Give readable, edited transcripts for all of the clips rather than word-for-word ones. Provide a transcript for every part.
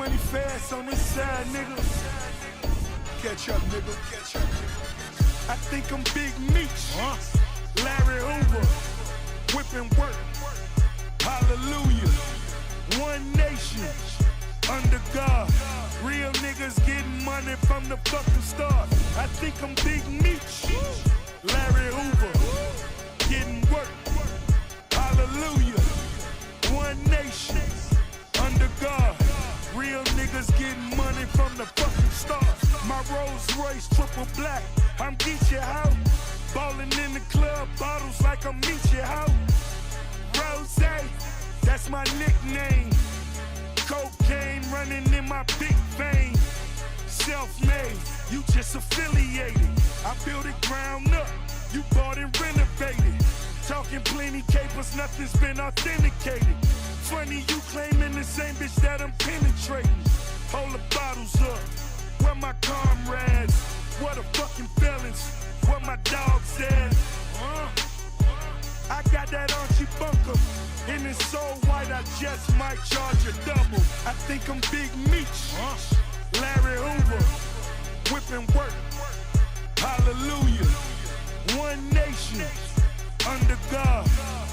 money fast on this side, nigga. Catch up, nigga. Catch up. I think I'm Big Meech, Larry Hoover, whipping work. Hallelujah. One nation, under God. Real niggas getting money from the fucking start. I think I'm Big Meech, Larry Hoover, getting work. Hallelujah. One nation, under God. Real niggas getting money from the fucking start. My Rolls Royce triple black, I'm Geechee out. Ballin' in the club, bottles like I'm Meechee out. Rose, that's my nickname. Cocaine running in my big vein. Self-made, you just affiliated. I built it ground up, you bought and renovated. Talking plenty capers, nothing's been authenticated. Funny you claiming the same bitch that I'm penetrating. Hold the bottles up, where my comrades? What a fucking felons, where my dogs at? I got that Archie Bunker, and it's so white I just might charge a double. I think I'm Big Meech, Larry Hoover, whipping work. Hallelujah. One nation, under God.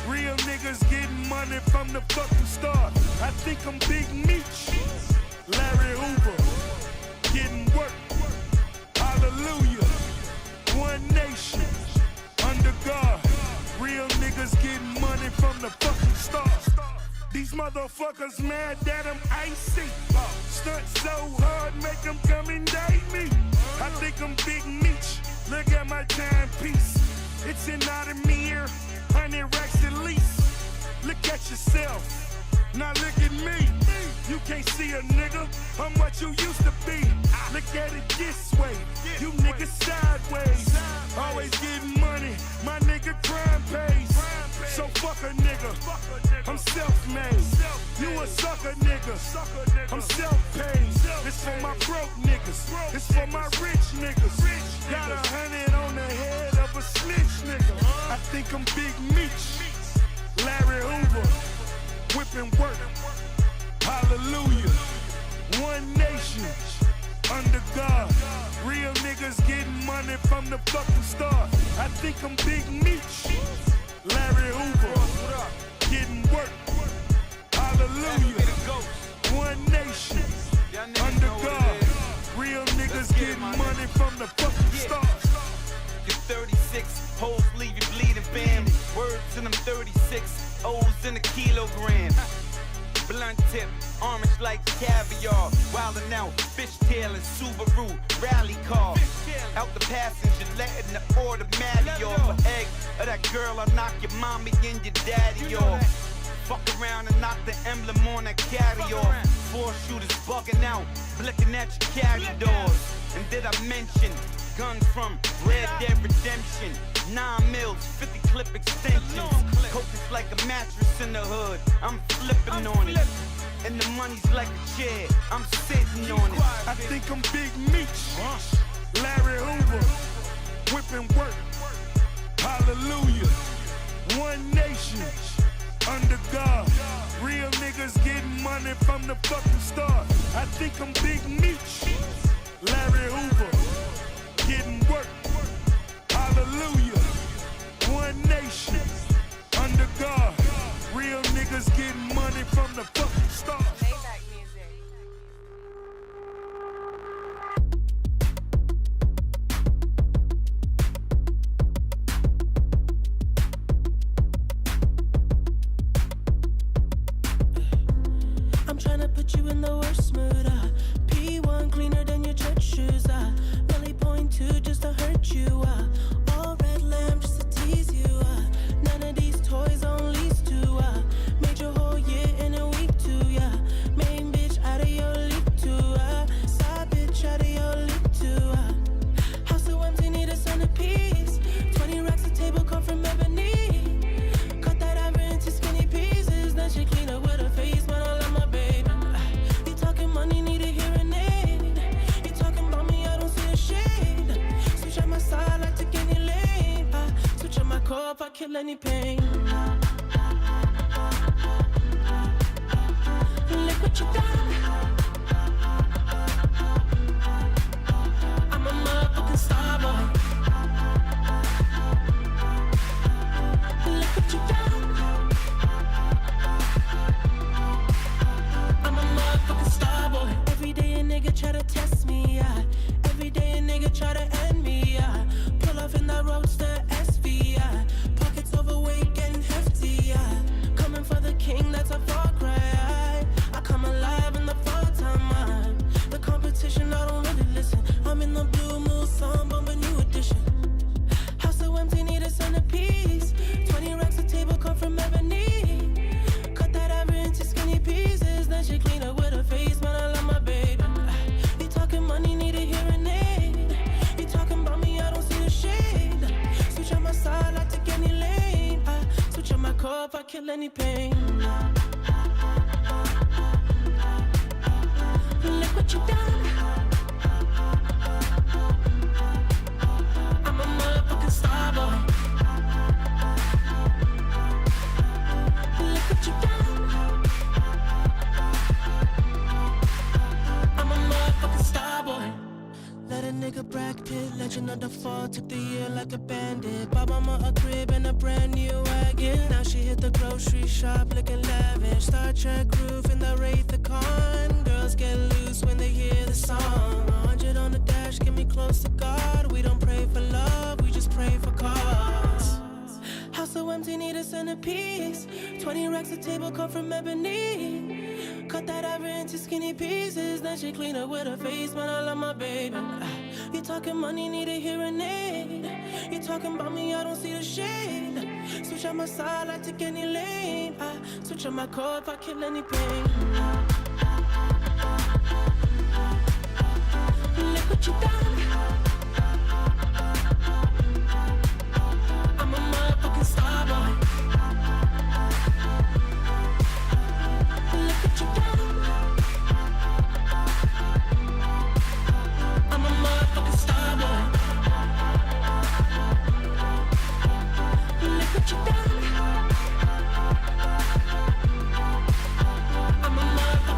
Real niggas getting money from the fucking start. I think I'm Big Meech, Larry Hoover, getting work. Hallelujah. One nation, under God. Real niggas getting money from the fucking start. These motherfuckers mad that I'm icy. Stunt so hard, make them come and date me. I think I'm Big Meech, look at my timepiece. It's an Audemars, 100 racks at least. Look at yourself, now look at me. You can't see a nigga, I'm what you used to be. Look at it this way, you niggas sideways. Always getting money, my nigga crime pays. So fuck a nigga, I'm self-made. You a sucker nigga, I'm self-paid. It's for my broke niggas, it's for my rich niggas. Got 100 on the head of a snitch nigga. I think I'm Big Meech, Larry Hoover, whipping work. Hallelujah. One nation, under God. Real niggas getting money from the fucking start. I think I'm Big Meech, Larry Hoover, getting work. Hallelujah. One nation, under God. Real niggas getting money from the fucking start. You're 36, hoes leave you bleeding, fam. Words to them 36, O's in a kilogram. Blunt tip, orange like caviar. Wildin' out, fishtail and Subaru rally car. Out the passenger, letting the automatic off. An egg of that girl, I'll knock your mommy and your daddy off. Fuck around and knock the emblem on that carry off. 4 shooters bugging out, blicking at your carry doors. And did I mention guns from Red Dead Redemption? 9 mils, 50 clip extensions. Coke is like a mattress in the hood, I'm flipping on it. And the money's like a chair, I'm sitting on it. I think I'm Big Meech, Larry Hoover, whipping work. Hallelujah. One nation, under God. Real niggas getting money from the fucking start. I think I'm Big Meech, Larry Hoover, getting work. Hallelujah. One nation, under God. Real niggas getting money from the fucking start. I'm tryna put you in the worst mood. P1 cleaner than your church shoes. Really point to just to hurt you. All red lamp just to tease you. None of these toys on lease to. Made your whole year in a week too. Main bitch out of your league too. Side bitch out of your league too. House so empty, need a centerpiece. 20 racks a table come from ebony. Cut that ivory into skinny pieces. Then she clean up with her face, but I love my baby. You talking money, need a hearing aid. You talking about me, I don't see a shade. Switch on my side, I take any lane. Switch on my core if I kill any pain. Look what you done. nigga try to test me, yeah. Every day a nigga try to end me, yeah. Pull off in that roadster SV, yeah. Pockets overweight, getting hefty, yeah. Coming for the king, that's a far cry. I come alive in the fall time, the competition, I don't really listen. I'm in the blue moon, song, bomb a new edition. House so empty, need a centerpiece. 20 racks a table come from ebony. Cut that average into skinny pieces. Then she clean up with her face, man, I love my baby. You talking money, need a hearing aid. You talking about me, I don't see the shade. Switch on my side, I take any lane. Switch on my core if I kill any pain. Look what you done. I'm a motherfucking star boy. Look what you done. I'm a motherfucking star boy. Let a nigga Brad Pitt, legend of the fall, took the year like a bandit. Bought mama a crib and a brand new wagon. Now she hit the grocery shop looking lavish. Star Trek roof in the Wraith the Con. Girls get loose when they hear the song. 100 on the dash, get me close to God. We don't pray for love, we just pray for cause. House so empty, need a centerpiece. 20 racks a table come from ebony. Cut that average into skinny pieces. Then she clean up with her face, man, I love my baby. You talking money, need a hearing aid. You talking about me, I don't see the shade. Switch on my side, I take any lane. Switch on my core if I kill any pain. Look what you done. I'm a motherfucking star boy. Look what you done. I'm a motherfucking star boy. Look what you done. I'm a motherfucking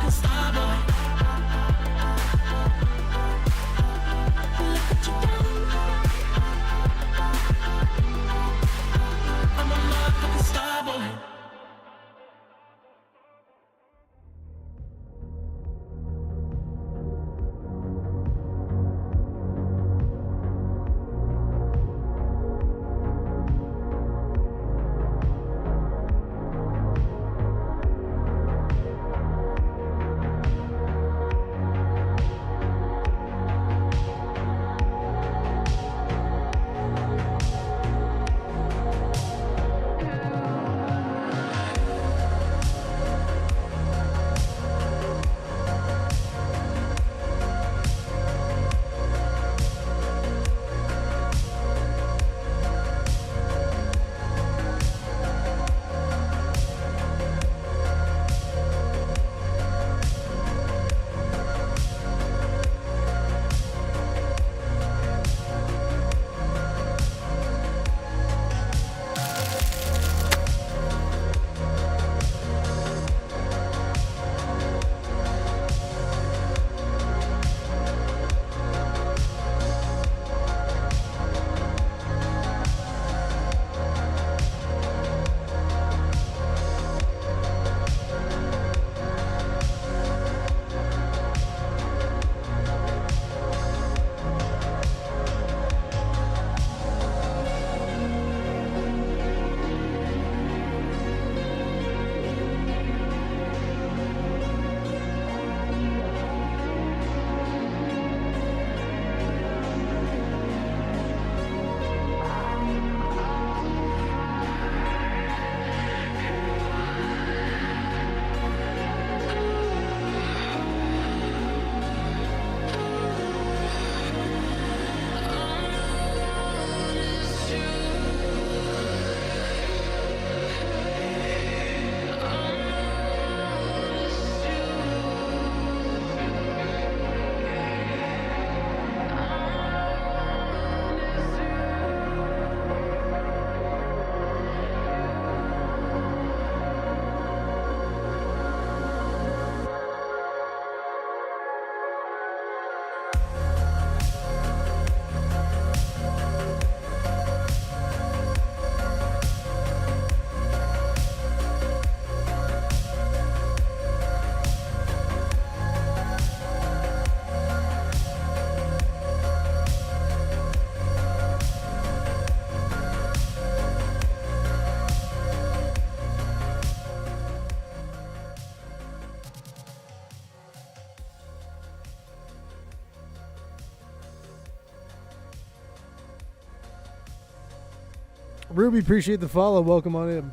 Ruby, appreciate the follow. Welcome on in.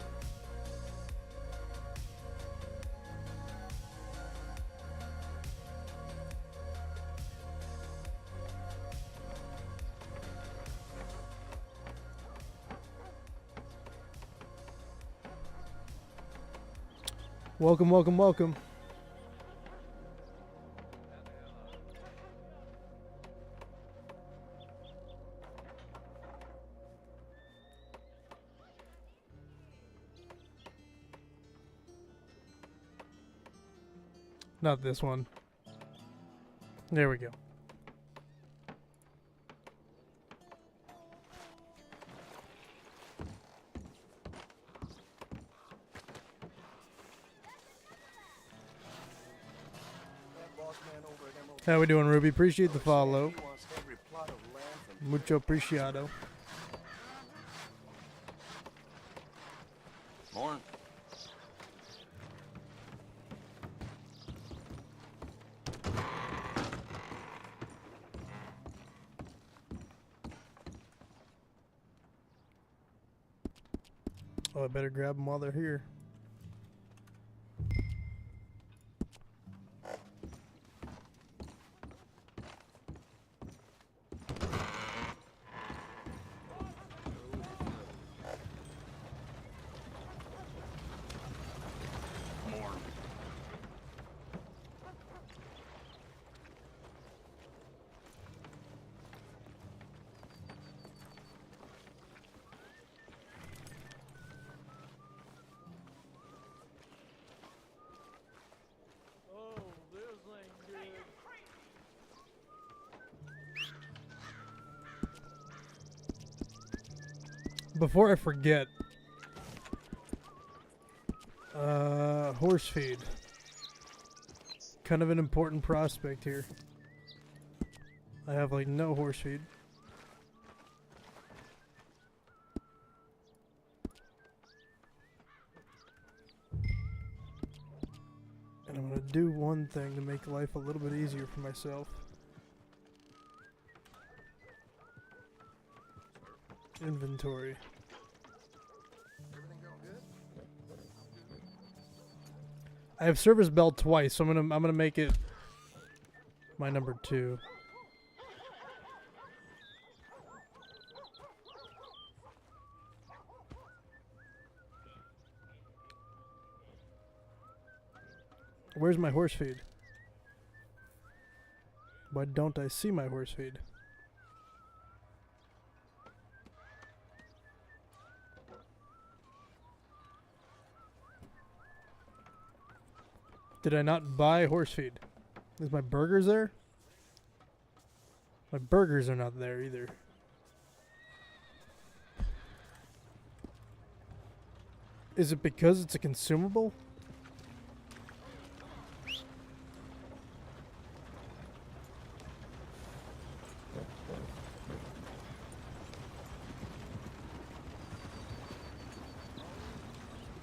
Welcome, welcome, welcome. Not this one. There we go. How we doing, Ruby? Appreciate the follow. Mucho apreciado. Morning. Oh, I better grab them while they're here. Before I forget, horse feed. Kind of an important prospect here. I have like no horse feed. And I'm gonna do one thing to make life a little bit easier for myself. Inventory. I have service bell twice, so I'm gonna make it my number 2. Where's my horse feed? Why don't I see my horse feed? Did I not buy horse feed? Is my burgers there? My burgers are not there either. Is it because it's a consumable?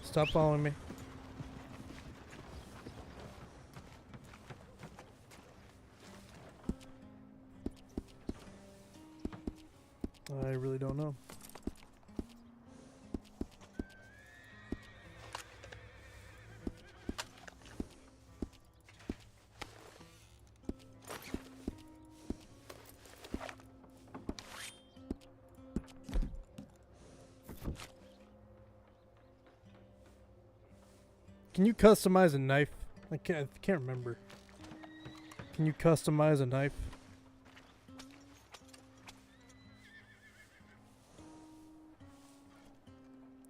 Stop following me. I really don't know. Can you customize a knife? I can't remember. Can you customize a knife?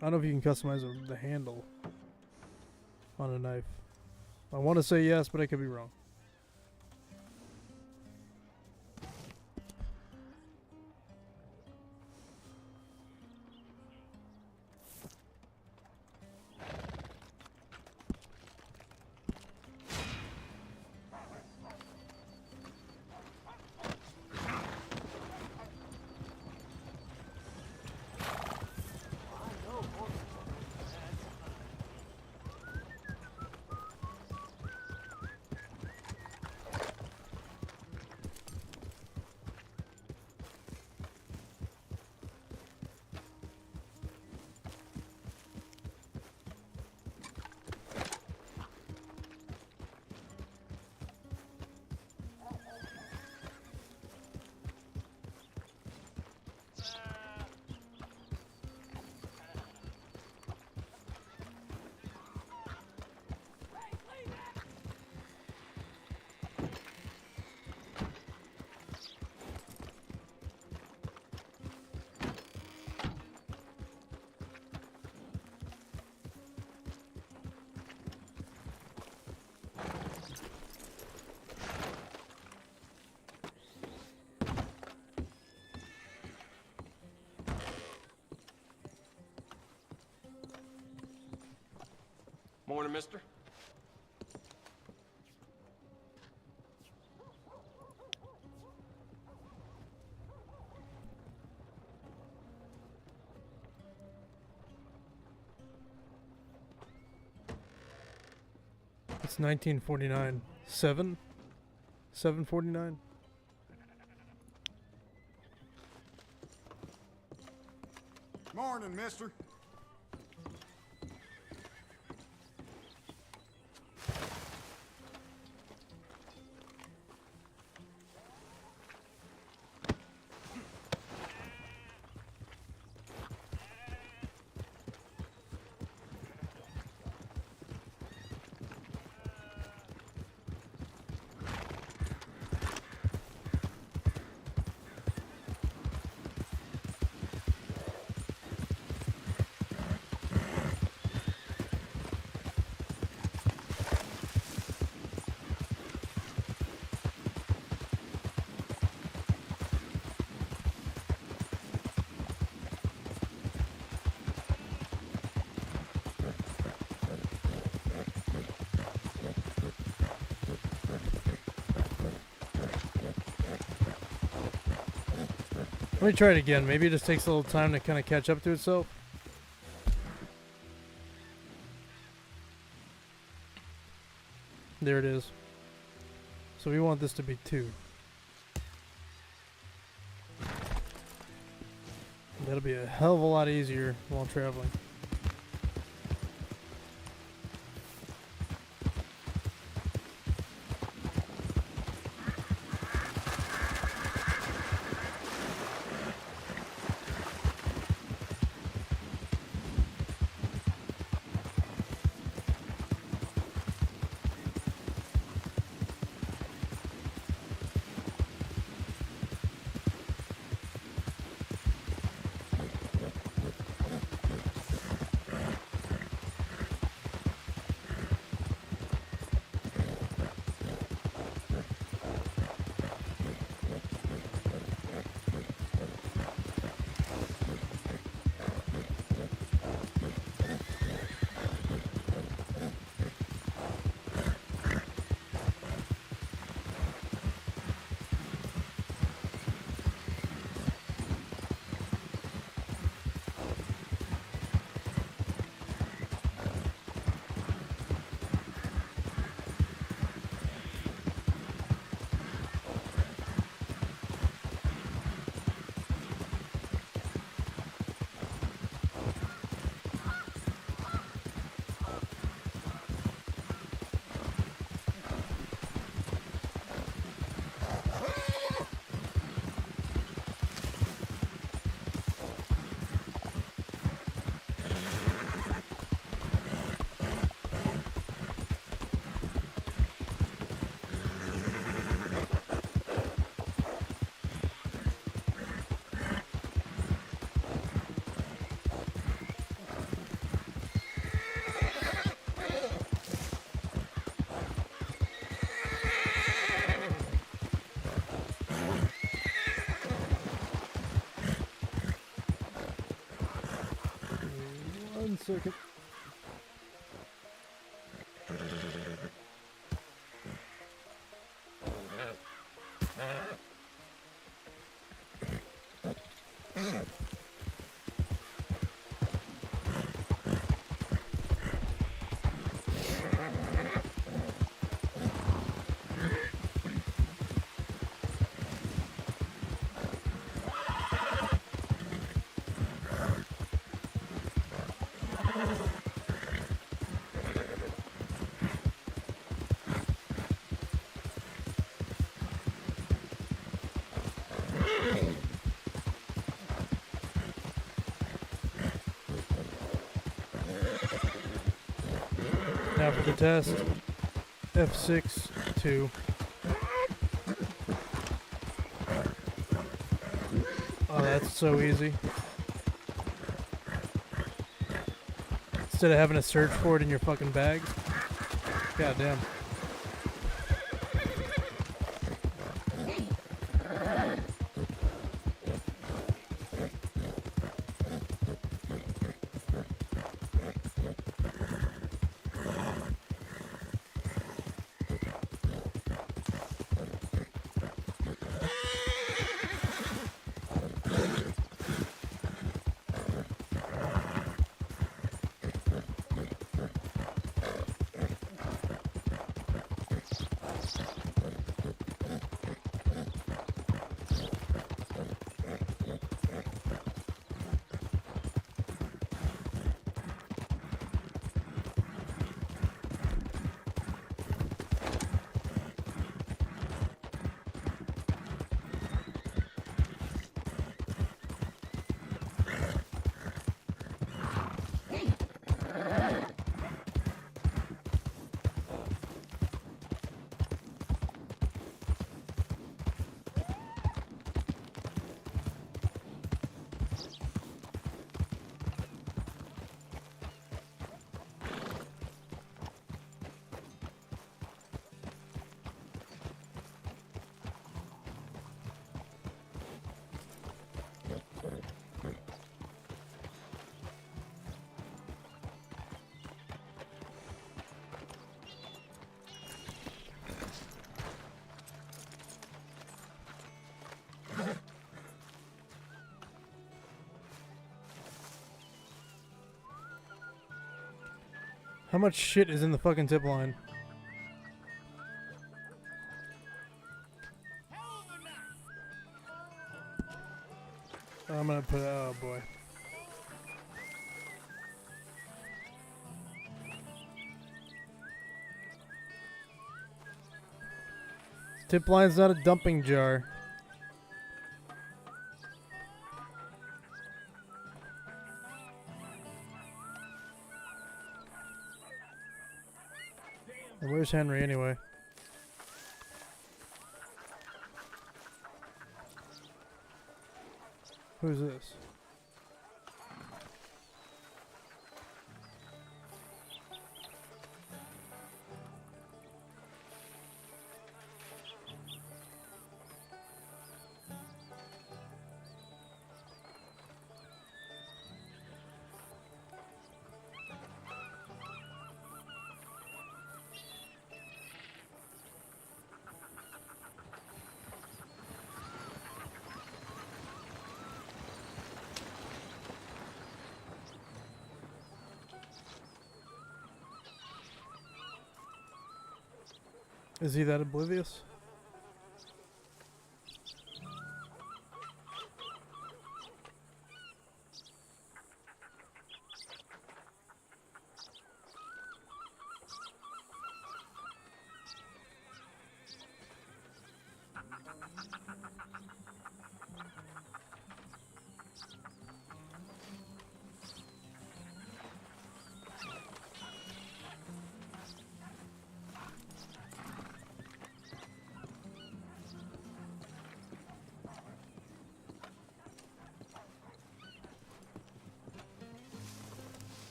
I don't know if you can customize the handle on a knife. I want to say yes, but I could be wrong. Morning, mister. It's 1949. 749. Morning, mister. Let me try it again. Maybe it just takes a little time to kind of catch up to itself. There it is. So we want this to be 2. That'll be a hell of a lot easier while traveling. One second. Now for the test. F6, 2. Oh, that's so easy. Instead of having to search for it in your fucking bag. God damn. How much shit is in the fucking tip line? I'm gonna put, oh boy. Tip line's not a dumping jar. And where's Henry anyway? Who's this? Is he that oblivious?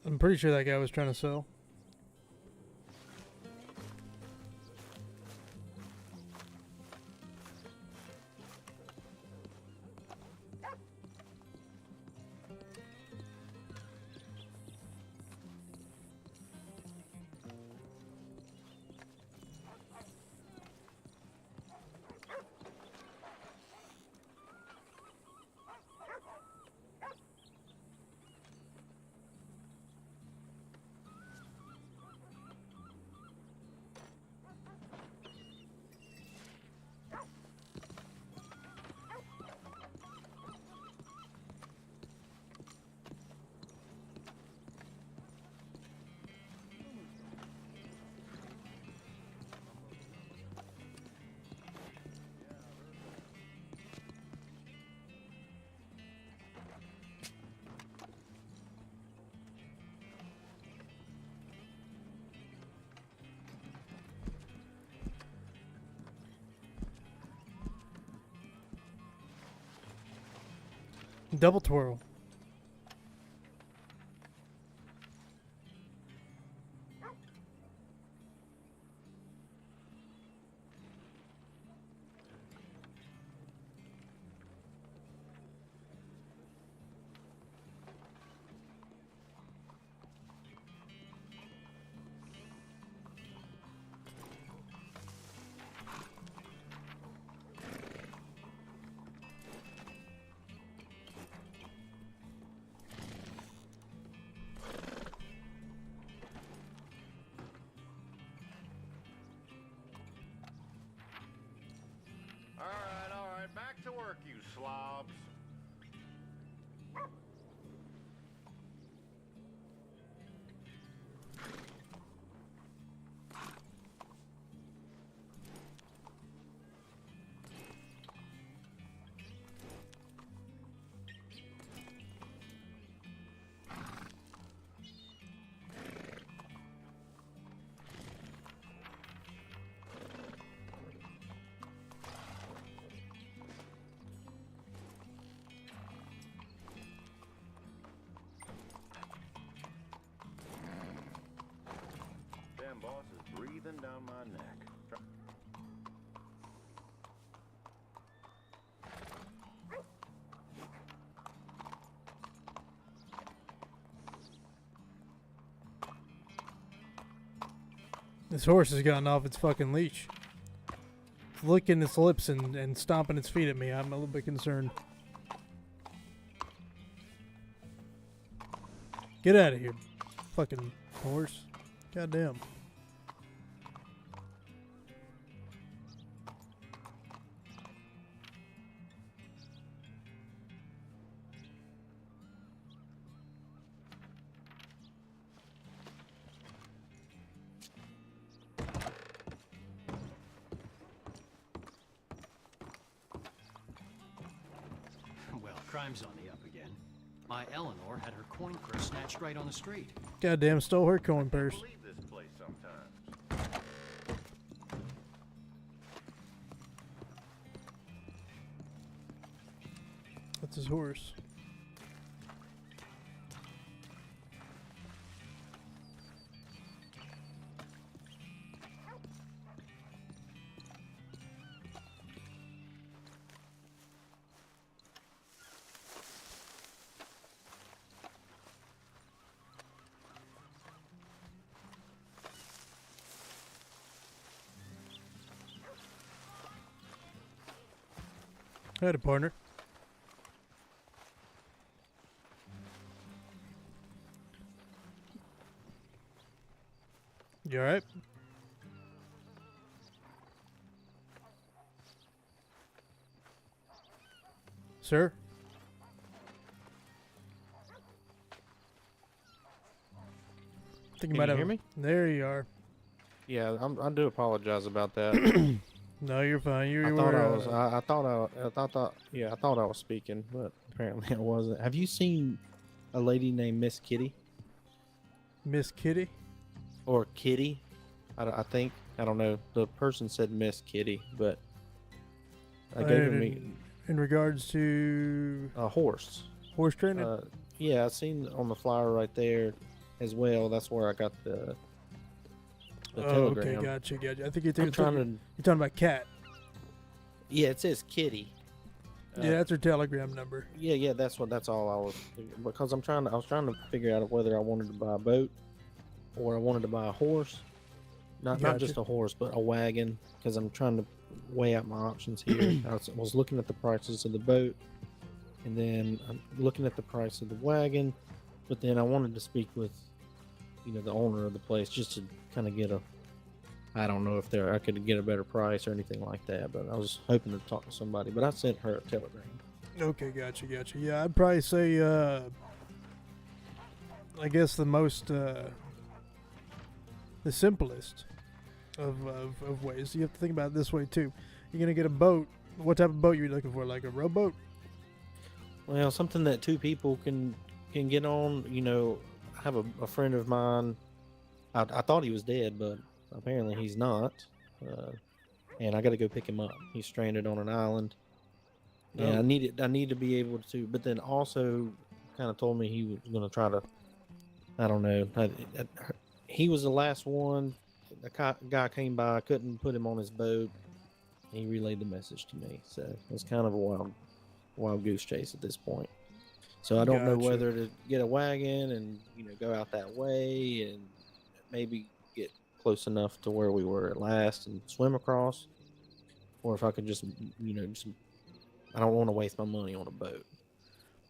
I'm pretty sure that guy was trying to sell. Double twirl. All right, back to work, you slobs. Damn boss is breathing down my neck. This horse has gotten off its fucking leash. It's licking its lips and stomping its feet at me. I'm a little bit concerned. Get out of here, fucking horse. Goddamn. Well, crime's on the up again. My Eleanor had her coin purse snatched right on the street. Goddamn, stole her coin purse. Leave this place sometimes. That's his horse. Howdy, partner. You alright? Sir? I think you might you have. hear me? There you are. Yeah, I do apologize about that. No, you're fine. You I were. thought I was. I thought I was speaking, but apparently I wasn't. Have you seen a lady named Miss Kitty Miss Kitty. or Kitty? I think I don't know. The person said Miss Kitty, but I gave him In regards to a horse. horse training. Yeah, I seen on the flyer right there as well. That's where I got the telegram. Okay, gotcha. I think I'm trying to. you're talking about Cat. Yeah, it says Kitty. Yeah, that's her telegram number. Yeah, that's all I was because I was trying to figure out whether I wanted to buy a boat or I wanted to buy a horse. Not Gotcha. just a horse, but a wagon, because I'm trying to weigh out my options here. I was looking at the prices of the boat, and then I'm looking at the price of the wagon, but then I wanted to speak with, the owner of the place just to kind of get I don't know if I could get a better price or anything like that, but I was hoping to talk to somebody. But I sent her a telegram. Okay, gotcha. Yeah, I'd probably say, I guess the most, the simplest of ways. You have to think about it this way too. You're gonna get a boat. What type of boat you looking for? Like a rowboat? Well, something that two people can get on. I have a friend of mine. I thought he was dead, but apparently he's not. And I got to go pick him up. He's stranded on an island. Yeah, Oh. I need to be able to, but then also kind of told me he was going to try to, I don't know. He was the last one. The guy came by, couldn't put him on his boat. He relayed the message to me. So it's kind of a wild goose chase at this point. So I don't know Gotcha. whether to get a wagon and, go out that way and maybe get close enough to where we were at last and swim across, or if I could just, I don't want to waste my money on a boat.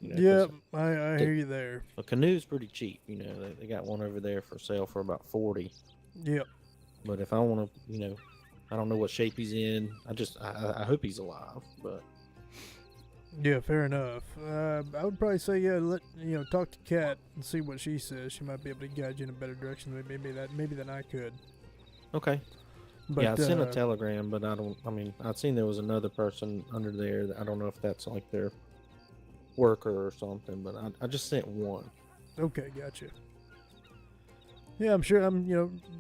Yeah, 'Cause I hear you there. a canoe's pretty cheap. They got one over there for sale for about 40. Yep. But if I want to, I don't know what shape he's in. I hope he's alive. But Yeah, fair enough. I would probably say talk to Kat and see what she says. She might be able to guide you in a better direction maybe than I could. okay. But, Yeah, I sent a telegram, but I'd seen there was another person under there. I don't know if that's like their worker or something, but I just sent one. Okay, gotcha. Yeah, I'm sure.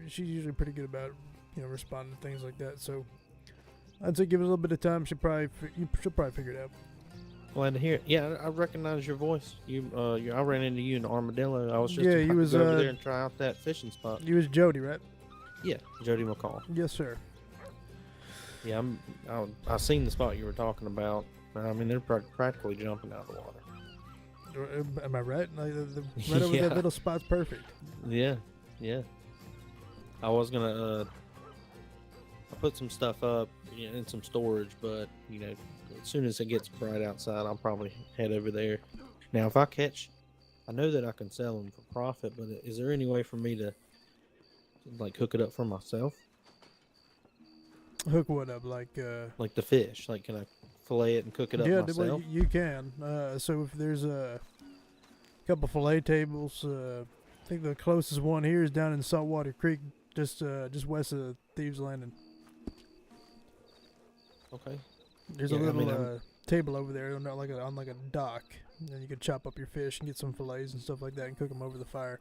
She's usually pretty good about responding to things like that. So I'd say give it a little bit of time. She'll probably figure it out. Glad to hear it. Yeah, I recognize your voice. I ran into you in Armadillo. I was just Yeah, about he to was, go over there and try out that fishing spot. You was Jody, right? Yeah, Jody McCall. Yes, sir. Yeah, I seen the spot you were talking about. I mean, they're practically jumping out of the water. Am I right? Like, right over Yeah. that little spot's perfect. Yeah, yeah. I was gonna I put some stuff up in some storage, but as soon as it gets bright outside, I'll probably head over there. Now, if I know that I can sell them for profit, but is there any way for me to like hook it up for myself? Hook what up? Like Like the fish? Like, can I fillet it and cook it up yeah, myself? you can. So if there's a couple fillet tables, I think the closest one here is down in Saltwater Creek, just west of Thieves Landing. Okay. There's Yeah, a I little mean, table over there on like a dock, and you can chop up your fish and get some fillets and stuff like that and cook them over the fire.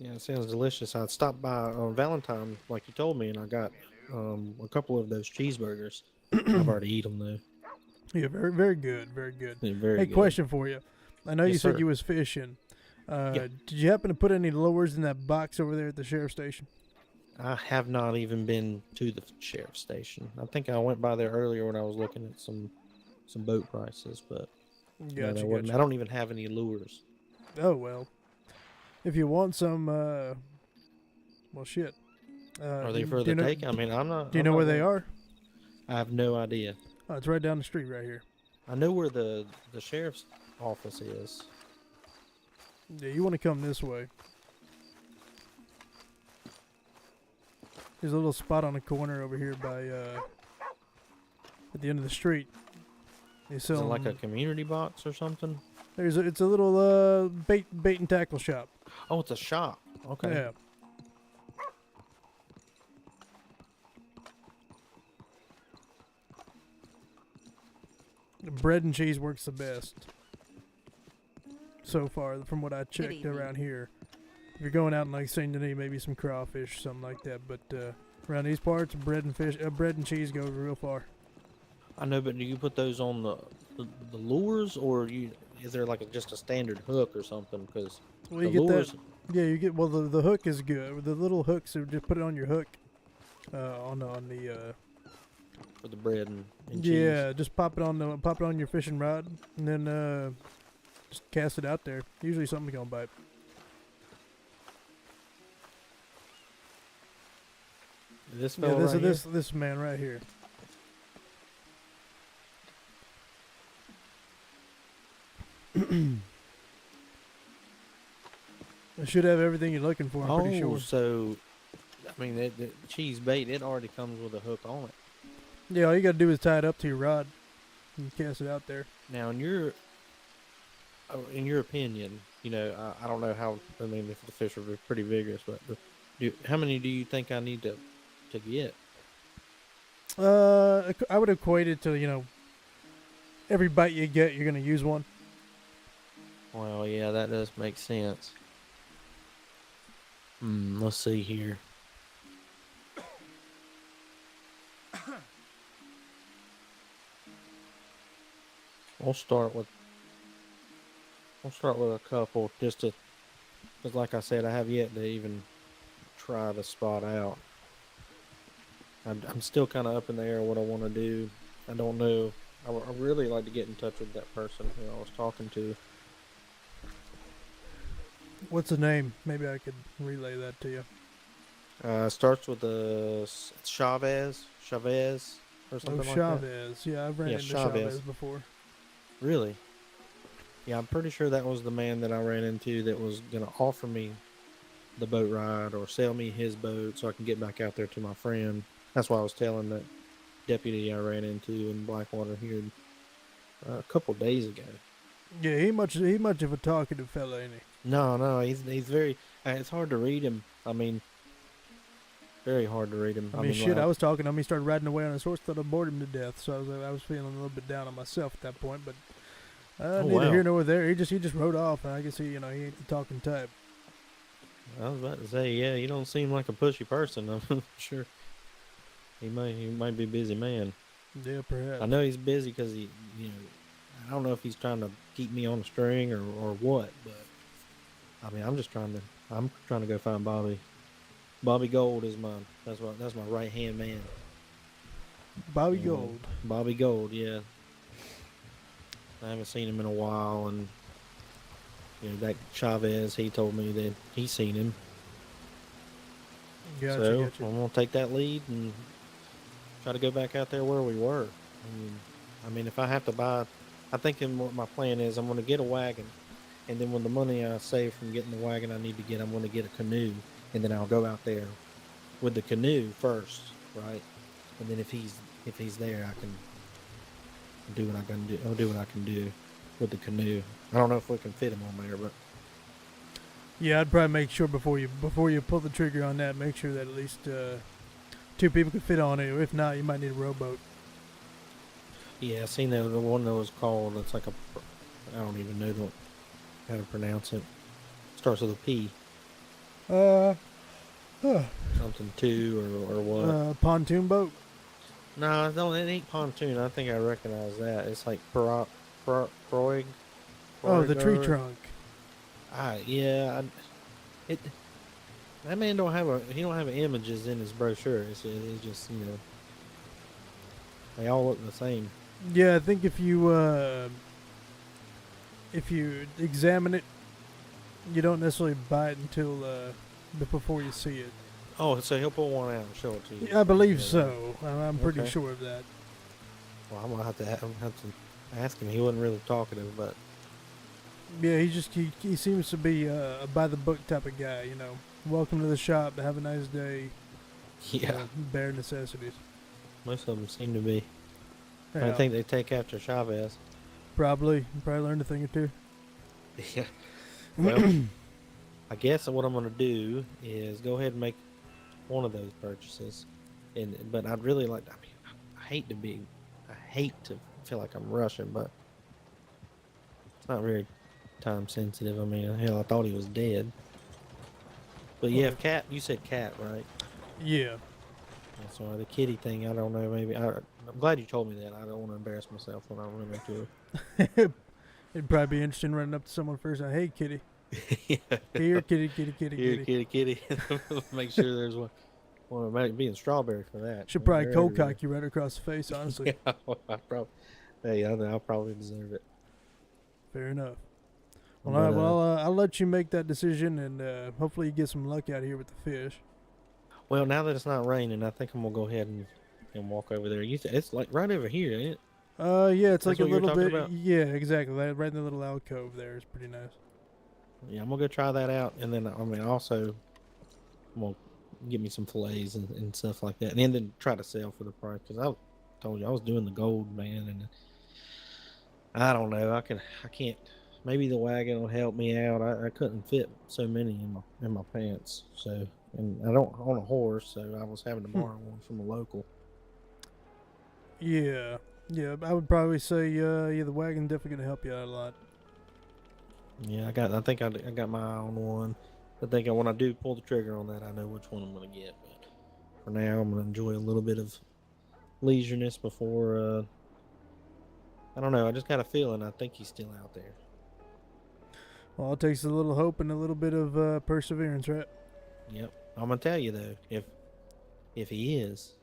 Yeah, it sounds delicious. I stopped by on Valentine, like you told me, and I got a couple of those cheeseburgers. I've already eaten them though. Yeah, very very good, very good. They're very Hey, good. question for you. I know you Yes, said sir. you was fishing. Yeah. Did you happen to put any lures in that box over there at the sheriff's station? I have not even been to the sheriff's station. I think I went by there earlier when I was looking at some boat prices, but Gotcha, I gotcha. don't even have any lures. Oh well. If you want some, well, shit. Are they do for you the know- take? I mean, I'm not. Do you I'm know not where they gonna- are? I have no idea. Oh, it's right down the street right here. I know where the sheriff's office is. Yeah, you want to come this way. There's a little spot on the corner over here by at the end of the street. They Is sell it like a community box or something? it's a little bait and tackle shop. Oh, it's a shop. Okay. Yeah. The bread and cheese works the best so far, from what I checked evening. around here. If you're going out in like Saint Denis, maybe some crawfish, something like that. But around these parts, bread and cheese go real far. I know, but do you put those on the lures, or is there like just a standard hook or something? Because Well, the you get lures, that. Yeah, you get. Well, the hook is good. The little hooks, so just put it on your hook. On the. for the bread and Yeah, cheese. just pop it on your fishing rod, and then just cast it out there. Usually something's gonna bite. This Yeah, fella right this man right here. I should have everything you're looking for. I'm pretty sure. So I mean, the cheese bait, it already comes with a hook on it. Yeah, all you gotta do is tie it up to your rod and cast it out there. Now, in your opinion, I don't know how. I mean, if the fish are pretty vigorous, but how many do you think I need to get? I would equate it to every bite you get, you're gonna use one. Well, yeah, that does make sense. Let's see here. We'll start with a couple just to, because like I said, I have yet to even try the spot out. I'm still kind of up in the air what I want to do. I don't know. I really like to get in touch with that person who I was talking to. What's the name? Maybe I could relay that to you. Starts with Chavez or something Oh, like that. Chavez. Yeah, I've ran Yeah, into Chavez. Chavez before. Really? Yeah, I'm pretty sure that was the man that I ran into that was gonna offer me the boat ride or sell me his boat so I can get back out there to my friend. That's why I was telling that deputy I ran into in Blackwater here a couple days ago. Yeah, he much of a talkative fella, ain't he? No, he's very. It's hard to read him. I mean, very hard to read him. I mean, shit. like, I was talking to him. He started riding away on his horse. Thought I bored him to death. So I was feeling a little bit down on myself at that point. But neither here nor there. He just rode off. And I guess he ain't the talking type. I was about to say, yeah, you don't seem like a pushy person. I'm sure he might be a busy man. Yeah, perhaps. I know he's busy because I don't know if he's trying to keep me on a string or what, but I mean, I'm trying to go find Bobby. Bobby Gold is that's my right hand man. Bobby Gold. Bobby Gold, yeah. I haven't seen him in a while, and that Chavez, he told me that he's seen him. Gotcha. I'm gonna take that lead and try to go back out there where we were. I mean, if I have to buy, I think what my plan is, I'm gonna get a wagon, and then when the money I save from getting the wagon I need to get, I'm gonna get a canoe, and then I'll go out there with the canoe first, right? And then if he's there, I can do what I can do. I'll do what I can do with the canoe. I don't know if we can fit him on there, but Yeah, I'd probably make sure before you pull the trigger on that, make sure that at least 2 people can fit on it. If not, you might need a rowboat. yeah, I seen the one that was called. It's like I don't even know how to pronounce it. Starts with a P. Something two or what? Pontoon boat. No, it ain't pontoon. I think I recognize that. It's like Proig. Oh, the tree trunk. That man don't have images in his brochure. It's just they all look the same. Yeah, I think if you examine it, you don't necessarily buy it until before you see it. Oh, so he'll pull one out and show it to you. I believe so. I'm pretty sure of that. Well, I'm gonna have to ask him. He wasn't really talkative, but Yeah, he seems to be a by the book type of guy. Welcome to the shop. Have a nice day. yeah, Bare necessities. most of them seem to be. Yeah, I think they take after Chavez. probably learned a thing or two. Yeah. Well, I guess what I'm gonna do is go ahead and make one of those purchases, but I'd really like. I mean, I hate to feel like I'm rushing, but it's not very time sensitive. I mean, hell, I thought he was dead. But yeah, if you said cat, right? Yeah. That's why the kitty thing. I don't know. Maybe I'm glad you told me that. I don't want to embarrass myself when I run into her. It'd probably be interesting running up to someone first. Hey, kitty. Yeah. Here, kitty. Here, kitty. Make sure there's one. Well, it might be in strawberry for that. Should probably cold cock you right across the face, honestly. Yeah, I'll probably deserve it. Fair enough. Well, all right, well, I'll let you make that decision, and hopefully you get some luck out here with the fish. Well, now that it's not raining, I think I'm gonna go ahead and walk over there. It's like right over here, ain't it? Yeah, it's like a what you were little talking bit. about? Yeah, exactly. Right in the little alcove there is pretty nice. Yeah, I'm gonna go try that out, and then also I'm gonna get me some fillets and stuff like that, and then try to sell for the price because I told you I was doing the gold, man, and I don't know. I can't. Maybe the wagon will help me out. I couldn't fit so many in my pants, so and I don't own a horse, so I was having to borrow one from a local. Yeah, I would probably say the wagon definitely gonna help you out a lot. Yeah, I think I got my eye on one. I think when I do pull the trigger on that, I know which one I'm gonna get. But for now, I'm gonna enjoy a little bit of leisureness before I don't know. I just got a feeling. I think he's still out there. Well, it takes a little hope and a little bit of perseverance, right? Yep. I'm gonna tell you though, if he is,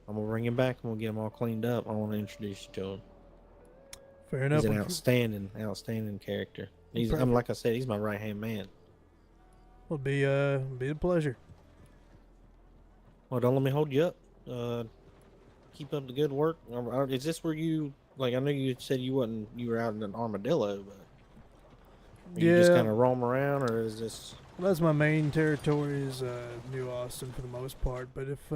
I'm gonna bring him back and we'll get him all cleaned up. I want to introduce you to him. Fair enough. He's an outstanding character. I'm like I said, he's my right hand man. Will be a pleasure. Well, don't let me hold you up. Keep up the good work. Is this where you like? I know you said you were out in an armadillo, but you just kind of roam around, or is this? Well, that's my main territory is New Austin for the most part. But if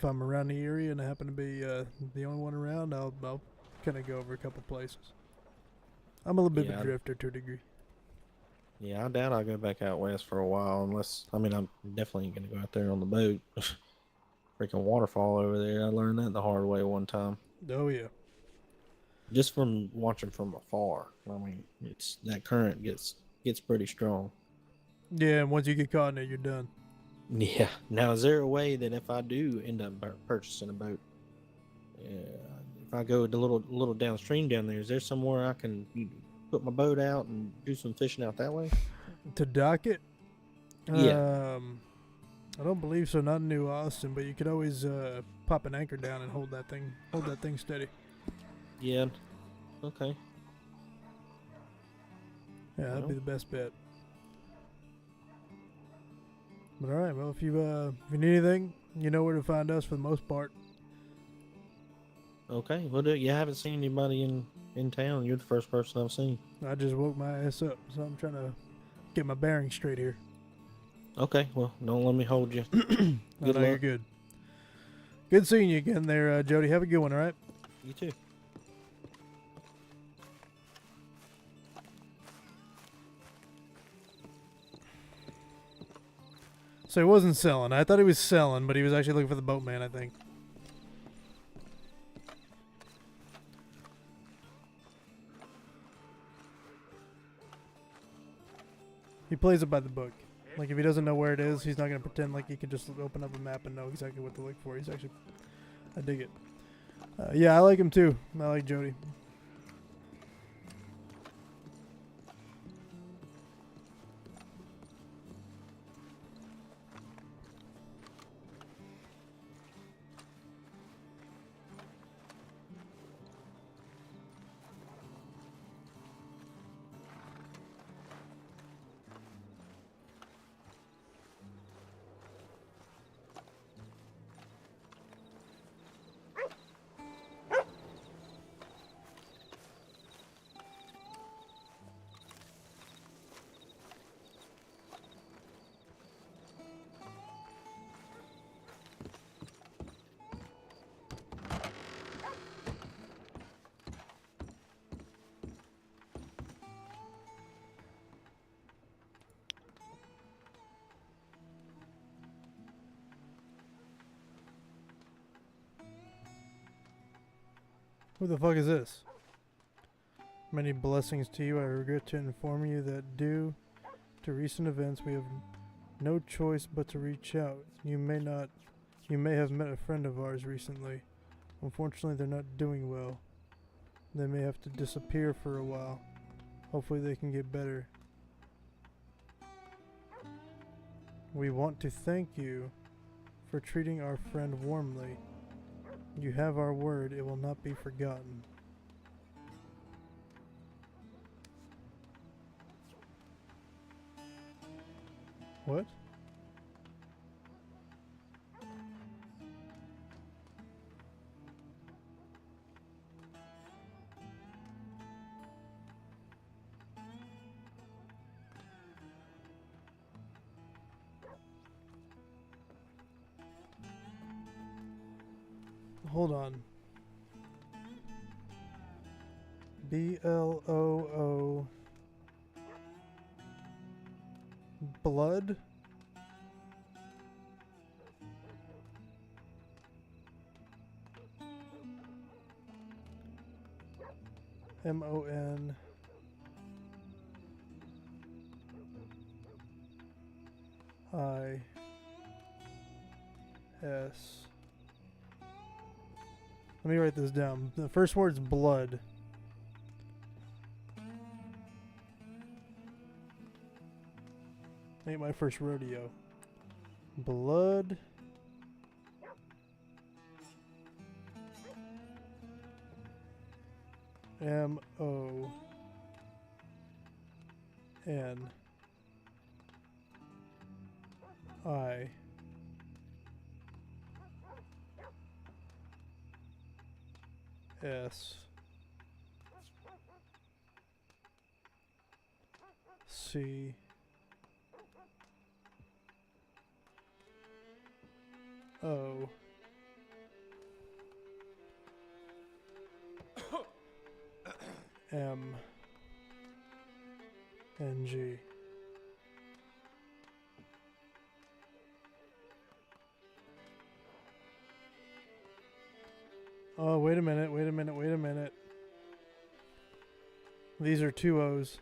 I'm around the area and I happen to be the only one around, I'll kind of go over a couple places. I'm a little bit of a drifter to a degree. Yeah, I doubt I'll go back out west for a while unless, I mean, I'm definitely going to go out there on the boat. Freaking waterfall over there. I learned that the hard way one time. Oh, yeah. Just from watching from afar. I mean, that current gets pretty strong. Yeah, and once you get caught in it, you're done. Yeah. Now, is there a way that if I do end up purchasing a boat, if I go a little downstream down there, is there somewhere I can put my boat out and do some fishing out that way? To dock it? Yeah. I don't believe so. Not in New Austin, but you could always pop an anchor down and hold that thing steady. Yeah. Okay. Yeah, that'd be the best bet. But all right, well, if you need anything, you know where to find us for the most part. Okay. Well, you haven't seen anybody in town. You're the first person I've seen. I just woke my ass up, so I'm trying to get my bearings straight here. Okay. Well, don't let me hold you. Good luck. You're good. Good seeing you again there, Jody. Have a good one, all right? You too. So he wasn't selling. I thought he was selling, but he was actually looking for the boatman, I think. He plays it by the book. Like, if he doesn't know where it is, he's not going to pretend like he can just open up a map and know exactly what to look for. He's actually... I dig it. Yeah, I like him too. I like Jody. Who the fuck is this? Many blessings to you. I regret to inform you that due to recent events, we have no choice but to reach out. You may have met a friend of ours recently. Unfortunately, they're not doing well. They may have to disappear for a while. Hopefully they can get better. We want to thank you for treating our friend warmly. You have our word, it will not be forgotten. What? Hold on. B-L-O-O Blood? M-O-N I-S Let me write this down. The first word's blood. Ain't my first rodeo. Blood. MONISC. O M N G. Oh, wait a minute. These are two O's.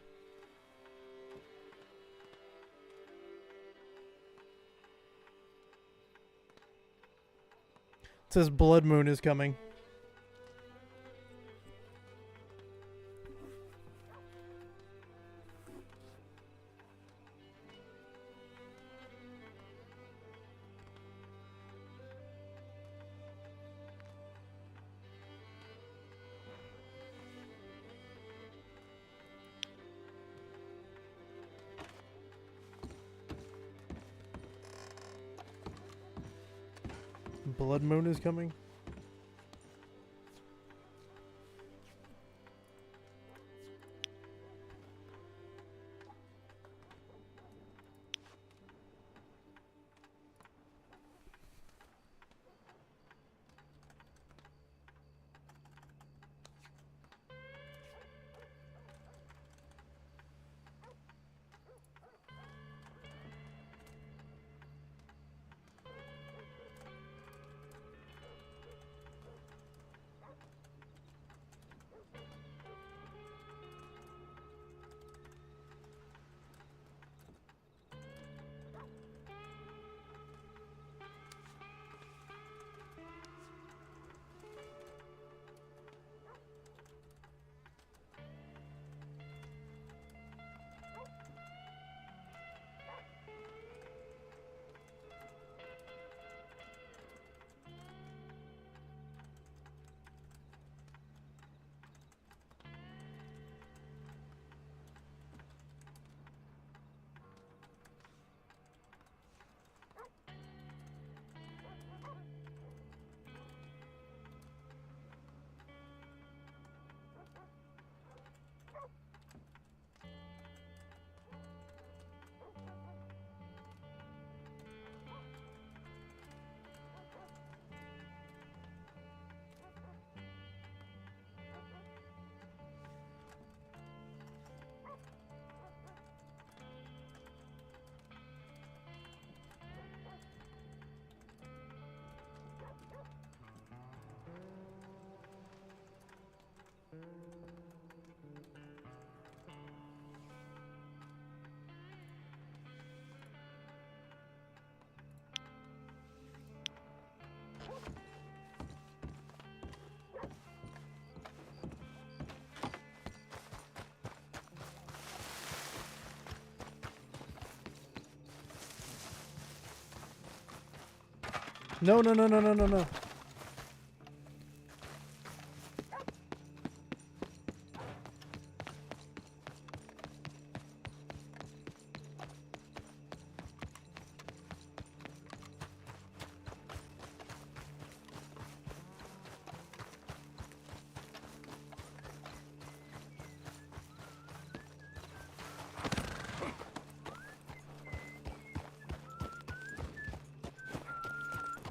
It says Blood Moon is coming. Blood Moon is coming. No.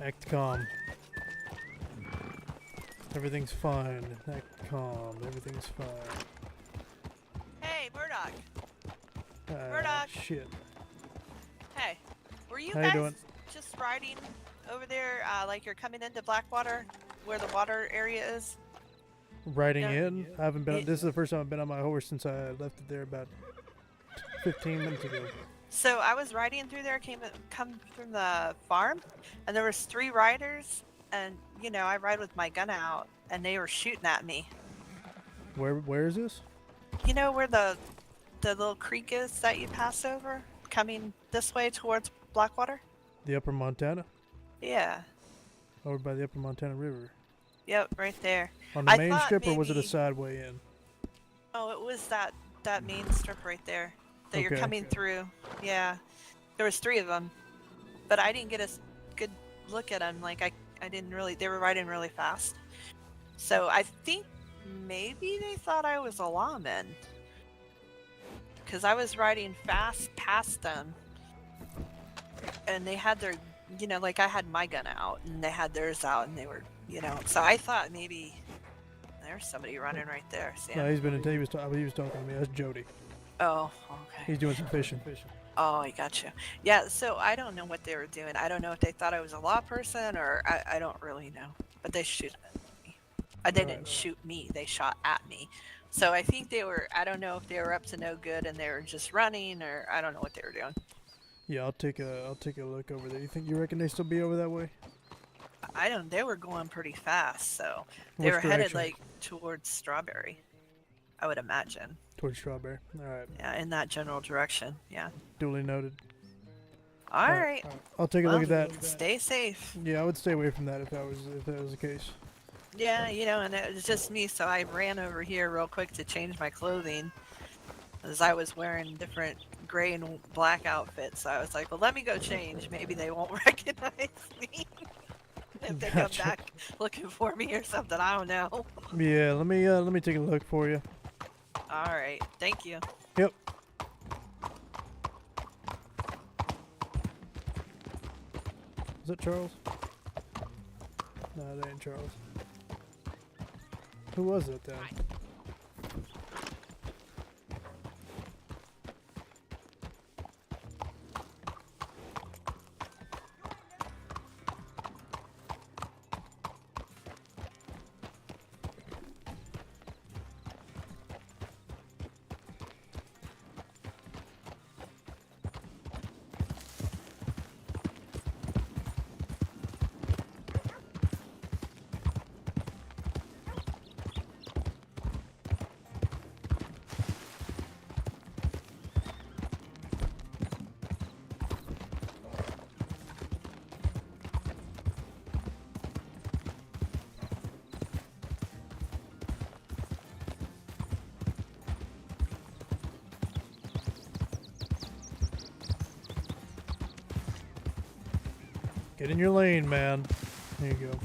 Act calm. Everything's fine. Act calm. Everything's fine. Hey, Murdock. Murdock. Shit. Hey, were you How you guys doing? just riding over there, like you're coming into Blackwater, where the water area is? Riding No. in? I haven't been. This is the first time I've been on my horse since I left it there about 15 minutes ago. So I was riding through there, come from the farm, and there was 3 riders, and you know, I ride with my gun out, and they were shooting at me. Where is this? You know where the little creek is that you pass over, coming this way towards Blackwater? The Upper Montana? Yeah. Over by the Upper Montana River. Yep, right there. On the I main thought strip, or was it a maybe- side way in? Oh, it was that main strip right there that you're Okay. coming through. Yeah, there was 3 of them, but I didn't get a good look at them. Like I didn't really. They were riding really fast, so I think maybe they thought I was a lawman because I was riding fast past them, and they had their, you know, like I had my gun out and they had theirs out, and they were, you know. So I thought maybe there's somebody running right there. Sam. No, he was talking to me. That's Jody. Oh, okay. He's doing some fishing. Oh, I got you. Yeah, so I don't know what they were doing. I don't know if they thought I was a law person or I don't really know. But they shoot at me. They didn't shoot me. They shot at me. So I think they were, I don't know if they were up to no good and they were just running, or I don't know what they were doing. Yeah, I'll take a look over there. You reckon they still be over that way? I don't, they were going pretty fast, so they Which were headed direction? like towards Strawberry, I would imagine. Towards Strawberry. All right. Yeah, in that general direction. Yeah. Duly noted. All right. I'll take a look at that. Stay safe. Yeah, I would stay away from that if that was the case. Yeah, you know, and it was just me, so I ran over here real quick to change my clothing, as I was wearing different gray and black outfits. So I was like, well, let me go change. Maybe they won't recognize me if they Gotcha. come back looking for me or something. I don't know. Yeah, let me take a look for you. All right, thank you. Yep. Is that Charles? No, that ain't Charles. Who was it then? Get in your lane, man. There you go.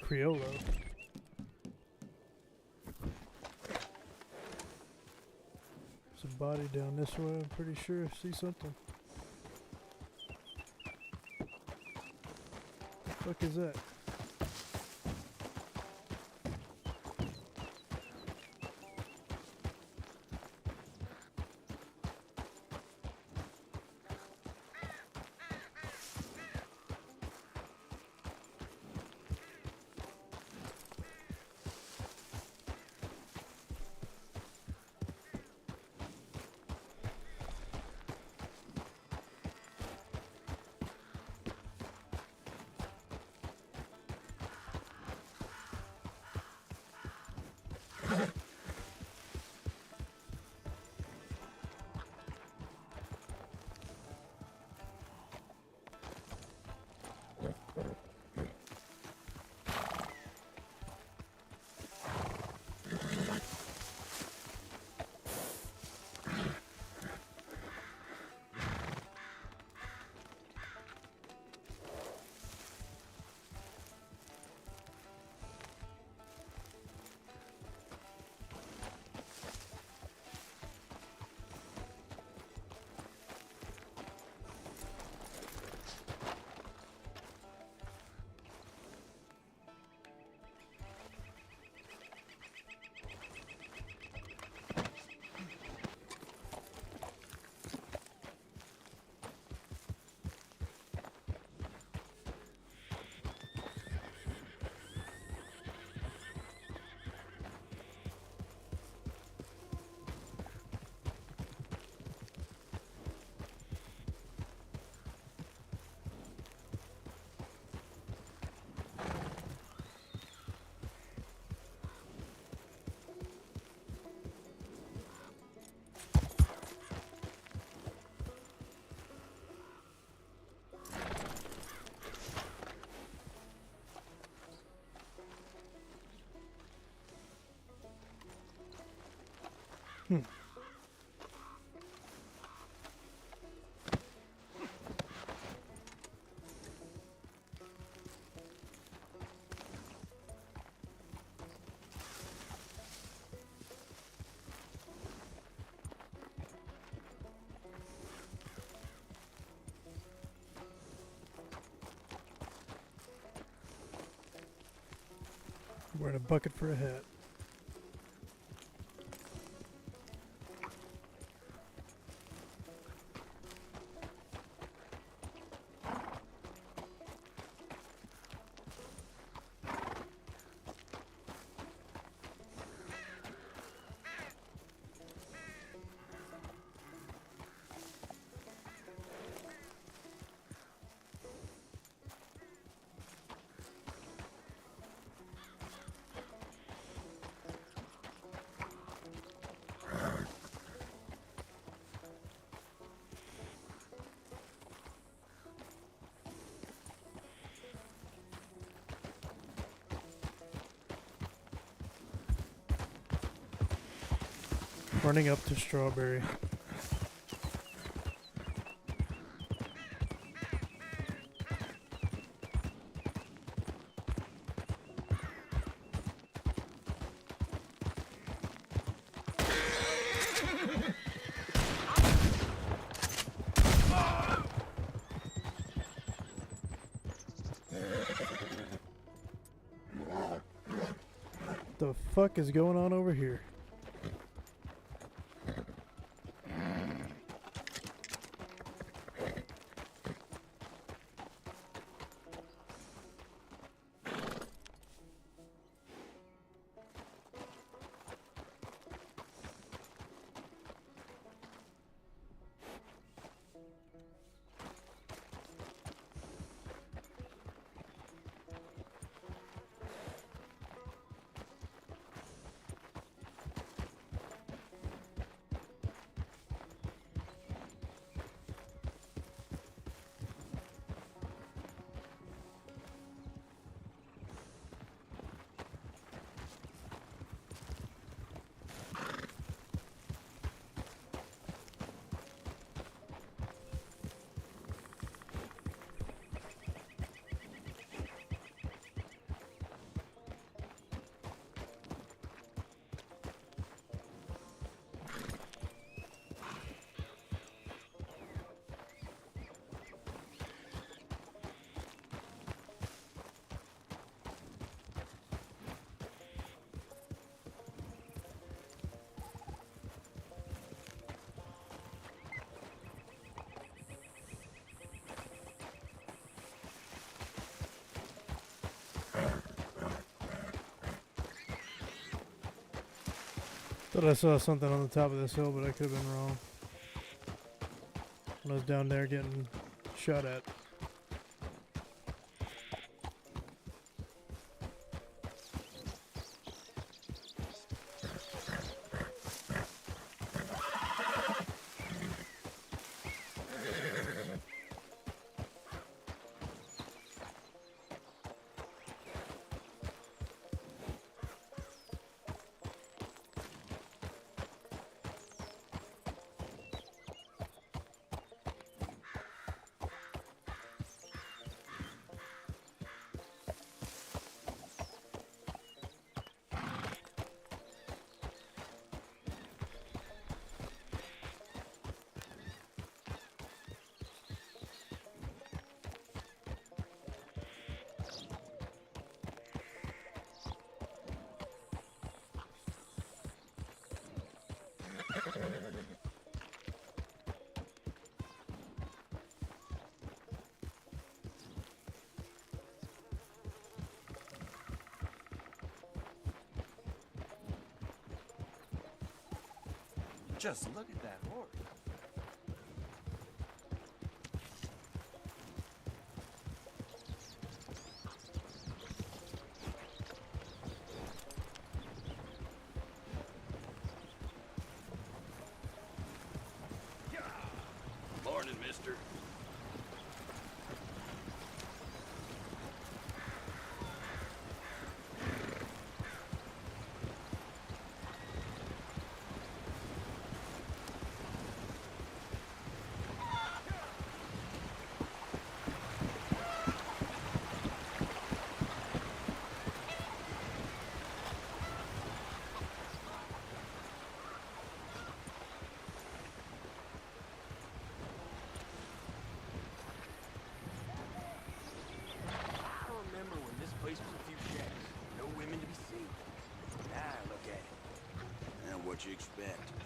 Criollo. There's a body down this way, I'm pretty sure I see something. What the fuck is that? Wearing a bucket for a hat. Running up to Strawberry. The fuck is going on over here? Thought I saw something on the top of this hill, but I could have been wrong. When I was down there getting shot at. Just look at that horse. Morning, mister. what you expect.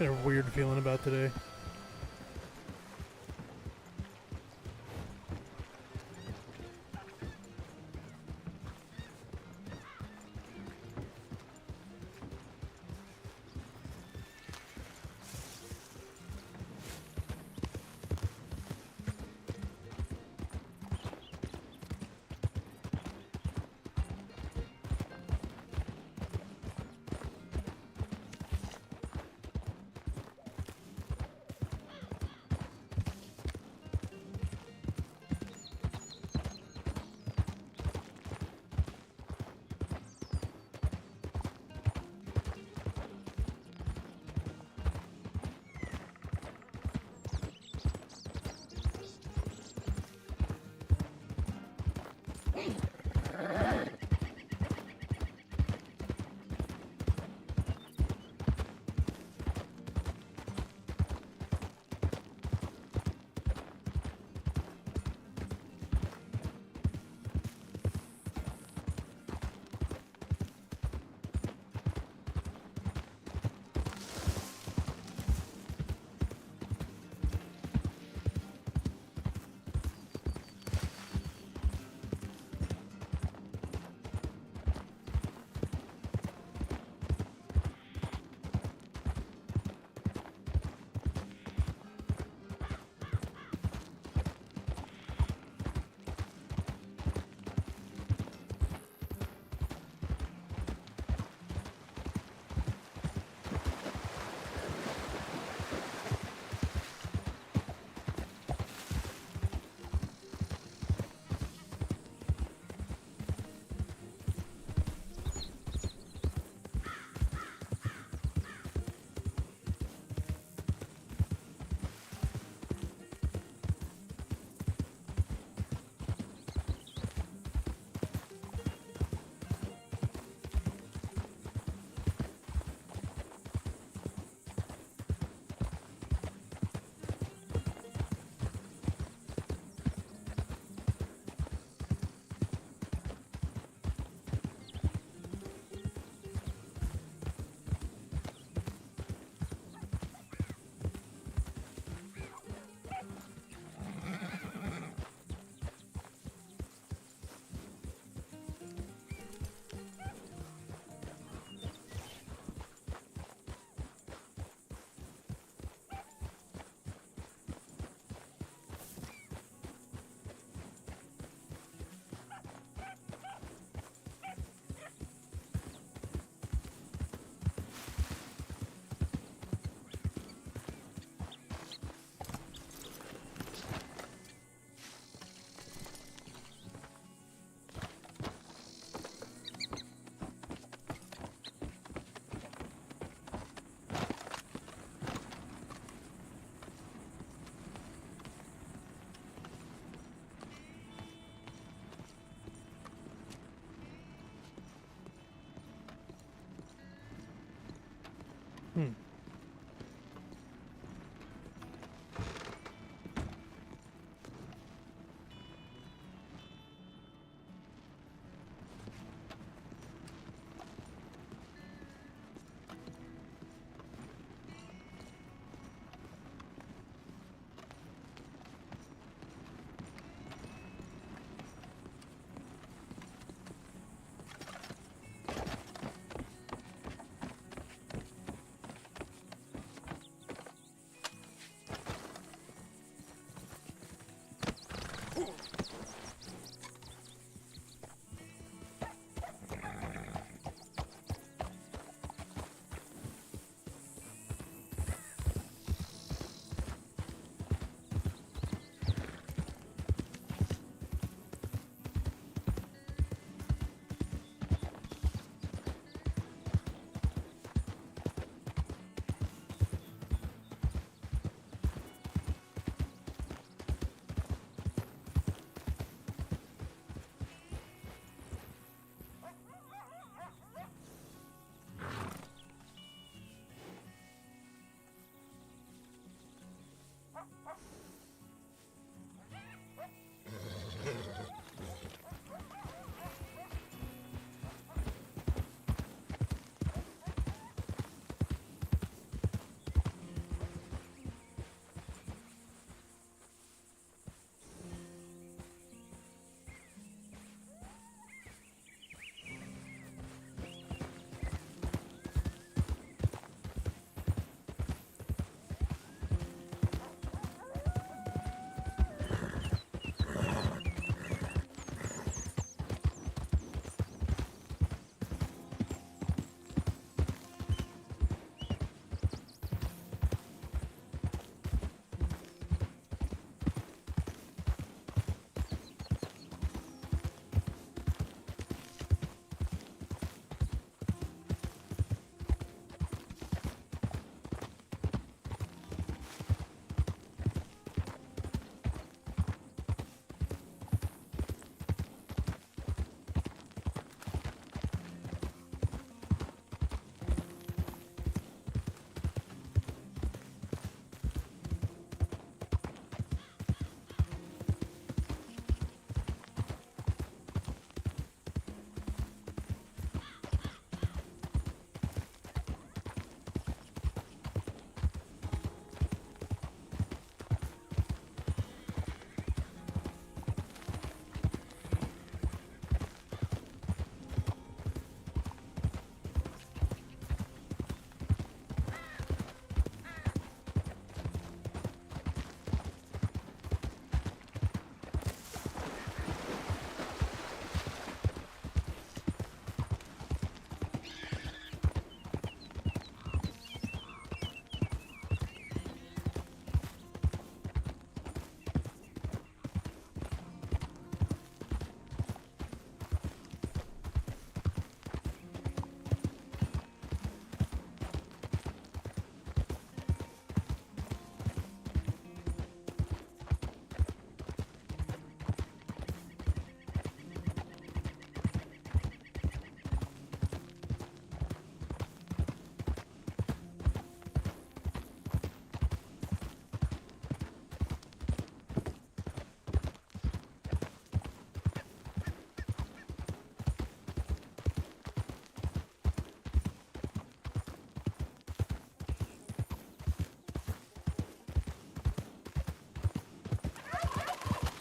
Got a weird feeling about today.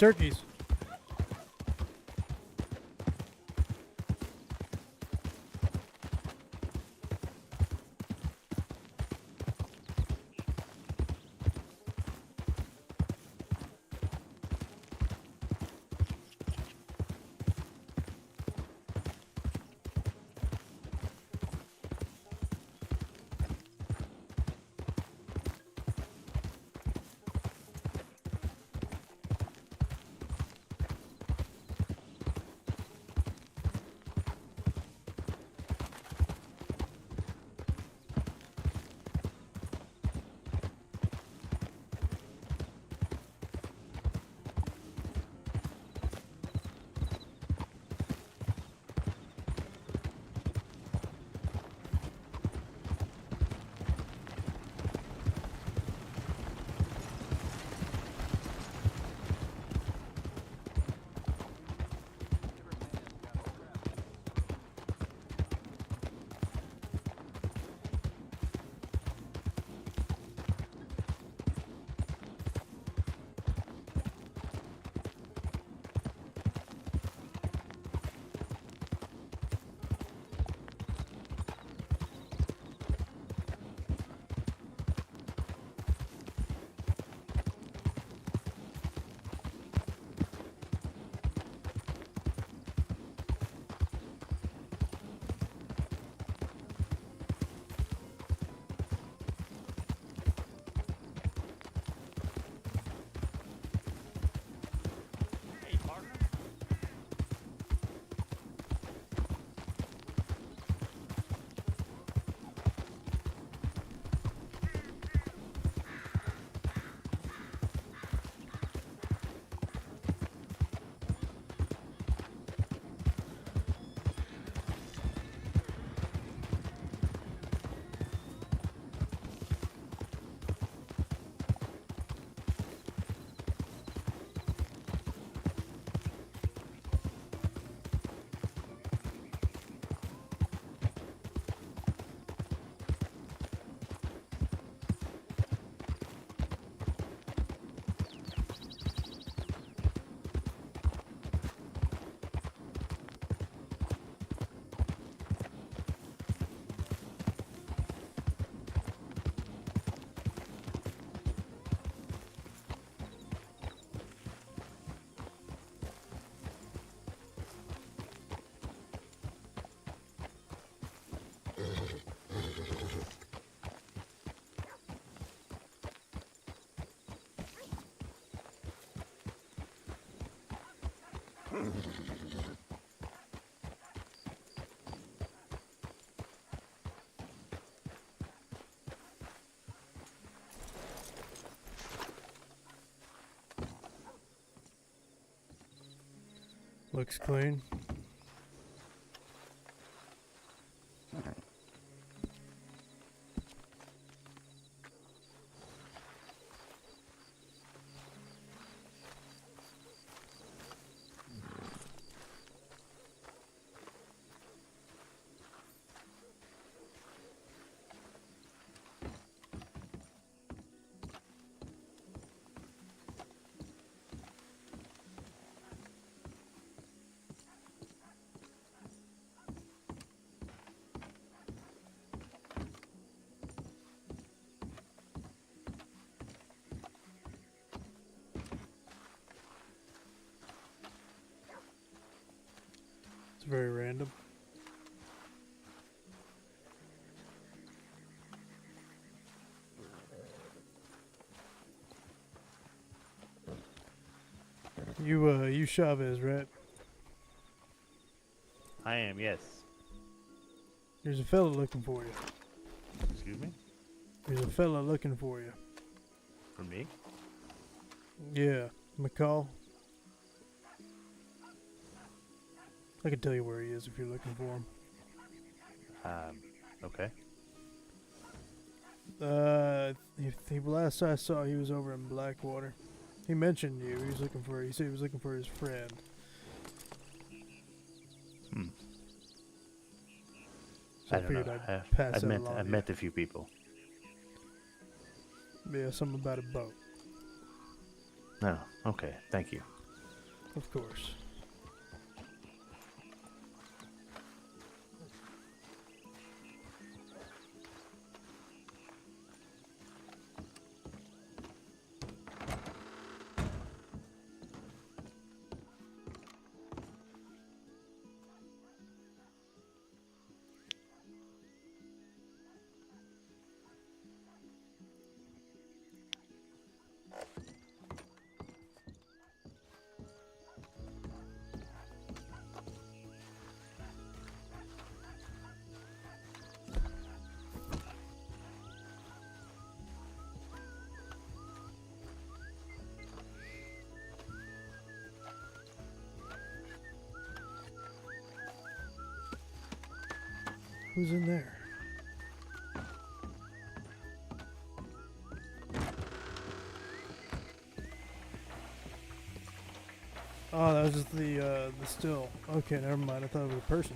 turkeys. Looks clean. It's very random. You Chavez, right? I am, yes. There's a fella looking for you. Excuse me? There's a fella looking for you. For me? Yeah, McCall. I can tell you where he is if you're looking for him. Okay. Last I saw, he was over in Blackwater. He mentioned you. He said he was looking for his friend. Hmm. So I don't figured know. I'd pass I've that met along I've to met a few people. you. Yeah, something about a boat. Oh, okay. Thank you. Of course. Who's in there? Oh, that was just the still. Okay, never mind. I thought it was a person.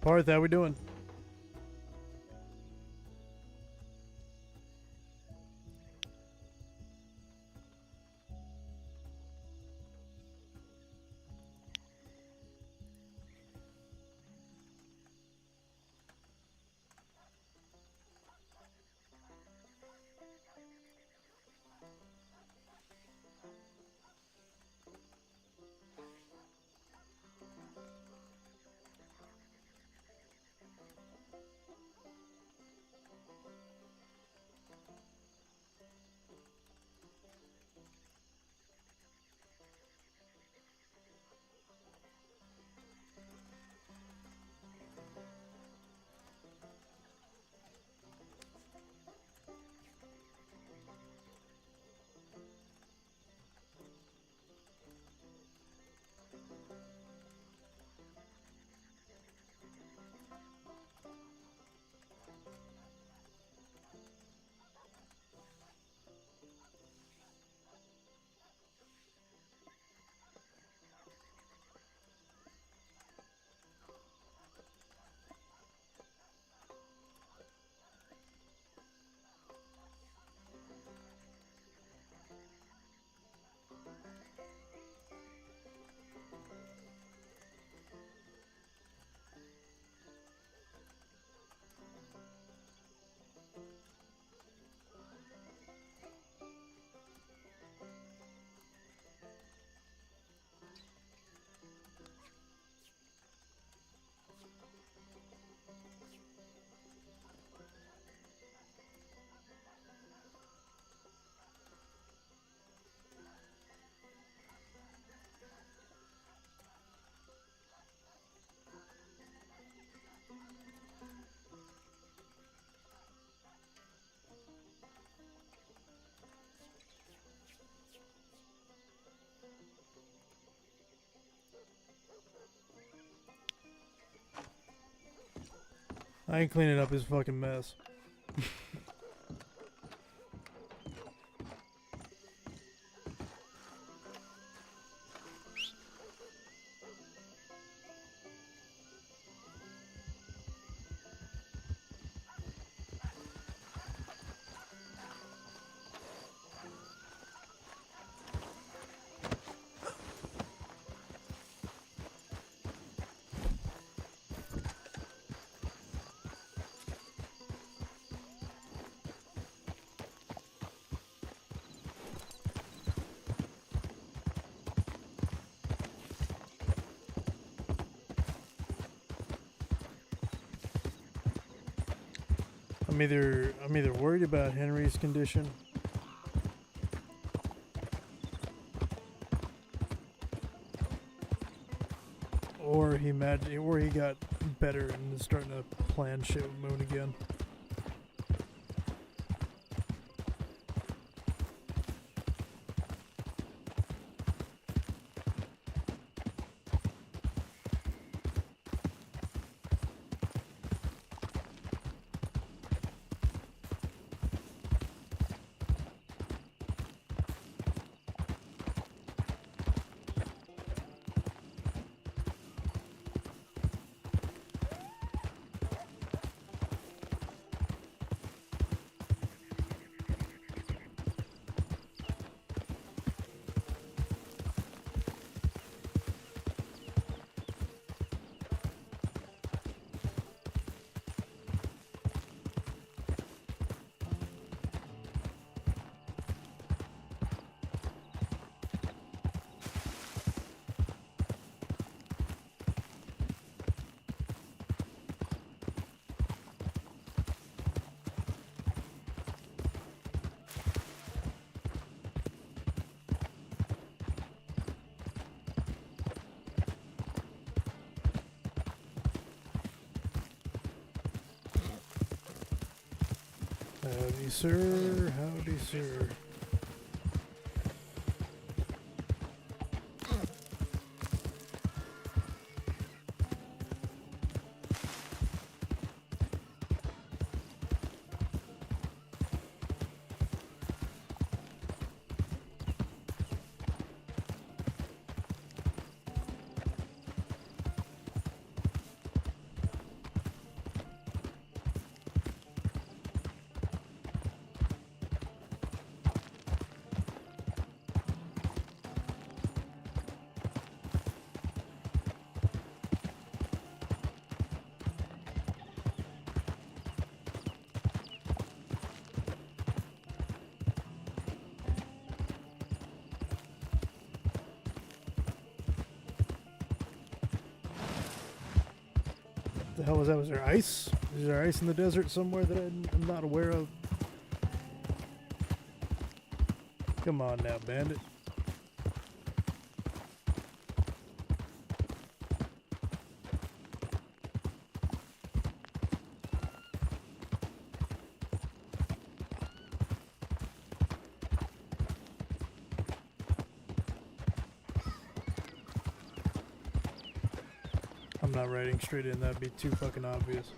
Parth, how we doing? I ain't cleaning up his fucking mess. I'm either worried about Henry's condition, or he got better and is starting to plan shit with Moon again. Howdy, sir. Howdy, sir. The hell was that? Was there ice? Is there ice in the desert somewhere that I'm not aware of? Come on now, bandit. I'm not riding straight in, that'd be too fucking obvious.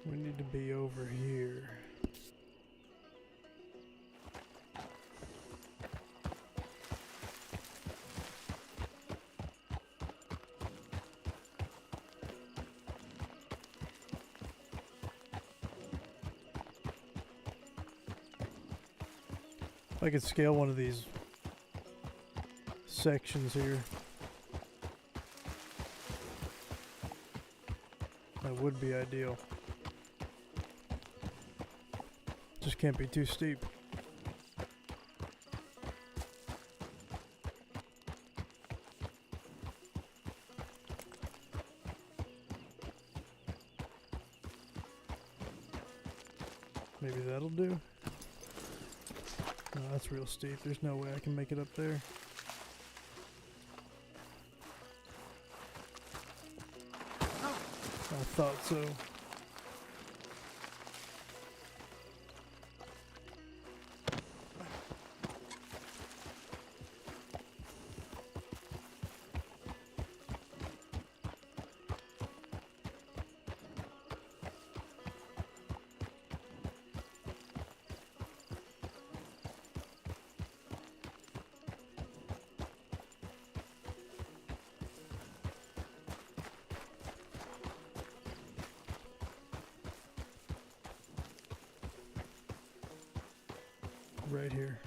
We need to be over here. If I could scale one of these sections here, that would be ideal. Just can't be too steep. Maybe that'll do. No, that's real steep. There's no way I can make it up there. I thought so. Right here.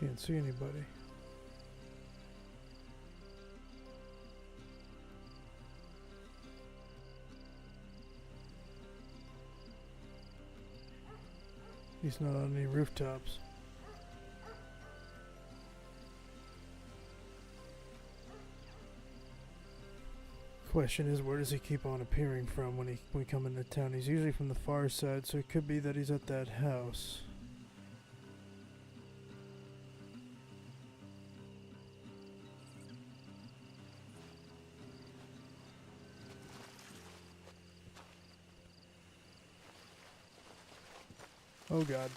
Can't see anybody. He's not on any rooftops. Question is, where does he keep on appearing from when we come into town? He's usually from the far side, so it could be that he's at that house. Oh God.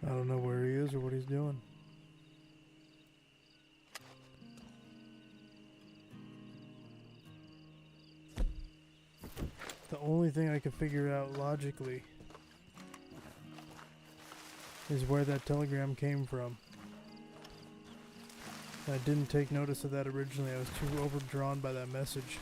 I don't know where he is or what he's doing. The only thing I can figure out logically is where that telegram came from. I didn't take notice of that originally. I was too overdrawn by that message.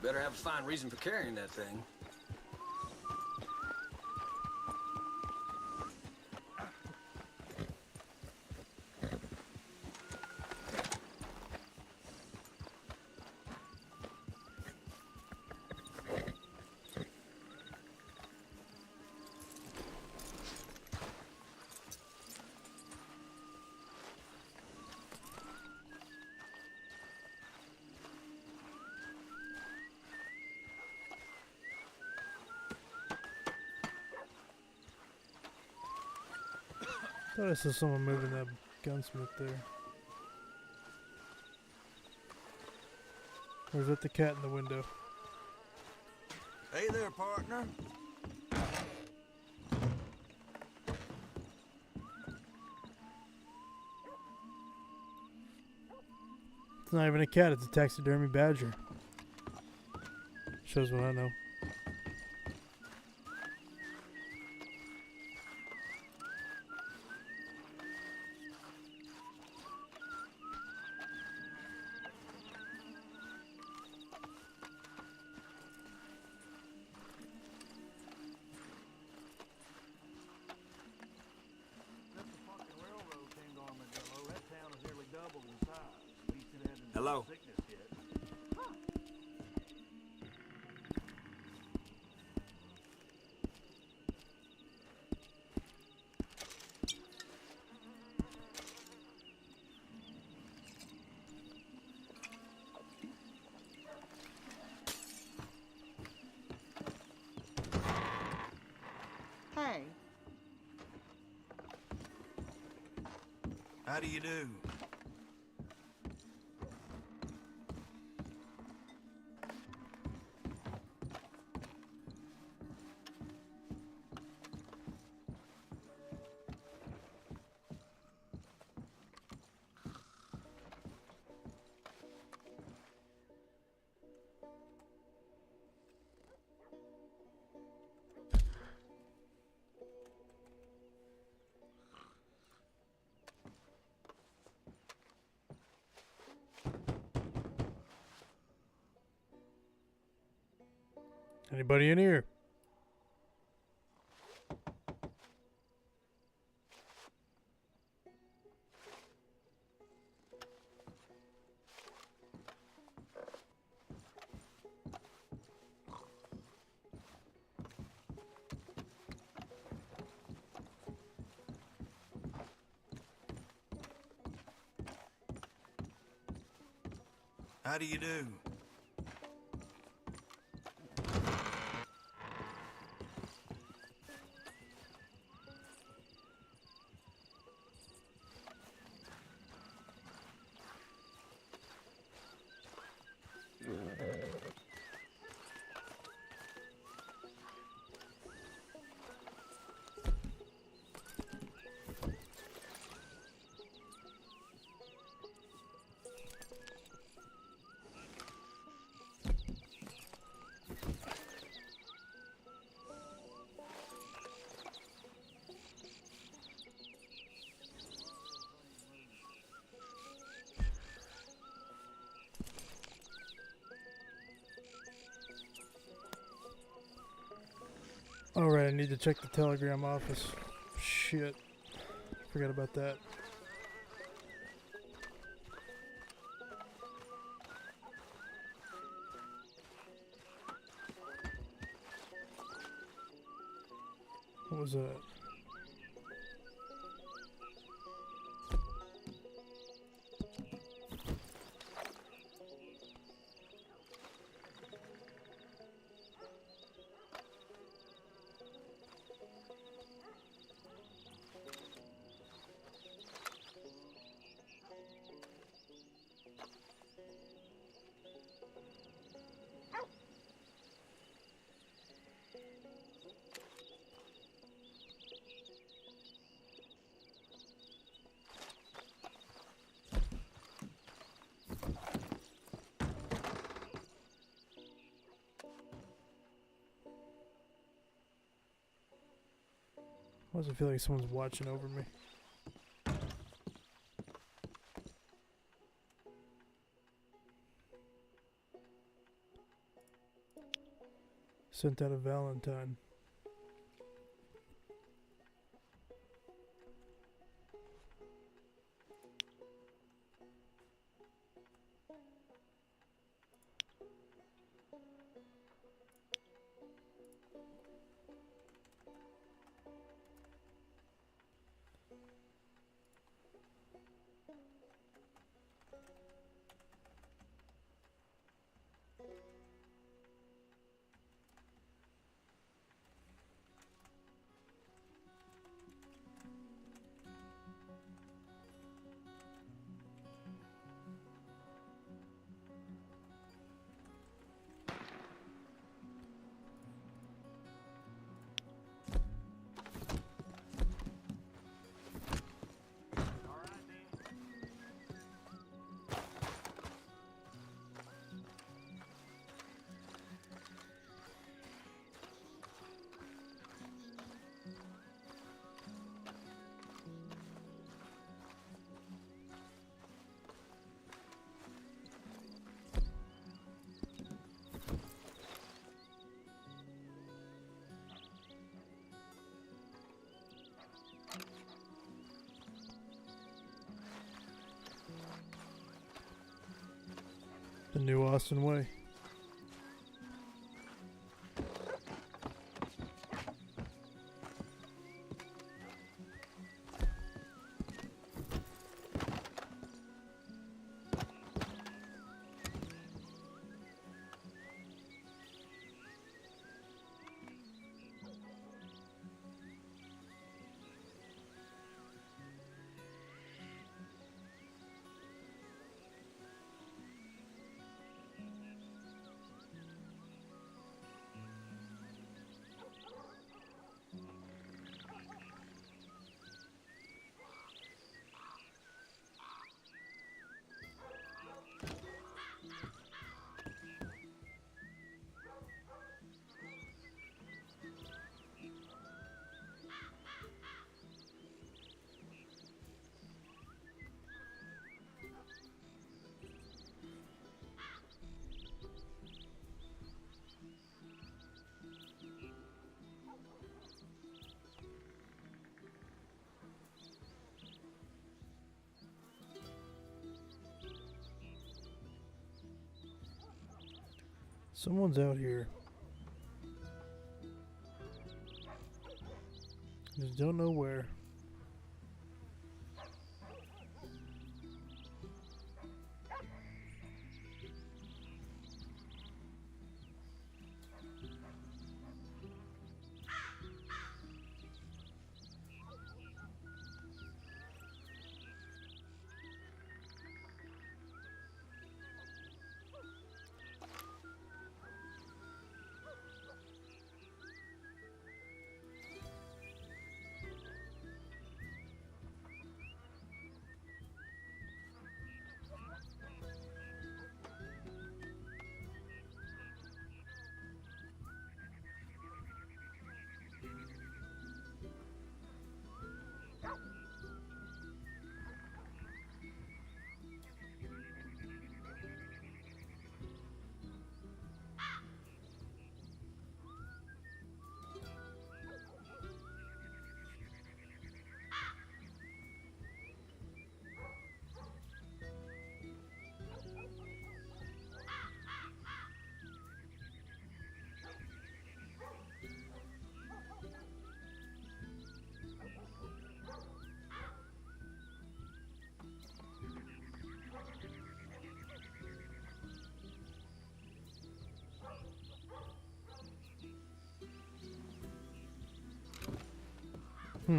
Better have a fine reason for carrying that thing. Thought I saw someone moving that gunsmith there. Or is that the cat in the window? Hey there, partner. It's not even a cat, it's a taxidermy badger. Shows what I know. Hello. Hey. How do you do? Anybody in here? How do you do? Alright, I need to check the telegram office. Shit. Forgot about that. What was that? Why does it feel like someone's watching over me? Sent out a Valentine. The new Austin way. Someone's out here. Just don't know where. I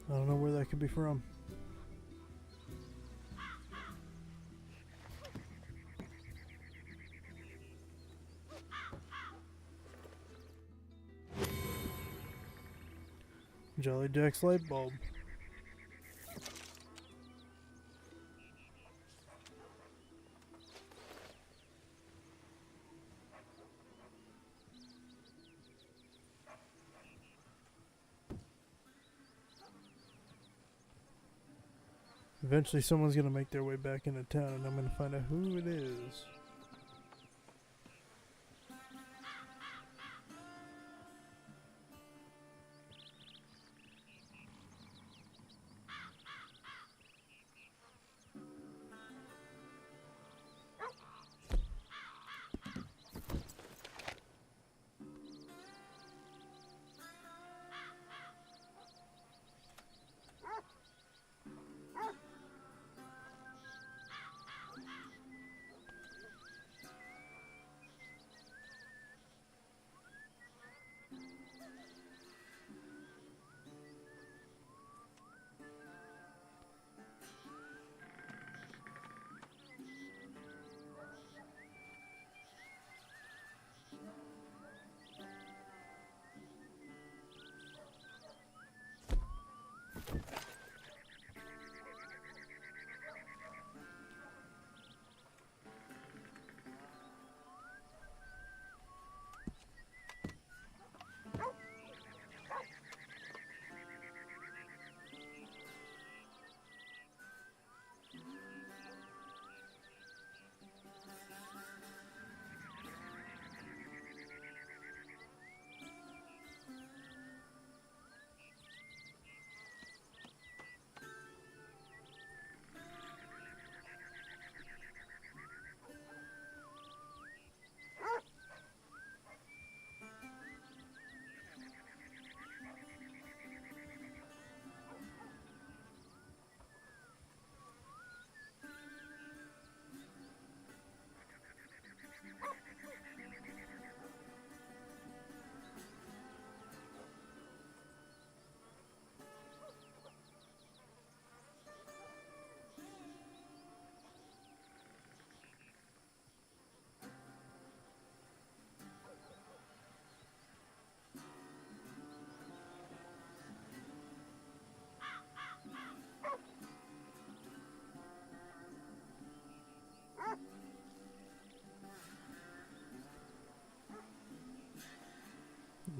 don't know where that could be from. Jolly Jack's light bulb. Eventually someone's gonna make their way back into town and I'm gonna find out who it is.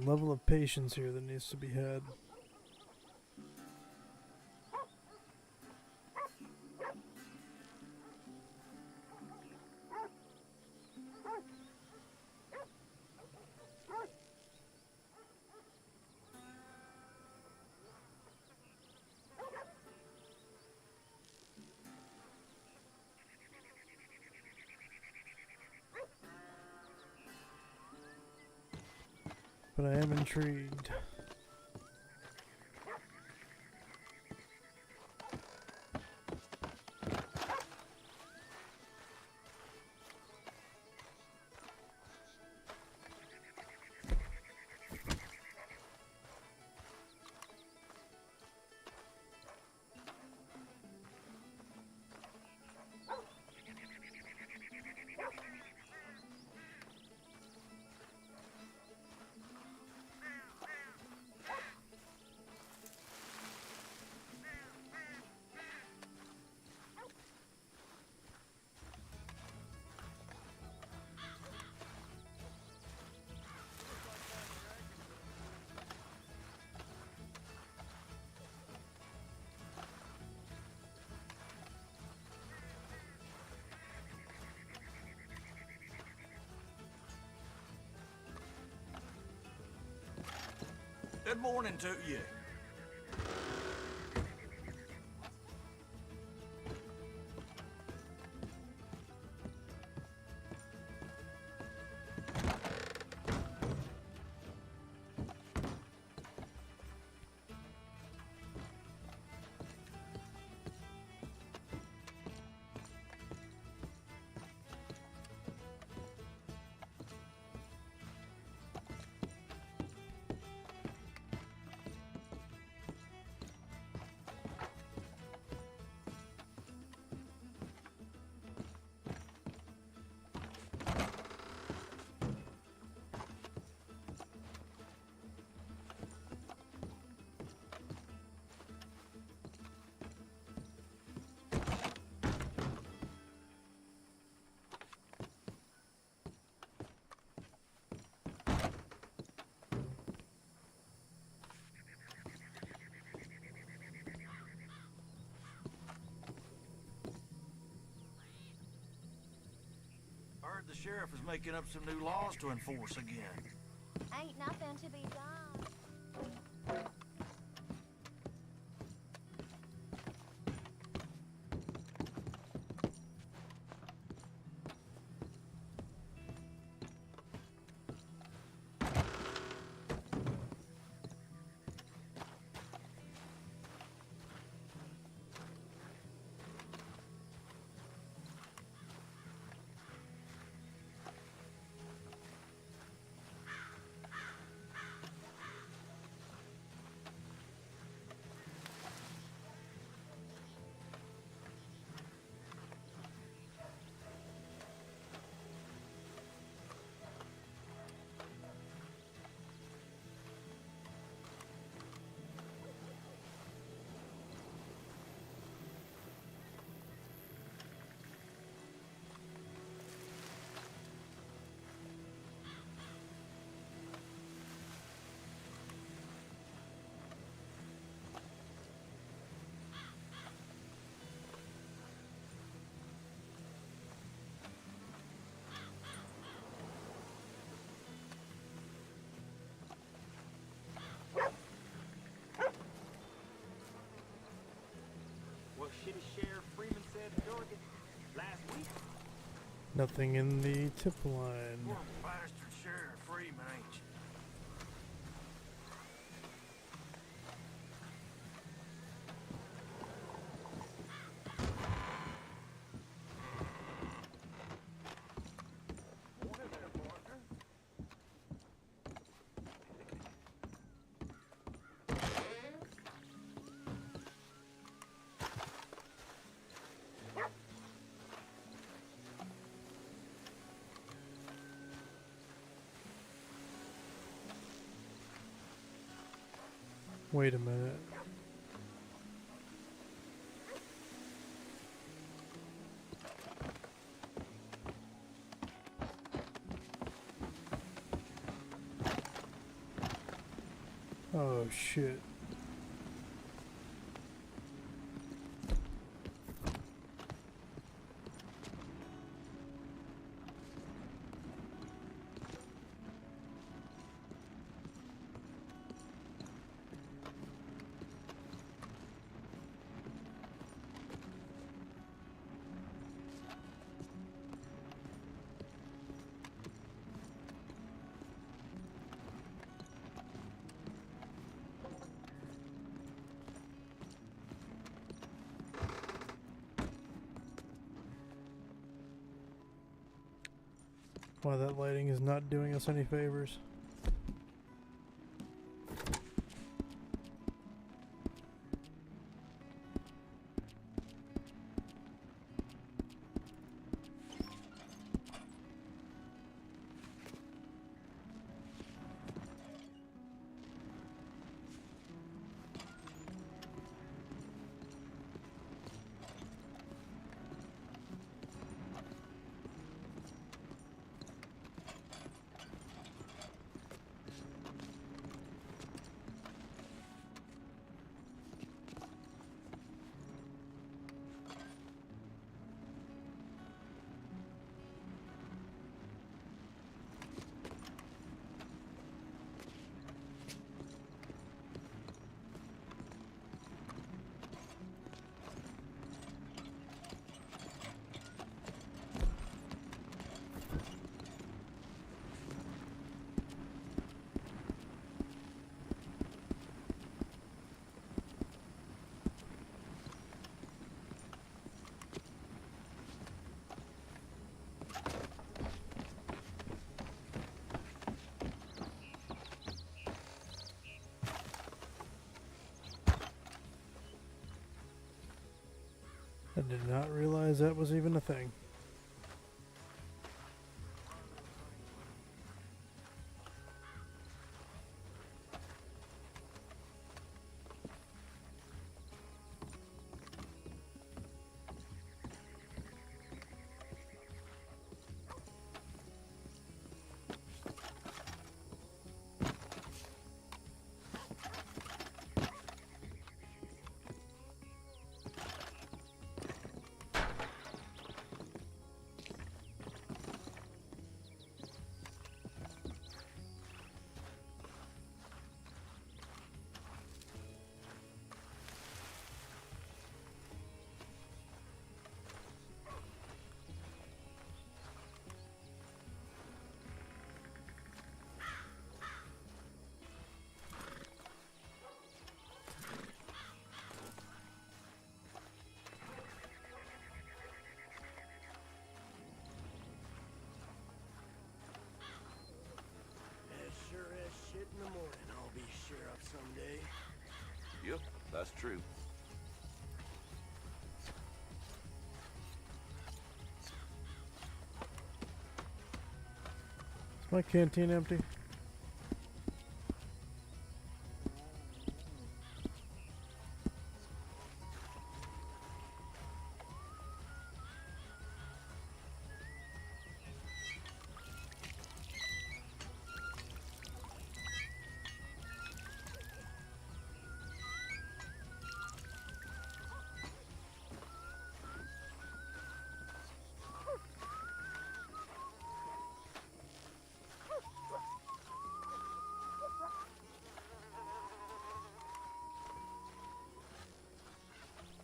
Level of patience here that needs to be had. But I am intrigued. Good morning to you. heard the sheriff is making up some new laws to enforce again. Ain't nothing to be done. What shitty Sheriff Freeman said to Dorgan last week? Nothing in the tip line. Poor bastard Sheriff Freeman, ain't you? Morning there, partner. Wait a minute. Oh shit. Why that lighting is not doing us any favors. I did not realize that was even a thing. That's true. Is my canteen empty?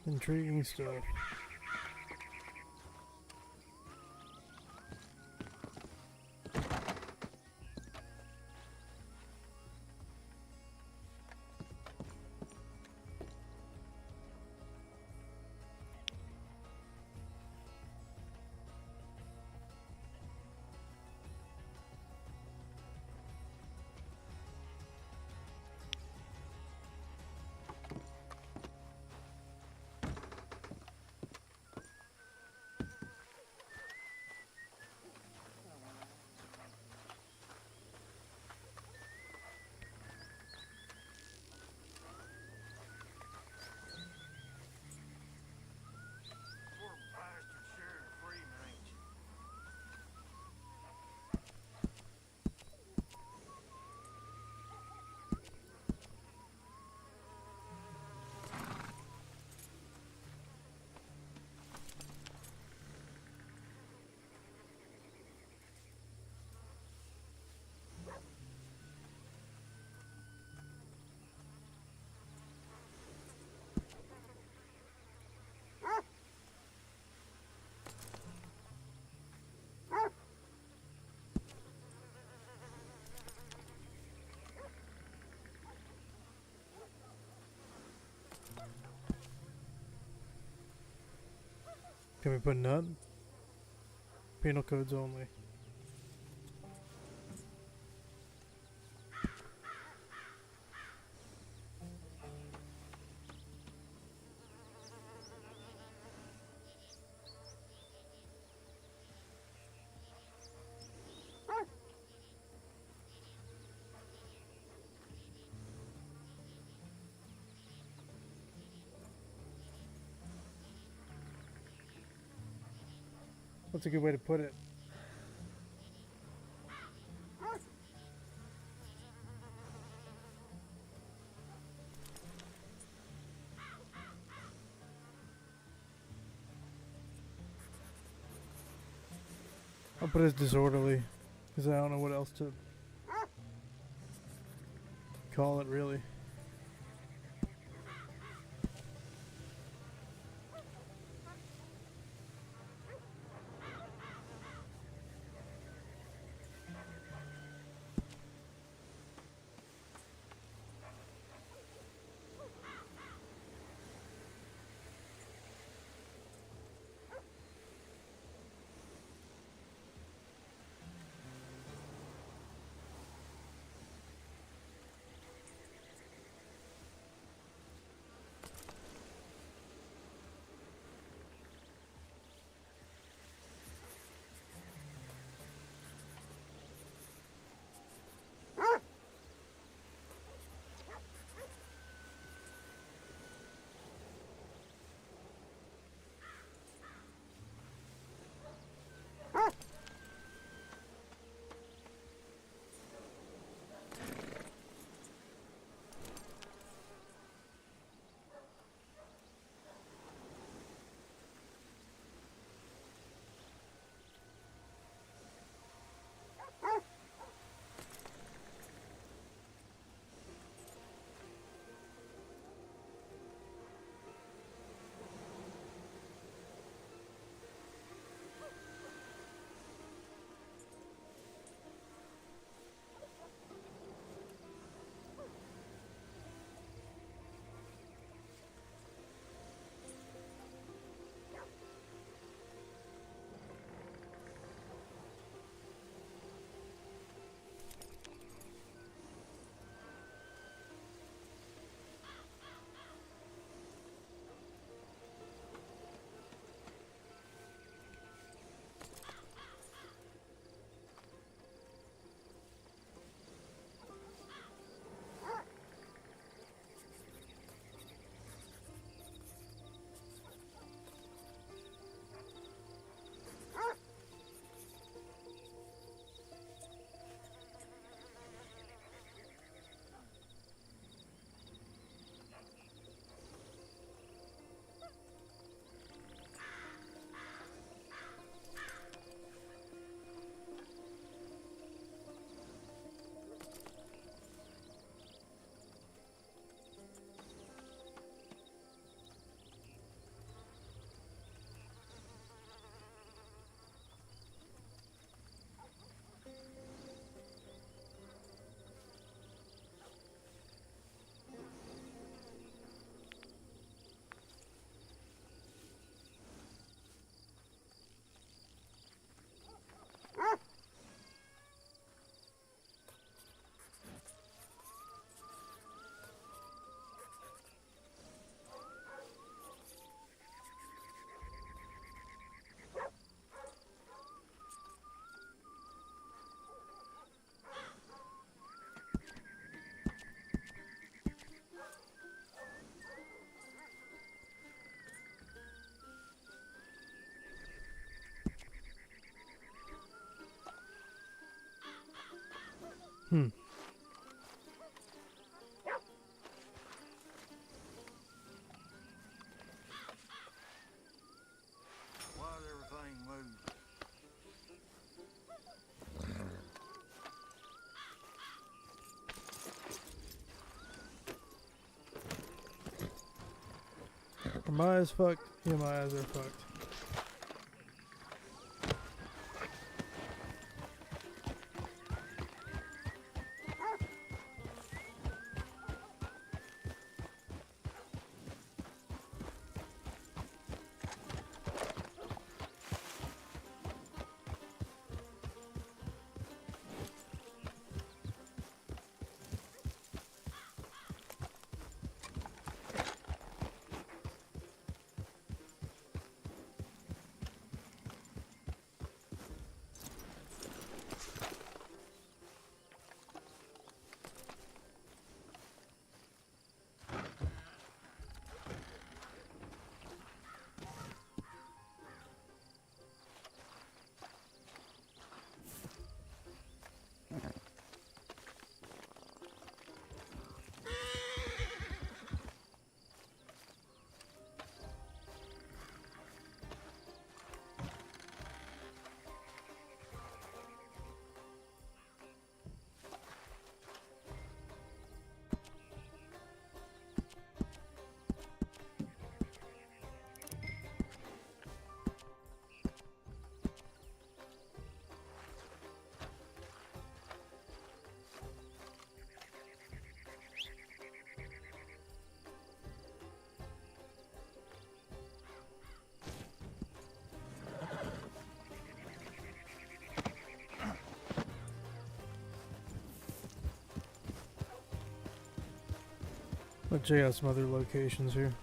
Intriguing stuff. Poor bastard sheriff Freeman, ain't you? Can we put nut? Penal codes only. What's a good way to put it? I'll put it as disorderly, because I don't know what else to call it really. Hmm. Why's everything moving? Are my eyes fucked? Yeah, my eyes are fucked. Let's check out some other locations here.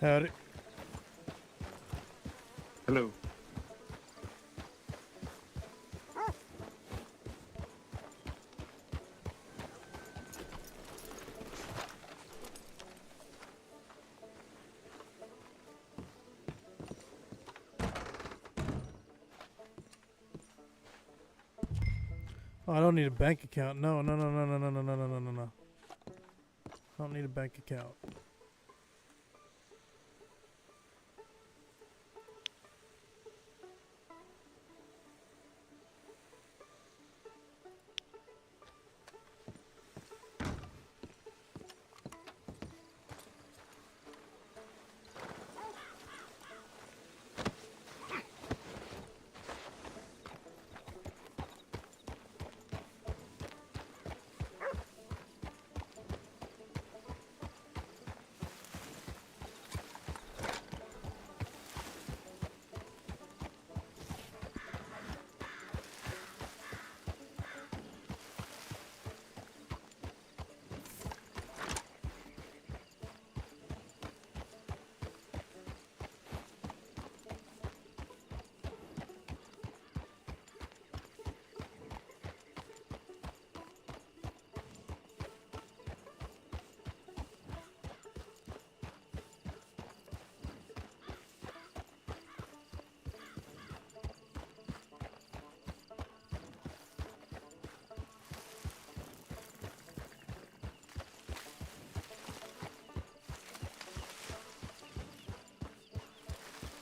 Howdy. Hello. Oh, I don't need a bank account. No, no, no, no, no, no, no, no, no, no, no, no. I don't need a bank account.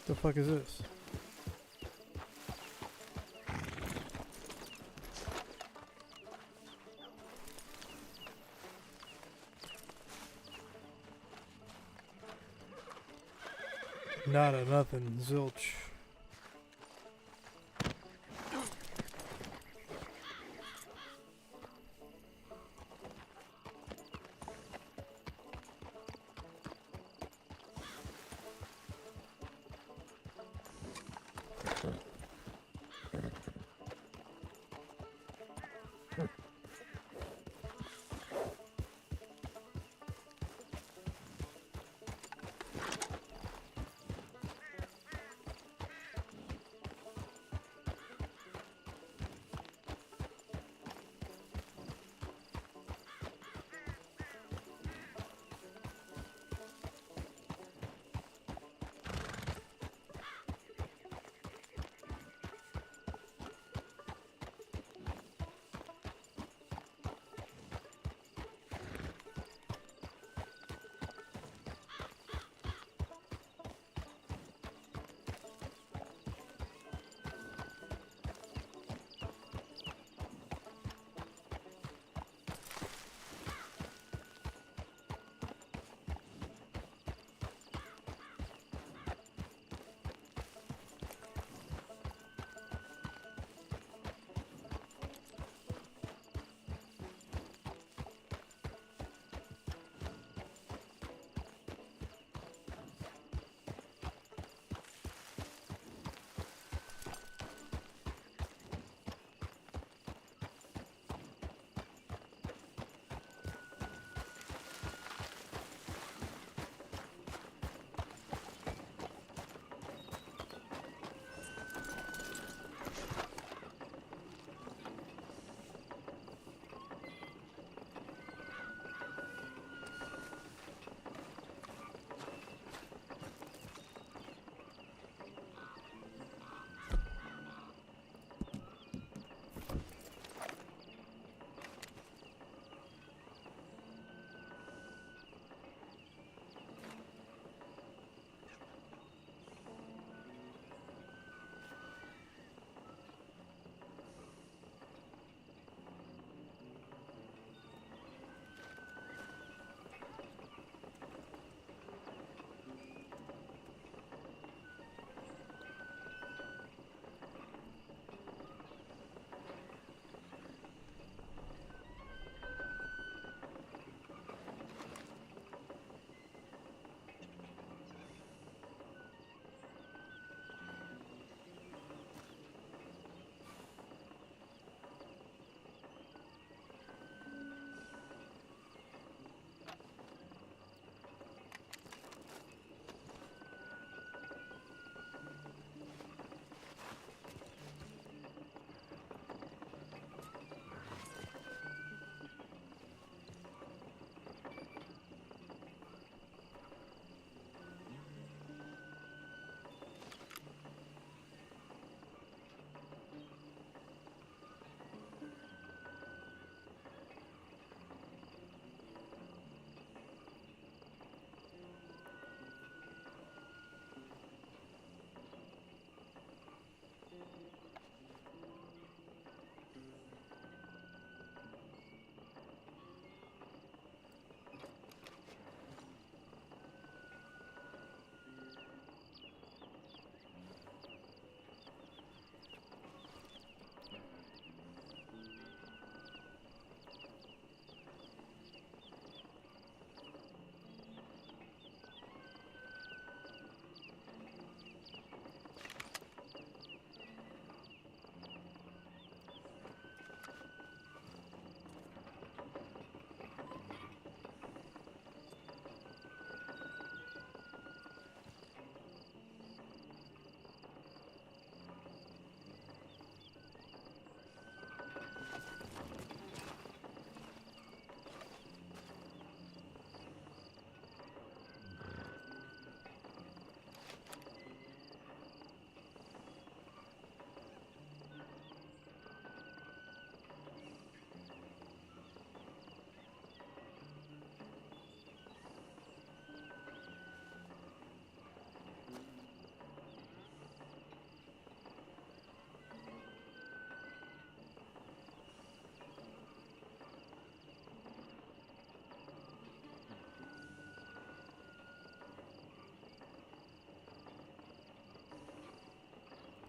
The fuck is this? Not a nothing, zilch.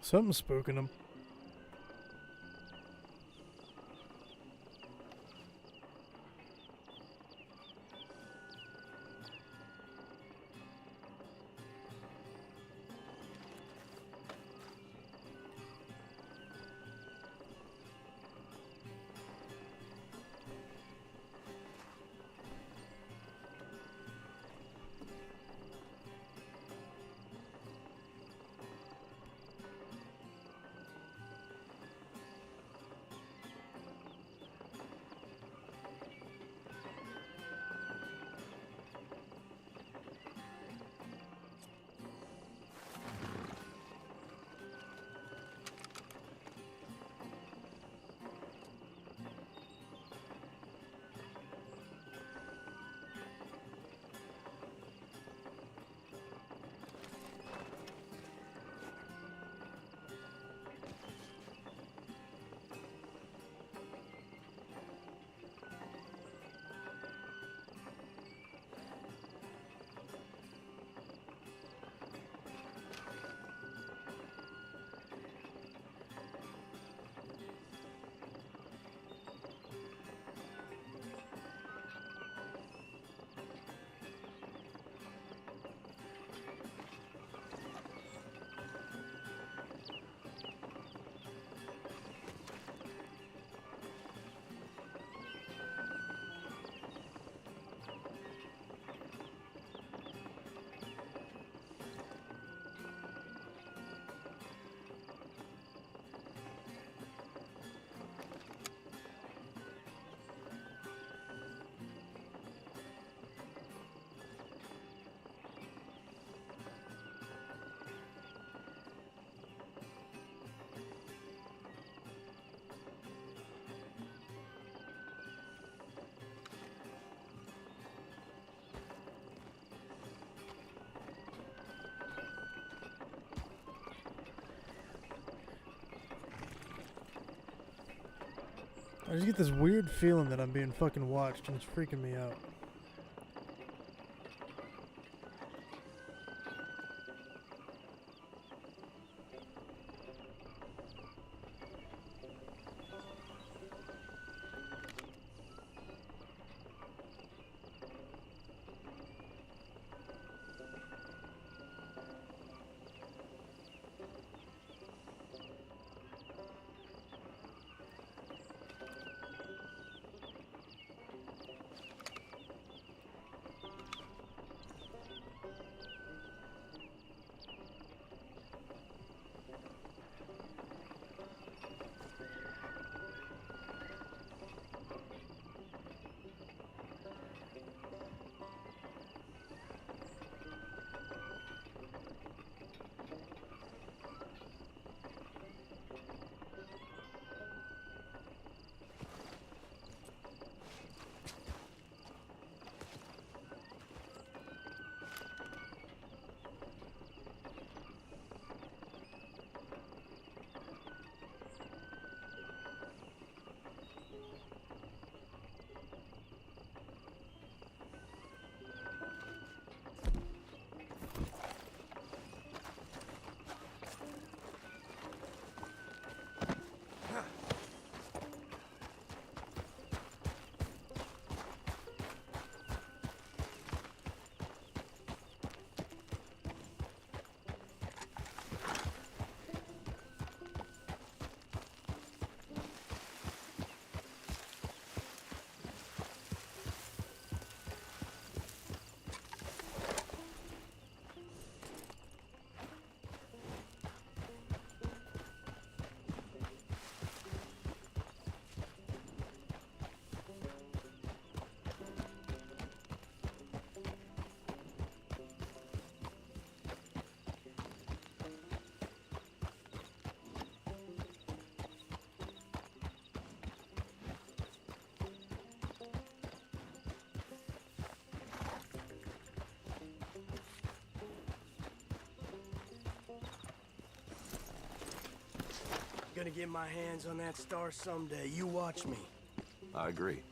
Something's spooking him. I just get this weird feeling that I'm being fucking watched and it's freaking me out. Gonna get my hands on that star someday. You watch me. I agree.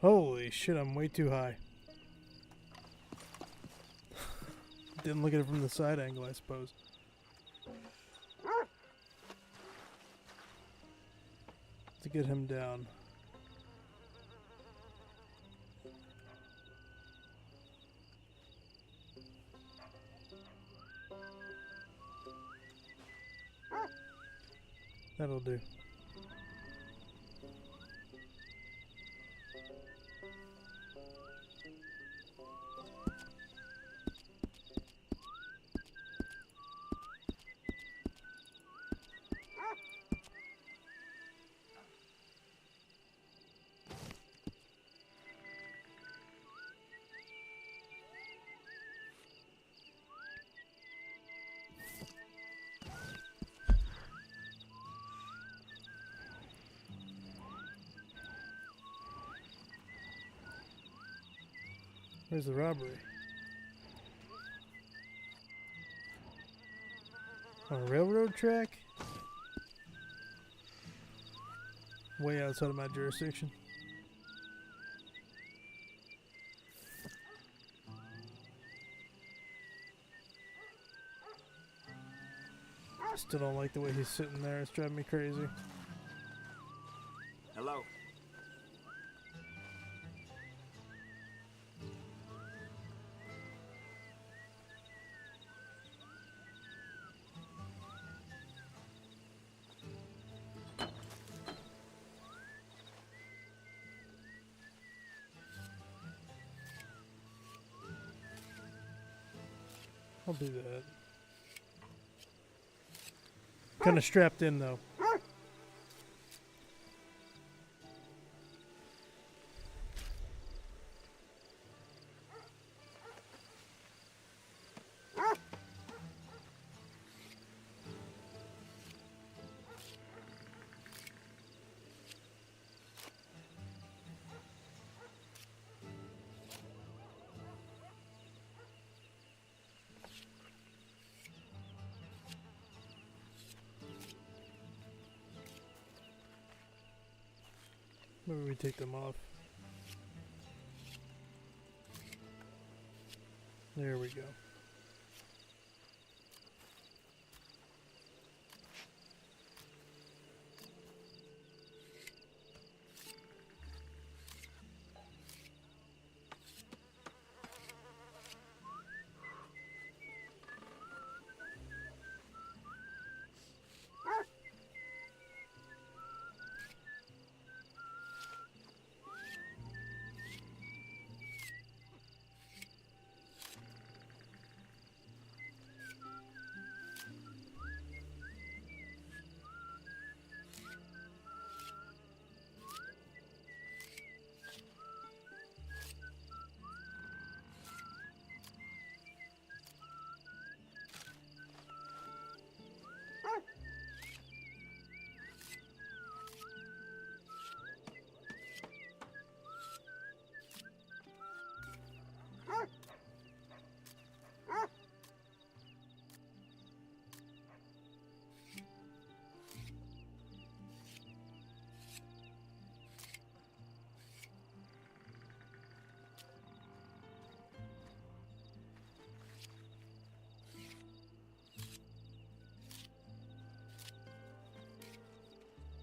Holy shit, I'm way too high. Didn't look at it from the side angle, I suppose. To get him down. That'll do. Where's the robbery? On a railroad track? Way outside of my jurisdiction. I still don't like the way he's sitting there. It's driving me crazy. Hello. I'll do that. Kind of strapped in though. Maybe we take them off. There we go.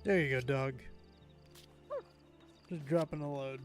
There you go, dog. Just dropping a load.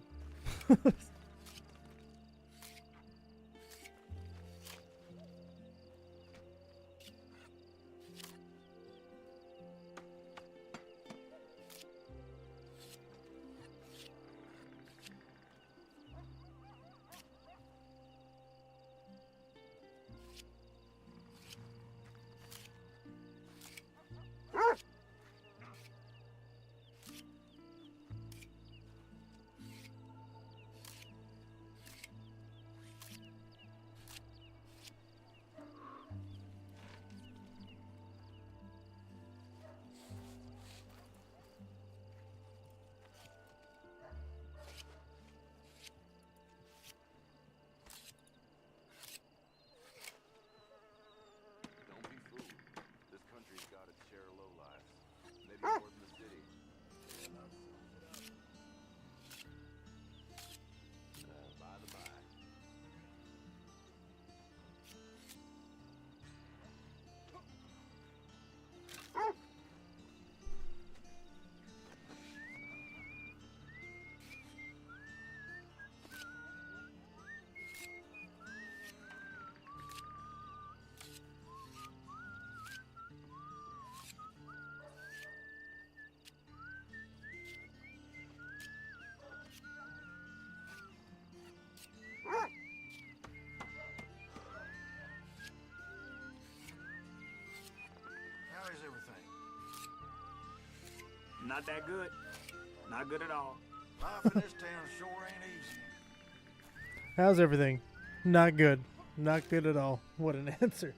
Don't be fooled. This country's got its share of lowlifes. Maybe more than the city. By the by. How is everything? Not that good. Not good at all. Life in this town sure ain't easy. How's everything? Not good. Not good at all. What an answer.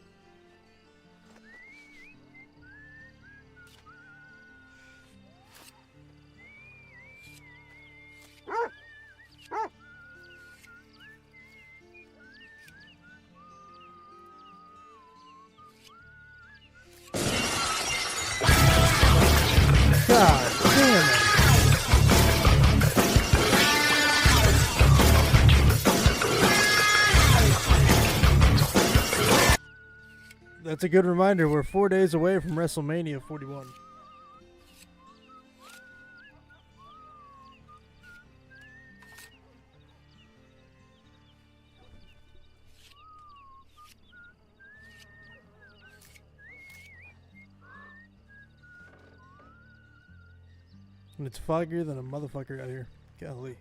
God damn it. That's a good reminder. We're 4 days away from WrestleMania 41. And it's foggier than a motherfucker out here. Golly.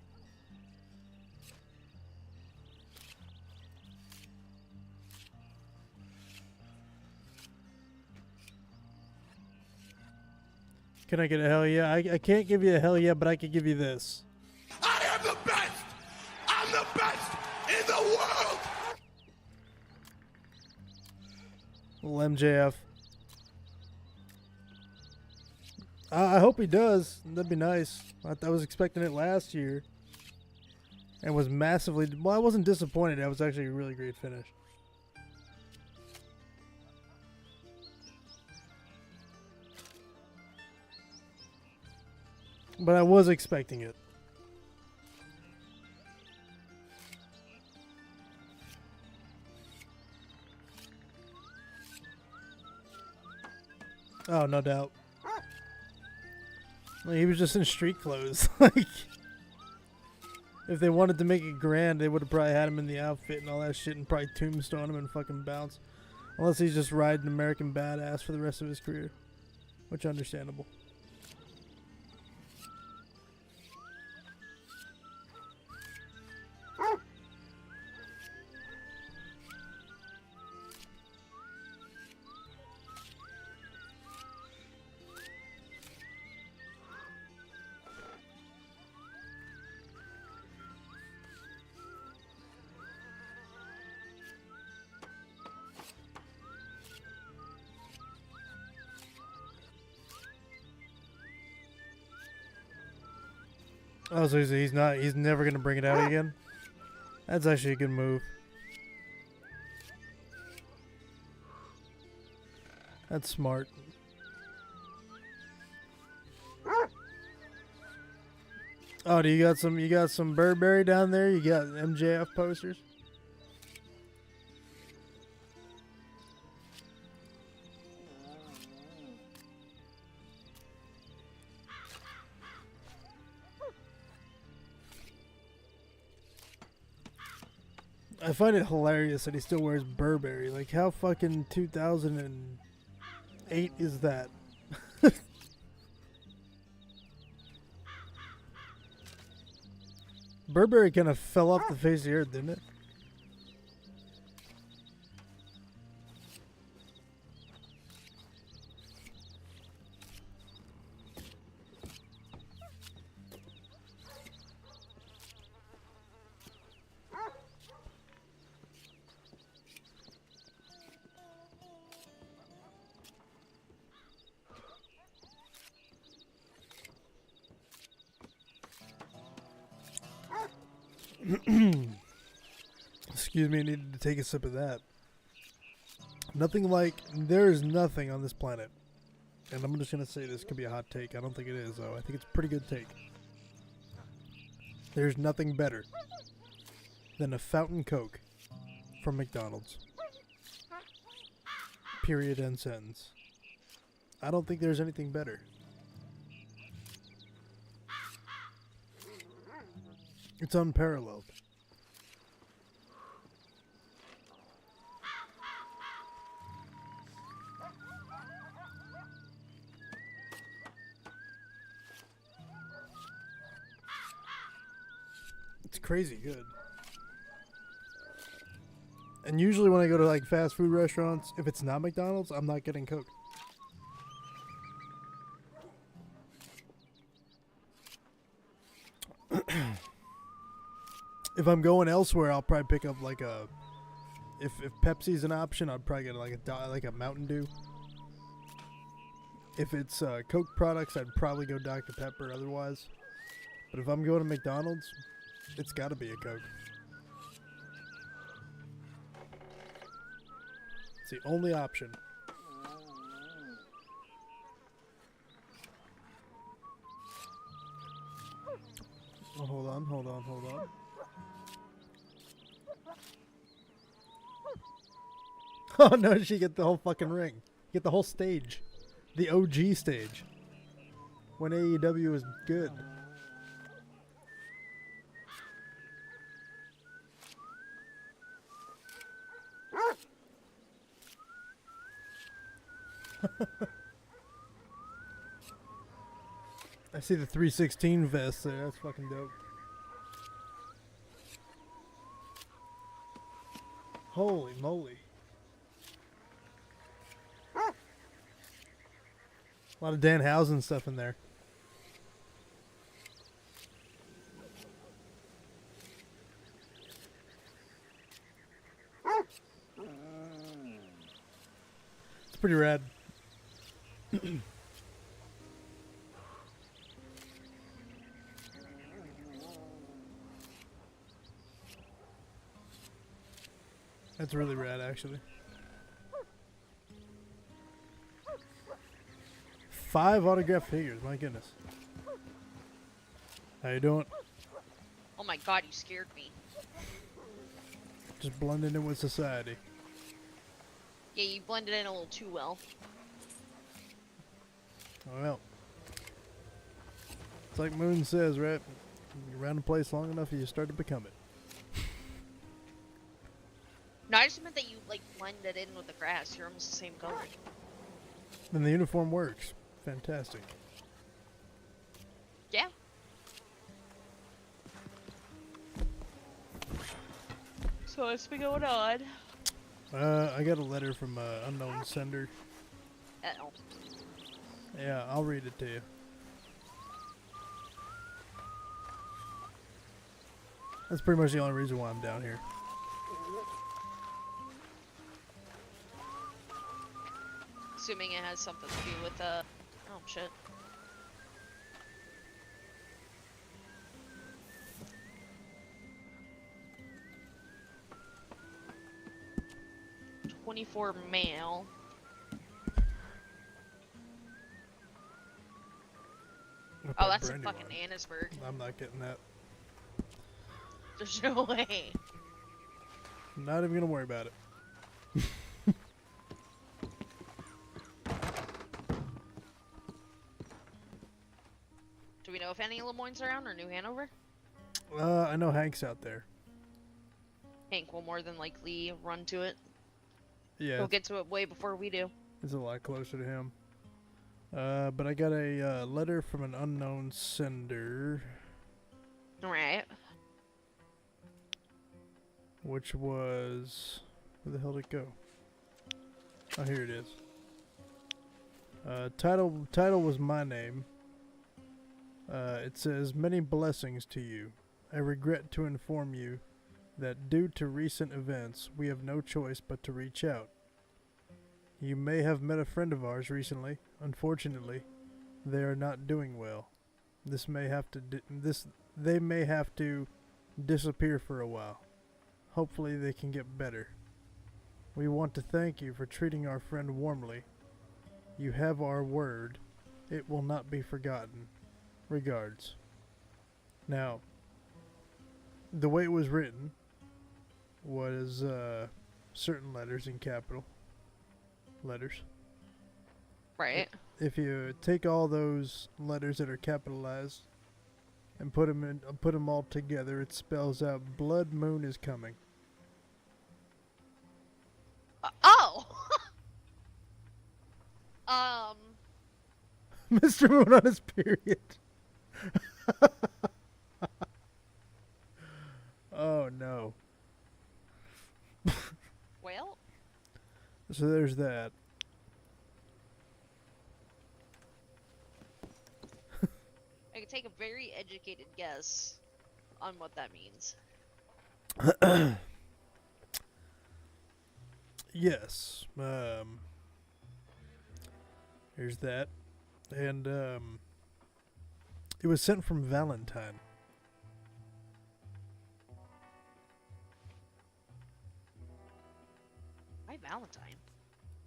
Can I get a hell yeah? I can't give you a hell yeah, but I can give you this. I am the best! I'm the best in the world! Little MJF. I hope he does. That'd be nice. I was expecting it last year. And was massively... Well, I wasn't disappointed. That was actually a really great finish. But I was expecting it. Oh, no doubt. Like, he was just in street clothes. Like, if they wanted to make it grand, they would have probably had him in the outfit and all that shit and probably tombstone him and fucking bounce. Unless he's just riding American Badass for the rest of his career. Which, understandable. Oh, so he's never going to bring it out again? That's actually a good move. That's smart. Oh, do you got some Burberry down there? You got MJF posters? I find it hilarious that he still wears Burberry. Like, how fucking 2008 is that? Burberry kind of fell off the face of the earth, didn't it? Excuse me, I needed to take a sip of that. There is nothing on this planet, and I'm just going to say this could be a hot take. I don't think it is, though. I think it's a pretty good take. There's nothing better than a fountain Coke from McDonald's. Period, end sentence. I don't think there's anything better. It's unparalleled. It's crazy good. And usually when I go to like fast food restaurants, if it's not McDonald's, I'm not getting Coke. If I'm going elsewhere, I'll probably pick up like a. If Pepsi's an option, I'd probably get like a Mountain Dew. If it's Coke products, I'd probably go Dr. Pepper otherwise. But if I'm going to McDonald's, it's got to be a Coke. It's the only option. Oh, hold on. Oh no, she get the whole fucking ring. Get the whole stage. The OG stage. When AEW was good. I see the 316 vest there. That's fucking dope. Holy moly. A lot of Danhausen stuff in there. It's pretty rad. That's really rad, actually. 5 autographed figures, my goodness. How you doing? Oh my god, you scared me. Just blending in with society. Yeah, you blended in a little too well. Well. It's like Moon says, right? You're around a place long enough, you start to become it. No, I just meant that you, like, blended in with the grass. You're almost the same color. And the uniform works. Fantastic. Yeah. So what's been going on? I got a letter from unknown sender. Uh-oh. Yeah, I'll read it to you. That's pretty much the only reason why I'm down here. Assuming it has something to do with, oh shit. $24 male. Oh, that's in fucking Annisburg. I'm not getting that. There's no way. I'm not even gonna worry about it. Do we know if any Lemoyne's around or New Hanover? I know Hank's out there. Hank will more than likely run to it. Yeah, He'll get to it way before we do. it's a lot closer to him. But I got a letter from an unknown sender, Alright. which was... Where the hell did it go? Oh, here it is. Title was my name. It says, "Many blessings to you. I regret to inform you that due to recent events, we have no choice but to reach out. You may have met a friend of ours recently. Unfortunately, they are not doing well. They may have to disappear for a while. Hopefully they can get better. We want to thank you for treating our friend warmly. You have our word. It will not be forgotten. Regards." Now, the way it was written was certain letters in capital letters. Right. If you take all those letters that are capitalized and put them all together, it spells out "Blood Moon is coming." Oh! Mr. Moon on his period. Oh no. Well? So there's that. I could take a very educated guess on what that means. Yes. Here's that. And it was sent from Valentine. Why Valentine?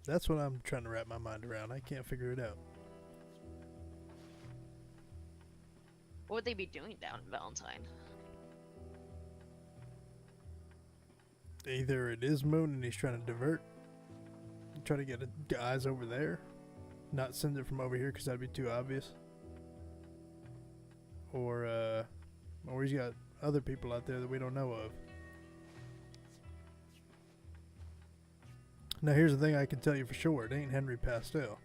That's what I'm trying to wrap my mind around. I can't figure it out. What would they be doing down in Valentine? Either it is Moon and he's trying to divert, try to get eyes over there, not send it from over here because that'd be too obvious, or he's got other people out there that we don't know of. Now here's the thing I can tell you for sure: it ain't Henry Pastel.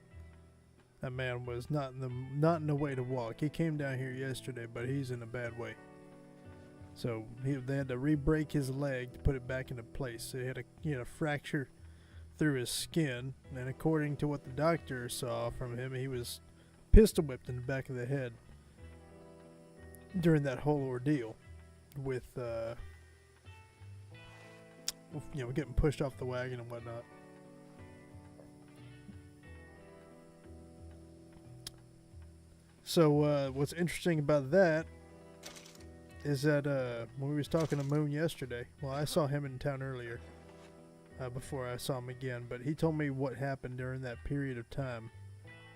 That man was not in the way to walk. He came down here yesterday, but he's in a bad way. So they had to re-break his leg to put it back into place. So he had a fracture through his skin, and according to what the doctor saw from him, he was pistol whipped in the back of the head during that whole ordeal with getting pushed off the wagon and whatnot. So what's interesting about that is that when we was talking to Moon yesterday, well, I saw him in town earlier before I saw him again, but he told me what happened during that period of time.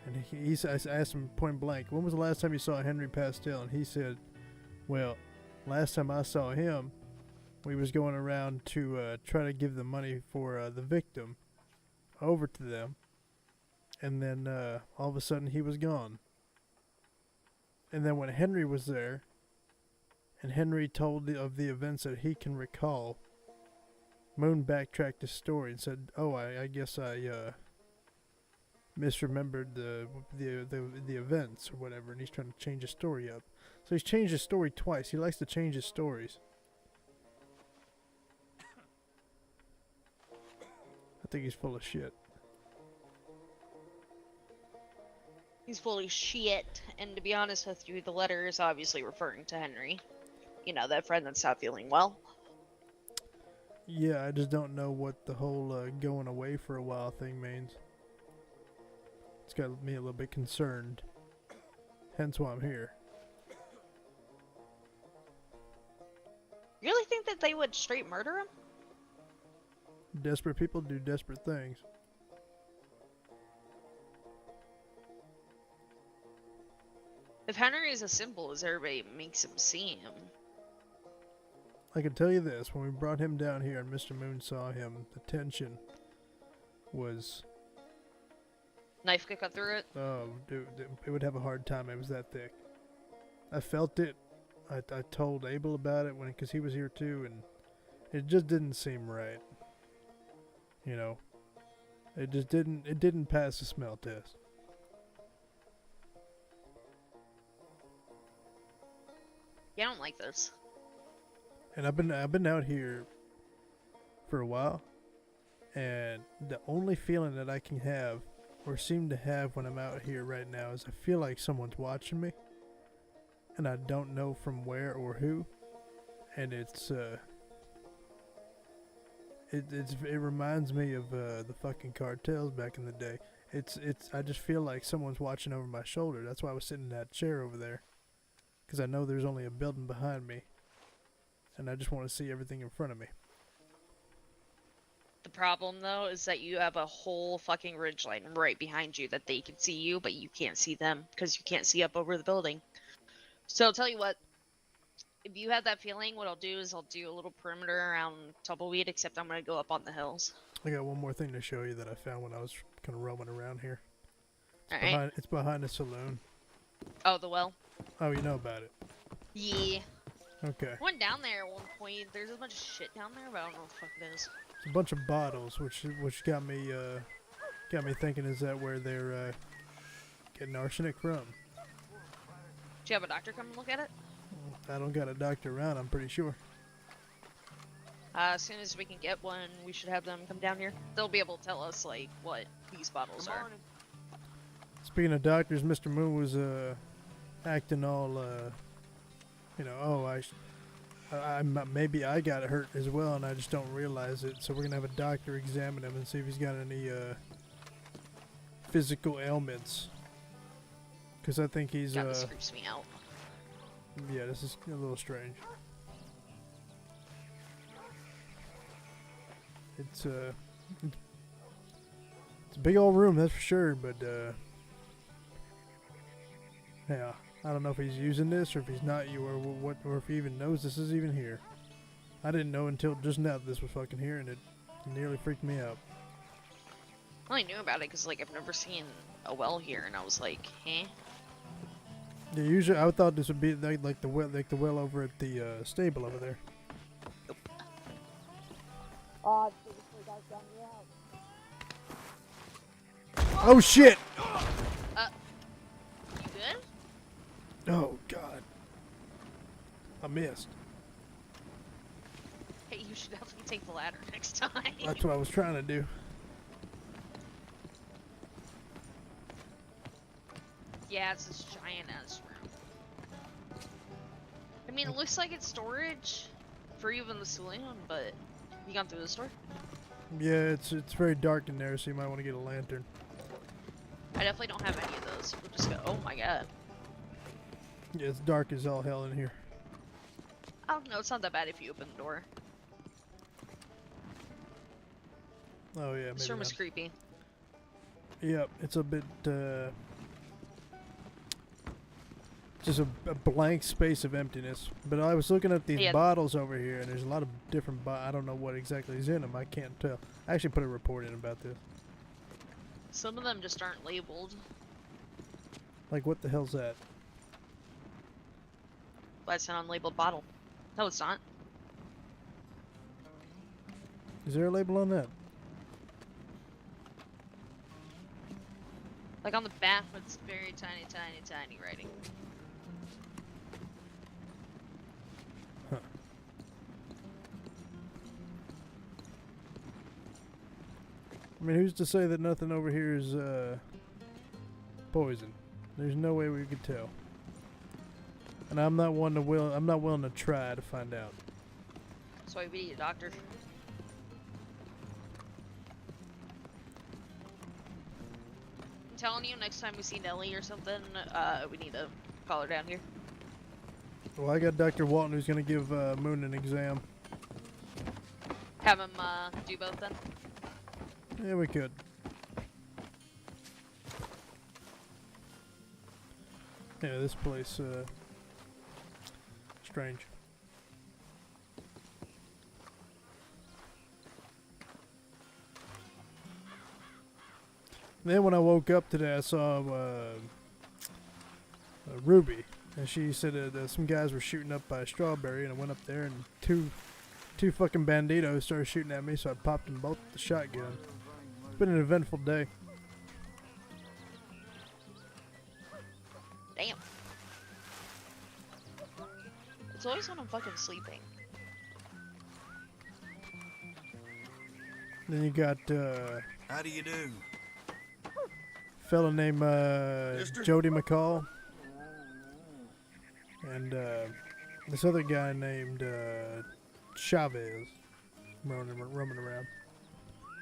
And I asked him point blank, when was the last time you saw Henry Pastel? And he said, well, last time I saw him, we was going around to try to give the money for the victim over to them. And then all of a sudden he was gone. And then when Henry was there, and Henry told of the events that he can recall, Moon backtracked his story and said, "Oh, I guess I misremembered the events or whatever," and he's trying to change his story up. So he's changed his story twice. He likes to change his stories. I think he's full of shit. He's full of shit, and to be honest with you, the letter is obviously referring to Henry. You know, that friend that's not feeling well. Yeah, I just don't know what the whole going away for a while thing means. It's got me a little bit concerned. Hence why I'm here. You really think that they would straight murder him? Desperate people do desperate things. If Henry is as simple as everybody makes him seem. I can tell you this, when we brought him down here and Mr. Moon saw him, the tension was... Knife could cut through it? Oh, dude, it would have a hard time. It was that thick. I felt it. I told Abel about it because he was here too, and It just didn't seem right. You know, it just didn't pass the smell test. Yeah, I don't like this. And I've been out here for a while, and the only feeling that I can have or seem to have when I'm out here right now is I feel like someone's watching me, and I don't know from where or who, and it reminds me of the fucking cartels back in the day. I just feel like someone's watching over my shoulder. That's why I was sitting in that chair over there, because I know there's only a building behind me, and I just want to see everything in front of me. The problem, though, is that you have a whole fucking ridgeline right behind you that they can see you, but you can't see them because you can't see up over the building. So I'll tell you what, if you have that feeling, what I'll do is I'll do a little perimeter around Tumbleweed, except I'm going to go up on the hills. I got one more thing to show you that I found when I was kind of roaming around here. Alright. It's behind the saloon. Oh, the well? Oh, you know about it. Yeah. Okay. I went down there at one point. There's a bunch of shit down there, but I don't know what the fuck it is. It's a bunch of bottles, which got me thinking, is that where they're getting arsenic from? Do you have a doctor come and look at it? I don't got a doctor around, I'm pretty sure. As soon as we can get one, we should have them come down here. They'll be able to tell us, like, what these bottles are. Speaking of doctors, Mr. Moon was acting all, you know, oh, maybe I got hurt as well and I just don't realize it. So we're going to have a doctor examine him and see if he's got any physical ailments. Because I think he's... God, this creeps me out. Yeah, this is a little strange. It's a big old room, that's for sure, but yeah, I don't know if he's using this or if he's not, or if he even knows this is even here. I didn't know until just now that this was fucking here, and it nearly freaked me out. I only knew about it because, like, I've never seen a well here, and I was like, eh? Yeah, usually I thought this would be like the well over at the stable over there. Oh shit! You good? Oh god. I missed. Hey, you should definitely take the ladder next time. That's what I was trying to do. Yeah, it's this giant ass room. I mean, it looks like it's storage for even the saloon, but you gone through the store? Yeah, it's very dark in there, so you might want to get a lantern. I definitely don't have any of those. We'll just go. Oh my god. Yeah, it's dark as all hell in here. Oh no, it's not that bad if you open the door. Oh yeah, maybe This room is not. creepy. Yep, it's a bit just a blank space of emptiness. But I was looking at these bottles over here, and there's a lot of different I don't know what exactly is in them. I can't tell. I actually put a report in about this. Some of them just aren't labeled. Like, what the hell's that? That's an unlabeled bottle. No, it's not. Is there a label on that? Like on the back, it's very tiny, tiny, tiny writing. Huh. I mean, who's to say that nothing over here is poison? There's no way we could tell. And I'm not willing to try to find out. That's why we need a doctor. I'm telling you, next time we see Nellie or something, we need to call her down here. Well, I got Dr. Walton who's going to give Moon an exam. Have him do both then? Yeah, we could. Yeah, this place, strange. Then when I woke up today, I saw Ruby, and she said that some guys were shooting up by a strawberry, and I went up there, and two 2 fucking banditos started shooting at me, so I popped them both with the shotgun. It's been an eventful day. Damn. It's always when I'm fucking sleeping. Then you got How do you do? fella named Jody McCall, and this other guy named Chavez roaming around.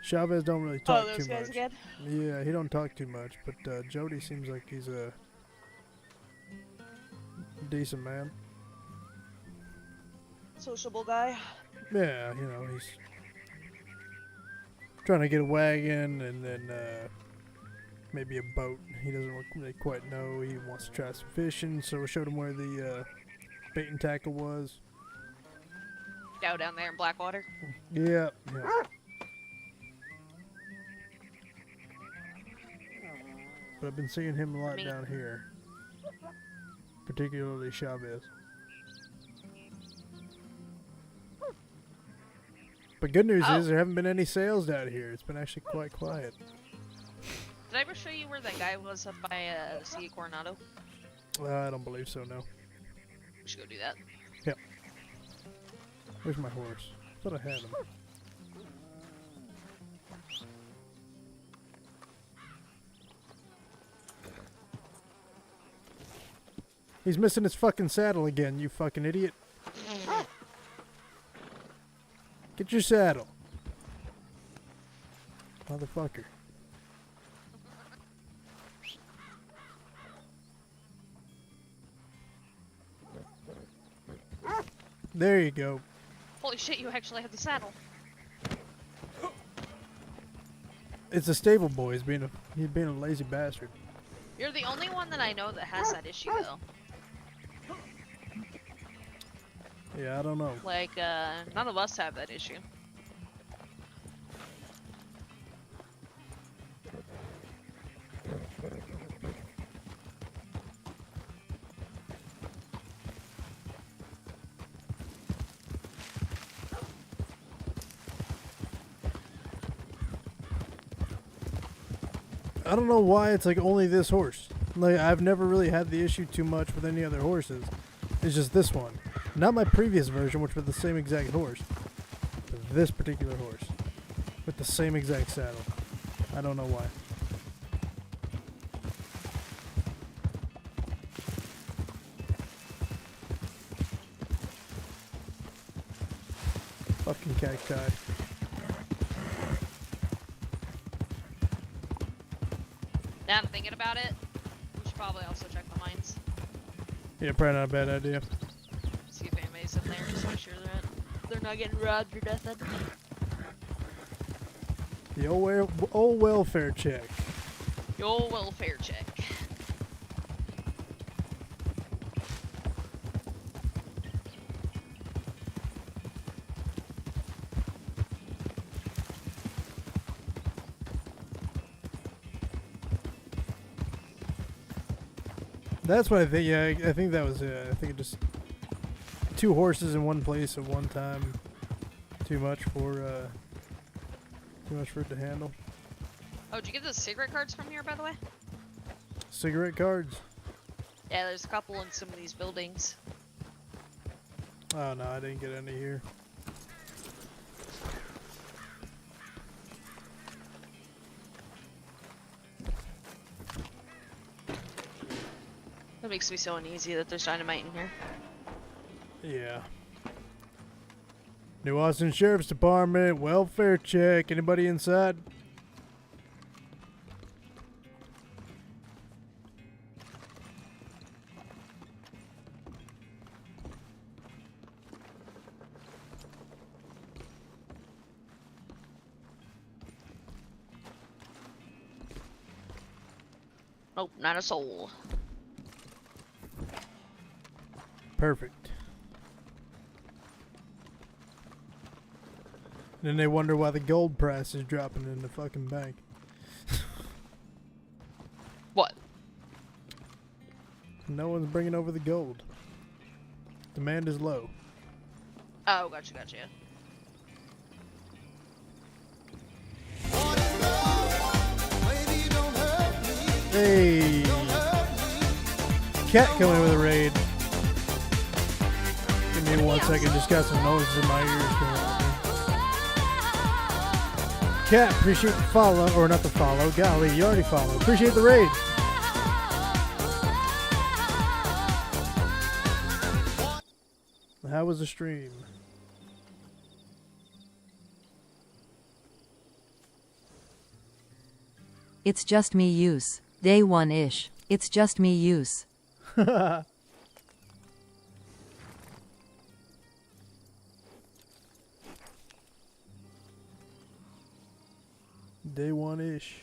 Chavez don't really talk Oh, too those guys much. again? Yeah, he don't talk too much, but Jody seems like he's a decent man. Sociable guy. Yeah, you know, he's trying to get a wagon and then maybe a boat. He doesn't really quite know. He wants to try some fishing, so we showed him where the bait and tackle was. Down there in Blackwater. Yeah, yeah. But I've been seeing him a lot down here, particularly Chavez. But good news is there haven't been any sales down here. It's been actually quite quiet. Did I ever show you where that guy was up by Sea Coronado? I don't believe so, no. We should go do that. Yep. Where's my horse? I thought I had him. He's missing his fucking saddle again, you fucking idiot. Get your saddle. Motherfucker. There you go. Holy shit, you actually have the saddle. It's a stable boy. He's being a lazy bastard. You're the only one that I know that has that issue, though. Yeah, I don't know. Like, none of us have that issue. I don't know why it's like only this horse. Like, I've never really had the issue too much with any other horses. It's just this one. Not my previous version, which was the same exact horse. But this particular horse. With the same exact saddle. I don't know why. Fucking cacti. Now I'm thinking about it, we should probably also check the mines. Yeah, probably not a bad idea. See if anybody's in there, just make sure they're not getting robbed or nothing. The old welfare check. The old welfare check. That's what I think. Yeah, I think that was it. I think it just 2 horses in one place at one time. Too much for it to handle. Oh, did you get the cigarette cards from here, by the way? Cigarette cards? Yeah, there's a couple in some of these buildings. Oh no, I didn't get any here. That makes me so uneasy that there's dynamite in here. Yeah. New Austin Sheriff's Department, welfare check. Anybody inside? Nope, not a soul. Perfect. Then they wonder why the gold price is dropping in the fucking bank. What? No one's bringing over the gold. Demand is low. Oh, gotcha. Hey. Cat coming with a raid. Give me 1 second. Just got some noises in my ears going on. Cat, appreciate the follow. Or not the follow. Golly, you already followed. Appreciate the raid. How was the stream? It's just me use. Day 1-ish. It's just me use. Day 1-ish.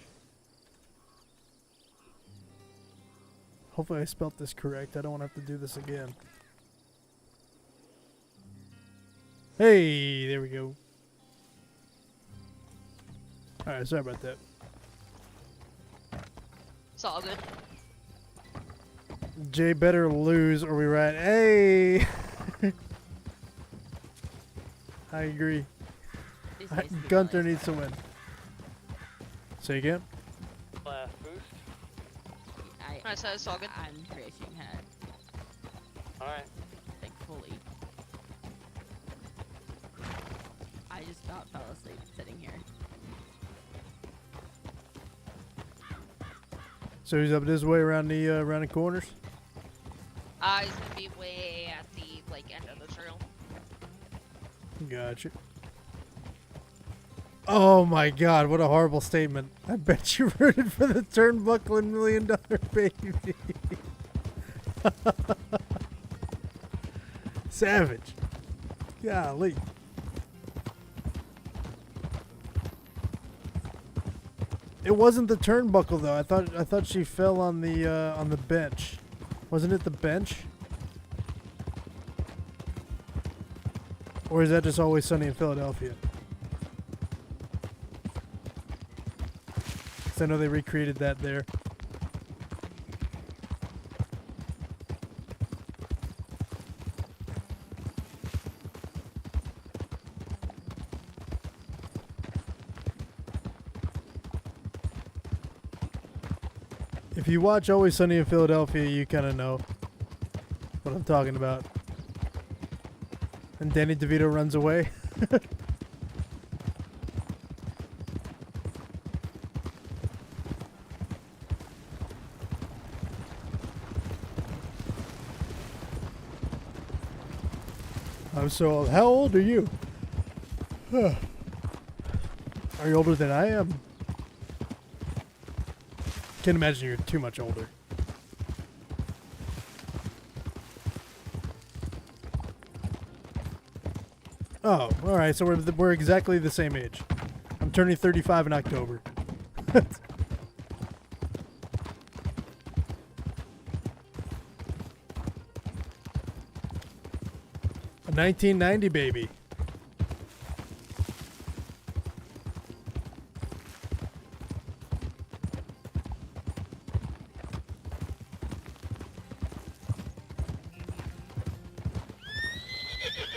Hopefully I spelt this correct. I don't want to have to do this again. Hey, there we go. Alright, sorry about that. It's all good. Jay better lose or we right. Hey! I agree. Gunther needs to win. Say again? Last boost. I said it's all good. I'm crashing head. Alright. Thankfully. I just about fell asleep sitting here. So he's up this way around the corners? He's gonna be way at the end of the trail. Gotcha. Oh my god, what a horrible statement. I bet you rooted for the turnbuckle and $1 million baby. Savage. Golly. It wasn't the turnbuckle though. I thought she fell on the bench. Wasn't it the bench? Or is that just Always Sunny in Philadelphia? 'Cause I know they recreated that there. If you watch Always Sunny in Philadelphia, you kind of know what I'm talking about. And Danny DeVito runs away. I'm so old. How old are you? Are you older than I am? Can't imagine you're too much older. Oh, all right. So we're exactly the same age. I'm turning 35 in October. 1990 baby.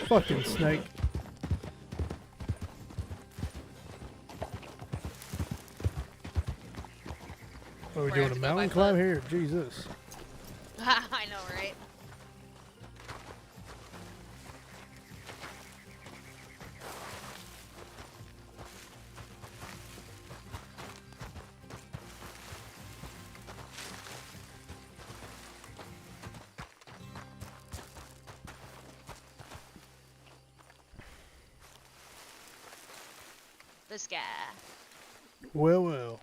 Fucking snake. Are we doing a mountain climb here? Jesus. I know, right? This guy. Well, well.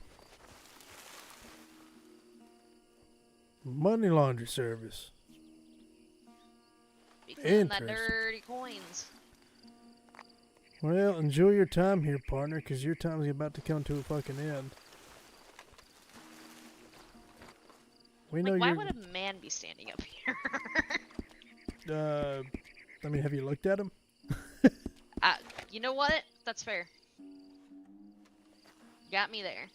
Money laundry service. Be cleaning that Interesting. dirty coins. Well, enjoy your time here, partner, because your time's about to come to a fucking end. We know Like, why you're. would a man be standing up here? I mean, have you looked at him? You know what? That's fair. Got me there.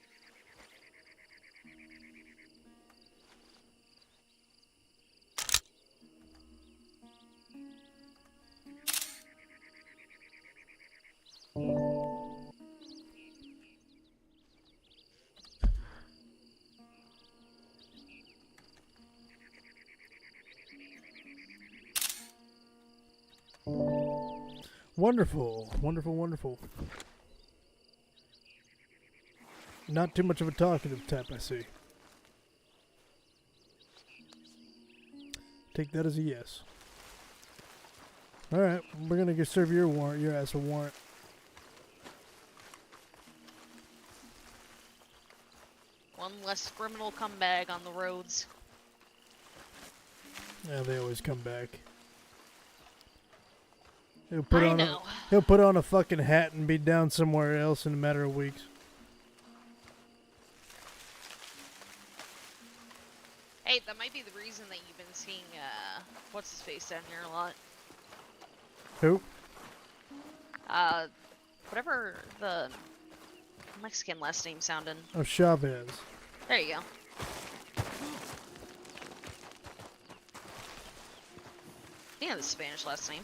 Wonderful, wonderful, wonderful. Not too much of a talkative type, I see. Take that as a yes. Alright, we're gonna go serve your warrant, your ass a warrant. One less criminal comeback on the roads. Yeah, they always come back. He'll put on a fucking hat and be down somewhere else in a matter of weeks. Hey, that might be the reason that you've been seeing, what's his face down here a lot. Who? Whatever the Mexican last name sounded. Oh, Chavez. There you go. Yeah, the Spanish last name.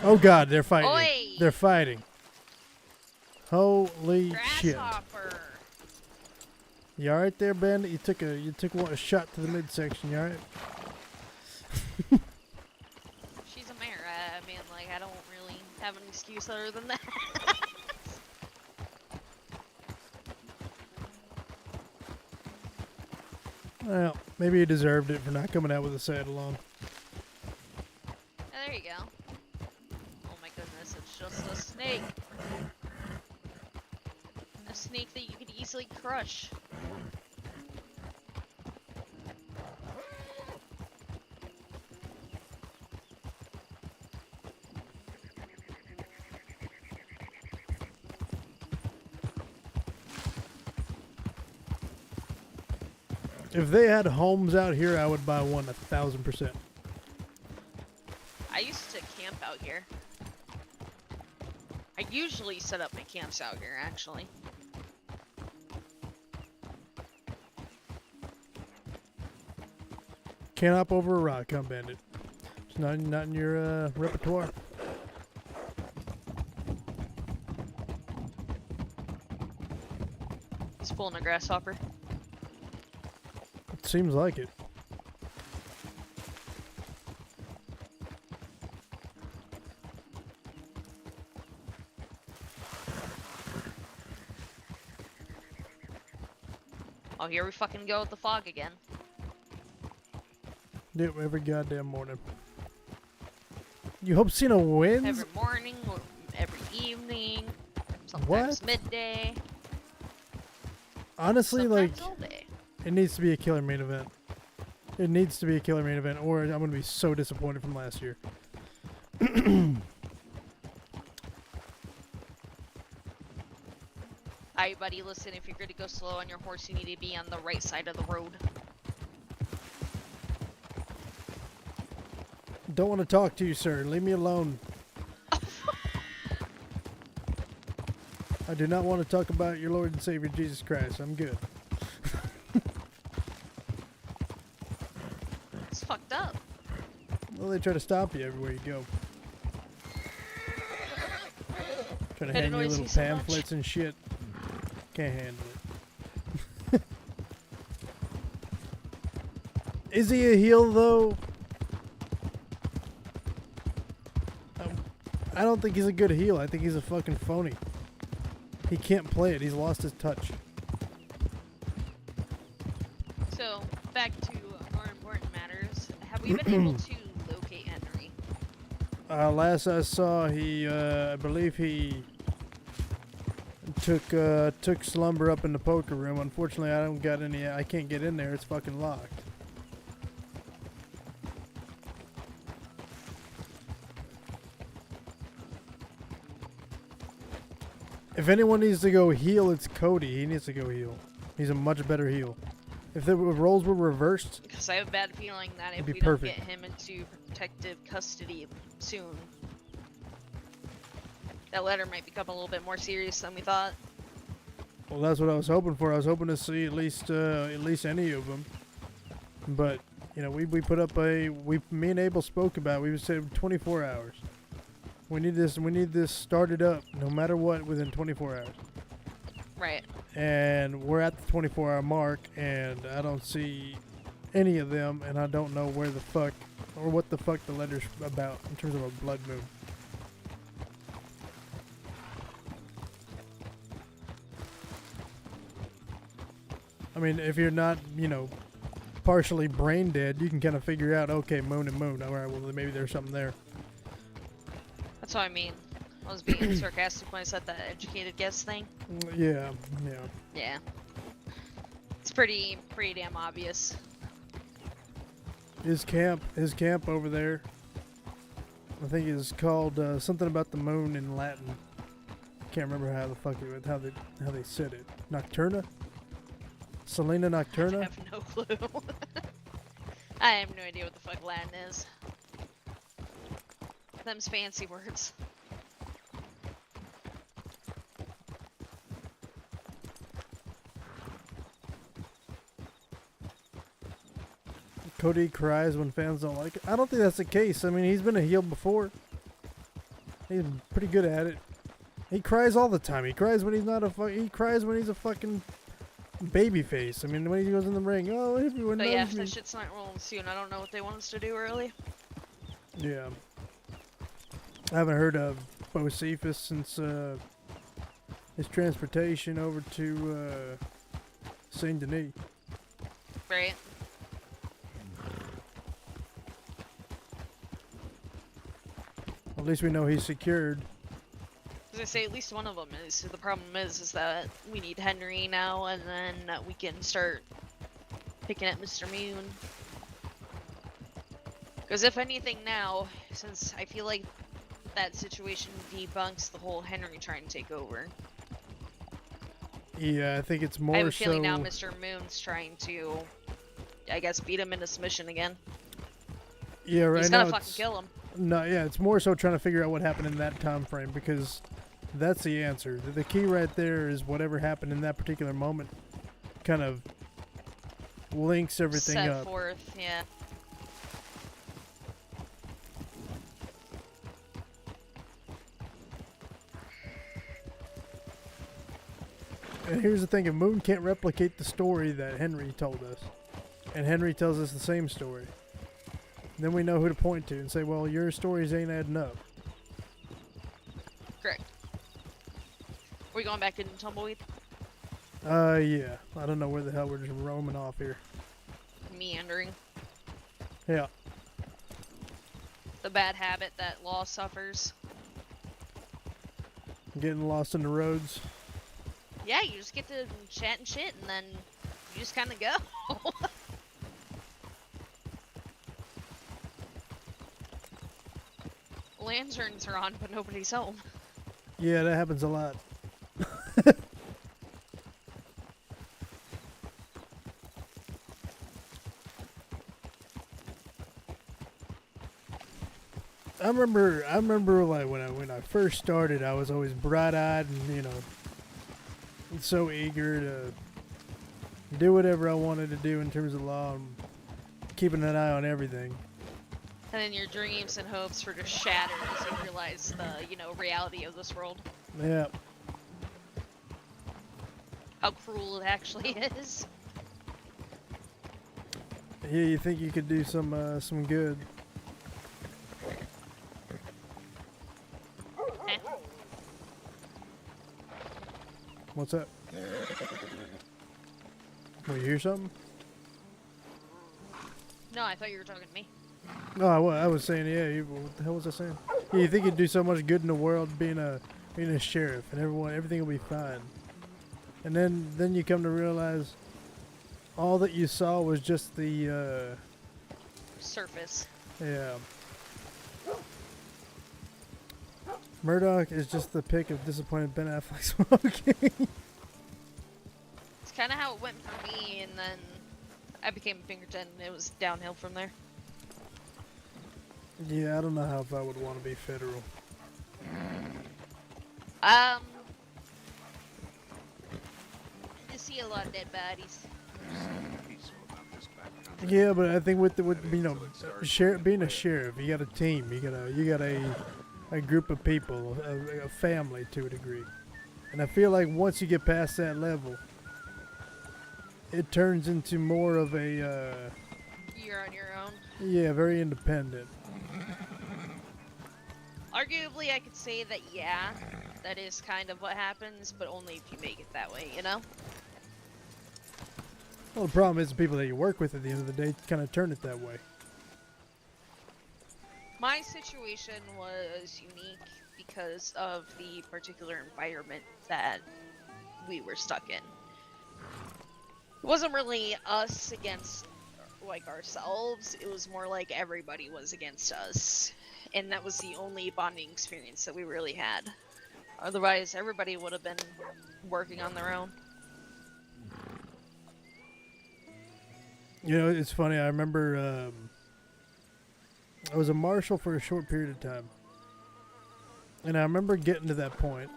Oh god, they're fighting. Oi! They're fighting. Holy shit. Grasshopper. You alright there, Bandit? You took a shot to the midsection, you alright? She's a mare. I mean, like, I don't really have an excuse other than that. Well, maybe you deserved it for not coming out with a saddle on. There you go. Oh my goodness, it's just a snake. A snake that you could easily crush. If they had homes out here, I would buy one 1,000%. I used to camp out here. I usually set up my camps out here, actually. Can't hop over a rock, huh, Bandit? It's not in your repertoire. He's pulling a grasshopper. It seems like it. Oh, here we fucking go with the fog again. Yep, every goddamn morning. You hope Cena wins? Every morning, or every evening, sometimes midday. Honestly, sometimes like, all day. it needs to be a killer main event. It needs to be a killer main event, or I'm gonna be so disappointed from last year. Alright, buddy, listen, if you're going to go slow on your horse, you need to be on the right side of the road. Don't want to talk to you, sir. Leave me alone. I do not want to talk about your Lord and Savior Jesus Christ. I'm good. It's fucked up. Well, they try to stop you everywhere you go. Trying to It hand you annoys little me so much. pamphlets and shit. Can't handle it. Is he a heel, though? I don't think he's a good heel. I think he's a fucking phony. He can't play it. He's lost his touch. So, back to more important matters. Have we been able to locate Henry? Last I saw, he, I believe he took Slumber up in the poker room. Unfortunately, I can't get in there. It's fucking locked. If anyone needs to go heel, it's Cody. He needs to go heel. He's a much better heel. If the roles were reversed, Because I have a bad feeling that if be we perfect. don't get him into protective custody soon, that letter might become a little bit more serious than we thought. well, that's what I was hoping for. I was hoping to see at least any of them. But you know, we put up me and Abel spoke about. We said 24 hours. We need this started up no matter what within 24 hours. Right. And we're at the 24-hour mark, and I don't see any of them, and I don't know where the fuck or what the fuck the letter's about in terms of a blood moon. I mean, if you're not, you know, partially brain dead, you can kind of figure out, okay, moon and moon. All right, well, maybe there's something there. That's what I mean. I was being sarcastic when I said that educated guess thing. Yeah, yeah. Yeah. It's pretty damn obvious. His camp over there, I think is called something about the moon in Latin. Can't remember how the fuck how they said it. Nocturna? Selena Nocturna? I have no clue. I have no idea what the fuck Latin is. Them's fancy words. Cody cries when fans don't like it. I don't think that's the case. I mean, he's been a heel before. He's pretty good at it. He cries all the time. He cries when he's not he cries when he's a fucking baby face. I mean, when he goes in the ring, oh, everyone But knows yeah, me. if that shit's not rolling soon, I don't know what they want us to do early. Yeah. I haven't heard of Bocephus since his transportation over to Saint Denis. Right. At least we know he's secured. As I say, at least one of them is. The problem is that we need Henry now, and then we can start picking at Mr. Moon. Because if anything now, since I feel like that situation debunks the whole Henry trying to take over. Yeah, I think it's more so. I have a feeling now Mr. Moon's trying to, I guess, beat him into submission again. Yeah, right He's now gonna fucking kill him. No, yeah, it's more so trying to figure out what happened in that time frame, because that's the answer. The key right there is whatever happened in that particular moment kind of links everything Set up. forth, yeah. And here's the thing, if Moon can't replicate the story that Henry told us, and Henry tells us the same story, then we know who to point to and say, well, your stories ain't adding up. Correct. We going back into Tumbleweed? Yeah. I don't know where the hell we're just roaming off here. Meandering. Yeah. The bad habit that Law suffers. Getting lost in the roads. Yeah, you just get to chat and shit, and then you just kind of go. Lanterns are on, but nobody's home. Yeah, that happens a lot. I remember like when I first started, I was always bright-eyed and, you know, so eager to do whatever I wanted to do in terms of law and keeping an eye on everything. And then your dreams and hopes were just shattered as you realize the, you know, reality of this world. Yeah. How cruel it actually is. Yeah, you think you could do some good. Eh. What's up? Well, you hear something? No, I thought you were talking to me. No, I was saying, yeah. What the hell was I saying? Yeah, you think you'd do so much good in the world being a sheriff, and everything will be fine. And then you come to realize all that you saw was just the Surface. yeah. Murdock is just the pick of disappointed Ben Affleck smoking. It's kind of how it went for me, and then I became a Pinkerton, and it was downhill from there. Yeah, I don't know how if I would want to be federal. You see a lot of dead bodies. Yeah, but I think with you know, being a sheriff, you got a team, you got a group of people, a family to a degree, and I feel like once you get past that level, it turns into more of a You're on your own. Yeah, very independent. Arguably, I could say that, yeah, that is kind of what happens, but only if you make it that way, you know? Well, the problem is the people that you work with at the end of the day kind of turn it that way. My situation was unique because of the particular environment that we were stuck in. It wasn't really us against, like, ourselves. It was more like everybody was against us. And that was the only bonding experience that we really had. Otherwise, everybody would have been working on their own. You know, it's funny. I remember I was a marshal for a short period of time. And I remember getting to that point.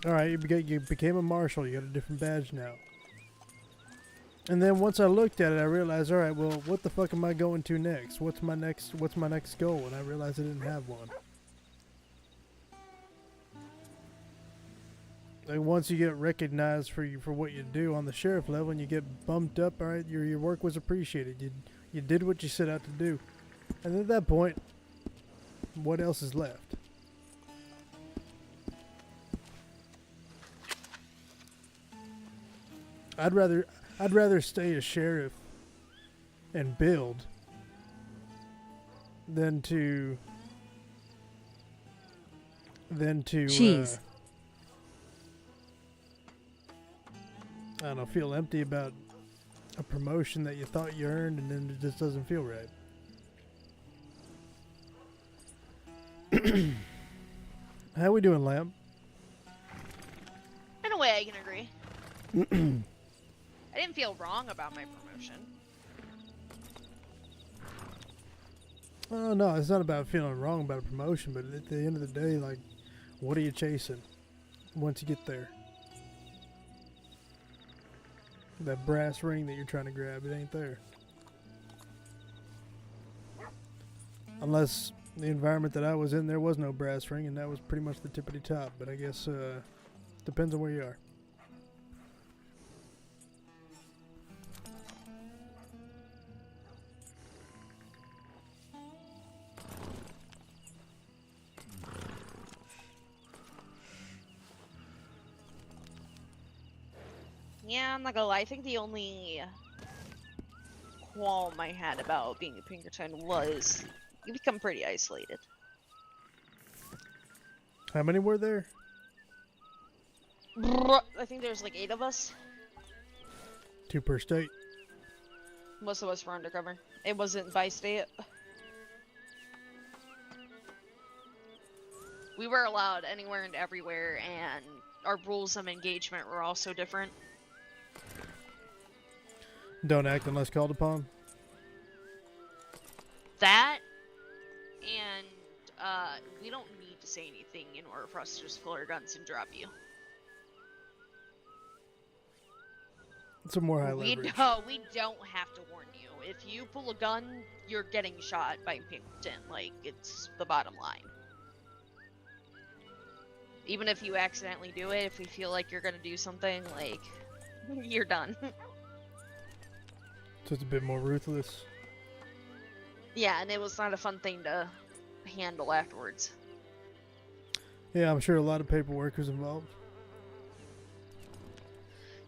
Alright, you became a marshal. You got a different badge now. And then once I looked at it, I realized, alright, well, what the fuck am I going to next? What's my next goal? And I realized I didn't have one. Like once you get recognized for what you do on the sheriff level and you get bumped up, alright, your work was appreciated. You did what you set out to do. And at that point, what else is left? I'd rather stay a sheriff and build than to Cheese. I don't know, feel empty about a promotion that you thought you earned and then it just doesn't feel right. How we doing, Lamp? In a way, I can agree. I didn't feel wrong about my promotion. Oh, no, it's not about feeling wrong about a promotion, but at the end of the day, like, what are you chasing once you get there? That brass ring that you're trying to grab, it ain't there. Unless the environment that I was in, there was no brass ring, and that was pretty much the tippity top, but I guess, depends on where you are. Yeah, I'm not gonna lie. I think the only qualm I had about being a Pinkerton was you become pretty isolated. How many were there? I think there's like 8 of us. 2 per state. Most of us were undercover. It wasn't by state. We were allowed anywhere and everywhere, and our rules of engagement were also different. Don't act unless called upon. That, and we don't need to say anything in order for us to just pull our guns and drop you. It's a more high leverage. We don't have to warn you. If you pull a gun, you're getting shot by Pinkerton. Like, it's the bottom line. Even if you accidentally do it, if we feel like you're gonna do something, like, you're done. So it's a bit more ruthless. Yeah, and it was not a fun thing to handle afterwards. Yeah, I'm sure a lot of paperwork was involved.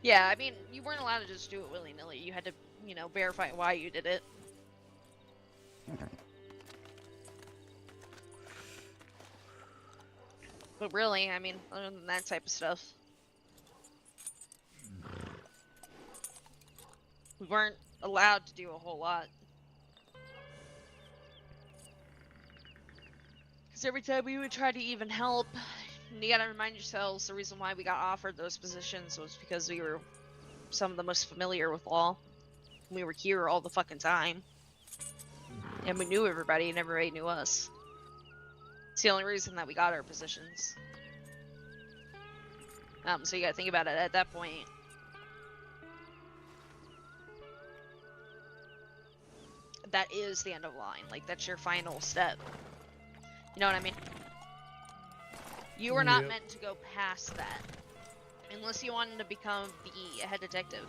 Yeah, I mean, you weren't allowed to just do it willy-nilly. You had to, you know, verify why you did it. But really, I mean, other than that type of stuff, we weren't allowed to do a whole lot. Because every time we would try to even help, you gotta remind yourselves the reason why we got offered those positions was because we were some of the most familiar with law. We were here all the fucking time. And we knew everybody and everybody knew us. It's the only reason that we got our positions. So you gotta think about it at that point. That is the end of the line. Like, that's your final step. You know what I mean? You were not meant to go past that. Unless you wanted to become the head detective.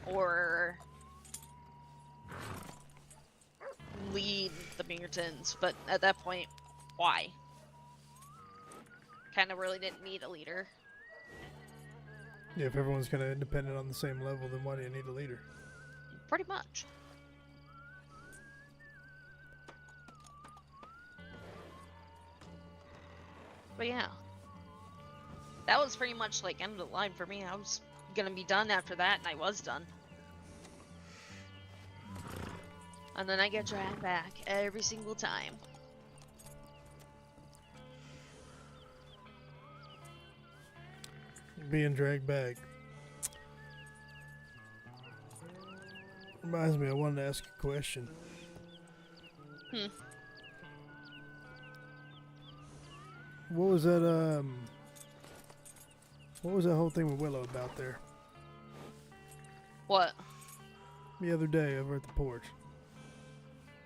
Or lead the Meertons, but at that point, why? Kind of really didn't need a leader. Yeah, if everyone's kind of independent on the same level, then why do you need a leader? Pretty much. But yeah. That was pretty much like end of the line for me. I was gonna be done after that, and I was done. And then I get dragged back every single time. Being dragged back. Reminds me, I wanted to ask a question. What was that, what was that whole thing with Willow about there? What? The other day over at the porch.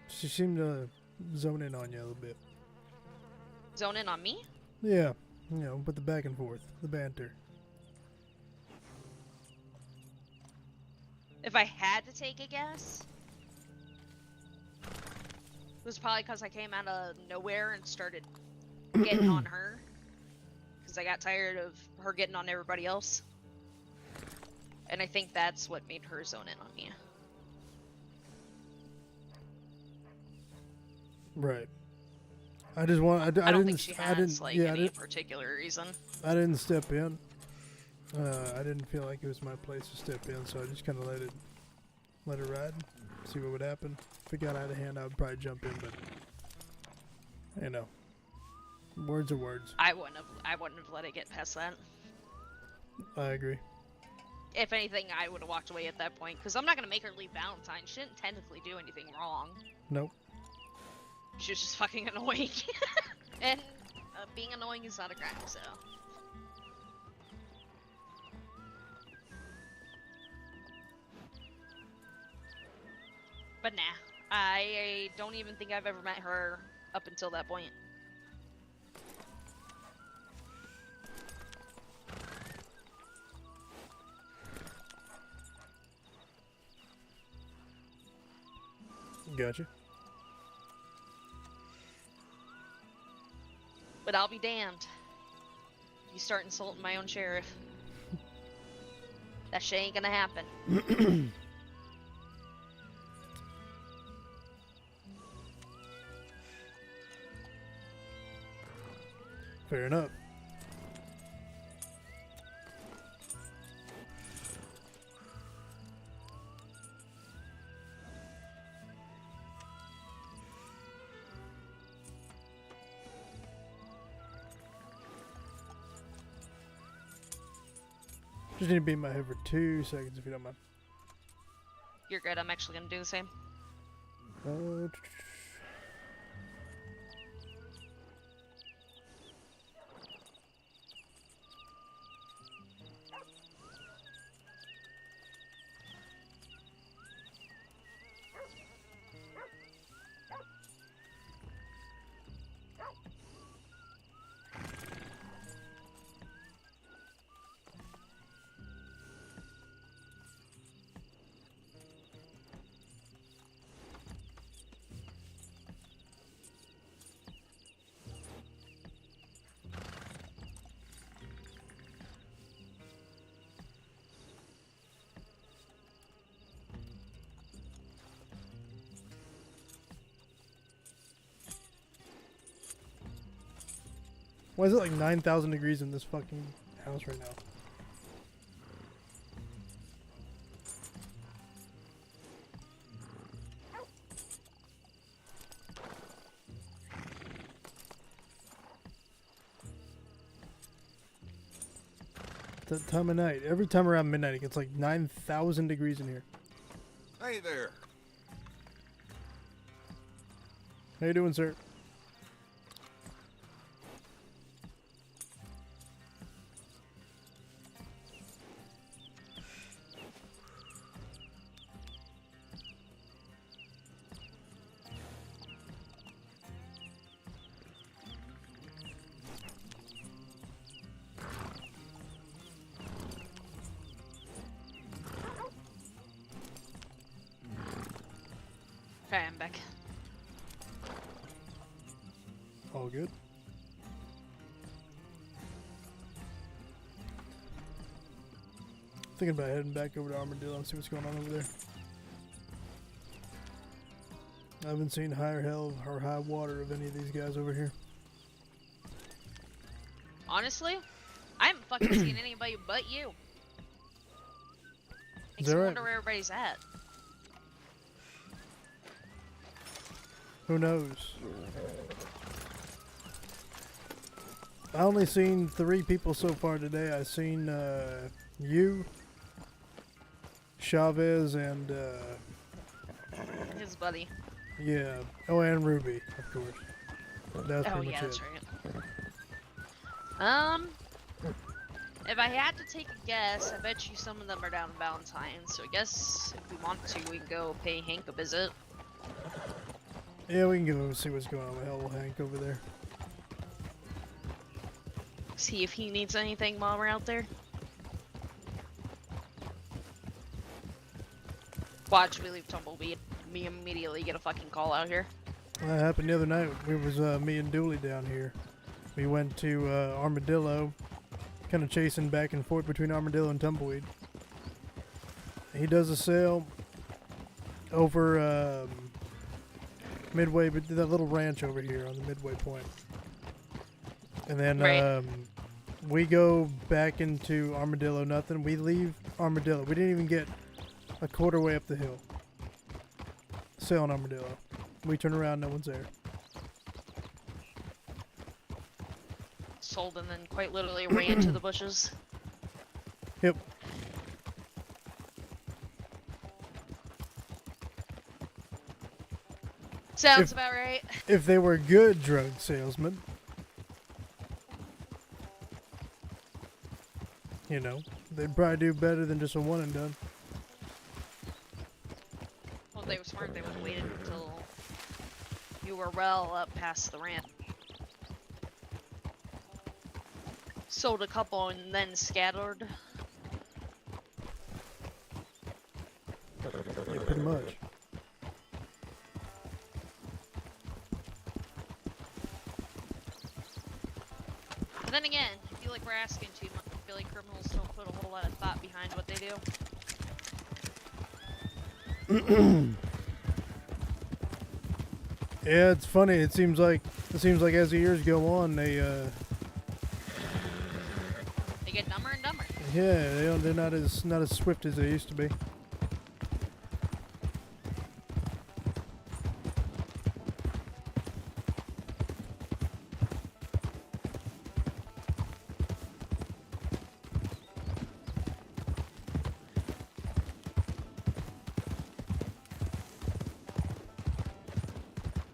She seemed to zone in on you a little bit. Zone in on me? Yeah, you know, but the back and forth, the banter. If I had to take a guess, it was probably because I came out of nowhere and started getting on her. Because I got tired of her getting on everybody else. And I think that's what made her zone in on me. Right. I just want. I don't didn't. think she I has didn't. like Yeah, I any didn't, particular reason. I didn't step in. I didn't feel like it was my place to step in, so I just kind of let it ride, see what would happen. If it got out of hand, I would probably jump in, but you know, words are words. I wouldn't have let it get past that. I agree. If anything, I would have walked away at that point, because I'm not gonna make her leave Valentine. She didn't technically do anything wrong. Nope. She was just fucking annoying. And being annoying is not a crime, so. But nah, I don't even think I've ever met her up until that point. Gotcha. But I'll be damned. You start insulting my own sheriff. That shit ain't gonna happen. Fair enough. Just need to be in my head for 2 seconds if you don't mind. You're good, I'm actually gonna do the same. Why is it like 9,000 degrees in this fucking house right now? That time of night. Every time around midnight it gets like 9,000 degrees in here. Hey there. How you doing, sir? Okay, I'm back. All good. Thinking about heading back over to Armadillo and see what's going on over there. I haven't seen higher hell or high water of any of these guys over here. Honestly, I haven't fucking seen anybody but you. Makes that me right? wonder where everybody's at. Who knows? I only seen 3 people so far today. I seen you, Chavez, and His buddy. yeah. Oh, and Ruby, of course. That's Oh pretty yeah, much that's it. right. If I had to take a guess, I bet you some of them are down in Valentine. So I guess if we want to, we can go pay Hank a visit. Yeah, we can go see what's going on with old Hank over there. See if he needs anything while we're out there. Watch, we leave Tumbleweed. Me immediately get a fucking call out here. That happened the other night. It was me and Dooley down here. We went to Armadillo, kind of chasing back and forth between Armadillo and Tumbleweed. He does a sale over Midway, but that little ranch over here on the Midway point. And then Right. We go back into Armadillo, nothing. We leave Armadillo. We didn't even get a quarter way up the hill. Selling Armadillo. We turn around, no one's there. Sold and then quite literally ran to the bushes. Yep. Sounds about right. If they were good drug salesmen, you know, they'd probably do better than just a one and done. Well, if they were smart, they would have waited until you were well up past the ramp. Sold a couple and then scattered. Yeah, pretty much. But then again, I feel like we're asking too much. I feel like criminals don't put a whole lot of thought behind what they do. Yeah, it's funny. It seems like as the years go on, they get dumber and dumber. yeah, they're not as swift as they used to be.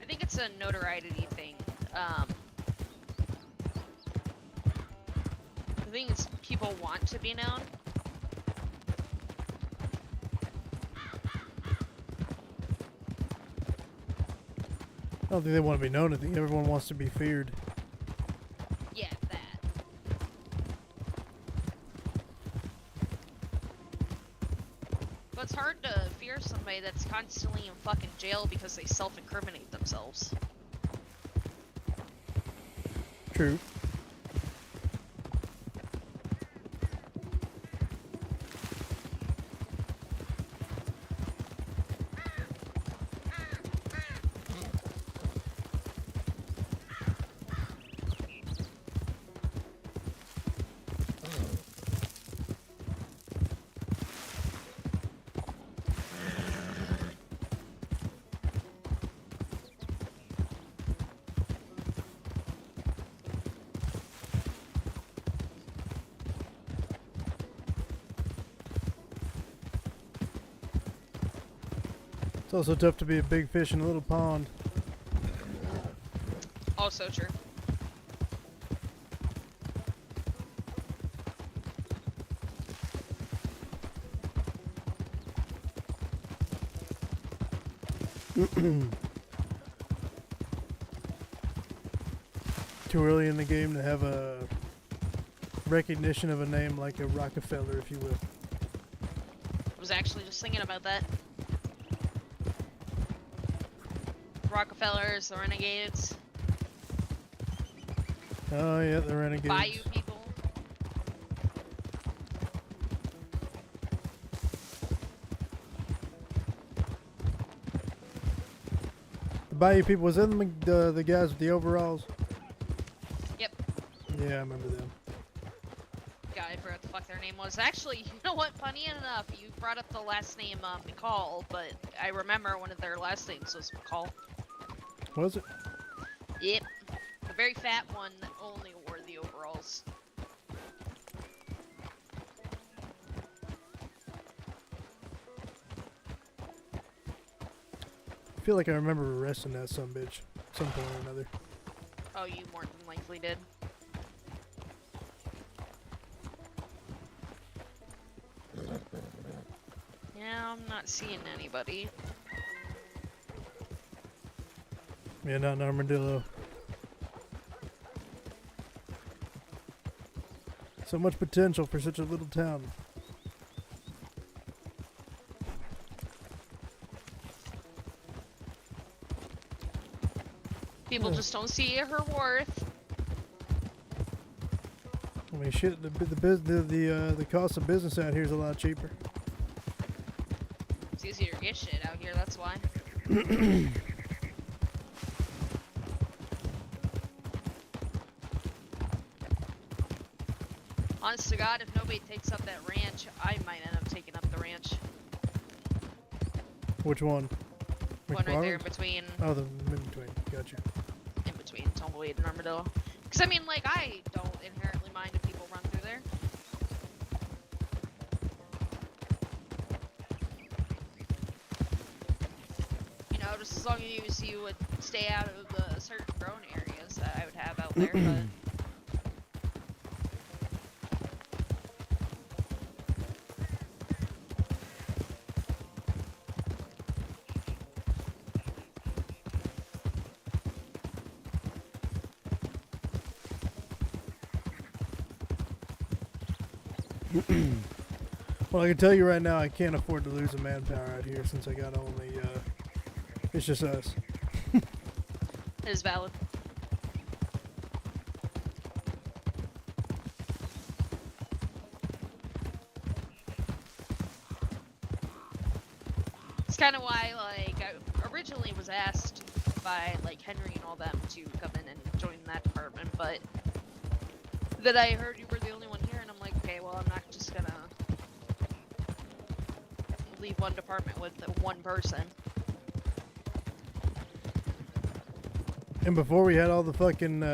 I think it's a notoriety thing. The thing is, people want to be known. I don't think they want to be known. I think everyone wants to be feared. Yeah, that. But it's hard to fear somebody that's constantly in fucking jail because they self-incriminate themselves. True. It's also tough to be a big fish in a little pond. Also true. Too early in the game to have a recognition of a name like a Rockefeller, if you will. I was actually just thinking about that. Rockefellers, the Renegades. Oh yeah, the renegades. Bayou people. The Bayou people, was in the guys with the overalls? Yep. Yeah, I remember them. God, I forgot what the fuck their name was. Actually, you know what? Funny enough, you brought up the last name McCall, but I remember one of their last names was McCall. Was it? Yep. The very fat one that only wore the overalls. I feel like I remember arresting that sumbitch at some point or another. Oh, you more than likely did. Yeah, I'm not seeing anybody. Yeah, not in Armadillo. So much potential for such a little town. People just don't see her worth. I mean, shit. The cost of business out here is a lot cheaper. It's easier to get shit out here, that's why. Honest to God, if nobody takes up that ranch, I might end up taking up the ranch. Which one? One right there in between. Oh, the in between. Gotcha. In between Tumbleweed and Armadillo. Because, I mean, like, I don't inherently mind if people run through there. You know, just as long as you would stay out of the certain grown areas that I would have out there, but... Well, I can tell you right now, I can't afford to lose a manpower out here since I got only, it's just us. It is valid. It's kind of why, like, I originally was asked by, like, Henry and all them to come in and join that department, but then I heard you were the only one here, and I'm like, okay, well, I'm not just gonna leave one department with one person. And before we had all the fucking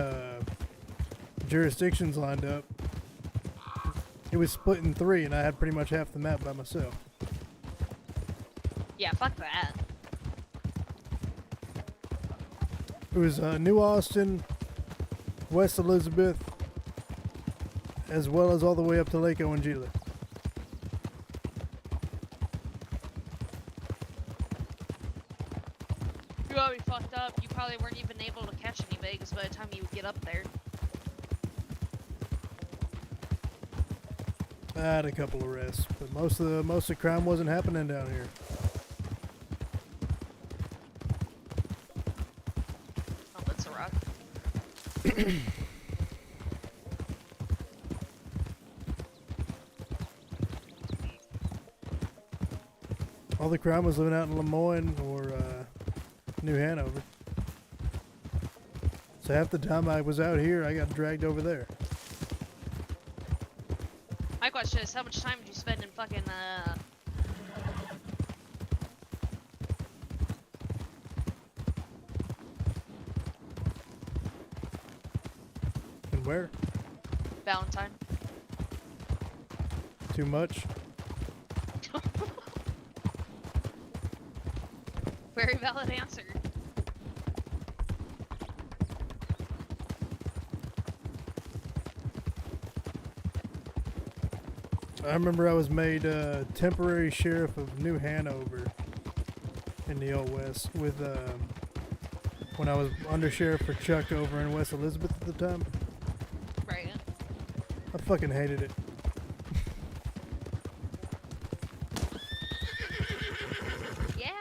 jurisdictions lined up, it was split in 3, and I had pretty much half the map by myself. Yeah, fuck that. It was New Austin, West Elizabeth, as well as all the way up to Lake Owengila. You gotta be fucked up. You probably weren't even able to catch any Vegas by the time you would get up there. I had a couple of arrests, but most of the crime wasn't happening down here. Oh, that's a rock. All the crime was living out in Lemoyne or New Hanover. So half the time I was out here, I got dragged over there. My question is, how much time did you spend in fucking, And where? Valentine? Too much? Very valid answer. I remember I was made temporary sheriff of New Hanover in the Old West with when I was under sheriff for Chuck over in West Elizabeth at the time. Right. I fucking hated it. Yeah.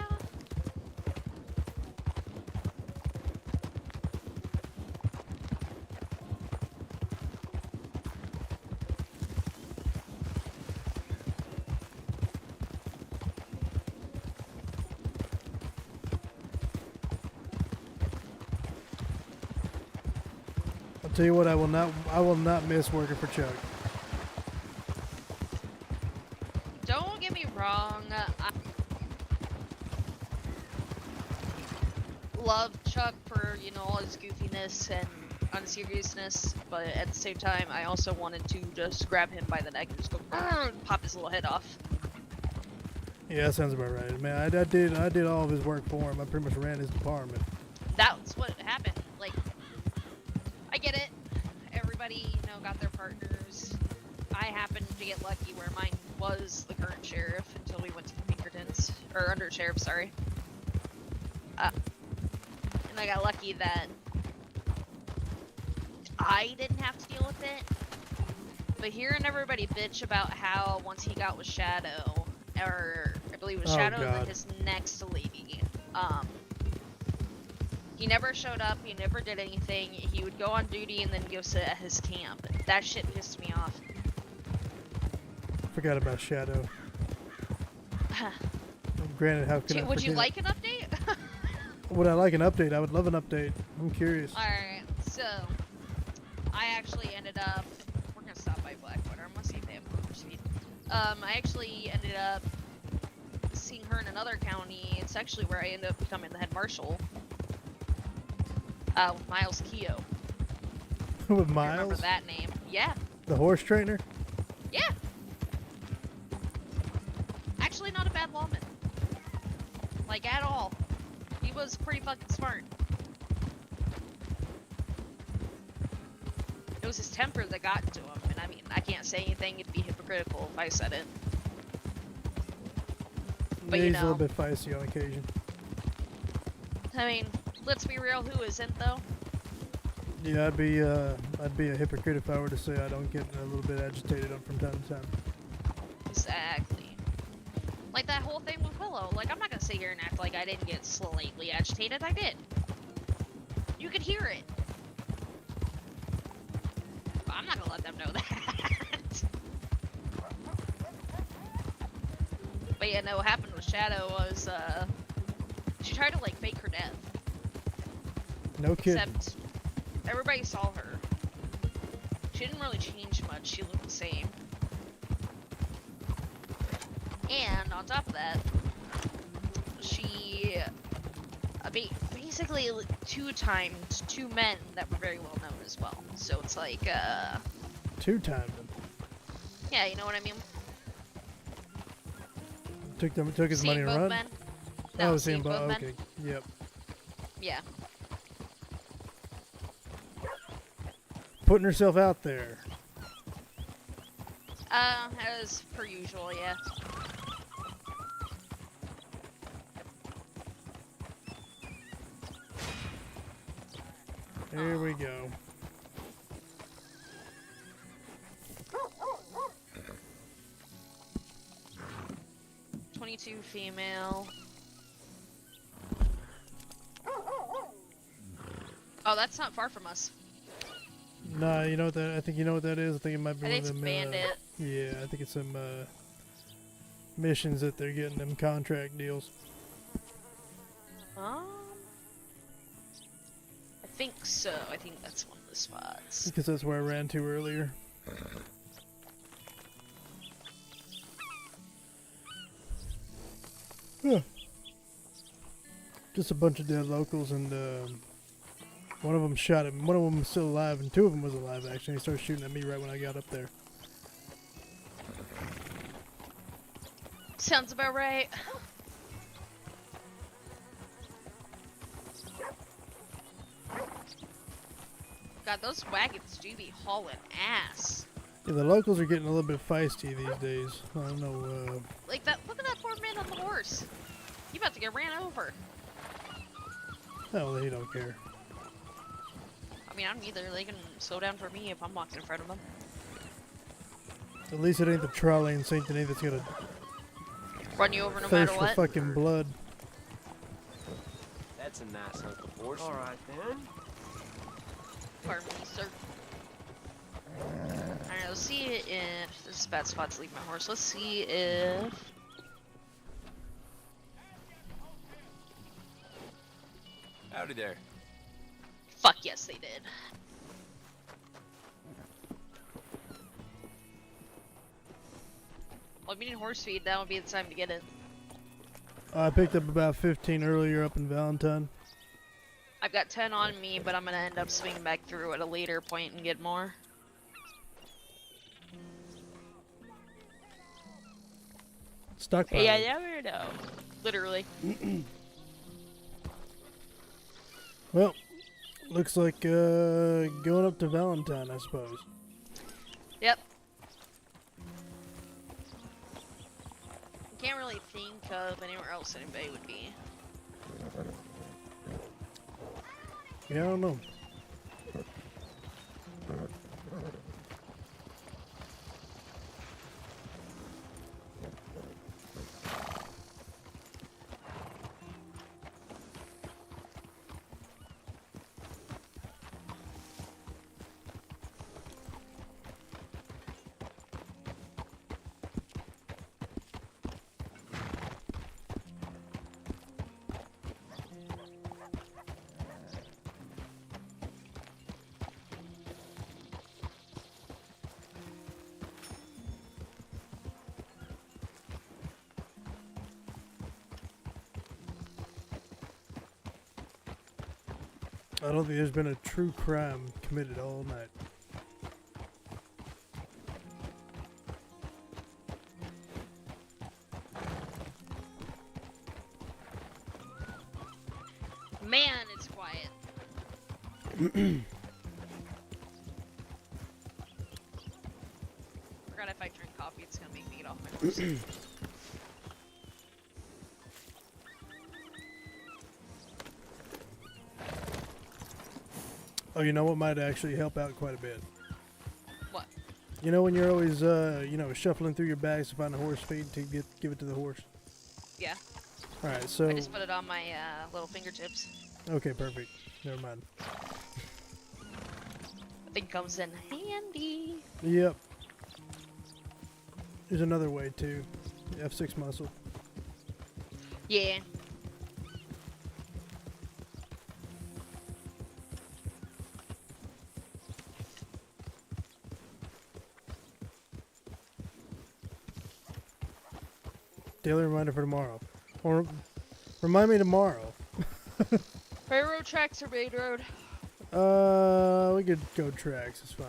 I'll tell you what, I will not miss working for Chuck. Don't get me wrong. I love Chuck for, you know, all his goofiness and unseriousness, but at the same time, I also wanted to just grab him by the neck and just go and pop his little head off. Yeah, that sounds about right. Man, I did all of his work for him. I pretty much ran his department. That's what happened. Like, I get it. Everybody, you know, got their partners. I happened to get lucky where mine was the current sheriff until we went to the Pinkertons, or under sheriff, sorry. And I got lucky that I didn't have to deal with it. But hearing everybody bitch about how once he got with Shadow, or I believe it was Shadow and then his next lady, he never showed up, he never did anything, he would go on duty and then go sit at his camp. That shit pissed me off. Forgot about Shadow. Granted, how could I Would you forget like an update? Would I like an update? I would love an update. I'm curious. Alright, so I actually ended up, we're gonna stop by Blackwater, I'm gonna see if they have more speed. I actually ended up seeing her in another county. It's actually where I ended up becoming the head marshal. With Miles Keogh. With I Miles? remember that name. Yeah. The horse trainer? Yeah. Actually not a bad lawman. Like, at all. He was pretty fucking smart. It was his temper that got to him, and I mean, I can't say anything, it'd be hypocritical if I said it. But yeah, you he's know, a little bit feisty on occasion. I mean, let's be real, who isn't though? Yeah, I'd be a hypocrite if I were to say I don't get a little bit agitated from time to time. Exactly. Like that whole thing with Willow. Like, I'm not gonna sit here and act like I didn't get slightly agitated. I did. You could hear it. But I'm not gonna let them know that. But yeah, no, what happened with Shadow was, she tried to, like, fake her death. No kidding. Except, everybody saw her. She didn't really change much. She looked the same. And on top of that, she basically two-timed two men that were very well known as well. So it's like, Two-timed them. yeah, you know what I mean? Took his money and run? Men? No, oh, seeing both men. Okay, yep. Yeah. Putting herself out there. As per usual, yeah. Here we go. .22 female. Oh, that's not far from us. Nah, you know what that? I think you know what that is. I think it might be I one think of it's them. Bandit. Yeah, I think it's some missions that they're getting them contract deals. I think so. I think that's one of the spots. Because that's where I ran to earlier. Huh. Just a bunch of dead locals, and one of them shot him. One of them was still alive, and two of them was alive actually. He started shooting at me right when I got up there. Sounds about right. God, those wagons do be hauling ass. Yeah, the locals are getting a little bit feisty these days. I don't know. Like that. Look at that poor man on the horse. You about to get ran over. Hell, they don't care. I mean, I'm either. They can slow down for me if I'm walking in front of them. At least it ain't the trolley in Saint Denis that's gonna Run you over no thirst matter for what. fucking blood. That's a nice hunk of horse. All right then. Pardon me, sir. Alright, let's see if this is a bad spot to leave my horse. Let's see if Howdy there. fuck yes, they did. Well, if you need horse feed, that would be the time to get it. I picked up about 15 earlier up in Valentine. I've got 10 on me, but I'm gonna end up swinging back through at a later point and get more. Stockpile. Hey, I never know. Literally. Well, looks like going up to Valentine, I suppose. Yep. Can't really think of anywhere else anybody would be. Yeah, I don't know. I don't think there's been a true crime committed all night. Man, it's quiet. Forgot if I drink coffee, it's gonna make me get off my horse. Oh, you know what might actually help out quite a bit? What? You know when you're always, shuffling through your bags to find a horse feed to give it to the horse? Yeah. Alright, so... I just put it on my little fingertips. Okay, perfect. Never mind. I think it comes in handy. Yep. There's another way too. F6 muscle. Yeah. Daily reminder for tomorrow. Or remind me tomorrow. Railroad tracks or main road? We could go tracks, it's fine.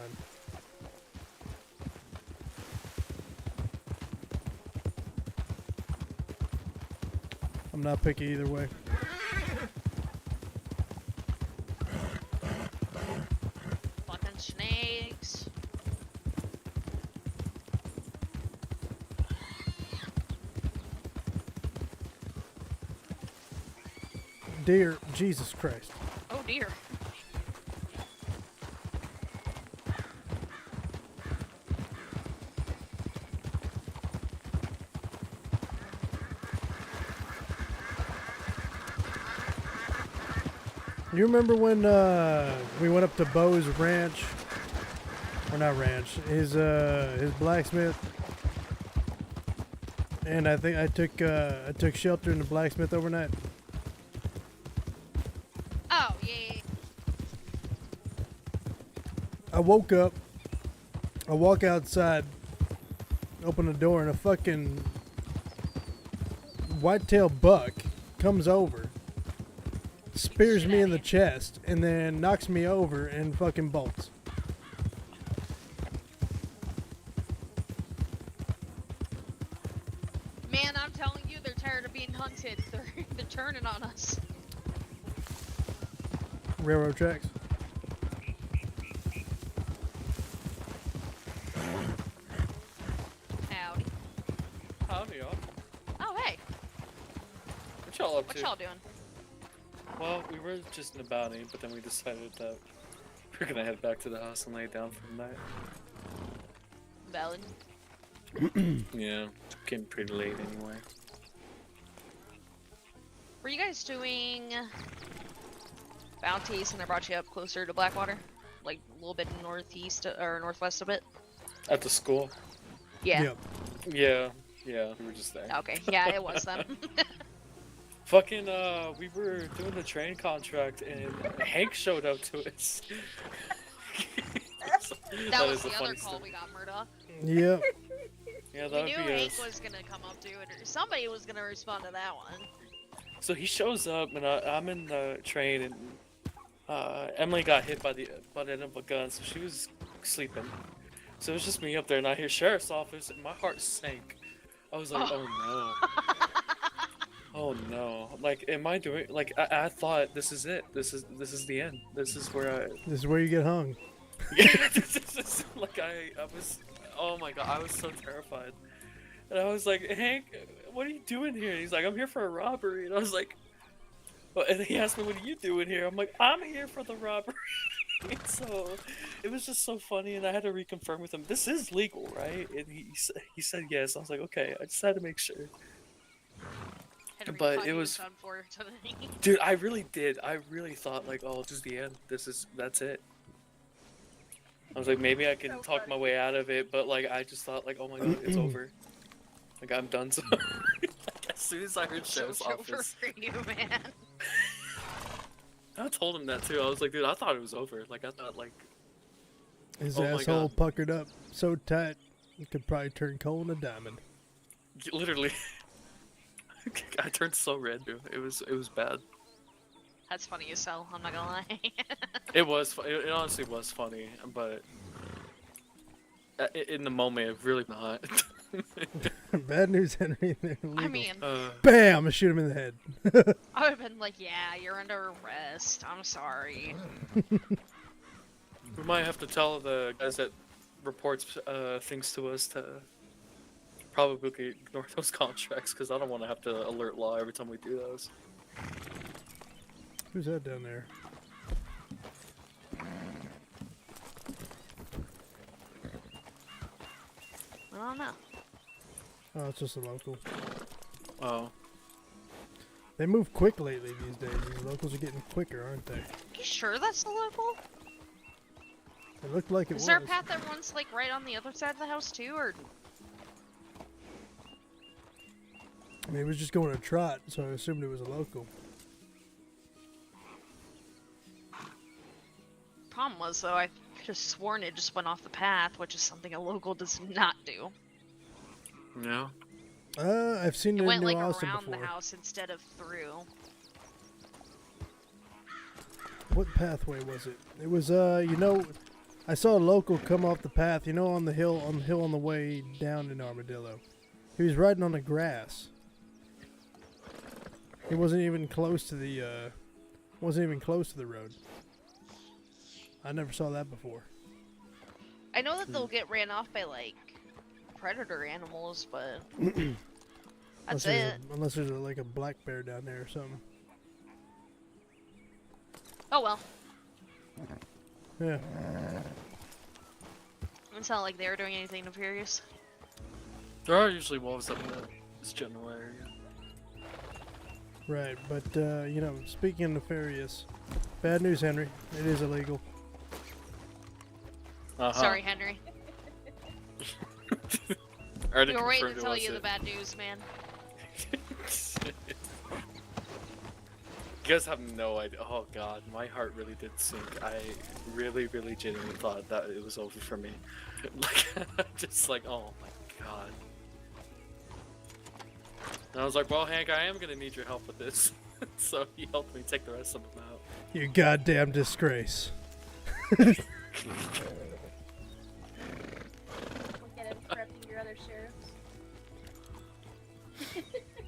I'm not picky either way. Fucking snakes. Dear Jesus Christ. Oh dear. You remember when we went up to Bo's ranch? Or not ranch, his blacksmith. And I think I took shelter in the blacksmith overnight. Oh yeah. I woke up, I walk outside, open the door, and a fucking whitetail buck comes over, spears me in the chest, and then knocks me over and fucking bolts. Man, I'm telling you, they're tired of being hunted. They're turning on us. Railroad tracks. Howdy. Howdy, y'all. Oh hey. What y'all up What to? y'all doing? Well, we were just in a bounty, but then we decided that we're gonna head back to the house and lay down for the night. Valid. Yeah, it's getting pretty late anyway. Were you guys doing bounties and they brought you up closer to Blackwater? Like a little bit northeast or northwest of it? At the school? Yeah. Yep. Yeah, we were just there. Okay, yeah, it was them. Fucking, we were doing the train contract and Hank showed up to us. That was is a the funny other call story. we got, Murdock. Yep. Yeah, that We would knew be Hank us. was gonna come up to it, or somebody was gonna respond to that one. So he shows up, and I'm in the train, and Emily got hit by the butt end of a gun, so she was sleeping. So it was just me up there, and I hear sheriff's office, and my heart sank. I was like, oh no. Oh no. Like, am I doing, like, I thought this is it. This is the end. This is where This is where you get hung. Yeah, like I was, oh my god, I was so terrified. And I was like, Hank, what are you doing here? And he's like, I'm here for a robbery. And I was like, well, and he asked me, what are you doing here? I'm like, I'm here for the robbery. So it was just so funny, and I had to reconfirm with him, this is legal, right? And he said yes. I was like, okay, I just had to make sure. But it was, dude, I really did. I really thought like, oh, this is the end. That's it. I was like, maybe I can talk my way out of it, but like, I just thought like, oh my god, it's over. Like, I'm done. So like, as soon as I heard sheriff's office, for you, man. I told him that too. I was like, dude, I thought it was over. Like, I thought like, His oh my asshole god, puckered up so tight, it could probably turn coal into diamond. literally. I turned so red, dude. It was bad. That's funny as hell. I'm not gonna lie. It was. It honestly was funny, but in the moment, really not. Bad news, Henry. They're illegal. I mean, Bam! I shoot him in the head. I would have been like, yeah, you're under arrest. I'm sorry. We might have to tell the guys that reports things to us to probably ignore those contracts, because I don't want to have to alert law every time we do those. Who's that down there? I don't know. Oh, it's just a local. Oh. They move quick lately these days. These locals are getting quicker, aren't they? You sure that's the local? It looked like it was. Is there a path that runs like right on the other side of the house too, or? I mean, it was just going a trot, so I assumed it was a local. Problem was though, I could have sworn it just went off the path, which is something a local does not do. No. I've seen it It in went New like Austin around before. the house instead of through. What pathway was it? It was, you know, I saw a local come off the path, you know, on the hill on the way down in Armadillo. He was riding on the grass. He wasn't even close to the, road. I never saw that before. I know that they'll get ran off by like predator animals, but that's it. Unless there's like a black bear down there or something. Oh well. Yeah. It's not like they were doing anything nefarious. There are usually wolves up in this general area. Right, but, you know, speaking of nefarious, bad news, Henry. It is illegal. Sorry, Henry. We were waiting to tell you the bad news, man. You guys have no idea. Oh god, my heart really did sink. I really, really genuinely thought that it was over for me. Like, just like, oh my god. And I was like, well, Hank, I am gonna need your help with this. So he helped me take the rest of them out. You goddamn disgrace. Look at him corrupting your other sheriffs.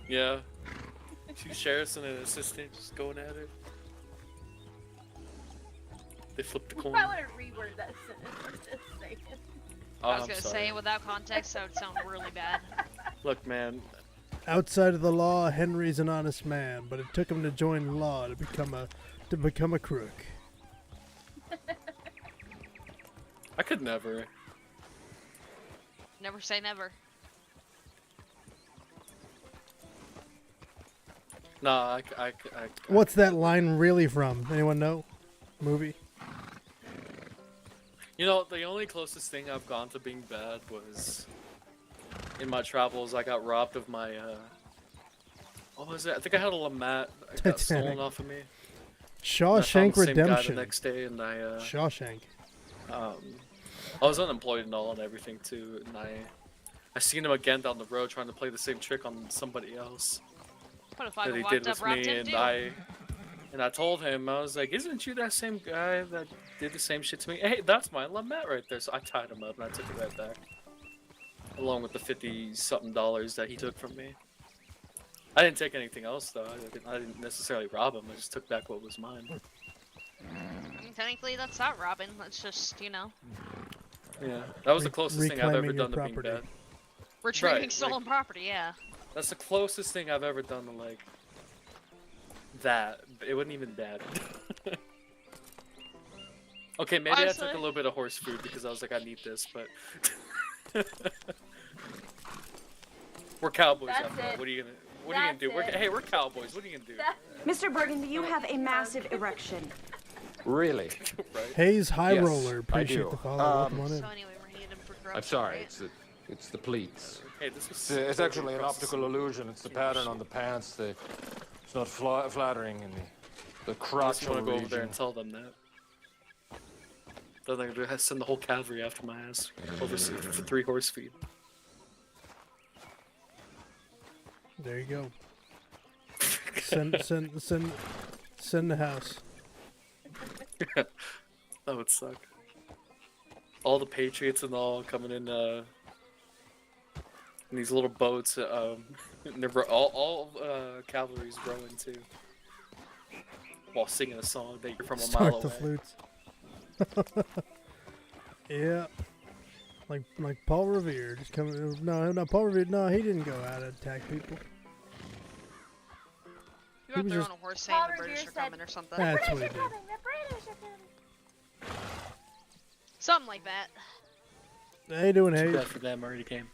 Yeah. 2 sheriffs and an assistant just going at it. They flipped the coin. I want to reword that sentence for this second. Oh, I was I'm gonna sorry. say, without context, that would sound really bad. Look, man. Outside of the law, Henry's an honest man, but it took him to join the law to become a crook. I could never. Never say never. Nah, I What's that line really from? Anyone know? Movie? You know, the only closest thing I've gone to being bad was in my travels. I got robbed of my, what was it? I think I had a Lamat that got stolen off of me. Shawshank Same guy Redemption. the next day, and I, Shawshank. I was unemployed and all and everything too, and I seen him again down the road trying to play the same trick on somebody else What if I that he walked did up, with robbed me, him and too? I told him, I was like, isn't you that same guy that did the same shit to me? Hey, that's my Lamette right there. So I tied him up and I took it right back, along with the $50-something that he took from me. I didn't take anything else though. I didn't necessarily rob him. I just took back what was mine. I mean, technically, that's not robbing. That's just, you know, Yeah, that was the closest thing I've ever reclaiming your done to being property. bad. retrieving Right, stolen property. Yeah. That's the closest thing I've ever done to like that. It wasn't even bad. Okay, maybe I Honestly. took a little bit of horse food because I was like, I need this, but we're cowboys That's after all. it. What are you gonna do? We're cowboys. What are you gonna do? Mr. Burgundy, you have a massive erection. Really? Right. Hayes High Yes, Roller, I appreciate do. the follow. Welcome on So in. anyway, we're needing for I'm corruption, sorry, right? it's the pleats. Hey, this was It's actually an optical illusion. It's the pattern on the pants. It's not flattering in the I just crotchal want to go over there region. and tell them that. Then they're gonna send the whole cavalry after my ass over for 3 horse feet. There you go. Send the house. That would suck. All the patriots and all coming in these little boats. And they're all cavalry's rowing too, while singing a song that you're from a Start mile the away. flutes. Yeah. Like Paul Revere just coming. No, not Paul Revere. No, he didn't go out and attack people. You He up was there just- on a horse saying the British are coming or something. That's what he did. The British are coming. Something like that. How you doing, Too Hayes? bad for them, already came.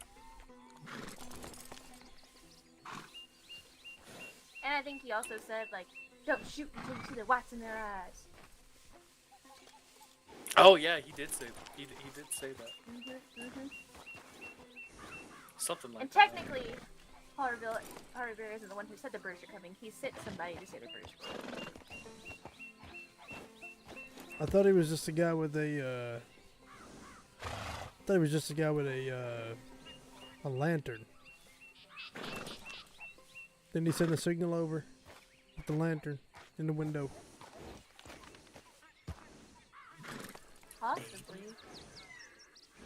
And I think he also said, like, don't shoot until you see the whites in their eyes. Oh yeah, he did say he did say that. Something like And that. technically, Paul Revere isn't the one who said the British are coming. He sent somebody to say the British were coming. I thought he was just a guy with a. I thought he was just a guy with a lantern. Didn't he send a signal over with the lantern in the window? Possibly.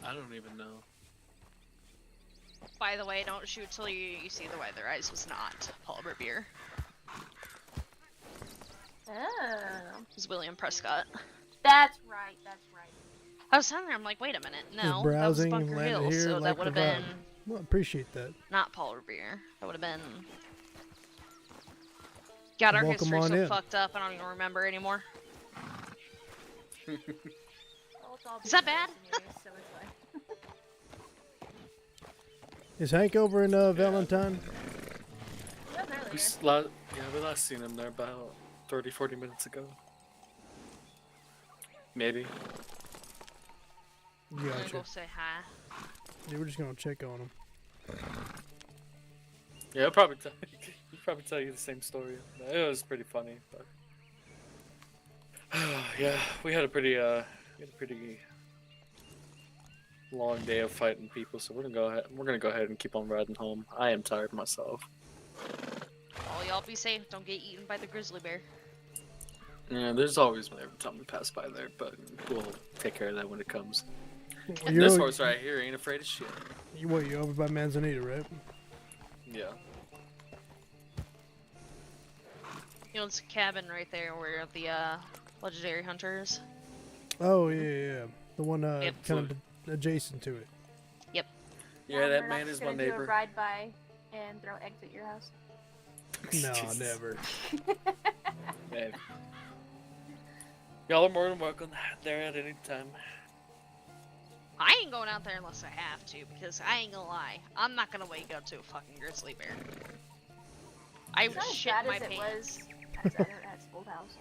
I don't even know. By the way, don't shoot till you see the white of their eyes was not Paul Revere. Oh. It was William Prescott. That's right, that's right. I was sitting there, I'm like, wait a minute, no, Just that was browsing, Bunker landed Hill, here, so like that would have the vibe. been Well, appreciate that. not Paul Revere. That would have been. God, our Welcome history's on so in. fucked up, I don't even remember anymore. Well, it's all Is that bad? serious, so it's fine. Is Hank over in Valentine? He was earlier. We last seen him there about 30-40 minutes ago. Maybe. I'm gonna Gotcha. go say hi. Yeah, we're just gonna check on him. Yeah, he'll probably tell you the same story. It was pretty funny, but yeah, we had a pretty long day of fighting people, so we're gonna go ahead and keep on riding home. I am tired myself. Well, y'all be safe. Don't get eaten by the grizzly bear. Yeah, there's always one every time we pass by there, but we'll take care of that when it comes. Well, And you're this over- horse right here ain't afraid of shit. You over by Manzanita, right? Yeah. You know, it's a cabin right there where the legendary hunters. Oh yeah. The one Yep. kind of adjacent to it. Yep. Yeah, that Murdock's man is my gonna do a neighbor. ride by and throw eggs at your house. No, Jesus. never. Man. Y'all are more than welcome there at any time. I ain't going out there unless I have to, because I ain't gonna lie, I'm not gonna wake up to a fucking grizzly bear. I It's not as shit bad my as it pants. was at its old house.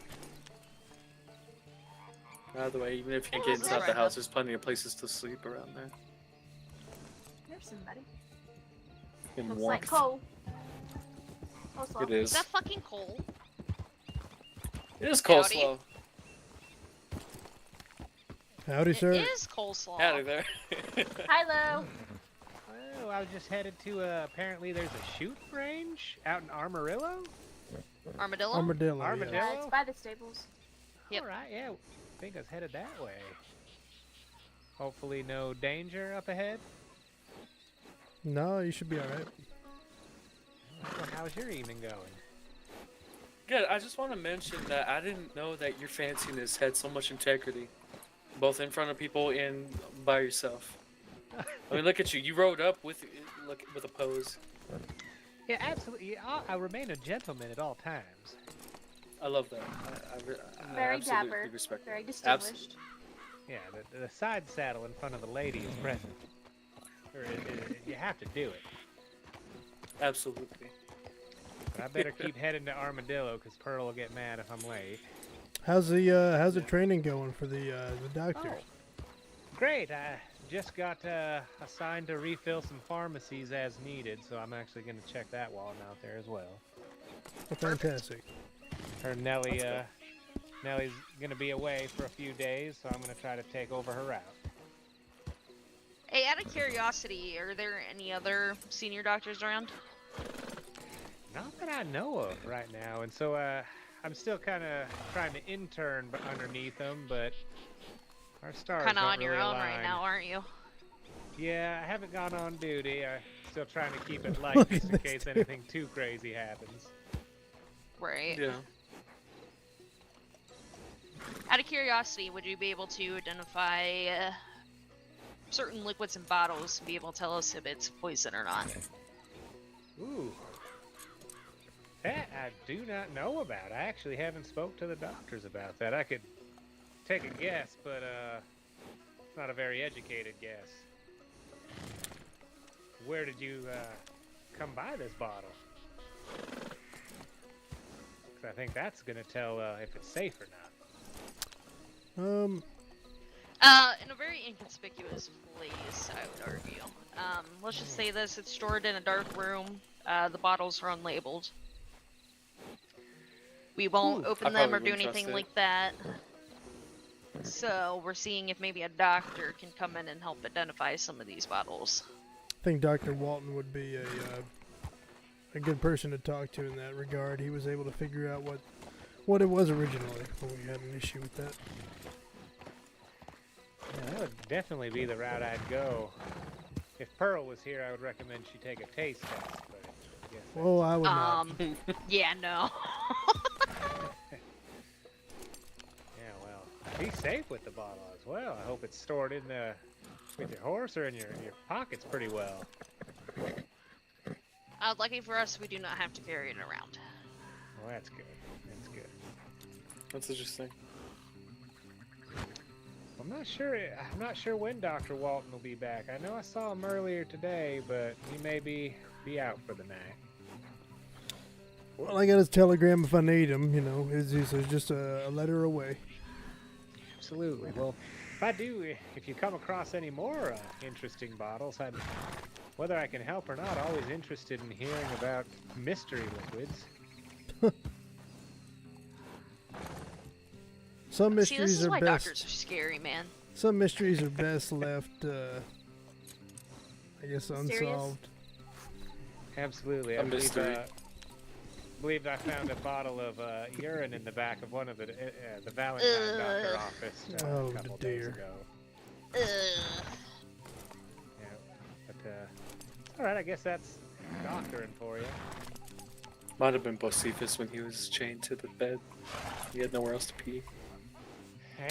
By the way, even if you can't Oh, get this inside is the right house, there's plenty of places to sleep around there. There's somebody. In Looks like warmth. Cole. Coleslaw. It Is is. that fucking coal? It is Howdy. coleslaw. Howdy, sir. It is coleslaw. Howdy there. Hi, Lo. I was just headed to, apparently there's a shoot range out in Amarillo? Armadillo? Armadillo. Armadillo? Yeah, it's by the stables. Yep. Alright, yeah. I think I was headed that way. Hopefully no danger up ahead. No, you should be alright. Well, how's your evening going? Good. I just want to mention that I didn't know that your fanciness had so much integrity, both in front of people and by yourself. I mean, look at you. You rode up with a pose. Yeah, absolutely. I remain a gentleman at all times. I love that. I Very absolutely dapper. respect Very that. distinguished. Yeah, the side saddle in front of the lady is present. Or you have to do it. Absolutely. But I better keep heading to Armadillo because Pearl will get mad if I'm late. How's the training going for the doctor? Oh, great. I just got assigned to refill some pharmacies as needed, so I'm actually going to check that while I'm out there as well. Oh, fantastic. Her Nellie's going to be away for a few days, so I'm going to try to take over her route. Hey, out of curiosity, are there any other senior doctors around? Not that I know of right now, and so I'm still kind of trying to intern underneath them, but our stars Kind of don't on your really own align. right now, aren't you? Yeah, I haven't gone on duty. I'm still trying to keep it light just in case anything too crazy happens. Right. Yeah. Out of curiosity, would you be able to identify certain liquids and bottles to be able to tell us if it's poison or not? Ooh. That I do not know about. I actually haven't spoke to the doctors about that. I could take a guess, but it's not a very educated guess. Where did you come by this bottle? 'Cause I think that's gonna tell if it's safe or not. In a very inconspicuous place, I would argue. Let's just say this, it's stored in a dark room. The bottles are unlabeled. We won't open them or do anything like that. So we're seeing if maybe a doctor can come in and help identify some of these bottles. I think Dr. Walton would be a good person to talk to in that regard. He was able to figure out what it was originally when we had an issue with that. Yeah, that would definitely be the route I'd go. If Pearl was here, I would recommend she take a taste test. But I guess Well, I would not. Yeah, no. Yeah, well, be safe with the bottle as well. I hope it's stored in with your horse or in your pockets pretty well. Lucky for us, we do not have to carry it around. Well, that's good. That's good. That's interesting. I'm not sure when Dr. Walton will be back. I know I saw him earlier today, but he may be out for the night. Well, I got his telegram if I need him. You know, it's just a letter away. Absolutely. Well, if you come across any more interesting bottles, whether I can help or not, always interested in hearing about mystery liquids. Some See, this mysteries is are why best. doctors are scary, man. Some mysteries are best left, I guess, unsolved. Absolutely. I believe I found a bottle of urine in the back of one of the Valentine doctor office a couple days ago. Yeah, but all right, I guess that's doctoring for you. Might have been Bocephus when he was chained to the bed. He had nowhere else to pee.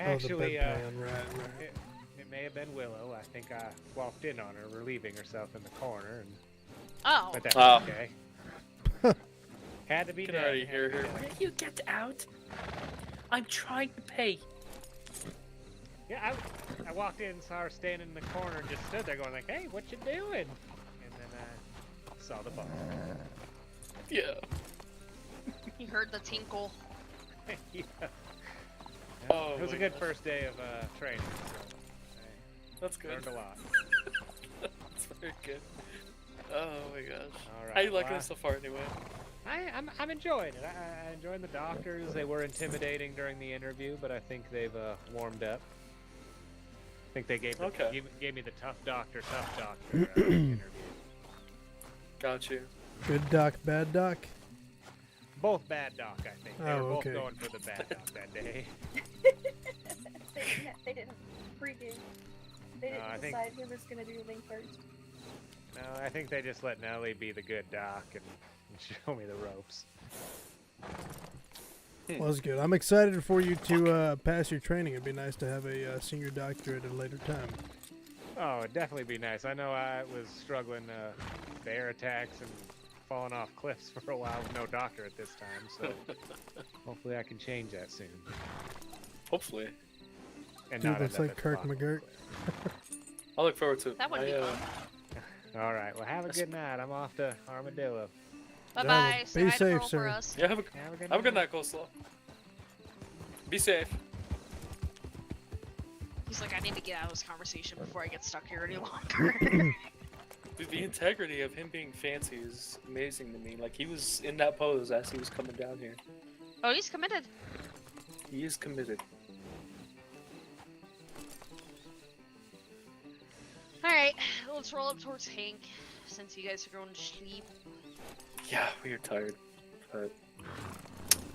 Actually, the bedpan, right. It may have been Willow. I think I walked in on her relieving herself in the corner, but that's okay. Had to be Get done. out of here. Will you get out? I'm trying to pay. Yeah, I walked in, saw her standing in the corner, and just stood there going like, "Hey, what you doing?" And then I saw the bottle. Yeah. You heard the tinkle. Yeah. Oh, it was a good first day of training. So that's good. Learned a lot. That's very good. Oh my gosh. All right. How you liking it so far, anyway? I'm enjoying it. I enjoyed the doctors. They were intimidating during the interview, but I think they've warmed up. I think they gave me the tough doctor interview. Got you. Good doc, bad doc? Both bad doc, I think. They were Oh, both okay. going for the bad doc that day. They didn't freaking. They didn't I think- decide who was gonna do the thing first. No, I think they just let Nelly be the good doc and show me the ropes. Well, that's good. I'm excited for you to pass your training. It'd be nice to have a senior doctor at a later time. Oh, it'd definitely be nice. I know I was struggling with air attacks and falling off cliffs for a while with no doctor at this time, so hopefully I can change that soon. Hopefully. And Dude, not looks end up like at the Kirk bottom. McGurk. I look forward to it. That would be fun. All right, well, have a good night. I'm off to Armadillo. Bye-bye. Say Be hi to safe, Pearl sir. for us. Yeah, have a good night, Coleslaw. Be safe. He's like, I need to get out of this conversation before I get stuck here any longer. Dude, the integrity of him being fancy is amazing to me. Like, he was in that pose as he was coming down here. Oh, he's committed. He is committed. Alright, let's roll up towards Hank, since you guys are going to sleep. Yeah, we are tired. But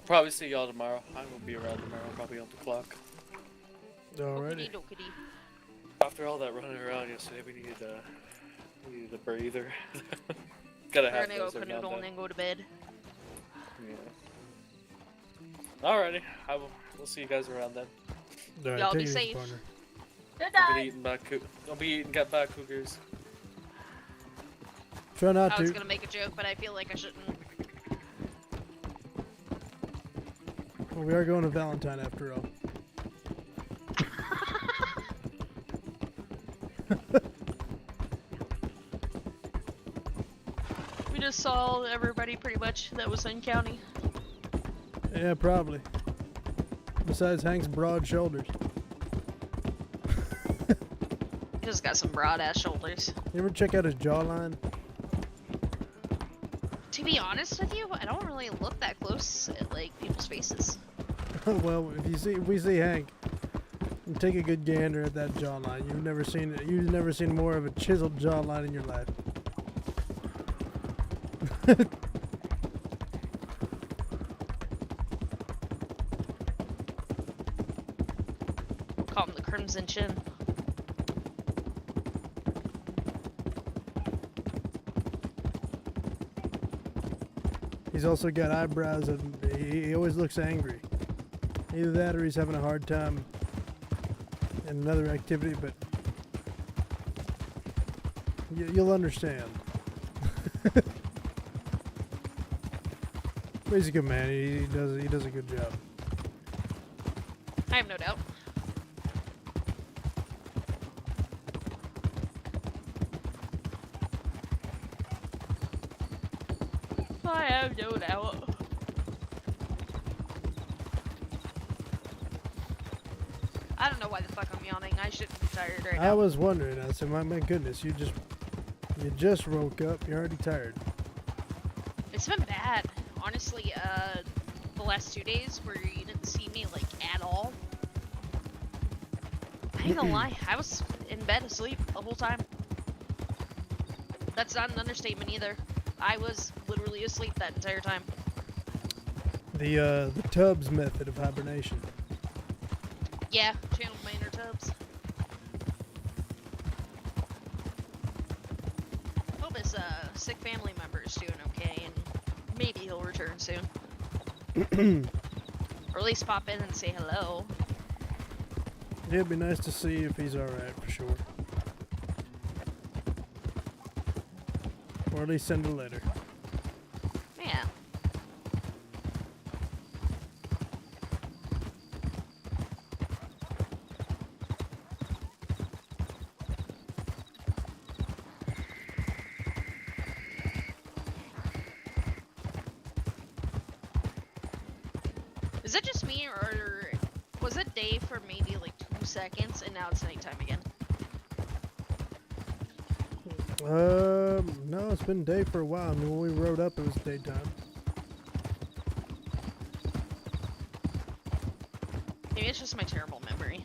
probably see y'all tomorrow. I will be around tomorrow, probably on the clock. Alrighty. Okey-dokey. After all that running around yesterday, we needed a breather. Gotta We're have gonna go those every now and canoodle and then. then go to bed. Yeah. Alrighty, we'll see you guys around then. Alright, Y'all take be it easy, safe. partner. Good Don't night. be eating get back cougars. Try not I was to. gonna make a joke, but I feel like I shouldn't. Well, we are going to Valentine after all. We just saw everybody pretty much that was in county. Yeah, probably. Besides Hank's broad shoulders. He just got some broad ass shoulders. You ever check out his jawline? To be honest with you, I don't really look that close at like people's faces. Well, if we see Hank, you take a good gander at that jawline. You've never seen more of a chiseled jawline in your life. Call him the Crimson Chin. He's also got eyebrows and he always looks angry. Either that or he's having a hard time in another activity, but you'll understand. But he's a good man. He does a good job. I have no doubt. I have no doubt. I don't know why the fuck I'm yawning. I shouldn't be tired right I now. was wondering. I said, my goodness, you just woke up. You're already tired. It's been bad. Honestly, the last 2 days where you didn't see me like at all. I ain't gonna lie, I was in bed asleep the whole time. That's not an understatement either. I was literally asleep that entire time. The Tubbs method of hibernation. Yeah, channeled my inner Tubbs. Hope his sick family member is doing okay, and maybe he'll return soon. Or at least pop in and say hello. Yeah, it'd be nice to see if he's alright for sure. Or at least send a letter. Yeah. Is it just me, or was it day for maybe like 2 seconds and now it's nighttime again? No, it's been day for a while. I mean, when we rode up, it was daytime. Maybe it's just my terrible memory.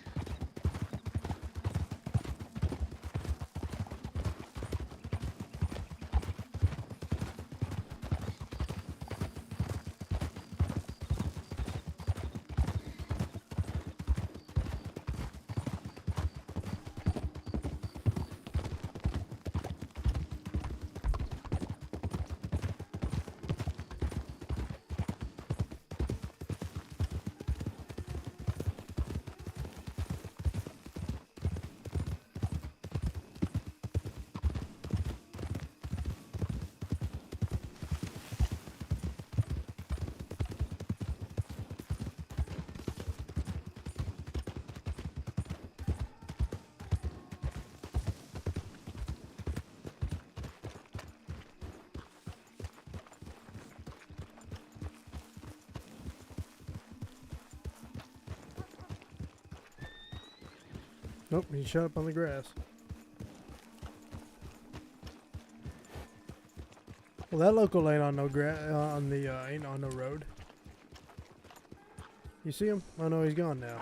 Nope, he shot up on the grass. Well, that local ain't on no ain't on no road. You see him? Oh no, he's gone now.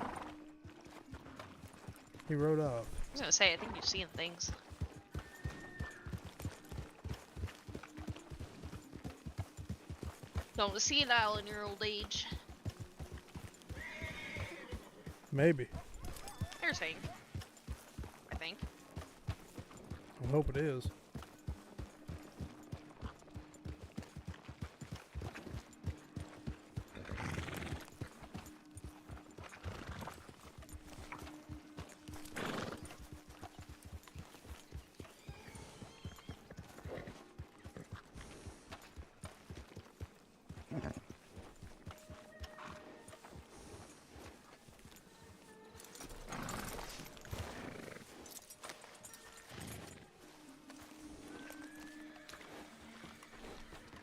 He rode off. I was gonna say, I think you're seeing things. Don't see it all in your old age. Maybe. You're saying. I think. I hope it is.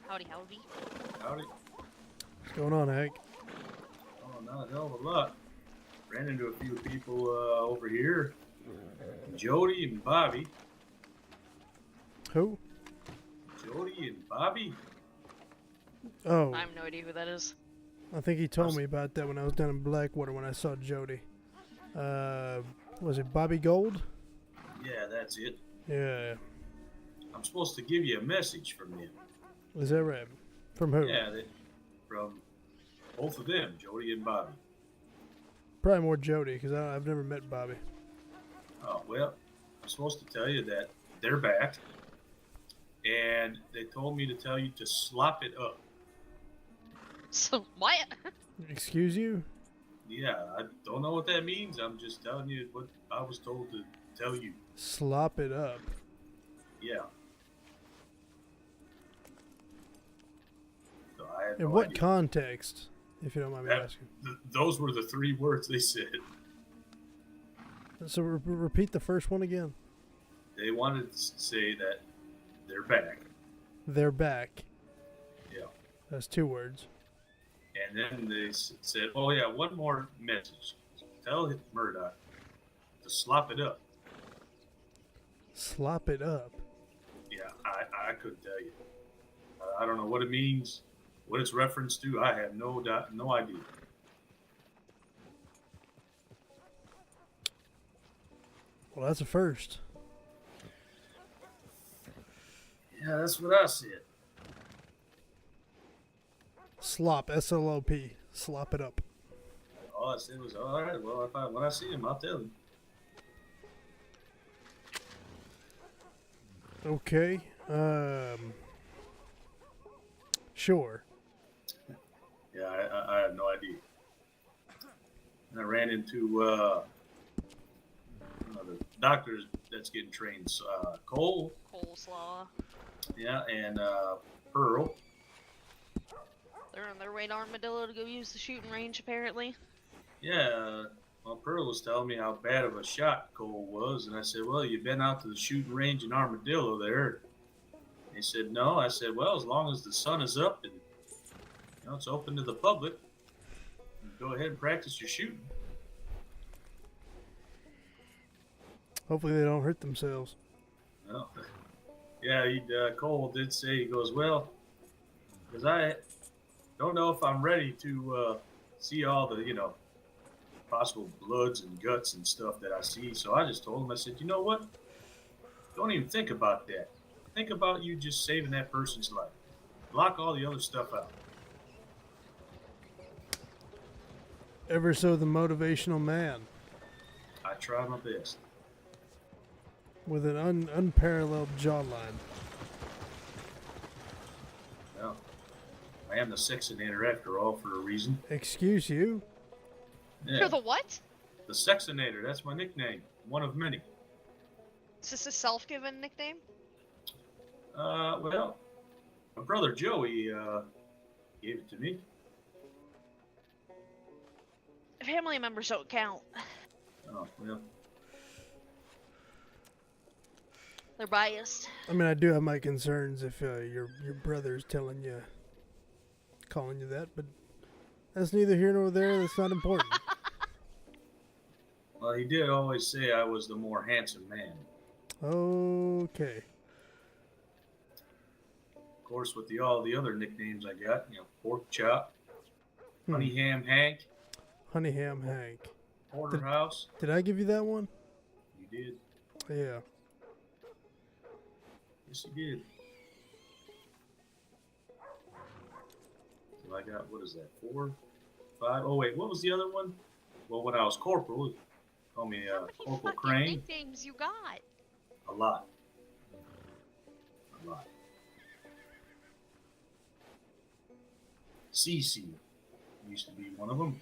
Howdy, howdy. Howdy. What's going on, Hank? Oh, not a hell of a lot. Ran into a few people over here. Jody and Bobby. Who? Jody and Bobby? Oh. I have no idea who that is. I think he told me about that when I was down in Blackwater when I saw Jody. Was it Bobby Gold? Yeah, that's it. Yeah. I'm supposed to give you a message from them. Is that right? From who? Yeah, from both of them, Jody and Bobby. Probably more Jody, because I've never met Bobby. Oh, well, I'm supposed to tell you that they're back, and they told me to tell you to slop it up. So, what? Excuse you? Yeah, I don't know what that means. I'm just telling you what I was told to tell you. Slop it up. Yeah. So I have In no what idea. context, if you don't mind me asking? Those were the 3 words they said. So repeat the first one again. They wanted to say that they're back. They're back. Yeah. That's 2 words. And then they said, oh, yeah, one more message. Tell Murdock to slop it up. Slop it up? Yeah, I couldn't tell you. I don't know what it means, what it's referenced to. I have no idea. Well, that's a first. Yeah, that's what I said. Slop, S-L-O-P. Slop it up. All I said was, all right, well, when I see him, I'll tell him. Okay. Sure. Yeah, I have no idea. And I ran into the doctor that's getting trained, Cole. Coleslaw. Yeah, and Pearl. They're on their way to Armadillo to go use the shooting range, apparently. Yeah, well, Pearl was telling me how bad of a shot Cole was, and I said, well, you've been out to the shooting range in Armadillo there. He said, no. I said, well, as long as the sun is up and it's open to the public, go ahead and practice your shooting. Hopefully they don't hurt themselves. Well, yeah, Cole did say, he goes, well, because I don't know if I'm ready to see all the, possible bloods and guts and stuff that I see. So I just told him, I said, you know what? Don't even think about that. Think about you just saving that person's life. Block all the other stuff out. Ever so the motivational man. I try my best. With an unparalleled jawline. Well, I am the Sexinator after all for a reason. Excuse you? Yeah. You're the what? The Sexinator, that's my nickname. One of many. Is this a self-given nickname? Well, my brother Joey gave it to me. Family members don't count. Oh, well. They're biased. I mean, I do have my concerns if your brother's calling you that, but that's neither here nor there. That's not important. Well, Well, he did always say I was the more handsome man. Okay. Of course, with all the other nicknames I got, Pork Chop, Honey Ham Hank, Honey Ham Hank. Porterhouse. Did I give you that one? You did. Yeah. Yes, you did. So I got, what is that, 4, 5? Oh, wait, what was the other one? Well, when I was corporal, they called me Corporal Crane. Nicknames you got? A lot. A lot. CC used to be one of them.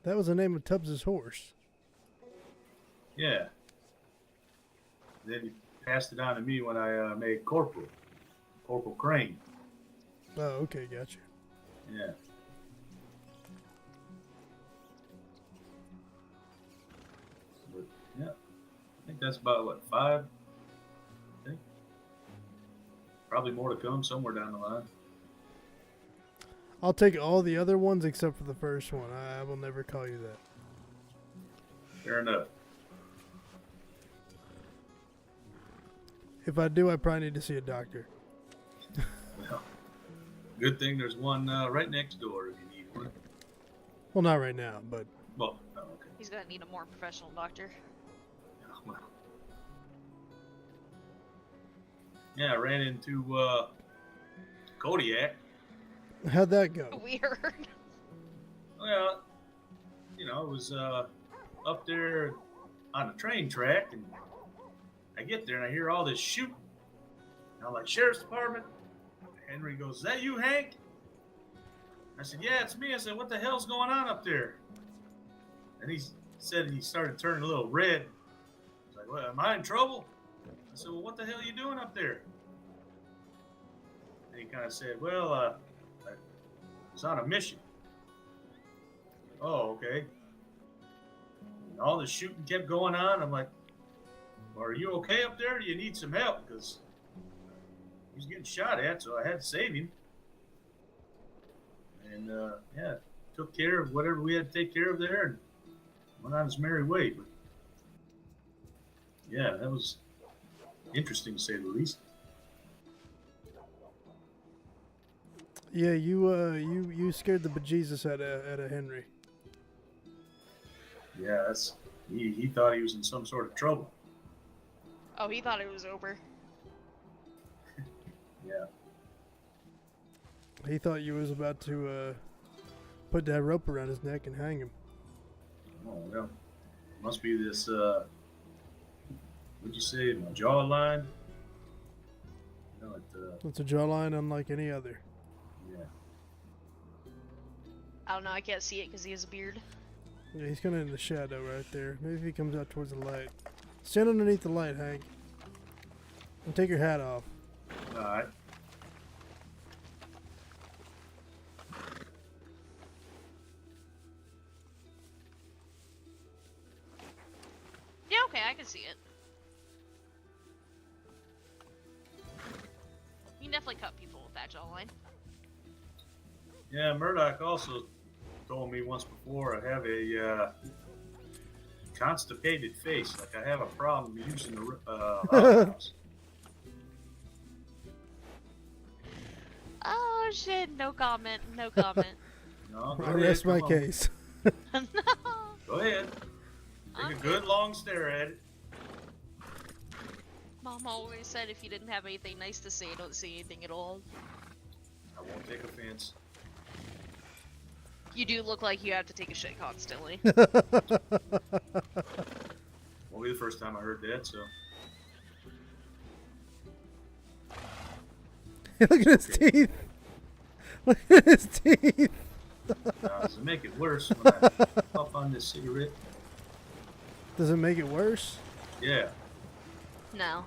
That was the name of Tubbs's horse. Yeah. Then he passed it on to me when I made Corporal Crane. Oh, okay, gotcha. Yeah. But, yeah. I think that's about, what, 5? I think. Probably more to come somewhere down the line. I'll take all the other ones except for the first one. I will never call you that. Fair enough. If I do, I probably need to see a doctor. Well, good thing there's one right next door if you need one. Well, not right now, but... Well, oh, okay. He's gonna need a more professional doctor. Well. Yeah, I ran into Kodiak. How'd that go? Weird. Well, it was up there on the train track, and I get there and I hear all this shooting. And I'm like, Sheriff's Department? Henry goes, is that you, Hank? I said, yeah, it's me. I said, what the hell's going on up there? And he said he started turning a little red. I was like, well, am I in trouble? I said, well, what the hell are you doing up there? And he kind of said, well, I was on a mission. Oh, okay. And all the shooting kept going on. I'm like, well, are you okay up there? Or do you need some help? Because he was getting shot at, so I had to save him. And, yeah, took care of whatever we had to take care of there and went on his merry way. But, yeah, that was interesting to say the least. Yeah, you scared the bejesus out of Henry. Yeah, he thought he was in some sort of trouble. Oh, he thought it was over. Yeah. He thought you was about to put that rope around his neck and hang him. Oh, well, must be this, what'd you say, my jawline? It's a jawline unlike any other. Yeah. I don't know, I can't see it because he has a beard. Yeah, he's kind of in the shadow right there. Maybe if he comes out towards the light. Stand underneath the light, Hank. And take your hat off. Alright. Yeah, okay, I can see it. You can definitely cut people with that jawline. Yeah, Murdock also told me once before I have a constipated face, like I have a problem using the outhouse. Oh shit, no comment, no comment. No, go I ahead, rest my come on. case. No. Go ahead. Take a good long stare at it. Mom always said if you didn't have anything nice to say, don't say anything at all. I won't take offense. You do look like you have to take a shit constantly. Won't be the first time I heard that, so. Look at his teeth. Look at his teeth. Does it make it worse when I puff on this cigarette? Does it make it worse? Yeah. No.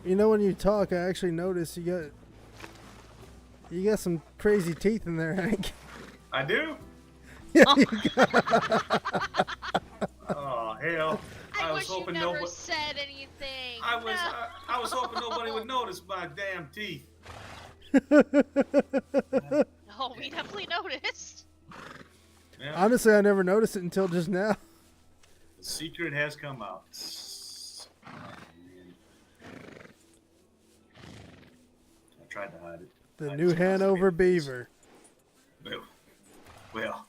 You know, when you talk, I actually notice you got some crazy teeth in there, Hank. I do? Yeah, Oh. you got- Oh hell! I was wish you hoping never nobody. said anything. I was hoping nobody would notice my damn teeth. No, we definitely noticed. Yeah. Honestly, I never noticed it until just now. The secret has come out. Oh, man. I tried to hide it. The New Hanover Beaver. Well.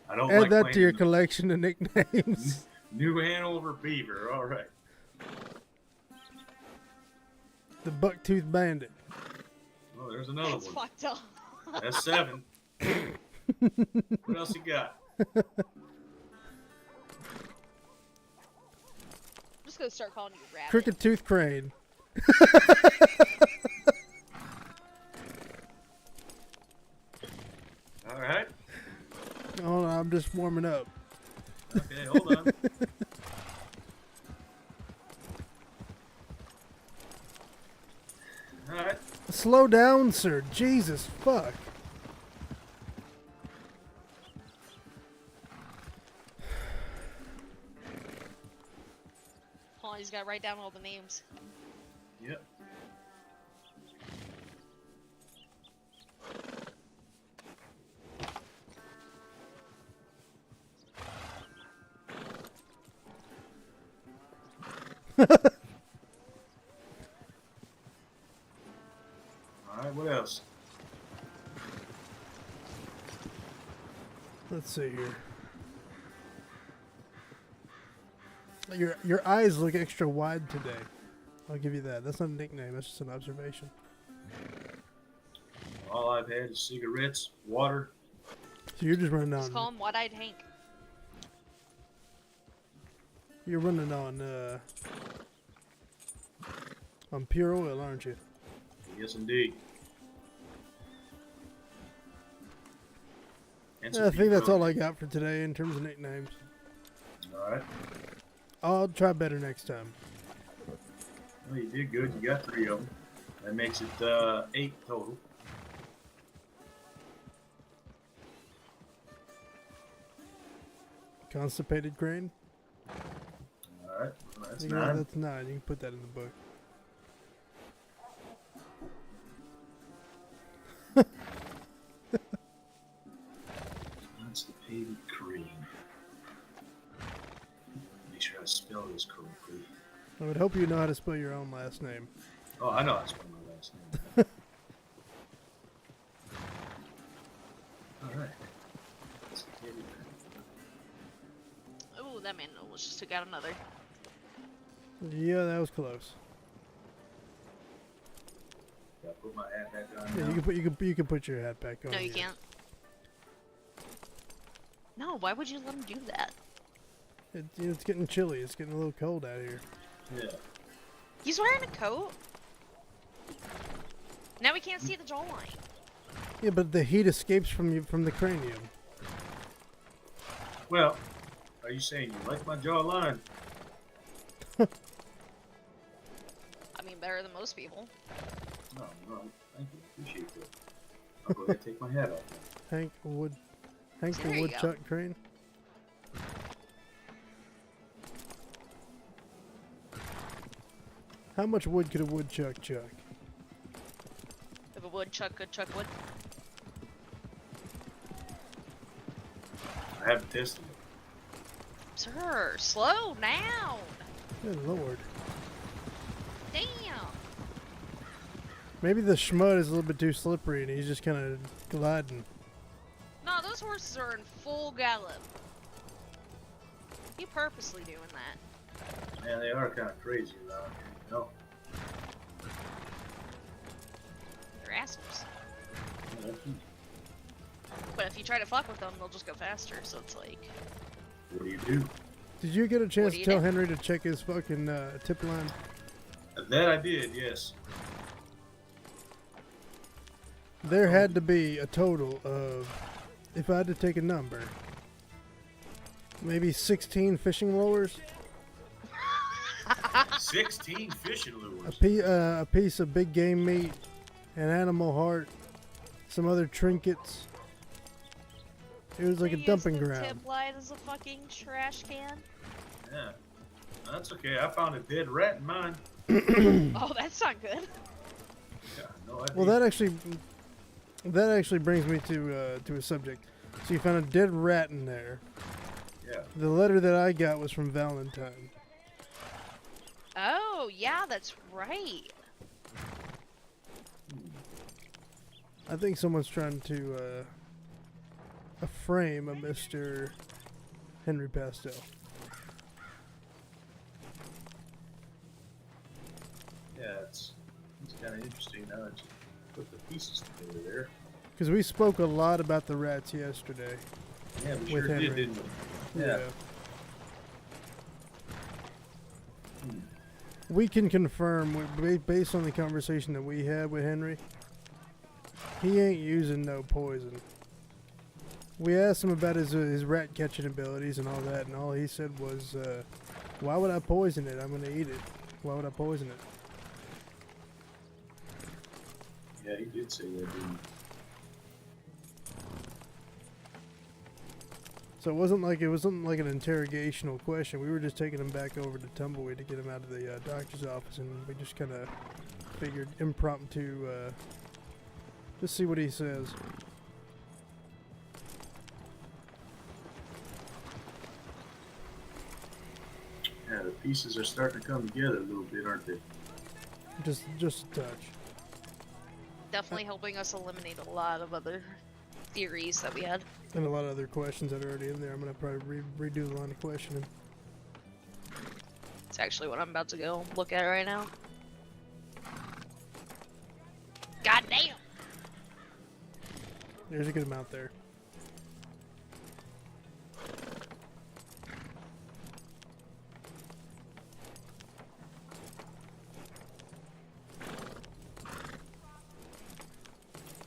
I don't Add like that to your playing collection of nicknames. New Hanover Beaver. All right. The Bucktooth Bandit. Oh, there's another That's one. fucked up. That's 7. What else you got? I'm just gonna start calling you Rabbit. Crooked Tooth Crane. All right. Oh, I'm just warming up. Okay, hold on. All right. Slow down, sir. Jesus fuck. Hold on, he's gotta write down all the names. Yep. All right, what else? Let's see here. Your eyes look extra wide today. I'll give you that. That's not a nickname. That's just an observation. All I've had is cigarettes, water. So you're just running Just call on. him Wide-Eyed Hank. You're running on pure oil, aren't you? Yes, indeed. And I think that's all I got for today in terms of nicknames. All right. I'll try better next time. Well, you did good. You got 3 of them. That makes it 8 total. Constipated Crane. All right. Well, that's You 9. know, that's 9. You can put that in the book. Constipated Cream. Make sure I spell this correctly. I would hope you know how to spell your own last name. Oh, I know how to spell my last name. All right. Constipated Cream. Oh, that man almost just took out another. Yeah, that was close. Got to put my hat back on. Yeah, now? you can put your hat back on. No, you yeah. can't. No, why would you let him do that? It's getting chilly. It's getting a little cold out here. Yeah. He's wearing a coat. Now we can't see the jawline. Yeah, but the heat escapes from the cranium. Well, are you saying you like my jawline? I mean, better than most people. No, thank you. Appreciate that. I'll go ahead and take my hat off. Hank the There you go. Woodchuck Crane. How much wood could a woodchuck chuck? If a woodchuck could chuck wood. I haven't tested it. Sir, slow down. Good lord. Damn. Maybe the schmud is a little bit too slippery and he's just kind of gliding. No, those horses are in full gallop. You purposely doing that. Man, they are kind of crazy around here, you know? They're assholes. Yeah. But if you try to fuck with them, they'll just go faster. So it's like, What do you do? Did you get a chance do to you tell do? Henry to check his fucking tip line? That I did, yes. There had to be a total of, if I had to take a number, maybe 16 fishing lures, 16 fishing lures. a piece of big game meat, an animal heart, some other trinkets. It was like a they use dumping the ground. Tip line as a fucking trash can. Yeah. That's okay. I found a dead rat in mine. Oh, that's not good. Yeah, no idea. Well, that actually brings me to a subject. So you found a dead rat in there. Yeah. The letter that I got was from Valentine. Oh, yeah, that's right. I think someone's trying to frame a Mr. Henry Pastel. Yeah, it's kind of interesting now that you put the pieces together there. Because we spoke a lot about the rats yesterday. Yeah, we with sure Henry. did, didn't we? Yeah. We can confirm, based on the conversation that we had with Henry, he ain't using no poison. We asked him about his rat catching abilities and all that, and all he said was, why would I poison it? I'm going to eat it. Why would I poison it? Yeah, he did say that, didn't he? So it wasn't like an interrogational question. We were just taking him back over to Tumbleweed to get him out of the doctor's office, and we just kind of figured impromptu, just see what he says. Yeah, the pieces are starting to come together a little bit, aren't they? Just a touch. Definitely helping us eliminate a lot of other theories that we had. And a lot of other questions that are already in there. I'm going to probably redo the line of questioning. It's actually what I'm about to go look at right now. God damn! There's a good amount there.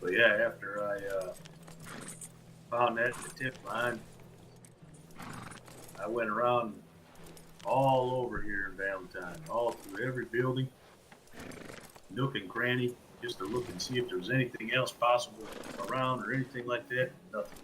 But yeah, after I found that tip line, I went around all over here in Valentine, all through every building, nook and cranny, just to look and see if there was anything else possible around or anything like that. Nothing.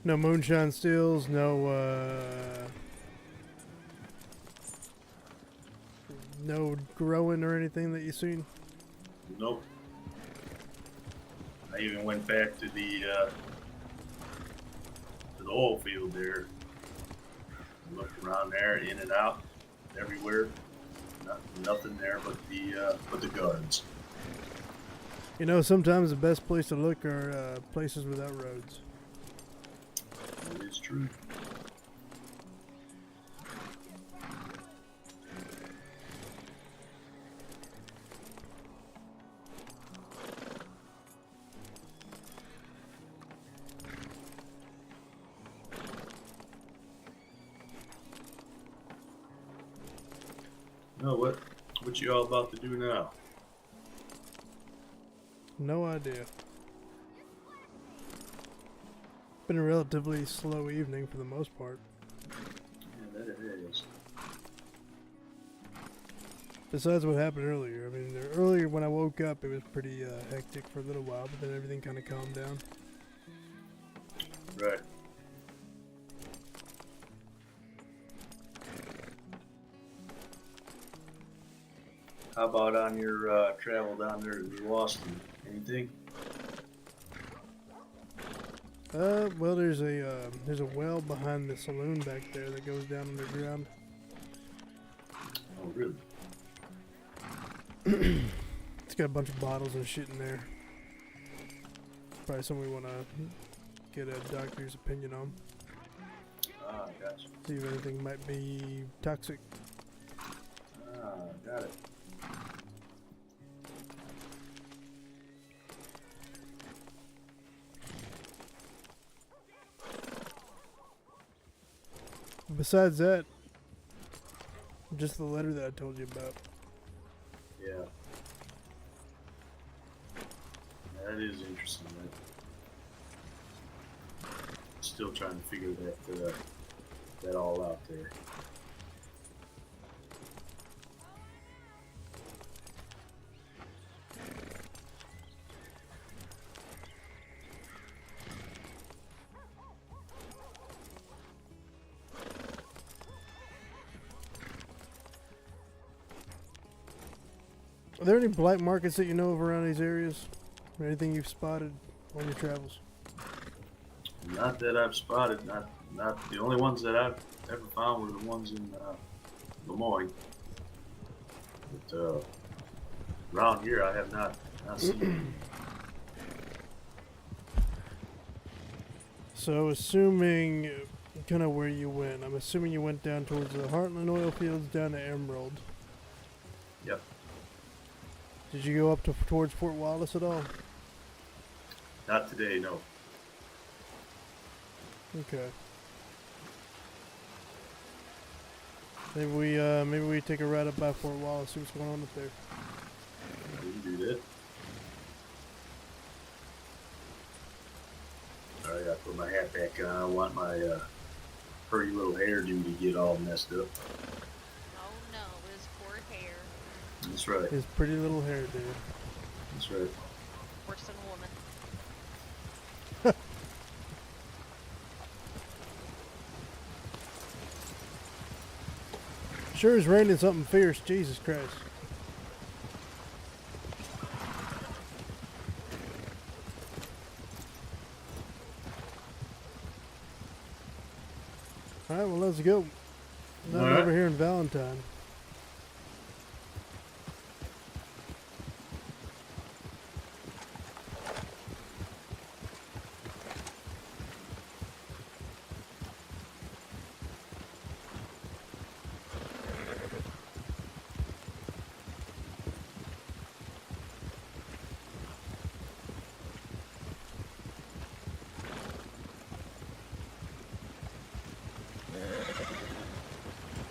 No moonshine stills, no growing or anything that you seen? Nope. I even went back to the oil field there. Looked around there, in and out, everywhere. Nothing there but the gardens. You know, sometimes the best place to look are places without roads. It is true. No, what you all about to do now? No idea. Been a relatively slow evening for the most part. Yeah, that it is. Besides what happened earlier. I mean, earlier when I woke up, it was pretty hectic for a little while, but then everything kind of calmed down. Right. How about on your travel down there to New Austin? Anything? Well, there's a well behind the saloon back there that goes down underground. Oh, really? It's got a bunch of bottles and shit in there. Probably something we want to get a doctor's opinion on. Ah, gotcha. See if anything might be toxic. Ah, got it. Besides that, just the letter that I told you about. Yeah. That is interesting. Still trying to figure that all out there. Are there any black markets that you know of around these areas? Or anything you've spotted on your travels? Not that I've spotted. Not the only ones that I've ever found were the ones in Lemoyne. But around here, I have not seen. So, assuming kind of where you went, I'm assuming you went down towards the Heartland oil fields down to Emerald. Yep. Did you go up towards Fort Wallace at all? Not today, no. Okay. Maybe we take a ride up by Fort Wallace, see what's going on up there. We can do that. I gotta put my hat back on. I don't want my pretty little hairdo to get all messed up. Oh no, his poor hair. That's right. His pretty little hair, dude. That's right. Worse than a woman. Sure is raining something fierce, Jesus Christ. Alright, well, let's go. Not Alright. over here in Valentine.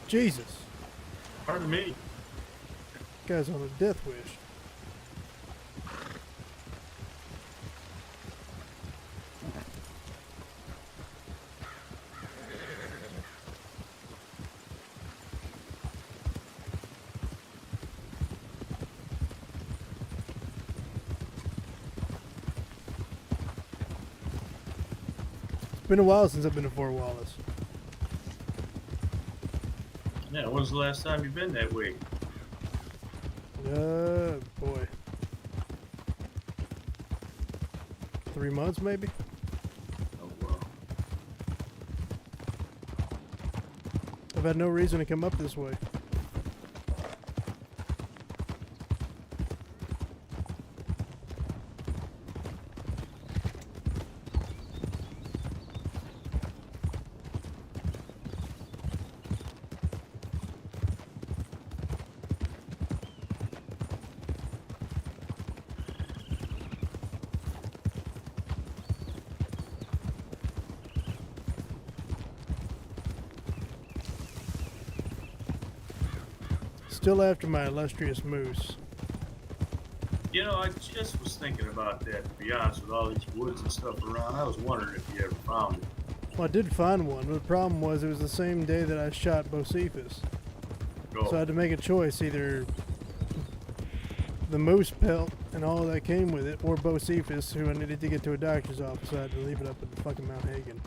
Jesus. Pardon me. Guy's on a death wish. It's been a while since I've been to Fort Wallace. Yeah, when's the last time you've been that way? Boy. 3 months, maybe? Oh, well. I've had no reason to come up this way. Still after my illustrious moose. You know, I just was thinking about that, to be honest, with all these woods and stuff around. I was wondering if you ever found it. Well, I did find one, but the problem was it was the same day that I shot Bocephus. So I had to make a choice, either the moose pelt and all that came with it, or Bocephus, who I needed to get to a doctor's office. I had to leave it up at fucking Mount Hagen.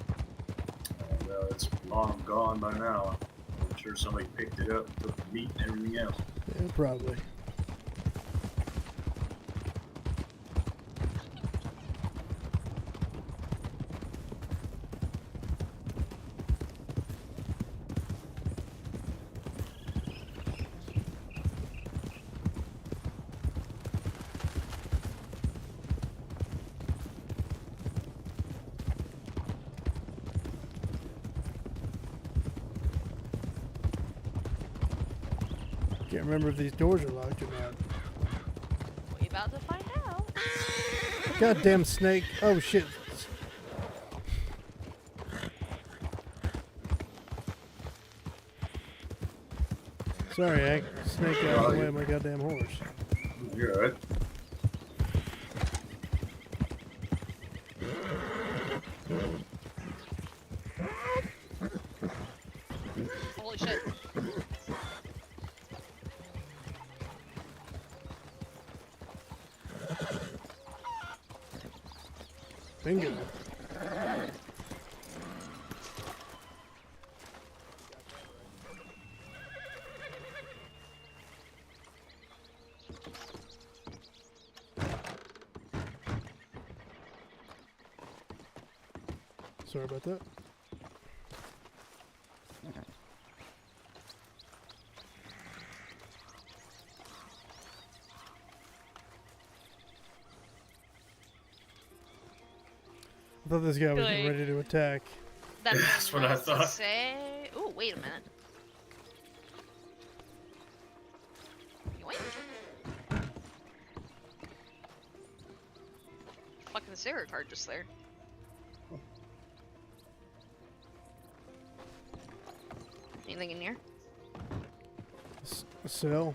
Well, it's long gone by now. I'm sure somebody picked it up and took the meat and everything else. Yeah, probably. Can't remember if these doors are locked or not. We about to find out. Goddamn snake. Oh shit. Sorry, I snake out of the way of my goddamn horse. You're alright. Holy shit. Bingo. Sorry about that. I thought this guy was getting Good. ready to attack. That's what I not to thought. say. Oh, wait a minute. Yoink. Fucking Sarah card just there. Anything in here? Cell.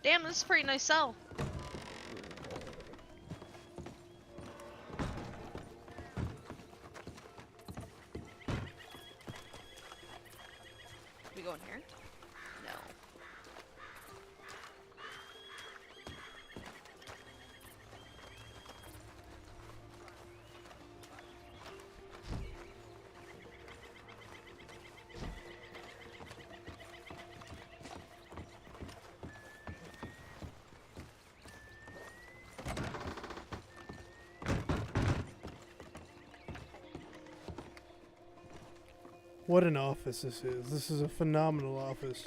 Damn, this is a pretty nice cell. We go in here? No. What an office this is. This is a phenomenal office.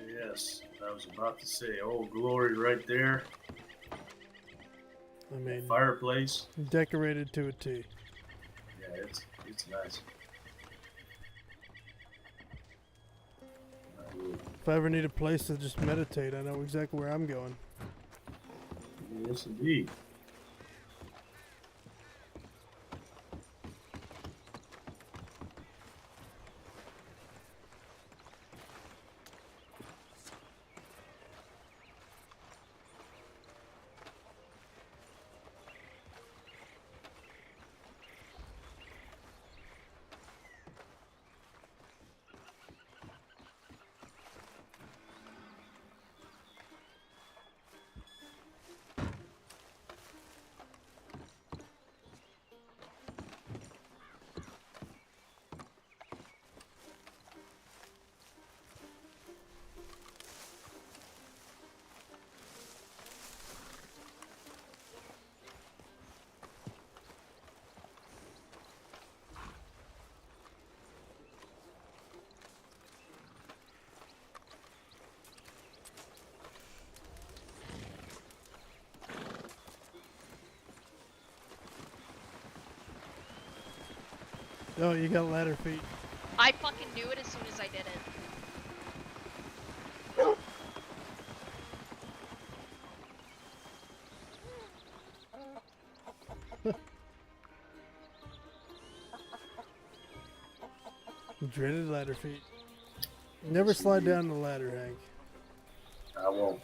Yes, I was about to say, oh, glory right there. I mean, Fireplace. decorated to a T. Yeah, it's nice. If I ever need a place to just meditate, I know exactly where I'm going. Yes, indeed. Oh, you got ladder feet. I fucking knew it as soon as I did it. Dreaded ladder feet. Never slide down the ladder, Hank. I won't.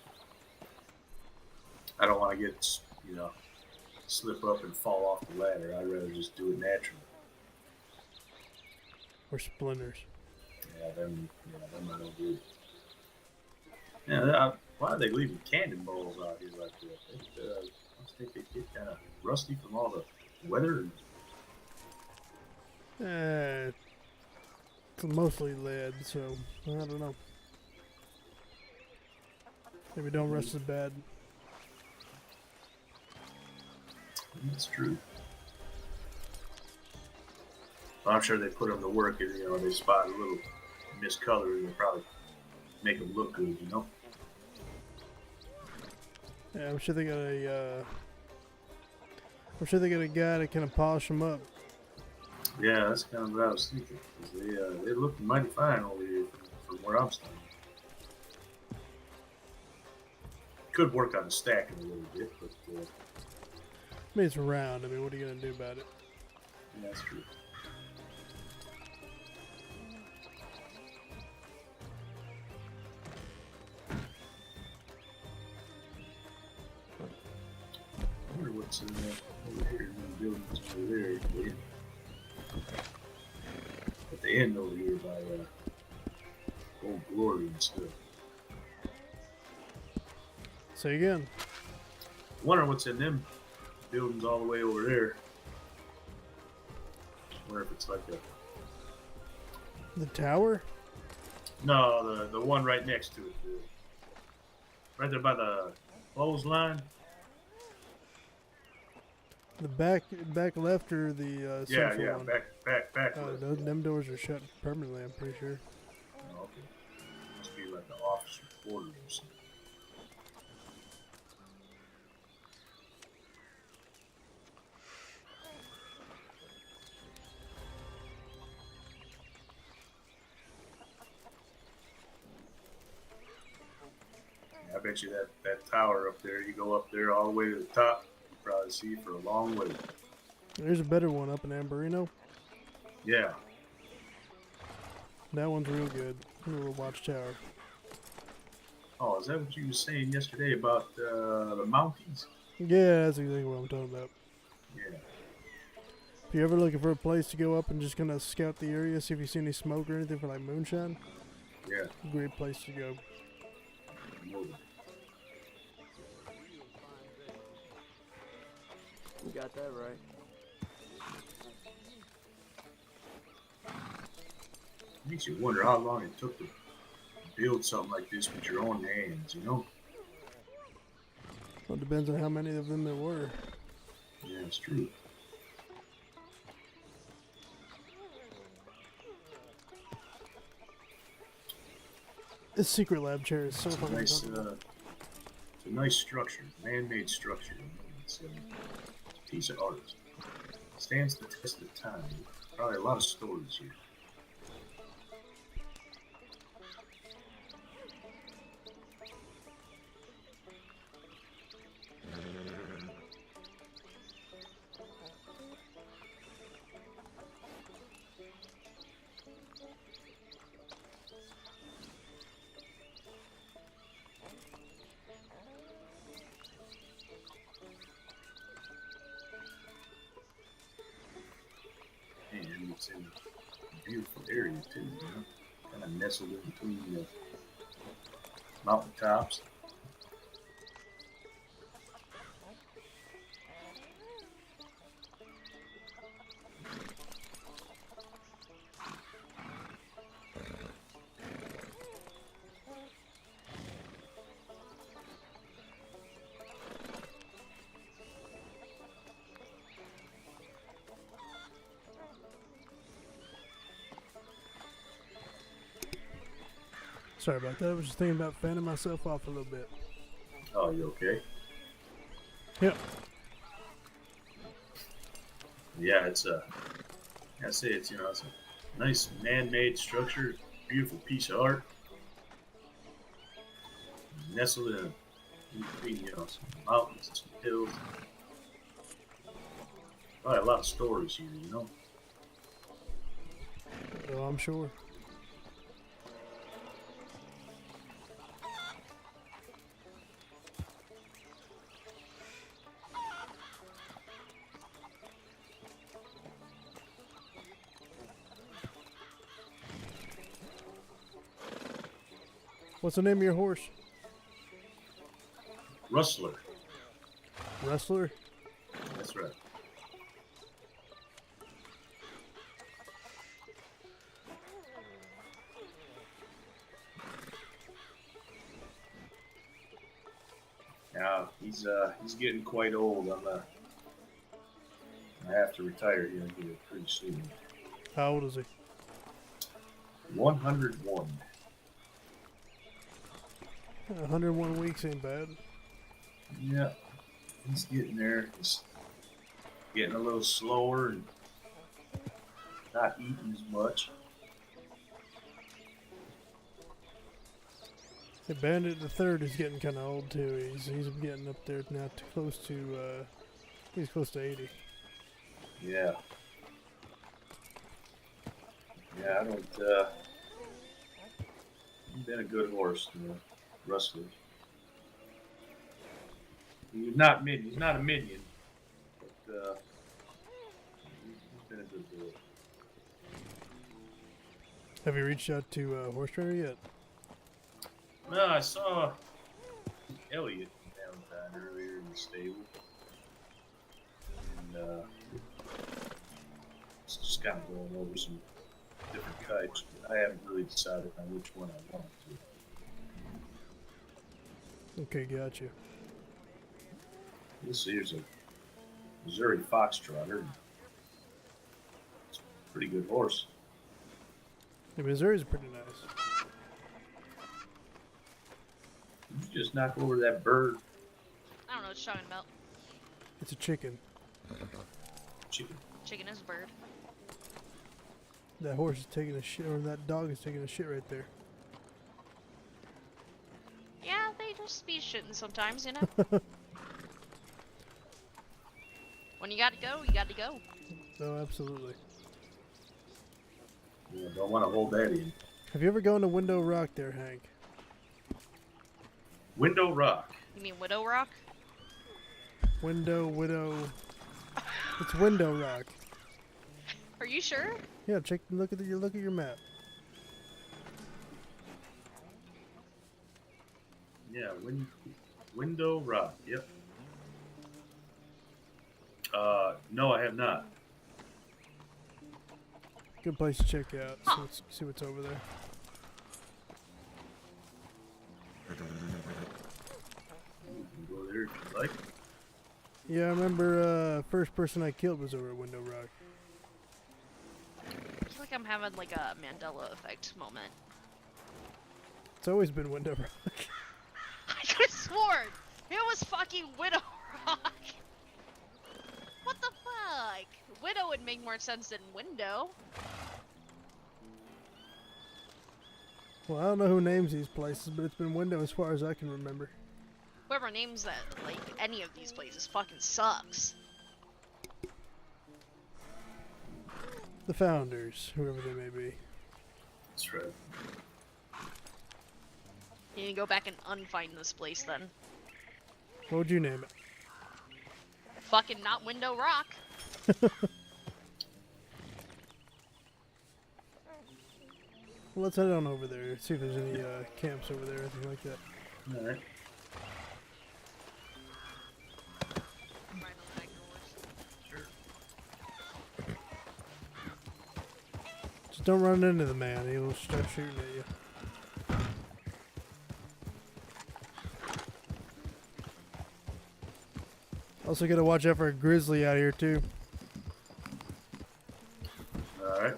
I don't want to get, slip up and fall off the ladder. I'd rather just do it naturally. Or splinters. Yeah, them are no good. Yeah, why are they leaving cannonballs out here like that? I think they get kind of rusty from all the weather. It's mostly lead, so I don't know. Maybe don't rust as bad. That's true. Well, I'm sure they put them to work and, they spot a little miscolor and they probably make them look good, Yeah, I'm sure they got a guy to kind of polish them up. Yeah, that's kind of what I was thinking. 'Cause they look mighty fine over here from where I'm standing. Could work on the stacking a little bit, but I mean, it's round. I mean, what are you gonna do about it? yeah, that's true. I wonder what's in there over here in the buildings over there. At the end over here by Old Glory and stuff. Say again. I wonder what's in them buildings all the way over there. I wonder if it's like The tower? No, the one right next to it. Right there by the clothesline. The back left or the Yeah, central yeah, one? back left. Them doors are shut permanently, I'm pretty sure. Oh, okay. Must be like the officer quarters or something. I bet you that tower up there, you go up there all the way to the top, you probably see for a long way. There's a better one up in Amberino. Yeah. That one's real good. A little watchtower. Oh, is that what you were saying yesterday about the Mounties? Yeah, that's exactly what I'm talking about. Yeah. If you're ever looking for a place to go up and just gonna scout the area, see if you see any smoke or anything for like moonshine. Yeah. Great place to go. You got that right. Makes you wonder how long it took to build something like this with your own hands, you know? Well, it depends on how many of them there were. Yeah, it's true. This secret lab chair is so It's a fucking nice, comfortable. it's a nice structure, man-made structure. It's a piece of art. Stands the test of time. Probably a lot of stories here. And it's in a beautiful area too, you know? Kind of nestled in between the mountain tops. Sorry about that. I was just thinking about fanning myself off a little bit. Oh, you okay? Yep. Yeah, it's a. I say it's it's a nice man-made structure, beautiful piece of art, nestled in between some mountains and some hills. Probably a lot of stories here, you know. Oh, I'm sure. What's the name of your horse? Rustler. Rustler? That's right. Now he's getting quite old. I have to retire here pretty soon. How old is he? 101. 101 weeks ain't bad. Yeah, he's getting there. He's getting a little slower and not eating as much. The Bandit the Third is getting kind of old too. He's getting up there now, to close to he's close to 80. Yeah. Yeah, I don't. He's been a good horse, Rustler. He's not a minion, but he's been a good boy. Have you reached out to horse trainer yet? No, I saw Elliot Valentine earlier in the stable, and it's just kind of going over some different types. But I haven't really decided on which one I want to. Okay, gotcha. This here's Missouri Foxtrotter. It's a pretty good horse. Yeah, Missouri's pretty nice. Did you just knock over that bird? I don't know what you're talking about. It's a chicken. Chicken. Chicken is a bird. That horse is taking a shit, or that dog is taking a shit right there. Yeah, they just be shitting sometimes, you know? When you gotta go, you gotta go. Oh, absolutely. Yeah, don't want to hold that in. Have you ever gone to Window Rock there, Hank? Window Rock. You mean Widow Rock? Widow. It's Window Rock. Are you sure? Yeah, look at your map. Yeah, Window Rock. Yep. No, I have not. Good place to check out. See what's over there. You can go there if you like. Yeah, I remember first person I killed was over at Window Rock. I feel like I'm having like a Mandela effect moment. It's always been Window Rock. I could have sworn it was fucking Widow Rock. What the fuck? Widow would make more sense than Window. Well, I don't know who names these places, but it's been Window as far as I can remember. Whoever names that, like, any of these places fucking sucks. The founders, whoever they may be. That's right. You need to go back and unfind this place then. What would you name it? Fucking not Window Rock. Well, let's head on over there, see if there's any camps over there or anything like that. Alright. Just don't run into the man, he'll start shooting at you. Also gotta watch out for a grizzly out here too. Alright.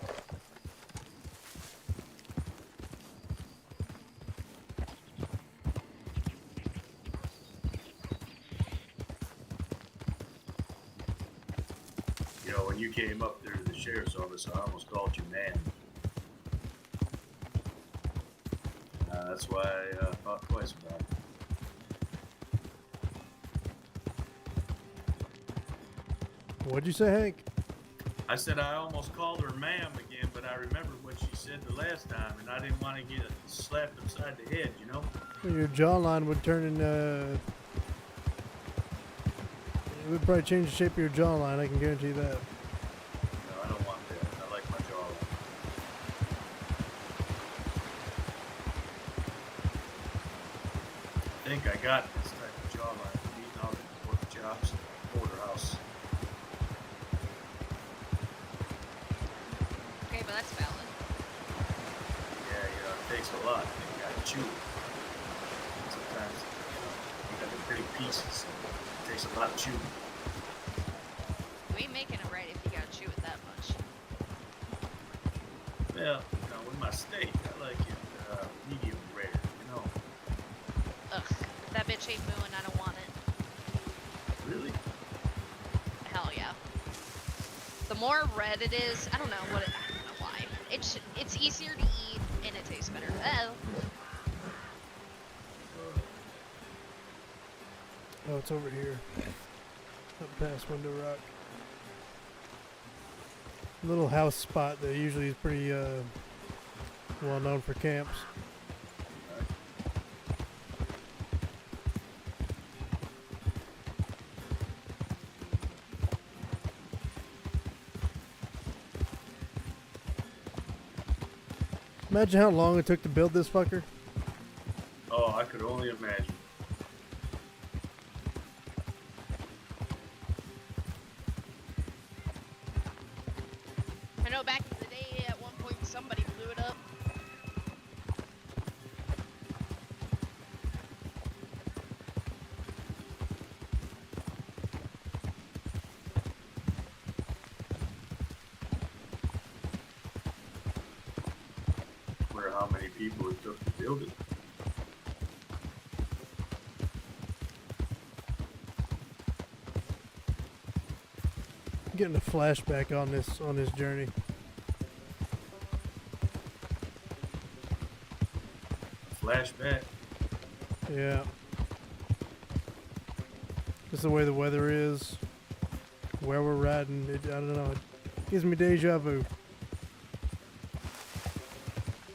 You know, when you came up there to the sheriff's office, I almost called you man. That's why I thought twice about it. What'd you say, Hank? I said I almost called her ma'am again, but I remembered what she said the last time, and I didn't want to get slapped upside the head, you know? Your jawline would turn in, it would probably change the shape of your jawline, I can guarantee that. No, I don't want that. I like my jawline. I think I got this type of jawline from eating out at work jobs in the porterhouse. Okay, but that's valid. Yeah, you know, it takes a lot. You gotta chew it. Sometimes, you got the pretty pieces. It takes a lot of chewing. You ain't making it right if you gotta chew it that much. Well, you know, with my steak, I like it medium rare, you know. Ugh, if that bitch ain't mooing, I don't want it. Really? Hell yeah. The more red it is, I don't know what it, I don't know why. It's easier to eat and it tastes better. Oh, it's over here. Up past Window Rock. Little house spot that usually is pretty well known for camps. Imagine how long it took to build this fucker. Oh, I could only imagine. I know back in the day, at one point, somebody blew it up. how many people it took to build it. Getting a flashback on this journey. Flashback. Yeah. Just the way the weather is, where we're riding, I don't know, it gives me deja vu.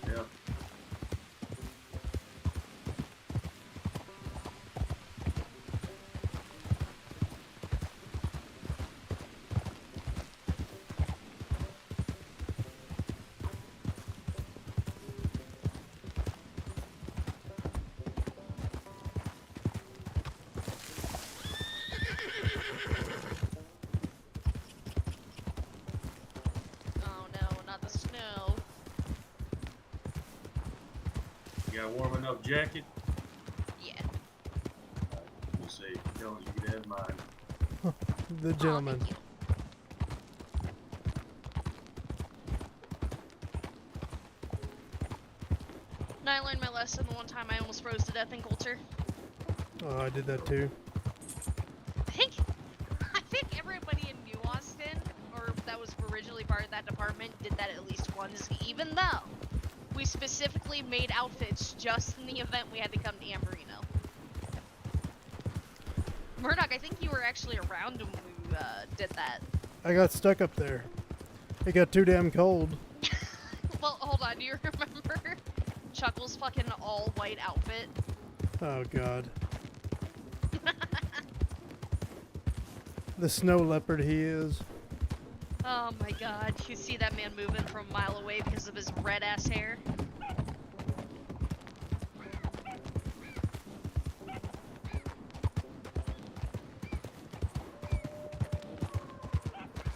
Yeah. Oh no, not the snow. You got a warm enough jacket? Yeah. Let me see. Jones, you can have mine. The gentleman. No, I learned my lesson the one time I almost froze to death in Coulter. Oh, I did that too. I think everybody in New Austin, or that was originally part of that department, did that at least once, even though we specifically made outfits just in the event we had to come to Amberino. Murdock, I think you were actually around when we did that. I got stuck up there. It got too damn cold. Well, hold on, do you remember Chuckle's fucking all-white outfit? Oh god. The snow leopard he is. Oh my god, you see that man moving from a mile away because of his red-ass hair?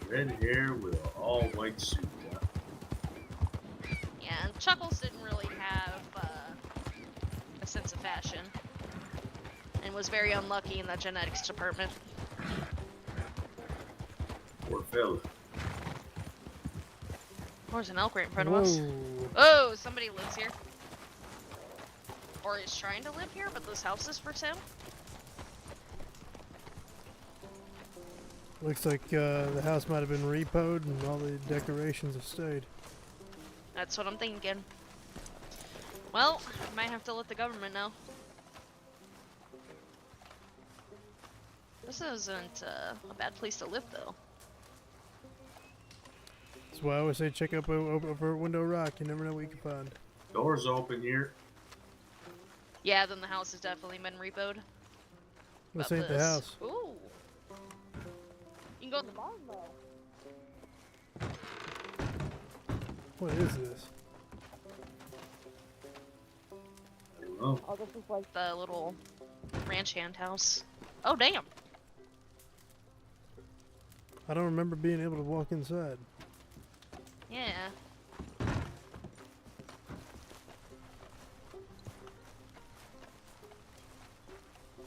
Red hair with an all-white suit. Huh? Yeah, and Chuckles didn't really have a sense of fashion. And was very unlucky in that genetics department. Poor fella. There's an elk right in front of us. Whoa. Oh, somebody lives here. Or is trying to live here, but this house is for sale. Looks like the house might have been repoed and all the decorations have stayed. That's what I'm thinking. Well, might have to let the government know. This isn't a bad place to live, though. That's why I always say check up over Window Rock. You never know what you can find. Doors open here. Yeah, then the house has definitely been repoed. This About ain't the this. house. Ooh. You can go to the barn, though. What is this? Oh. Oh, this is like the little ranch hand house. Oh, damn. I don't remember being able to walk inside. Yeah.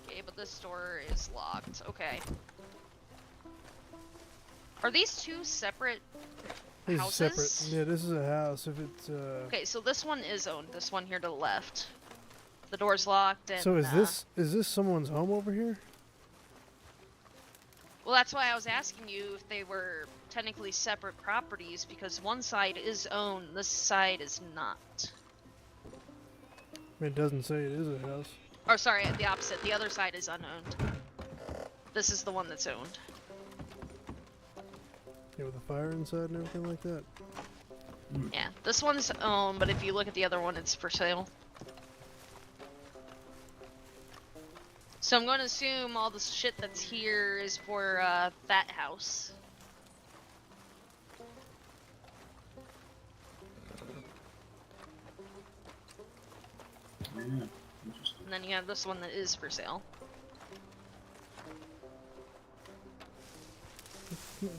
Okay, but this door is locked. Okay. Are these two separate These are houses? separate. Yeah, this is a house. If it's Okay, so this one is owned. This one here to the left. The door's locked and So is this someone's home over here? well, that's why I was asking you if they were technically separate properties, because one side is owned, this side is not. I mean, it doesn't say it is a house. Or sorry, the opposite. The other side is unowned. This is the one that's owned. Yeah, with a fire inside and everything like that. Yeah, this one's owned, but if you look at the other one, it's for sale. So I'm going to assume all the shit that's here is for that house. Yeah, interesting. And then you have this one that is for sale.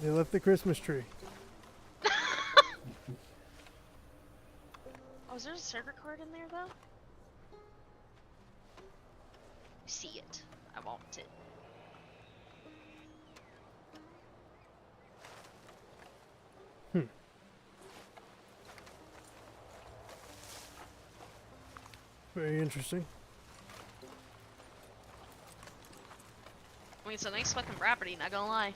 They left the Christmas tree. Oh, is there a circuit card in there, though? See it. I want it. Very interesting. I mean, it's a nice fucking property, not gonna lie.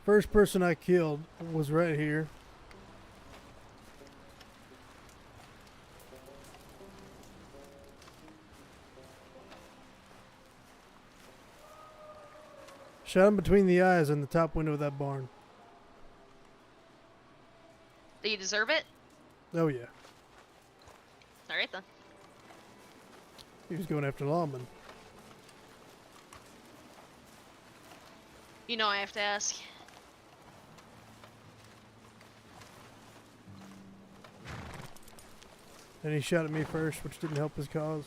First person I killed was right here. Shot him between the eyes in the top window of that barn. Do you deserve it? Oh yeah. Alright then. He was going after lawmen. You know I have to ask. And he shot at me first, which didn't help his cause.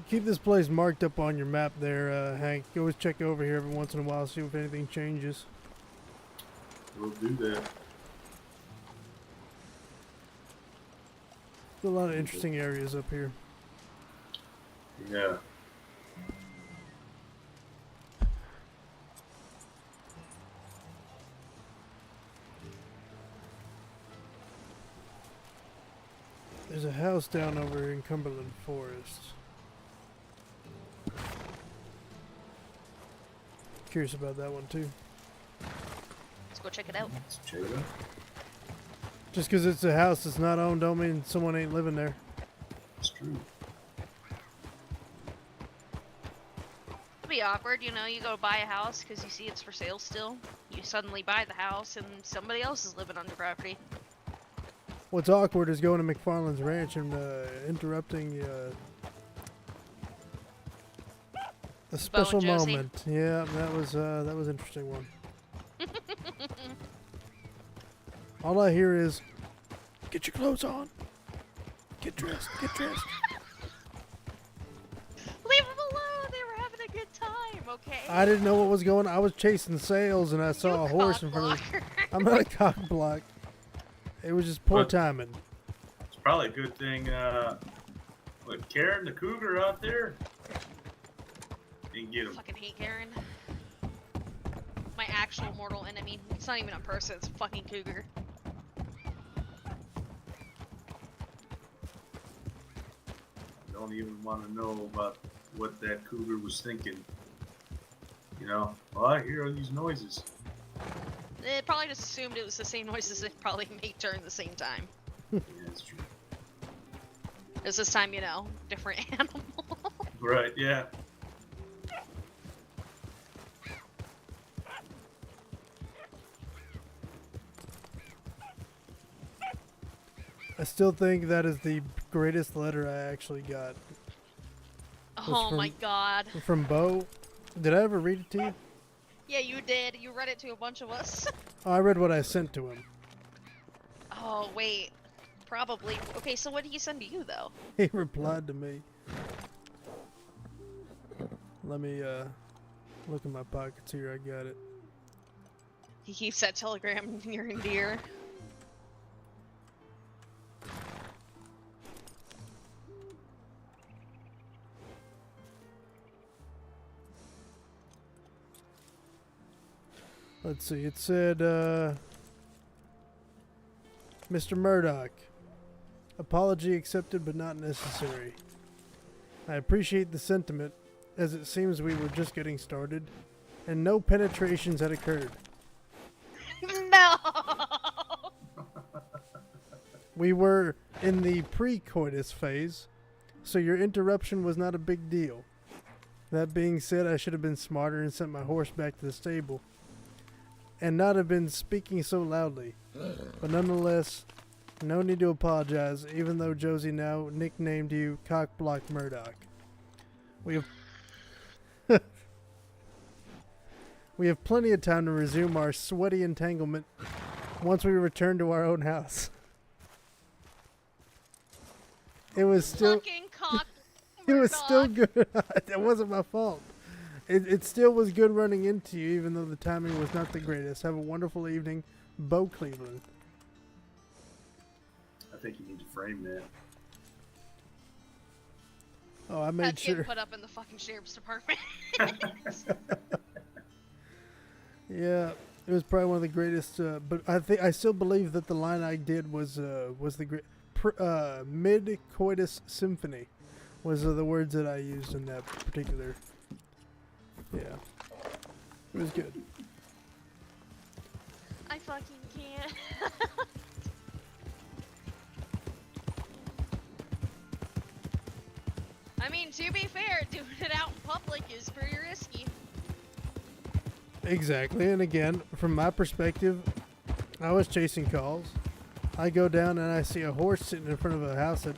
Keep this place marked up on your map there, Hank. You always check over here every once in a while, see if anything changes. We'll do that. A lot of interesting areas up here. Yeah. There's a house down over in Cumberland Forest. Curious about that one too. Let's go check it out. Let's check it out. Just because it's a house that's not owned don't mean someone ain't living there. It's true. It'd be awkward, you know, you go buy a house because you see it's for sale still. You suddenly buy the house and somebody else is living on your property. What's awkward is going to McFarland's ranch and interrupting a special moment. Yeah, that was an interesting one. All I hear is, "Get your clothes on. Get dressed. Get dressed." Leave them alone. They were having a good time, okay? I didn't know what was going on. I was chasing sales and I saw a horse in front of me. I'm not a cock block. It was just poor timing. It's probably a good thing. With Karen the cougar out there, didn't get him. Fucking hate Karen. My actual mortal enemy. It's not even a person. It's a fucking cougar. Don't even want to know about what that cougar was thinking. You know, well, I hear all these noises. It probably just assumed it was the same noises they probably make during the same time. Yeah, that's true. It's this time, you know, different animal. Right, yeah. I still think that is the greatest letter I actually got. Oh my god. From Bo. Did I ever read it to you? Yeah, you did. You read it to a bunch of us. Oh, I read what I sent to him. Oh, wait. Probably. Okay, so what did he send to you, though? He replied to me. Let me look in my pockets here. I got it. He keeps that telegram near and dear. Let's see, it said, Mr. Murdock, apology accepted but not necessary. I appreciate the sentiment, as it seems we were just getting started, and no penetrations had occurred. No! We were in the pre-coitus phase, so your interruption was not a big deal. That being said, I should have been smarter and sent my horse back to the stable, and not have been speaking so loudly. But nonetheless, no need to apologize, even though Josie now nicknamed you Cockblock Murdock. We have we have plenty of time to resume our sweaty entanglement once we return to our own house. It was still it was still good. That wasn't my fault. It still was good running into you, even though the timing was not the greatest. Have a wonderful evening, Bo Cleveland. I think you need to frame that. Oh, I made That's sure. getting put up in the fucking sheriff's department. Yeah, it was probably one of the greatest. But I still believe that the line I did was the great mid-coitus symphony, was the words that I used in that particular. Yeah, it was good. I fucking can't. I mean, to be fair, doing it out in public is pretty risky. Exactly, and again, from my perspective, I was chasing calls. I go down and I see a horse sitting in front of a house that.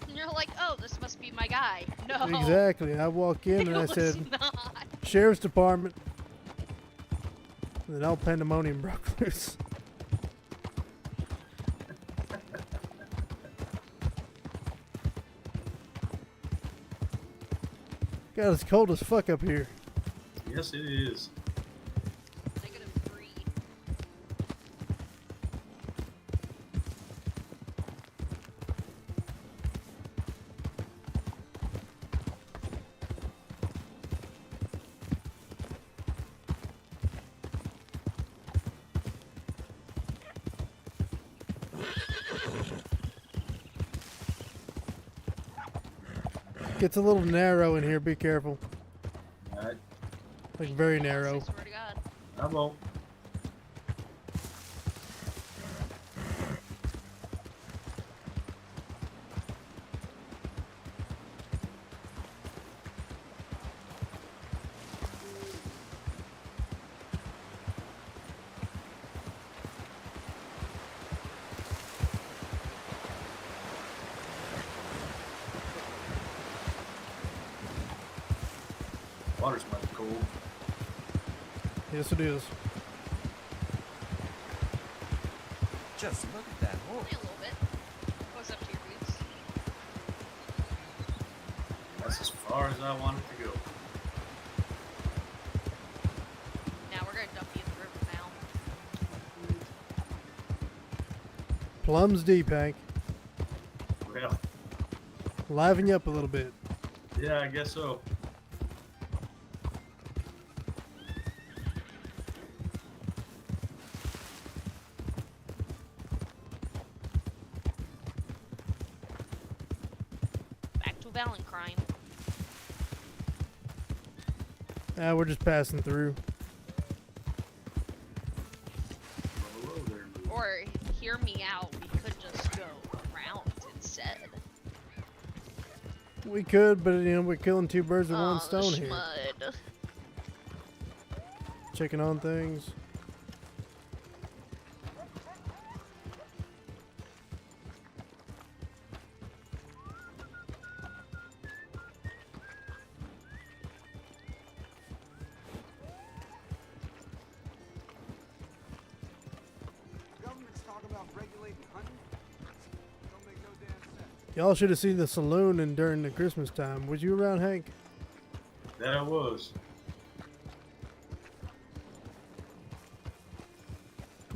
And you're like, oh, this must be my guy. No. Exactly. I walk in and I It was said, not. Sheriff's Department. And then all pandemonium broke loose. God, it's cold as fuck up here. Yes, it is. -3. Gets a little narrow in here, be careful. Alright. Like very narrow. I swear to God. I won't. Water's mighty cold. Yes, it is. Just look at that hole. Only a little bit. Goes up to your boots. That's as far as I want it to go. Now we're gonna dump you in the river now. Plums deep, Hank. Well, Liven you up a little bit. yeah, I guess so. Back to Valentine. We're just passing through. Hello there, Lou. Or, hear me out, we could just go around instead. We could, but you know, we're killing two birds with one Oh, stone here. schmud. Checking on things. Government's talking about regulating hunting. Don't make no damn sense. Y'all should have seen the saloon and during the Christmas time. Was you around, Hank? That I was.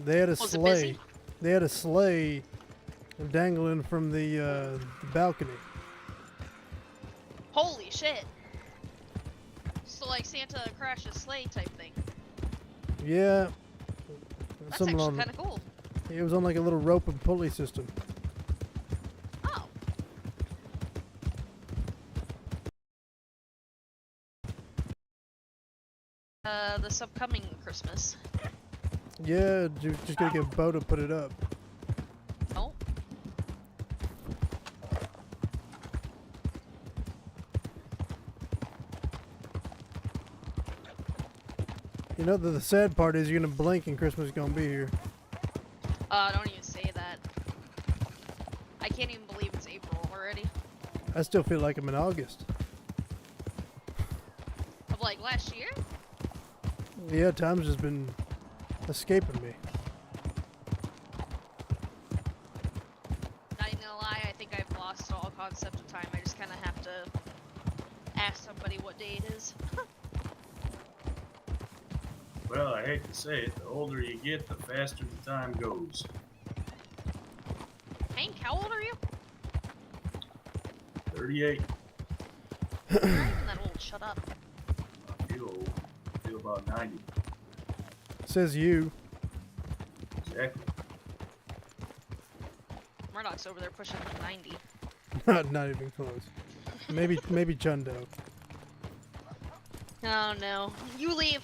They had a Was it sleigh. busy? They had a sleigh dangling from the balcony. Holy shit. So like Santa crashes sleigh type thing. Yeah. That's Something actually on- kind of cool. It was on like a little rope and pulley system. Oh. This upcoming Christmas. Yeah, just gotta get Bo to put it up. Oh. You know, the sad part is you're gonna blink and Christmas is gonna be here. Don't even say that. I can't even believe it's April already. I still feel like I'm in August. Of like last year? Yeah, time's just been escaping me. Not even gonna lie, I think I've lost all concept of time. I just kind of have to ask somebody what day it is. Well, I hate to say it, the older you get, the faster the time goes. Hank, how old are you? 38. You're not even that old. Shut up. I feel old. I feel about 90. says you. Exactly. Murdock's over there pushing the 90. Not even close. Maybe Chundo. Oh no. You leave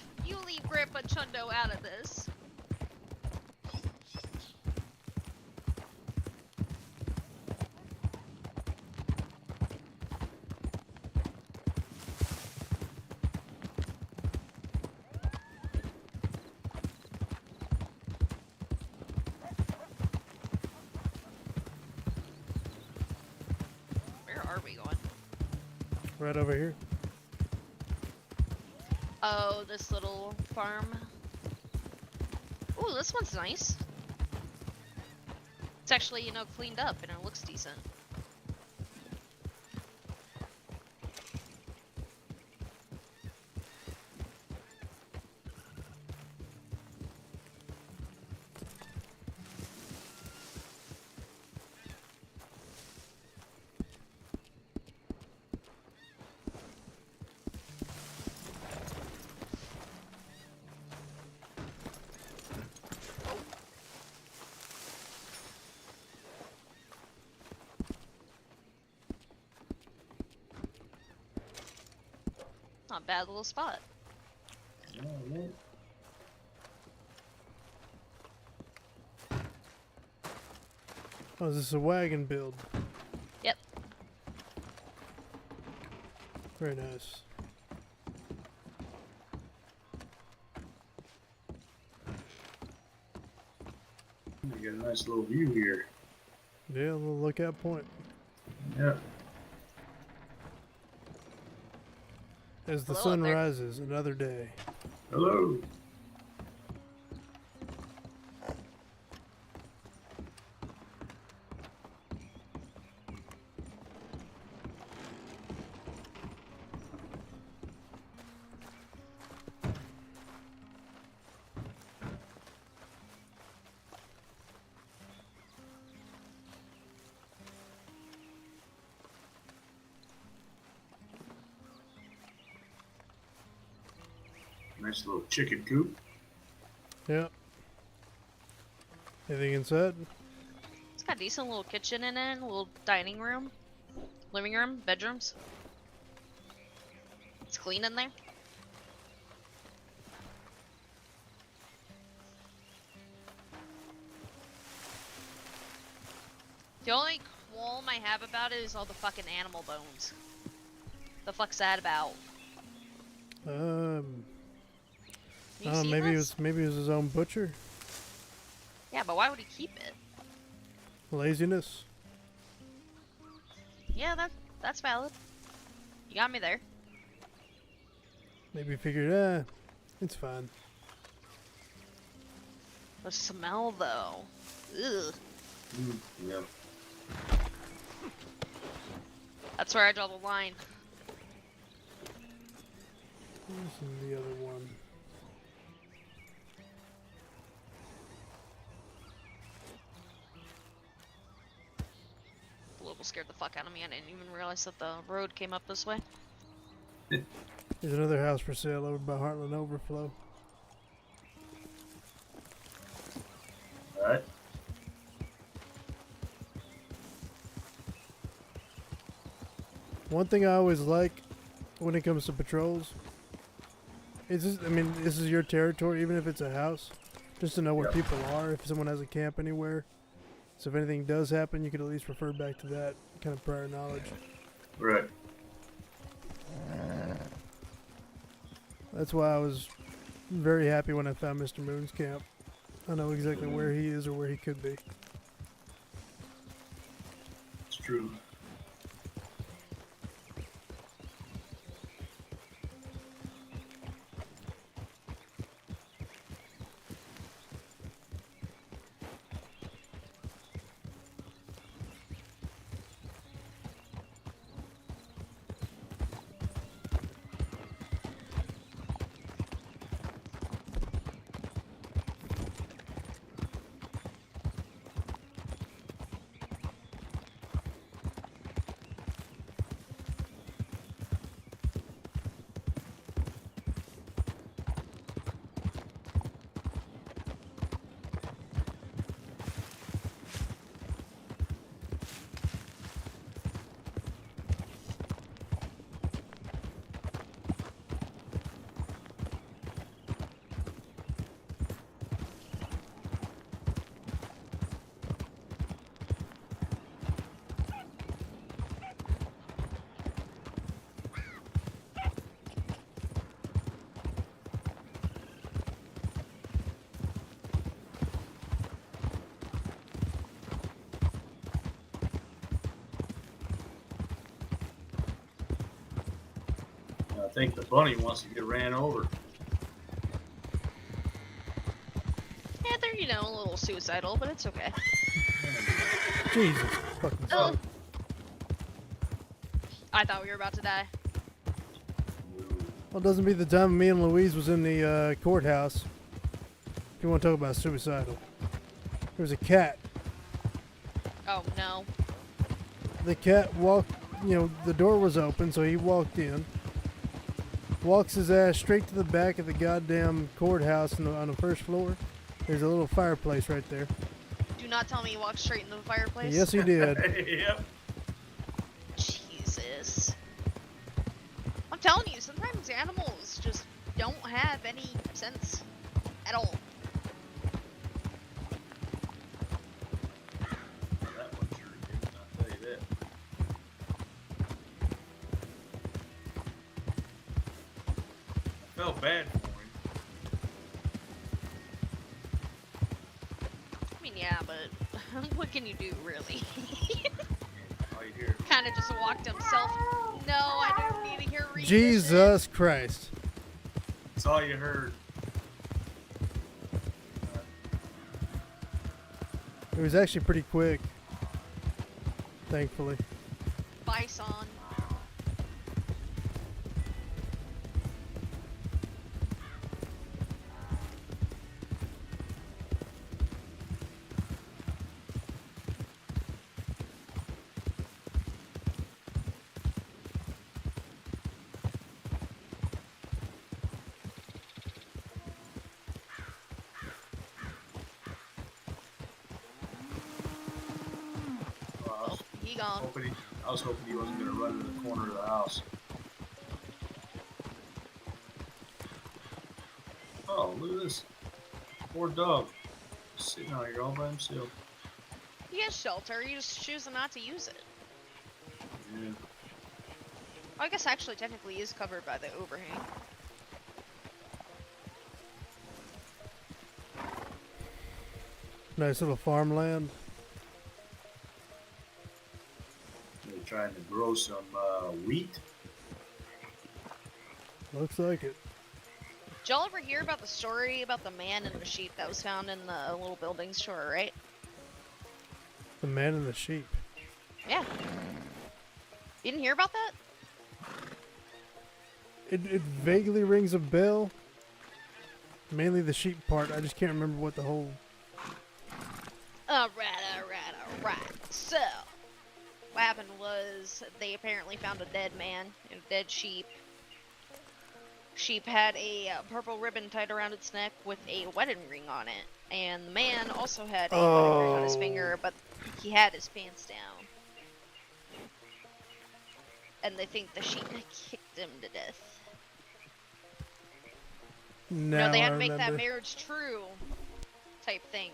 Grandpa Chundo out of this. Where are we going? Right over here. Oh, this little farm. Ooh, this one's nice. It's actually, you know, cleaned up and it looks decent. Not a bad little spot. Oh, is this a wagon build? Yep. Very nice. You got a nice little view here. Yeah, a little lookout point. Yeah. As the Hello sun up there. rises, another day. Hello. Nice little chicken coop. Yeah. Anything inside? It's got a decent little kitchen in it, a little dining room, living room, bedrooms. It's clean in there. The only qualm I have about it is all the fucking animal bones. The fuck's that about? You Oh, seen maybe this? it was his own butcher. Yeah, but why would he keep it? Laziness. Yeah, that's valid. You got me there. Maybe figured, it's fine. The smell, though. Ugh. Yeah. That's where I draw the line. Where's the other one? The local scared the fuck out of me. I didn't even realize that the road came up this way. There's another house for sale over by Heartland Overflow. Alright. One thing I always like when it comes to patrols is just, I mean, this is your territory, even if it's a house, just to know where people are, if someone has a camp anywhere. So if anything does happen, you could at least refer back to that kind of prior knowledge. Right. That's why I was very happy when I found Mr. Moon's camp. I know exactly where he is or where he could be. It's true. think the bunny wants to get ran over. Yeah, they're, you know, a little suicidal, but it's okay. Jesus fucking Oh. I thought we were about to die. Well, it doesn't be the time me and Louise was in the courthouse. If you want to talk about suicidal. There was a cat. Oh, no. The cat walked, you know, the door was open, so he walked in. Walks his ass straight to the back of the goddamn courthouse on the first floor. There's a little fireplace right there. Do not tell me you walked straight into the fireplace. Yes, he did. Yep. Jesus. I'm telling you, sometimes animals just don't have any sense at all. That one sure did, I'll tell you that. I felt bad for him. I mean, yeah, but what can you do, really? All you hear. Kind of just walked himself. No, I don't need to hear reason. Jesus Christ. That's all you heard. It was actually pretty quick. Thankfully. Bison. He gone. I was hoping he wasn't going to run to the corner of the house. Oh, look at this. Poor dog. Just sitting out here all by himself. He has shelter, you just choosing not to use it. Yeah. I guess actually technically he is covered by the overhang. Nice little farmland. They're trying to grow some wheat. Looks like it. Did y'all ever hear about the story about the man and the sheep that was found in the little building store, right? The man and the sheep. Yeah. You didn't hear about that? It vaguely rings a bell. Mainly the sheep part. I just can't remember what the whole... Alright. So, what happened was they apparently found a dead man and a dead sheep. Sheep had a purple ribbon tied around its neck with a wedding ring on it. And the man also had a wedding ring on his finger, but he had his pants down. And they think the sheep kicked him to death. Now No, they had I to make that remember. marriage true type thing.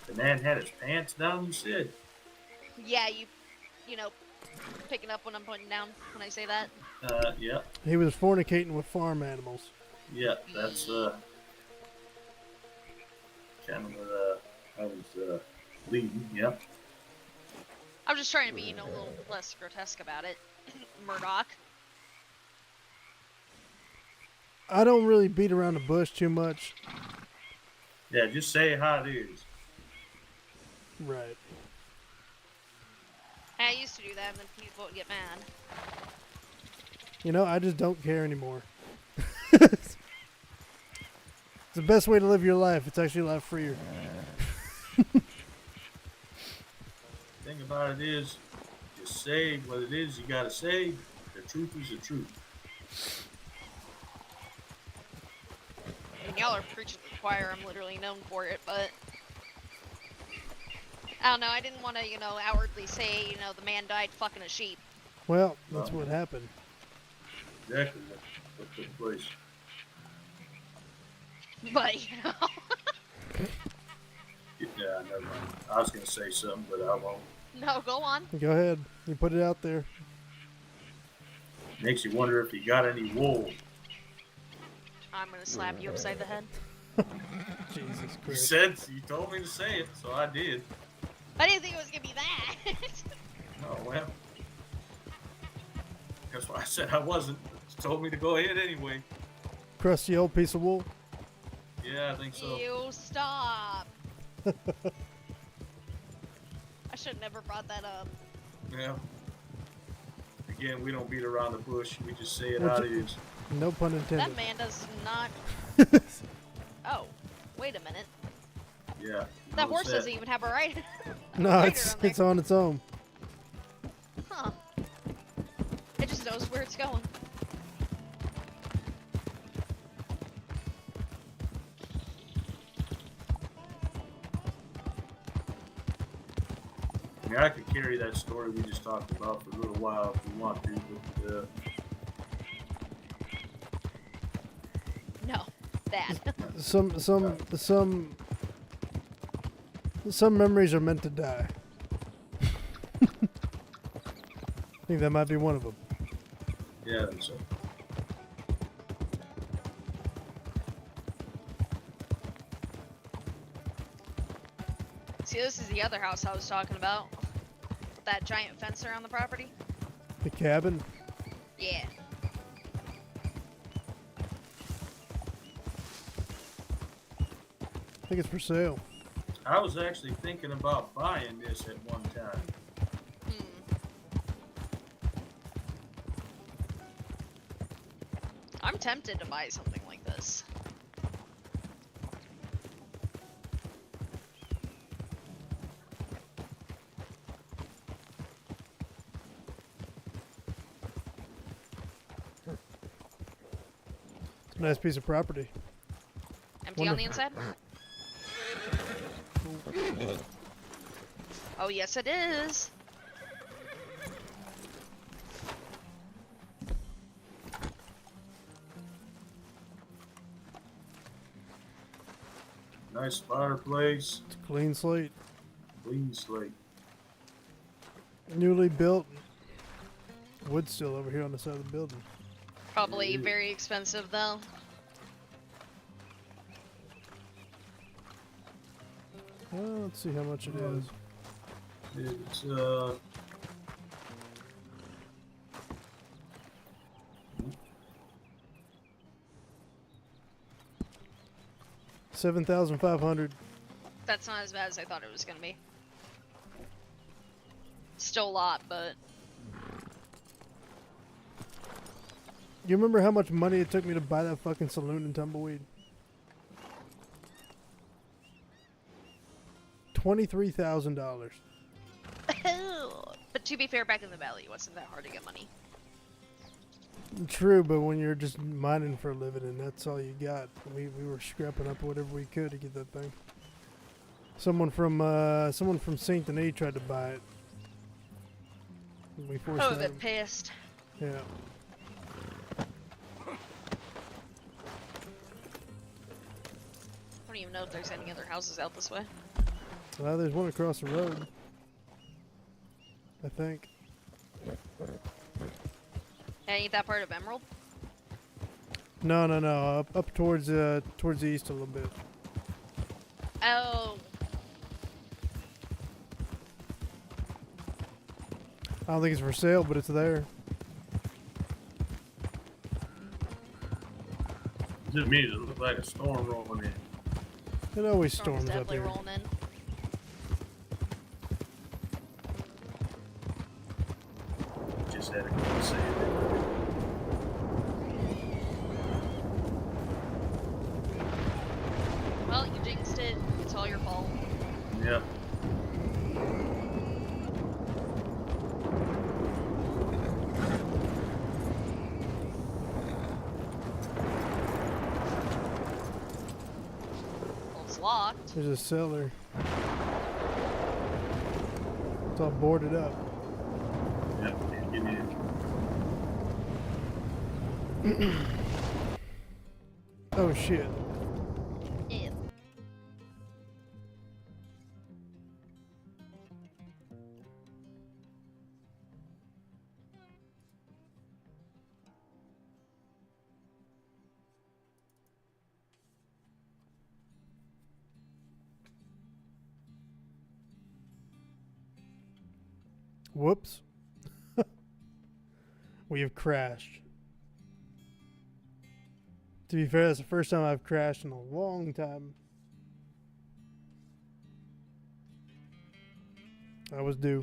The man had his pants down, you said? Yeah, you know, picking up when I'm putting down when I say that. Yeah. He was fornicating with farm animals. Yeah, that's, kind of what, I was, leading, yeah. I'm just trying to be, you know, a little less grotesque about it. Murdock. I don't really beat around the bush too much. Yeah, just say how it is. Right. I used to do that and then people would get mad. You know, I just don't care anymore. It's the best way to live your life. It's actually a lot freer. Thing about it is, just say what it is you gotta say. The truth is the truth. And y'all are preaching to the choir. I'm literally known for it, but I don't know. I didn't want to, you know, outwardly say, you know, the man died fucking a sheep. Well, that's what happened. Exactly what took place. But, you know. Yeah, never mind. I was gonna say something, but I won't. No, go on. Go ahead. You put it out there. Makes you wonder if he got any wool. I'm gonna slap you upside the head. Jesus You Christ. said you told me to say it, so I did. I didn't think it was gonna be that. Oh well. That's why I said I wasn't. She told me to go ahead anyway. Crusty old piece of wool. Yeah, I think so. You stop. I should have never brought that up. Yeah. Again, we don't beat around the bush. We just say it Well, how ju- it is. No pun intended. That man does not. Oh, wait a minute. Yeah. That horse doesn't even have a right. No, rider it's on there. it's on its own. Huh. It just knows where it's going. I mean, I could carry that story we just talked about for a little while if you want to, but No, bad. Some memories are meant to die. I think that might be one of them. yeah, I think so. See, this is the other house I was talking about. That giant fence around the property. The cabin. Yeah. I think it's for sale. I was actually thinking about buying this at one time. I'm tempted to buy something like this. It's a nice piece of property. Empty on the inside? Oh, yes, it is. Nice fireplace. It's a clean slate. Clean slate. Newly built. Wood still over here on the side of the building. Probably very expensive, though. Let's see how much it is. It's $7,500. That's not as bad as I thought it was gonna be. Still a lot, but You remember how much money it took me to buy that fucking saloon in Tumbleweed? $23,000. but to be fair, back in the valley, it wasn't that hard to get money. True, but when you're just mining for a living and that's all you got, we were scrapping up whatever we could to get that thing. Someone from Saint Denis tried to buy it. We forced Oh, them. that pissed. Yeah. I don't even know if there's any other houses out this way. Well, there's one across the road. I think. Ain't that part of Emerald? No. Up towards the east a little bit. Oh, I don't think it's for sale, but it's there. just me. It looked like a storm rolling in. It always storm's storms up definitely here. rolling in. Just had to go and say it. Well, you jinxed it. It's all your fault. Yep. Well, it's locked. There's a cellar. It's all boarded up. Yep. Can't get in. Oh shit. Yeah. Whoops. we have crashed. To be fair, that's the first time I've crashed in a long time. I was due.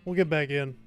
We'll get back in.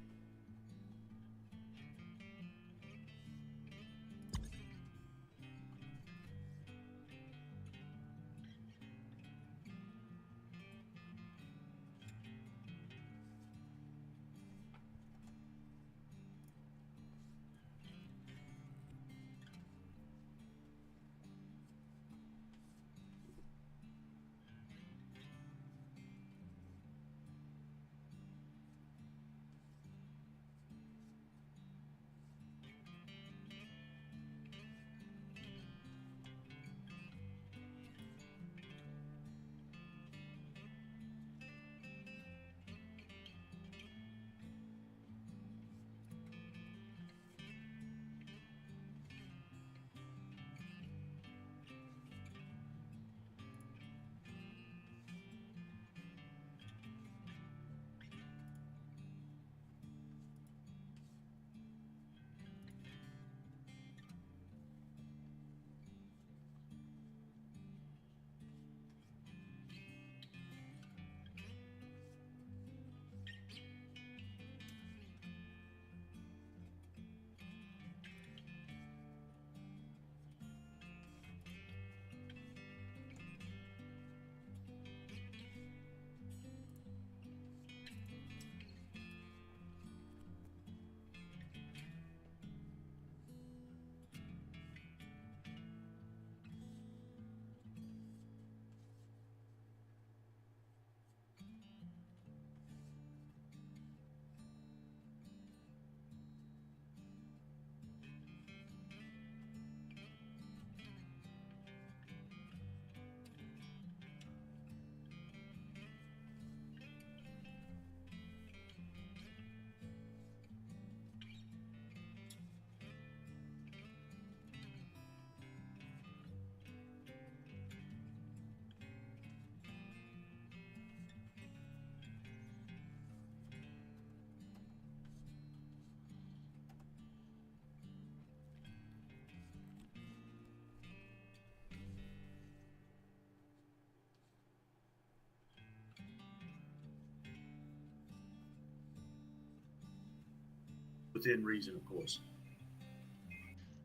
Within reason, of course.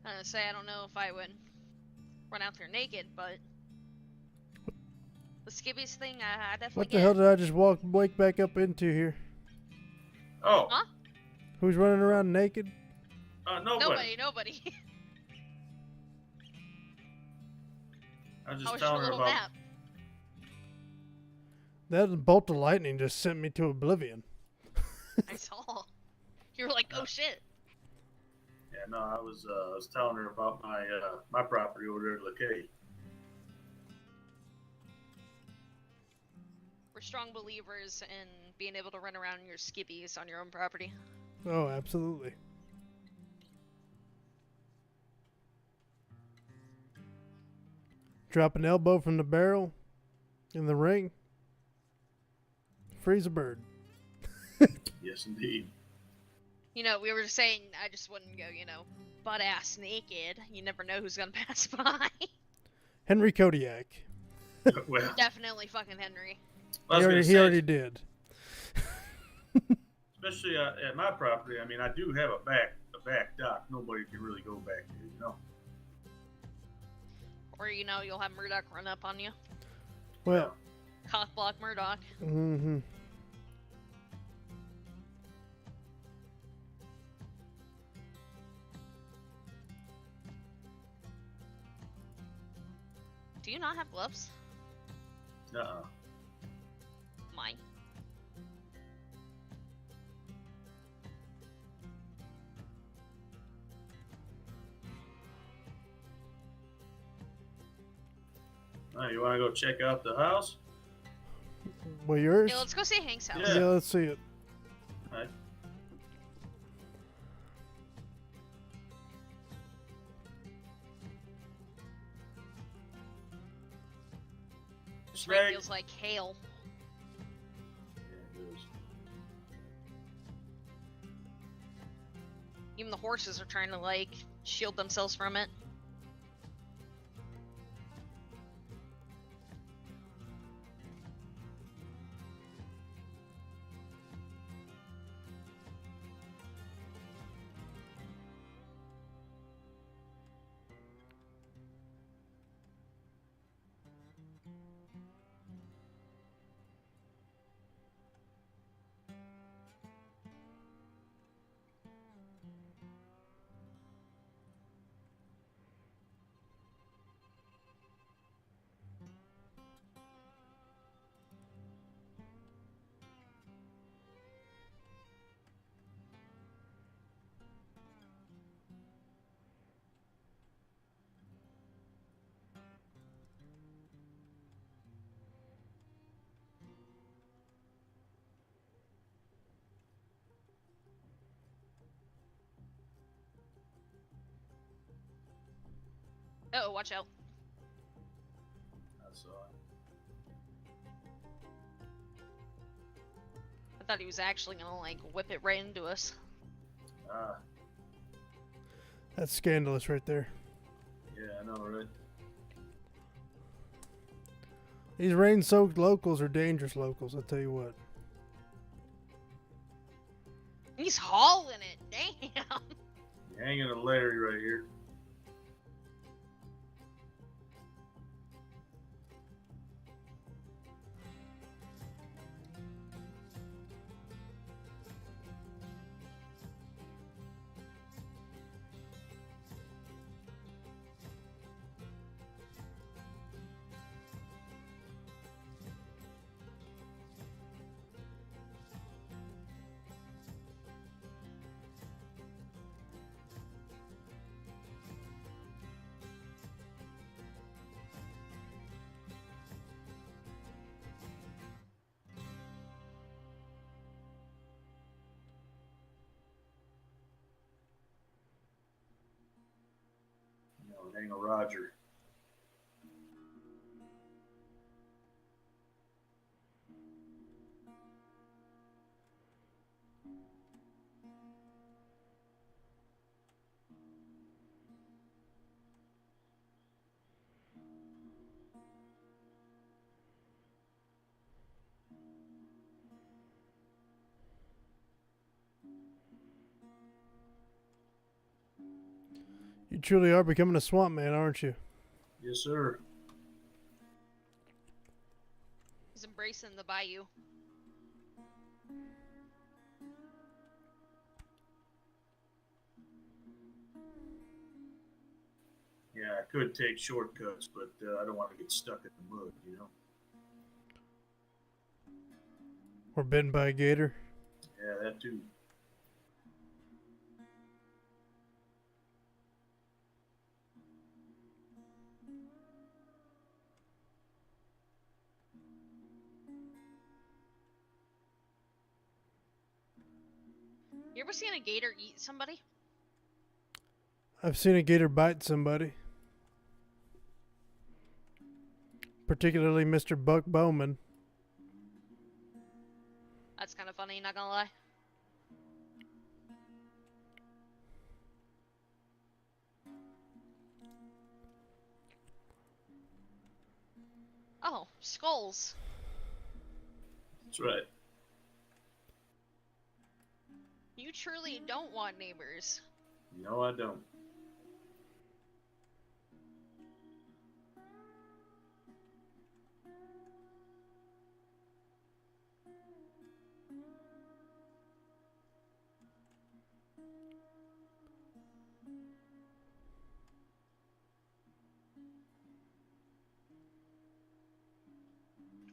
I'm gonna say I don't know if I would run out there naked, but the skibbies thing, I definitely What get. the hell did I just wake back up into here? Oh. Huh? Who's running around naked? Nobody. Nobody. I was How just was your telling her little about. nap? That bolt of lightning just sent me to oblivion. I saw. You were like, oh shit. Yeah, no, I was telling her about my property over there at LaCay. We're strong believers in being able to run around your skibbies on your own property. Oh, absolutely. Drop an elbow from the barrel in the ring. Freeze a bird. Yes, indeed. You know, we were saying I just wouldn't go, butt ass naked. You never know who's gonna pass by. Henry Kodiak. Well, Definitely fucking Henry. He already did. Especially at my property. I mean, I do have a back dock. Nobody can really go back there, Or, you'll have Murdock run up on you. Well. Cock block Murdock. Mm-hmm. Do you not have gloves? Uh-uh. Mine. You want to go check out the house? Well, yours? Yeah, let's go see Hank's house. Yeah, let's see it. All right. This rain feels like hail. Yeah, it is. Even the horses are trying to, like, shield themselves from it. Uh-oh, watch out. I saw it. I thought he was actually gonna, like, whip it right into us. Ah, That's scandalous right there. yeah, I know, right? These rain-soaked locals are dangerous locals, I'll tell you what. He's hauling it, damn! You're hanging a Larry right here. You know, hang a Roger. You truly are becoming a swamp man, aren't you? Yes, sir. He's embracing the bayou. Yeah, I could take shortcuts, but I don't want to get stuck in the mud, you know? Or bitten by a gator? Yeah, that too. You ever seen a gator eat somebody? I've seen a gator bite somebody. Particularly Mr. Buck Bowman. That's kind of funny, not gonna lie. Oh, skulls. That's right. You truly don't want neighbors. No, I don't.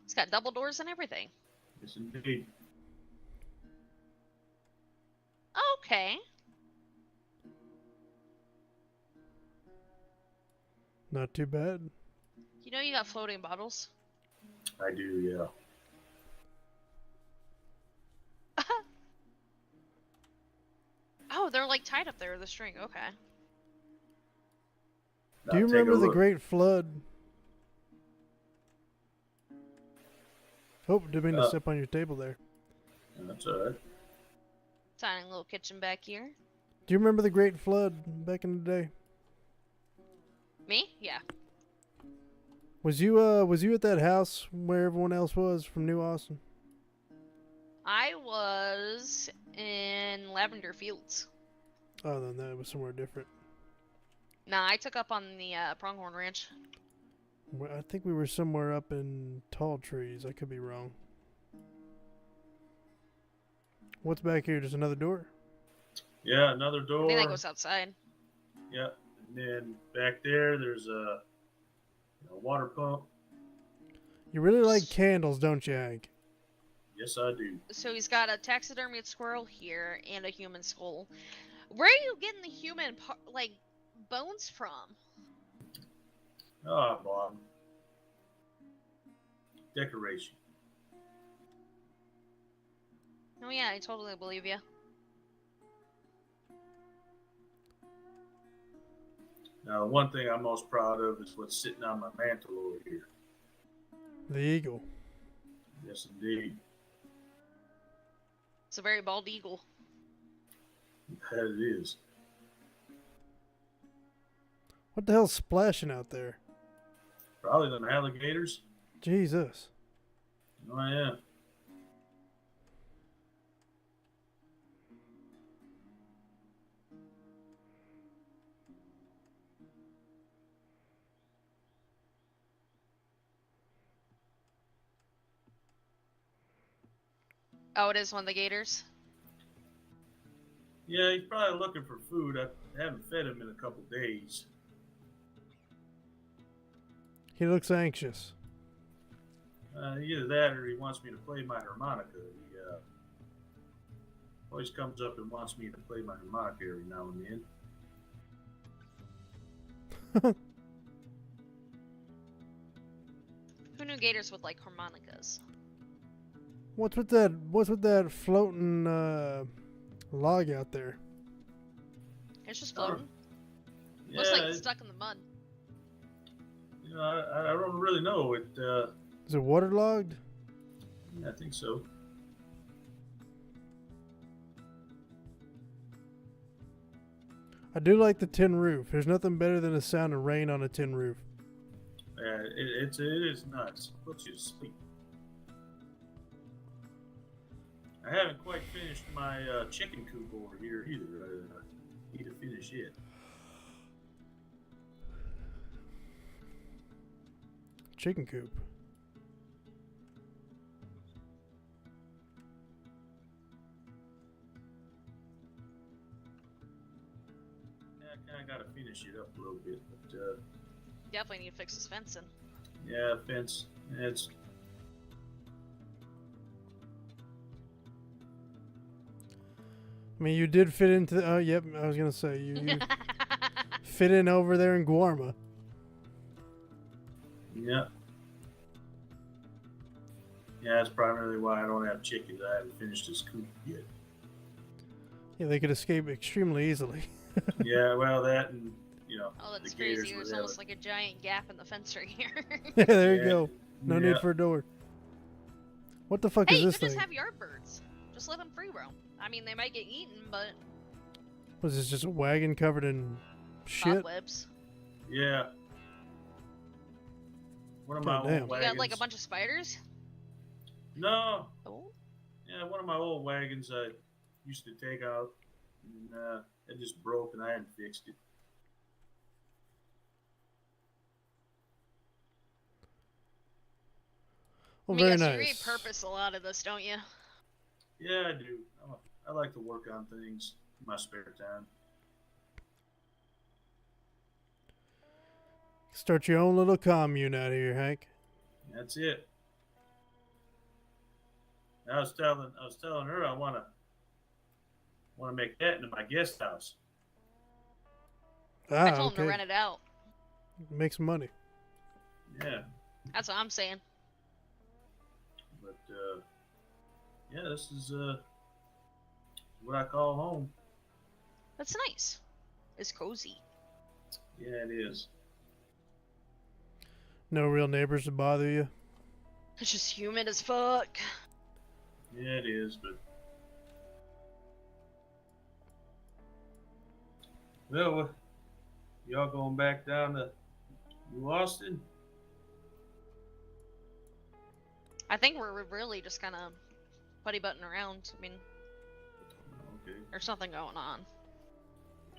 It's got double doors and everything. Yes, indeed. Okay. Not too bad. You know you got floating bottles? I do, yeah. Oh, they're like tied up there with a string. Okay. Do you remember the Great Flood? Oh, didn't mean to step on your table there. That's alright. Tiny little kitchen back here. Do you remember the Great Flood back in the day? Me? Yeah. Was you at that house where everyone else was from New Austin? I was in Lavender Fields. Oh, then that was somewhere different. Nah, I took up on the Pronghorn Ranch. I think we were somewhere up in Tall Trees. I could be wrong. What's back here? Just another door? Yeah, another door. I think that goes outside. Yeah, and then back there, there's a water pump. You really like candles, don't you, Hank? Yes, I do. So he's got a taxidermied squirrel here and a human skull. Where are you getting the human bones from? Oh, Bob. Decoration. Oh yeah, I totally believe you. Now, one thing I'm most proud of is what's sitting on my mantle over here. The eagle. Yes, indeed. It's a very bald eagle. That it is. What the hell's splashing out there? Probably them alligators. Jesus. Oh, yeah. Oh, it is one of the gators? Yeah, he's probably looking for food. I haven't fed him in a couple days. He looks anxious. Either that or he wants me to play my harmonica. He always comes up and wants me to play my harmonica every now and then. Who knew gators would like harmonicas? What's with that floating log out there? It's just floating. Yeah, Looks like it's stuck in the mud. You know, I don't really know. Is it waterlogged? Yeah, I think so. I do like the tin roof. There's nothing better than the sound of rain on a tin roof. Yeah, it is nuts. It puts you to sleep. I haven't quite finished my chicken coop over here either. I need to finish it. Chicken coop. Yeah, I kind of got to finish it up a little bit, but Definitely need to fix this fencing. yeah, fence. It's I mean, you did fit into the... Oh, yep, I was going to say, you fit in over there in Guarma. yeah. Yeah, that's primarily why I don't have chickens. I haven't finished this coop yet. Yeah, they could escape extremely easily. Yeah, well, that and, you know, Oh, that's the gators crazy. There's would almost have like a giant gap in the fence right here. Yeah, there you Yeah. go. No need Yeah. for a door. What the fuck Hey, is you this could just thing? have yard birds. Just let them free roam. I mean, they might get eaten, but Was this just a wagon covered in shit? cobwebs. Yeah. One of my Goddamn. old You wagons. got like a bunch of spiders? No. Oh. Yeah, one of my old wagons I used to take out, and it just broke, and I hadn't fixed it. Well, I mean, very yes, nice. you repurpose a lot of this, don't you? Yeah, I do. I like to work on things in my spare time. Start your own little commune out here, Hank. That's it. I was telling her I want to make that into my guest house. Ah, I told him okay. to rent it out. Make some money. Yeah, That's what I'm saying. but yeah, this is what I call home. That's nice. It's cozy. Yeah, it is. No real neighbors to bother you. It's just humid as fuck. Yeah, it is, but well, y'all going back down to New Austin? I think we're really just kind of putty butting around. I mean, Okay. there's something going on.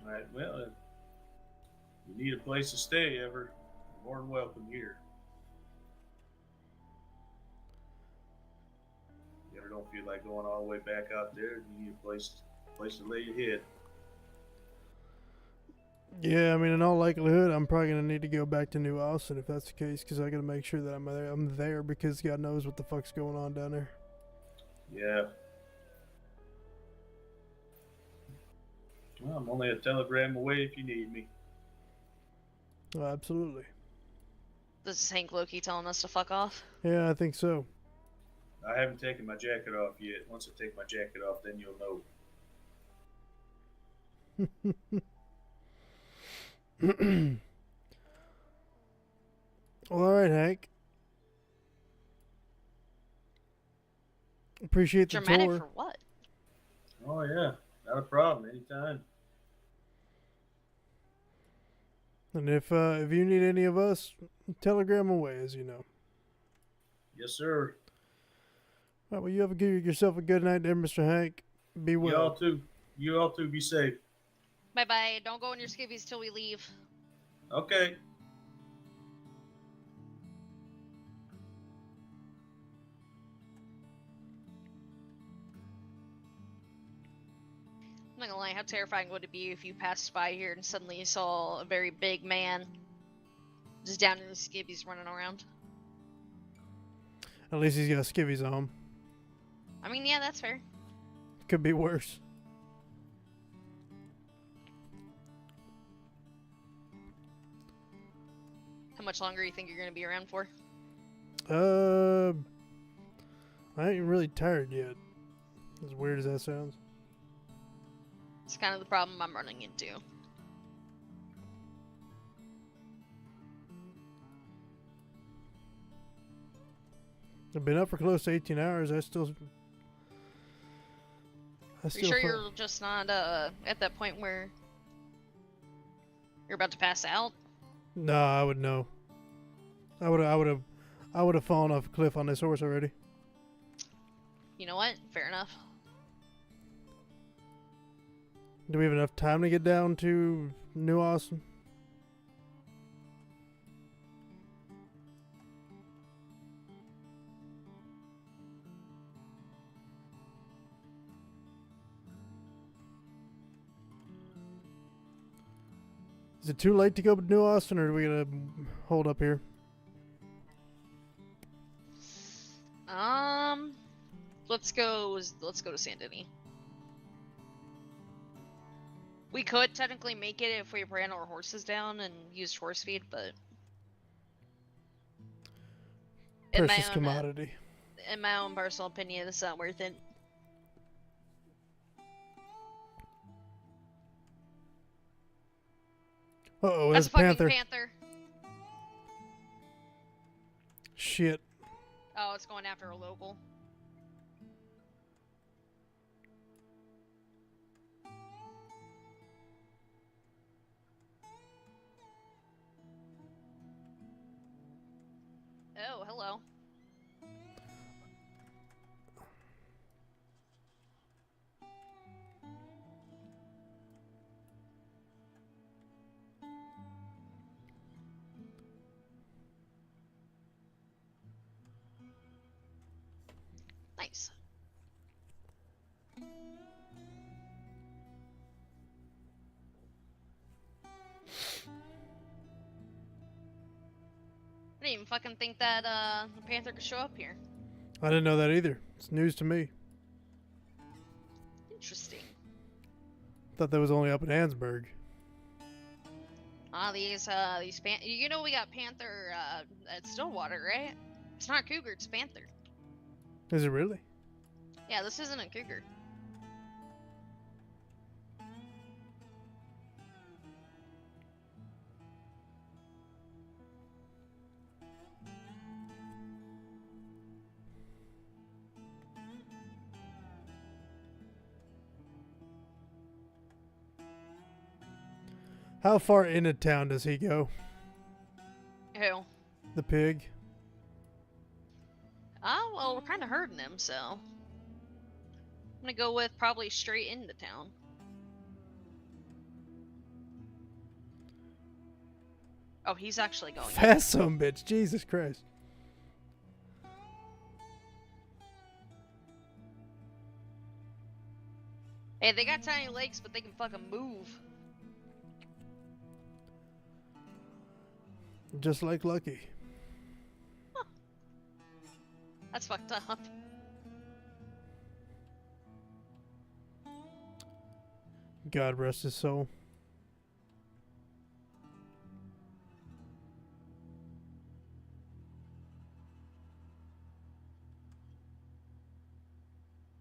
All right. Well, if you need a place to stay, ever, you're more than welcome here. You ever don't feel like going all the way back out there? You need a place to lay your head. Yeah, I mean, in all likelihood, I'm probably gonna need to go back to New Austin if that's the case, because I gotta make sure that I'm there because God knows what the fuck's going on down there. Yeah. Well, I'm only a telegram away if you need me. Oh, absolutely. This is Hank Loki telling us to fuck off. Yeah, I think so. I haven't taken my jacket off yet. Once I take my jacket off, then you'll know. Well, all right, Hank. Appreciate the Dramatic tour. for what? Oh yeah, not a problem. Anytime. And if you need any of us, telegram away, as you know. Yes, sir. All right, well, you have yourself a good night there, Mr. Hank. Be well. You all too. You all too. Be safe. Bye bye. Don't go in your skivvies till we leave. Okay. I'm not gonna lie, how terrifying would it be if you passed by here and suddenly you saw a very big man just down in his skivvies running around? At least he's got skivvies on him. I mean, yeah, that's fair. Could be worse. How much longer do you think you're gonna be around for? I ain't really tired yet. As weird as that sounds. It's kind of the problem I'm running into. I've been up for close to 18 hours. I Are still you sure you're just not at that point where you're about to pass out? No, I would know. I would have fallen off a cliff on this horse already. You know what? Fair enough. Do we have enough time to get down to New Austin? Is it too late to go to New Austin, or are we gonna hold up here? Let's go to Saint Denis. We could technically make it if we ran our horses down and used horse feed, but Precious commodity. In my own personal opinion, it's not worth it. Uh-oh, That's there's a fucking panther. panther. Shit. Oh, it's going after a local. Oh, hello. Nice. I didn't even fucking think that the panther could show up here. I didn't know that either. It's news to me. Interesting. Thought that was only up in Ansburg. You know we got panther at Stillwater, right? It's not cougar, it's panther. Is it really? Yeah, this isn't a cougar. How far into town does he go? Who? The pig. Oh, well, we're kind of hurting him, so I'm gonna go with probably straight into town. Oh, he's actually going. Fast some bitch. Jesus Christ. Hey, they got tiny legs, but they can fucking move. Just like Lucky. That's fucked up. God rest his soul.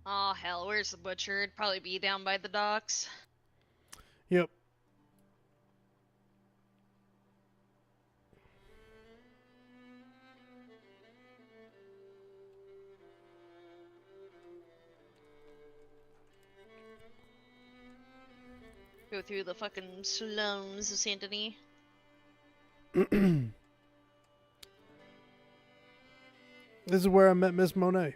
Oh hell, where's the butcher? It'd probably be down by the docks. Yep. Go through the fucking slums of Saint Denis. This is where I met Miss Monet.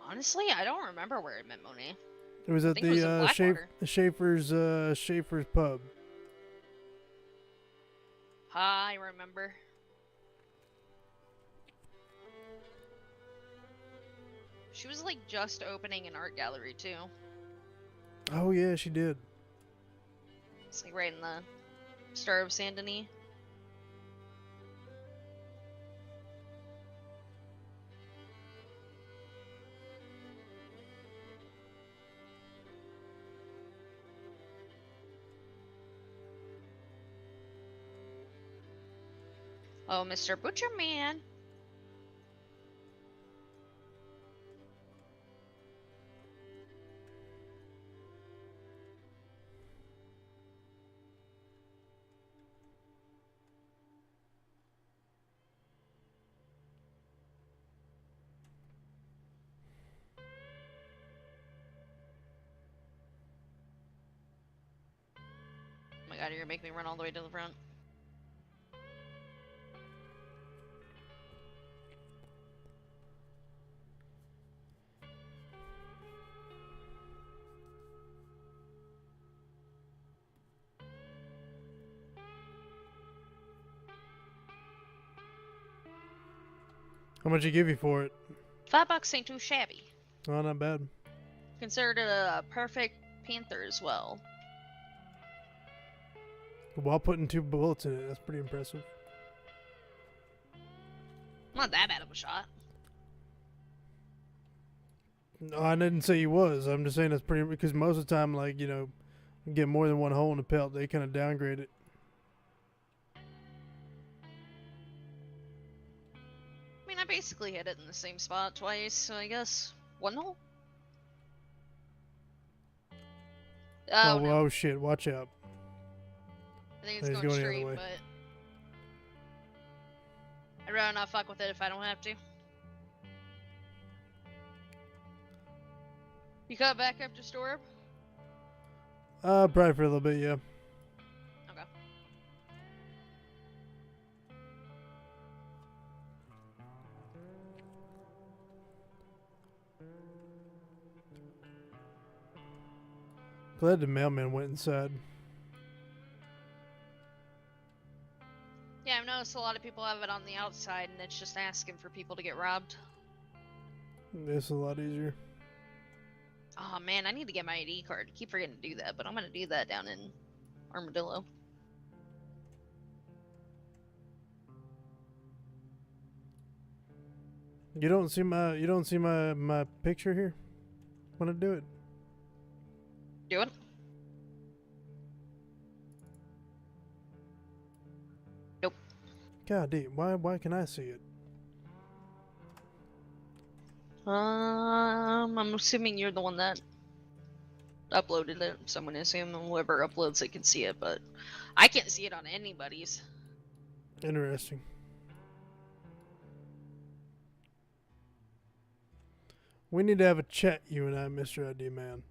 Honestly, I don't remember where I met Monet. It was at think it was in Blackwater. Schaefer's pub. I remember. She was like just opening an art gallery too. Oh yeah, she did. It's like right in the Star of Saint Denis. Oh, Mr. Butcherman. Oh my god, you're gonna make me run all the way to the front. How much he give you for it? $5 ain't too shabby. Oh, not bad. Considered a perfect panther as well. While putting 2 bullets in it, that's pretty impressive. Not that bad of a shot. No, I didn't say he was. I'm just saying that's pretty, because most of the time, like, you know, you get more than 1 hole in the pelt, they kind of downgrade it. I mean, I basically hit it in the same spot twice, so I guess 1 hole? Oh, no. Oh shit, watch out. I think it's He's going going the straight, other way. but I'd rather not fuck with it if I don't have to. You cut back after Storm? Probably for a little bit, yeah. Okay. Glad the mailman went inside. Yeah, I've noticed a lot of people have it on the outside, and it's just asking for people to get robbed. It's a lot easier. Oh man, I need to get my ID card. I keep forgetting to do that, but I'm gonna do that down in Armadillo. You don't see my picture here? Wanna do it? Do it. Nope. God damn, why can I see it? I'm assuming you're the one that uploaded it. So I'm gonna assume whoever uploads it can see it, but I can't see it on anybody's. Interesting. We need to have a chat, you and I, Mr. ID Man.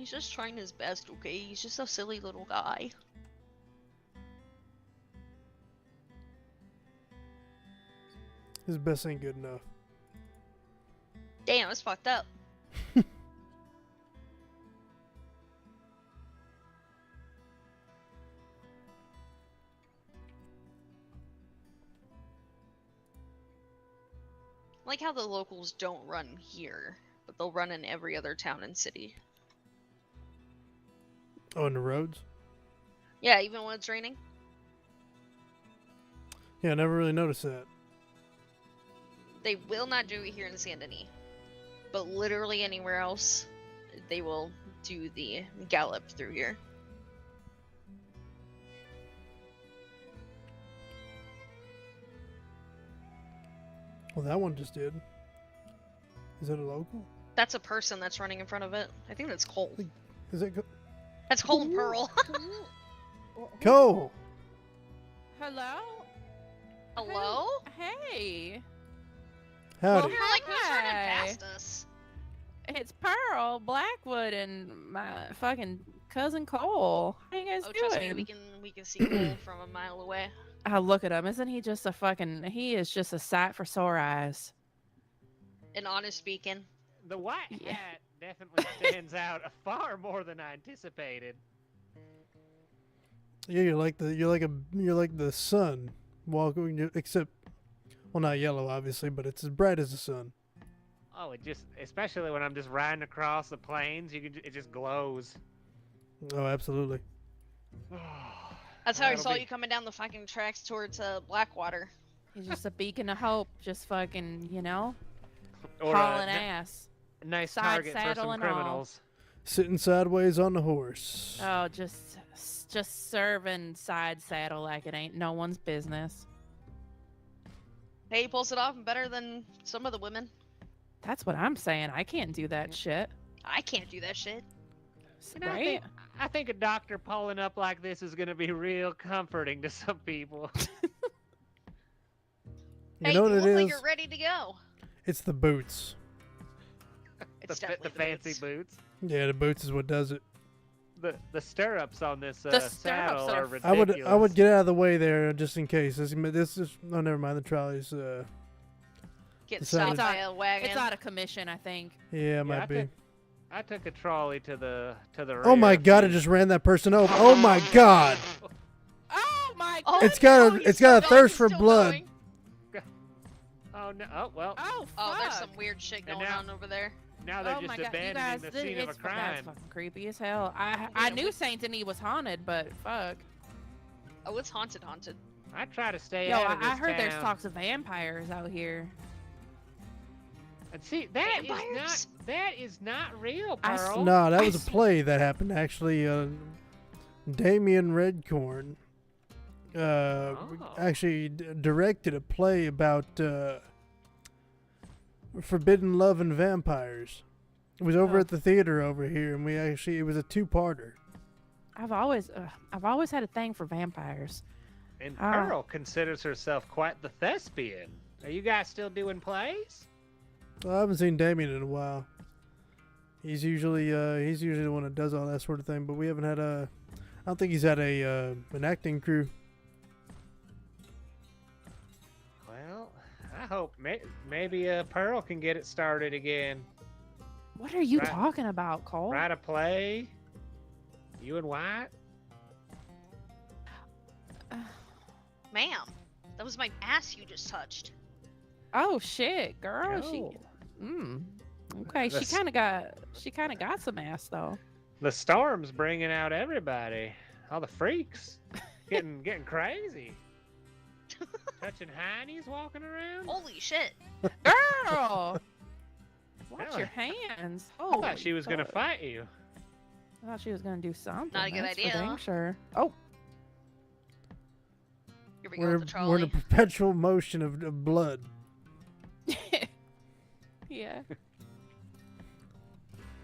He's just trying his best, okay? He's just a silly little guy. His best ain't good enough. Damn, it's fucked up. Like how the locals don't run here, but they'll run in every other town and city. Oh, in the roads? Yeah, even when it's raining. Yeah, I never really noticed that. They will not do it here in Saint Denis. But literally anywhere else, they will do the gallop through here. Well, that one just did. Is it a local? That's a person that's running in front of it. I think that's Cole. Is it That's Cole and Pearl. Cole? Hello? Hello? Hey. Howdy. You're like, who's running past us? It's Pearl, Blackwood, and my fucking cousin Cole. How you guys Trust me, doing? we can see Cole from a mile away. Oh, look at him. Isn't he just a fucking... He is just a sight for sore eyes. And honest speaking. The white hat definitely stands out far more than I anticipated. Yeah, you're like the sun walking, except, well, not yellow obviously, but it's as bright as the sun. Oh, it just, especially when I'm just riding across the plains, it just glows. Oh, absolutely. That's how I That'll saw be- you coming down the fucking tracks towards Blackwater. He's just a beacon of hope, just fucking, you know, Or, hauling ni- ass. Nice Side target for saddle some and all. criminals. Sitting sideways on the horse. Oh, just serving side saddle like it ain't no one's business. Hey, he pulls it off better than some of the women. That's what I'm saying. I can't do that shit. I can't do that shit. You know, Right? I think a doctor pulling up like this is going to be real comforting to some people. You know what you it look is? like you're ready to go. It's the boots. It's the definitely fancy boots. Yeah, the boots is what does it. The stirrups on this stirrups saddle are are ridiculous. I would get out of the way there just in case. This is oh, never mind. The trolley's Getting decided- stopped by a wagon. It's out of commission, I think. yeah, it might be. I took a trolley to the rear. Oh my god! It just ran that person over. Oh my god! Oh my Oh, It's got a thirst for blood. Oh no! Oh well. Oh, Oh, there's fuck. some weird shit And going now- on over there. Now they're Oh just my God, you abandoning guys, the scene of a that's crime. fucking creepy as hell. I knew Saint Denis was haunted, but fuck. Oh, it's haunted. I try to stay Yo, out of this I heard there's town. talks of vampires out here. And see, that is not real, I Pearl. No, that was a play that happened actually. Damien Redcorn actually directed a play about forbidden love and vampires. It was over at the theater over here, and it was a two-parter. I've always had a thing for vampires. And Pearl considers herself quite the thespian. Are you guys still doing plays? Well, I haven't seen Damien in a while. He's usually the one that does all that sort of thing, but we haven't had I don't think he's had an acting crew. Well, I hope maybe Pearl can get it started again. What are you talking about, Cole? Write a play. You and White. Ma'am, that was my ass you just touched. Oh shit, girl. Oh. Okay, she That's- kind of got some ass though. The storm's bringing out everybody. All the freaks. Getting crazy. Touching heinies walking around. Holy shit. Girl, watch Hell, your hands. I Oh, thought she was gonna fight you. I thought she was gonna do something. Not a good that's for idea, dang huh? sure. Oh, Here we go We're with the in a trolley. perpetual motion of blood. yeah.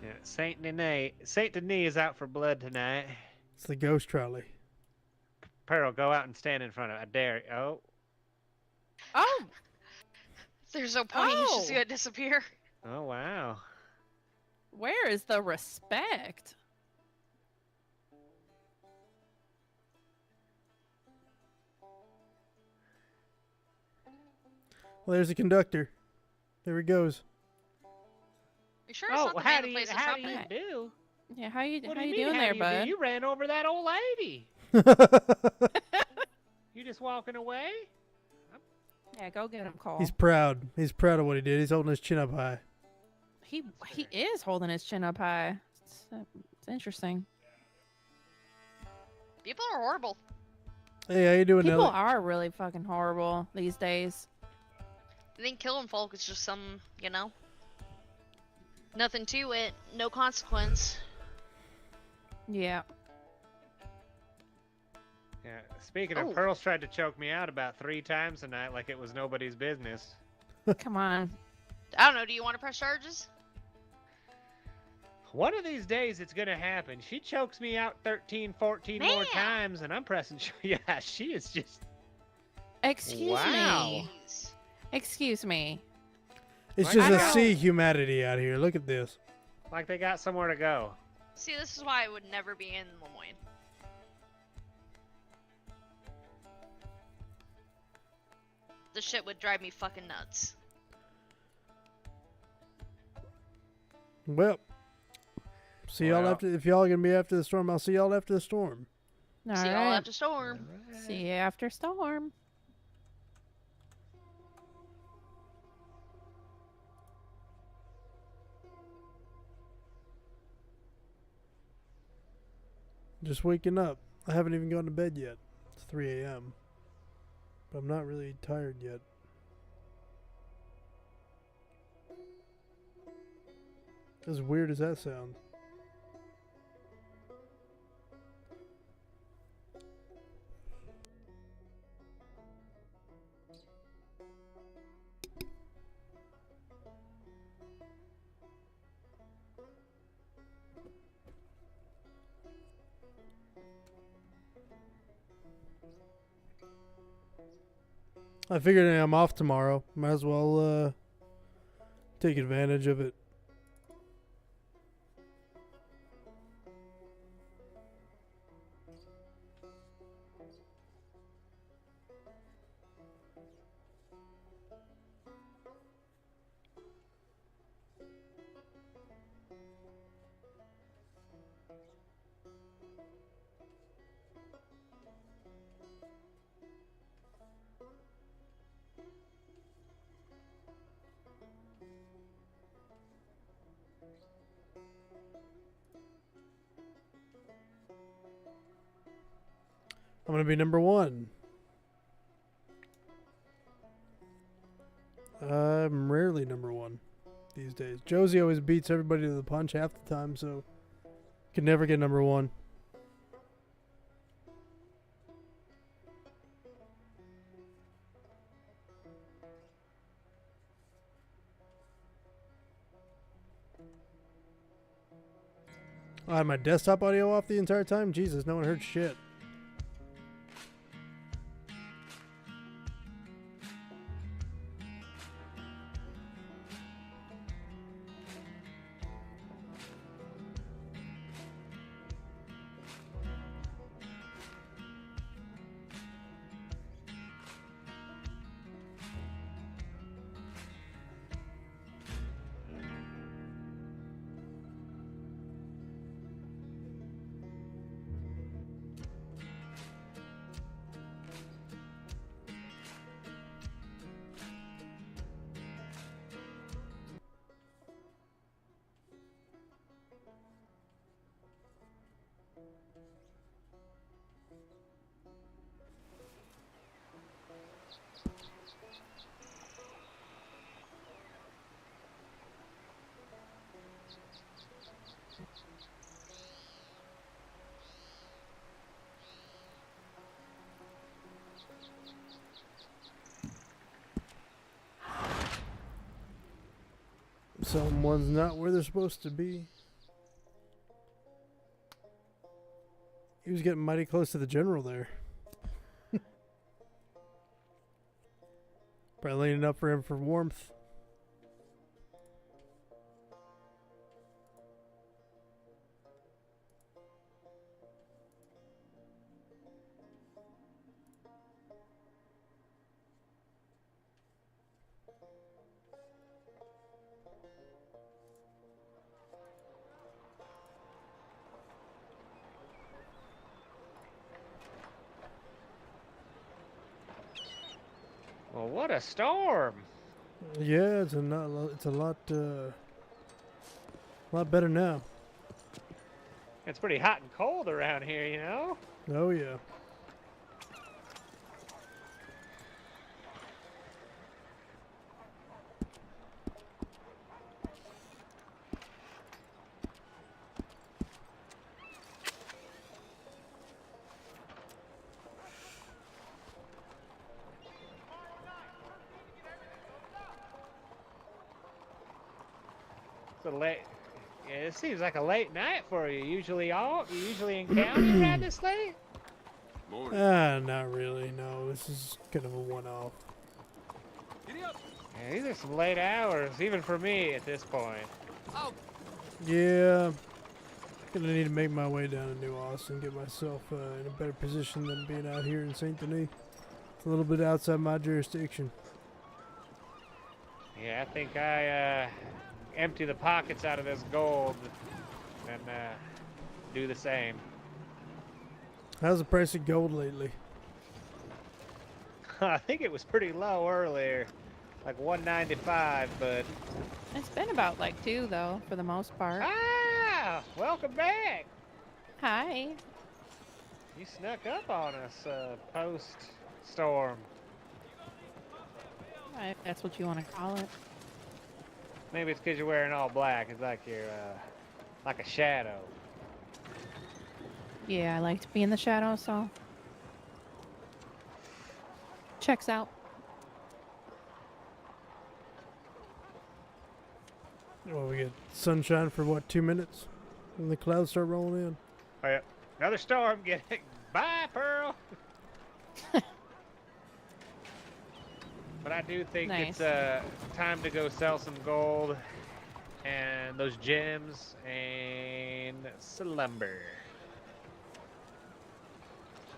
Yeah, Saint Denis is out for blood tonight. It's the ghost trolley. Pearl, go out and stand in front of it. I dare you. Oh. Oh. There's no point. He's just Oh. gonna disappear. Oh wow. Where is the respect? Well, there's the conductor. There he goes. You sure it's not the man that plays the how do trumpet? you do? Yeah, how you What how do you you mean, doing how there, do you bud? do? You ran over that old lady. You just walking away? Yeah, go get him, Cole. He's proud. He's proud of what he did. He's holding his chin up high. He is holding his chin up high. It's interesting. People are horrible. Hey, how you doing, People Nelly? are really fucking horrible these days. I think killing folk is just some, nothing to it, no consequence. Yeah. Yeah. Speaking of, Pearl's tried to choke me out about 3 times tonight like it was nobody's business. Come on. I don't know, do you want to press charges? One of these days it's gonna happen. She chokes me out 13, 14 more times and I'm pressing. Yeah, she is just. Excuse me. Excuse me. It's just a sea humanity out here. Look at this. Like they got somewhere to go. See, this is why I would never be in Lemoyne. This shit would drive me fucking nuts. Well, see y'all after. If y'all gonna be after the storm, I'll see y'all after the storm. See y'all after storm. See you after storm. Just waking up. I haven't even gone to bed yet. It's 3 a.m. But I'm not really tired yet. As weird as that sounds. I figured I'm off tomorrow. Might as well take advantage of it. I'm gonna be number 1. I'm rarely number 1 these days. Josie always beats everybody to the punch half the time, so can never get number 1. I had my desktop audio off the entire time. Jesus, no one heard shit. Someone's not where they're supposed to be. He was getting mighty close to the general there. Probably leaning up for him for warmth. Well, what a storm! Yeah, it's a lot better now. It's pretty hot and cold around here, you know? Oh yeah. It's a late. Yeah, it seems like a late night for you. You usually in county around this late? Not really. No, this is kind of a one-off. Yeah, these are some late hours, even for me at this point. Yeah, gonna need to make my way down to New Austin, get myself in a better position than being out here in Saint Denis. It's a little bit outside my jurisdiction. Yeah, I think I empty the pockets out of this gold and do the same. How's the price of gold lately? I think it was pretty low earlier, like 195, but It's been about like 2 though, for the most part. ah, welcome back. Hi. You snuck up on us post-storm. If that's what you want to call it. Maybe it's because you're wearing all black. It's like you're like a shadow. Yeah, I like to be in the shadow, so checks out. Well, we get sunshine for what, 2 minutes? And the clouds start rolling in. Oh yeah, another storm. Get bye, Pearl. But I do think Nice. it's time to go sell some gold and those gems and slumber.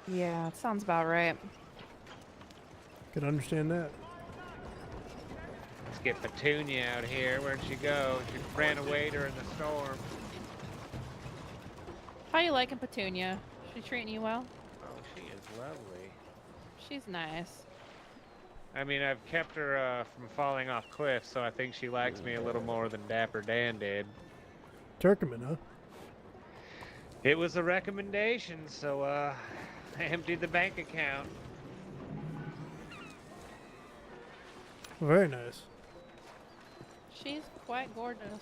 Yeah, it sounds about right. Could understand that. Let's get Petunia out here. Where'd she go? She ran away during the storm. How you liking Petunia? She treating you well? Oh, she is lovely. She's nice. I mean, I've kept her from falling off cliffs, so I think she likes me a little more than Dapper Dan did. Turkmen, huh? It was a recommendation, so I emptied the bank account. Very nice. She's quite gorgeous.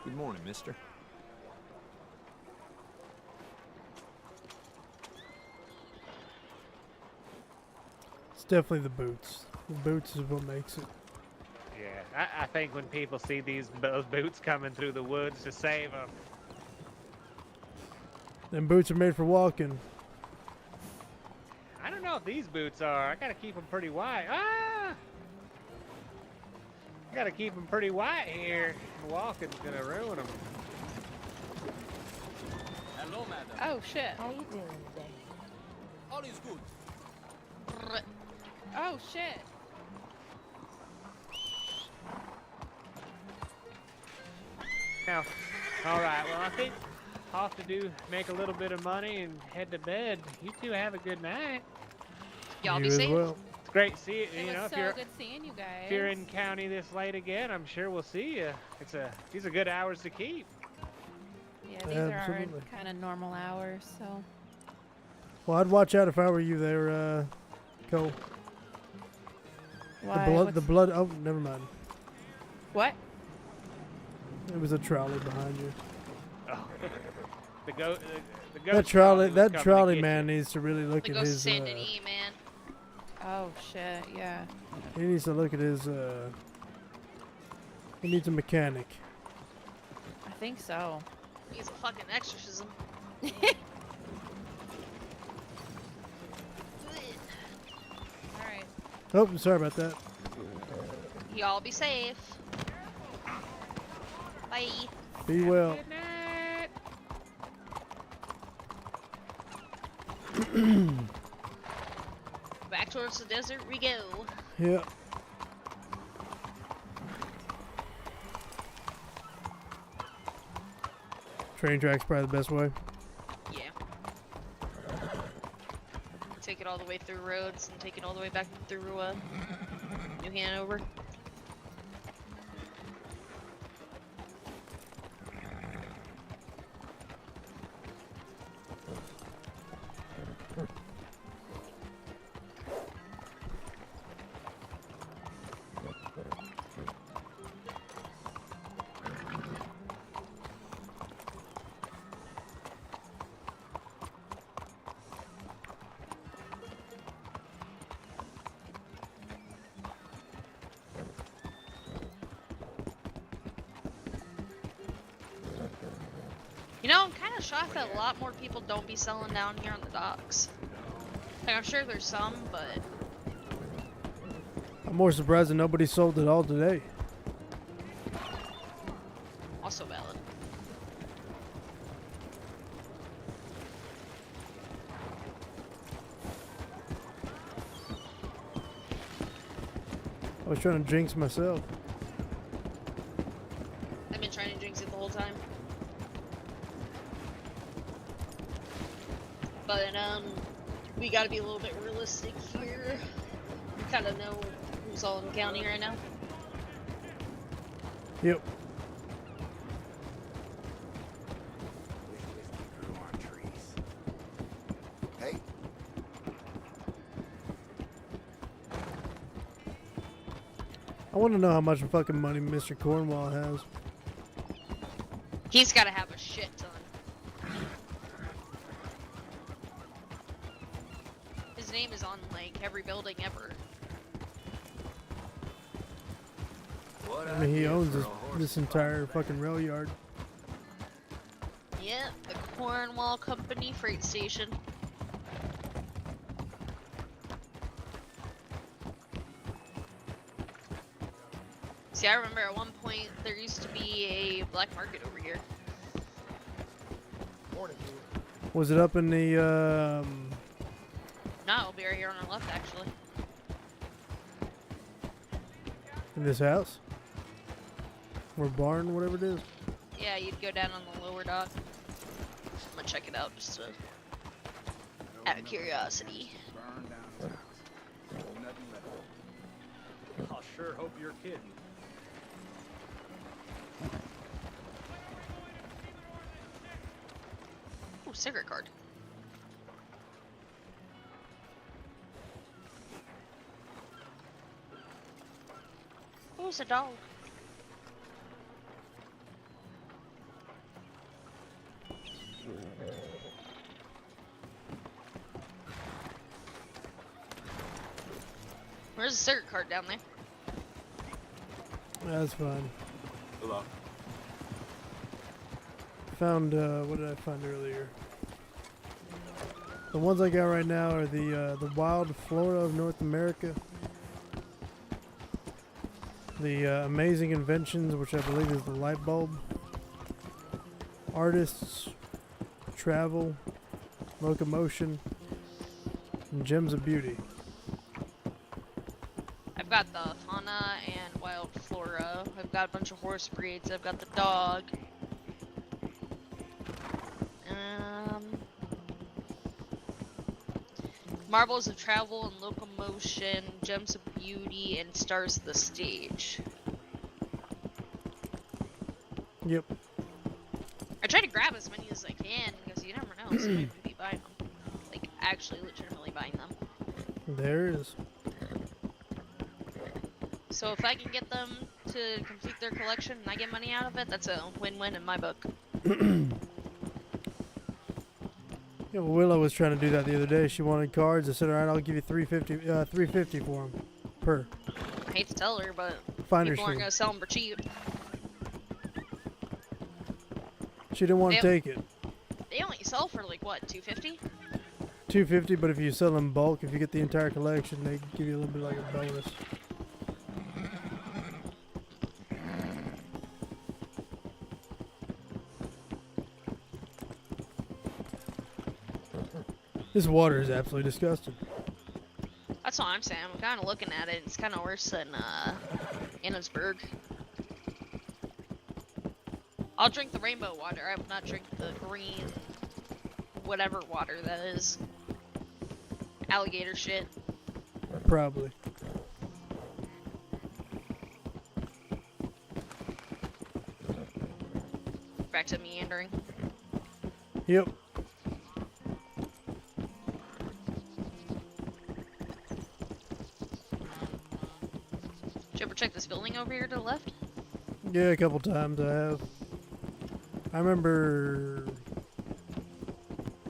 Good morning, mister. It's definitely the boots. The boots is what makes it. Yeah, I think when people see those boots coming through the woods to save them. Them boots are made for walking. I don't know if these boots are. I gotta keep them pretty wide. Ah! I gotta keep them pretty wide here. Walking's gonna ruin them. Hello, madam. Oh shit. How you doing today? All is good. Oh shit. Now, all right. Well, I think I'll have to make a little bit of money and head to bed. You two have a good night. Y'all You be as safe. well. It's great seeing you. It You know, was if so you're good seeing you guys. if you're in county this late again, I'm sure we'll see you. These are good hours to keep. Yeah, these are Absolutely. our kind of normal hours, so. Well, I'd watch out if I were you there, Cole. Why? The blood. Oh, never mind. What? It was a trolley behind you. Oh. The ghost That trolley, was that coming to trolley get man you. needs to really look The at ghost his. of Saint Denis, man. Oh shit, yeah. He needs to look at his. He needs a mechanic. I think so. He's a fucking exorcism. Alright. Oh, sorry about that. Y'all be safe. Bye. Be well. Good night. Back towards the desert we go. Yeah. Train track's probably the best way. Yeah. Take it all the way through Rhodes and take it all the way back through New Hanover. You know, I'm kind of shocked that a lot more people don't be selling down here on the docks. Like, I'm sure there's some, but I'm more surprised that nobody sold it all today. also valid. I was trying to jinx myself. I've been trying to jinx it the whole time. But, we gotta be a little bit realistic here. We kind of know who's all in the county right now. Yep. Hey. I want to know how much fucking money Mr. Cornwall has. He's gotta have a shit ton. His name is on, like, every building ever. I mean, he owns this entire fucking rail yard. Yeah, the Cornwall Company Freight Station. See, I remember at one point there used to be a black market over here. Was it up in the, No, it'll be right here on our left, actually. in this house? Or barn, whatever it is? Yeah, you'd go down on the lower dock. I'm gonna check it out just to, out of curiosity. I sure hope you're kidding. Ooh, cigarette card. Who's a dog? Where's the cigarette card down there? That's fine. Hello. Found, what did I find earlier? The ones I got right now are the wild flora of North America. The amazing inventions, which I believe is the light bulb. Artists, travel, locomotion, and gems of beauty. I've got the fauna and wild flora. I've got a bunch of horse breeds. I've got the dog. Marbles of travel and locomotion, gems of beauty, and stars of the stage. Yep. I try to grab as many as I can because you never know. Somebody could be buying them, like actually, legitimately buying them. There it is. So if I can get them to complete their collection and I get money out of it, that's a win-win in my book. Yeah, well, Willow was trying to do that the other day. She wanted cards. I said, "All right, I'll give you $350 for them per." I hate to tell her, but Finder's people aren't fee. gonna sell them for cheap. She didn't want to take it. They only sell for like what, $250? $250, but if you sell in bulk, if you get the entire collection, they give you a little bit like a bonus. This water is absolutely disgusting. That's what I'm saying. I'm kind of looking at it. It's kind of worse than Annesburg. I'll drink the rainbow water. I will not drink the green, whatever water that is. Alligator shit. Probably. Back to meandering. Yep. Did you ever check this building over here to the left? Yeah, a couple times I have. I remember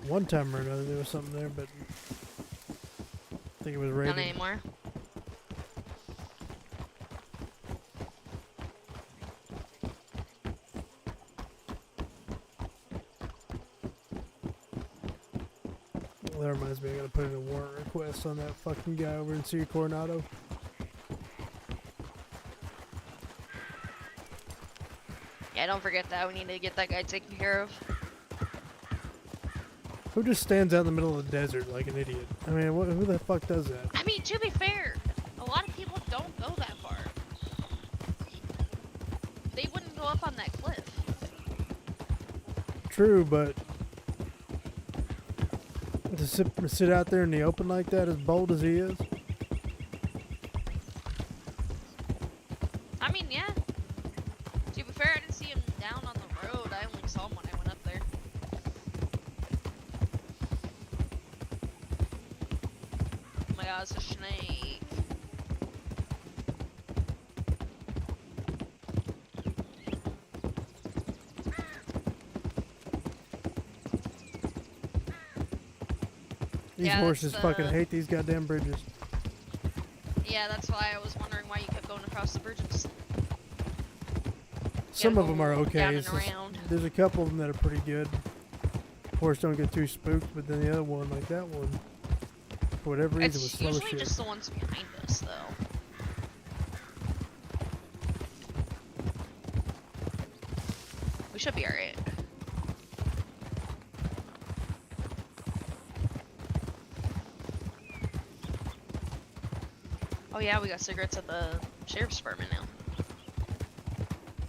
one time or another there was something there, but I think it was raided. Not anymore. Well, that reminds me, I gotta put in a warrant request on that fucking guy over in Sea Coronado. Yeah, don't forget that. We need to get that guy taken care of. Who just stands out in the middle of the desert like an idiot? I mean, who the fuck does that? I mean, to be fair, a lot of people don't go that far. They wouldn't go up on that cliff. True, but to sit out there in the open like that, as bold as he is. I mean, yeah. To be fair, I didn't see him down on the road. I only saw him when I went up there. Oh my god, it's a snake. These Yeah, horses that's, fucking hate these goddamn bridges. Yeah, that's why I was wondering why you kept going across the bridges. Some of them are okay. Down It's and just- around. there's a couple of them that are pretty good. Horse don't get too spooked, but then the other one, like that one, for whatever reason, was It's slow as usually shit. just the ones behind us, though. We should be alright. Oh yeah, we got cigarettes at the sheriff's department now.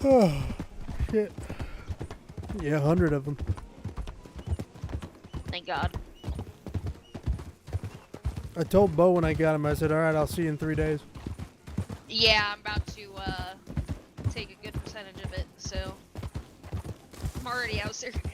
Oh, shit. Yeah, 100 of them. Thank God. I told Bo when I got him, I said, alright, I'll see you in 3 days. Yeah, I'm about to take a good percentage of it, so I'm already out cigarettes.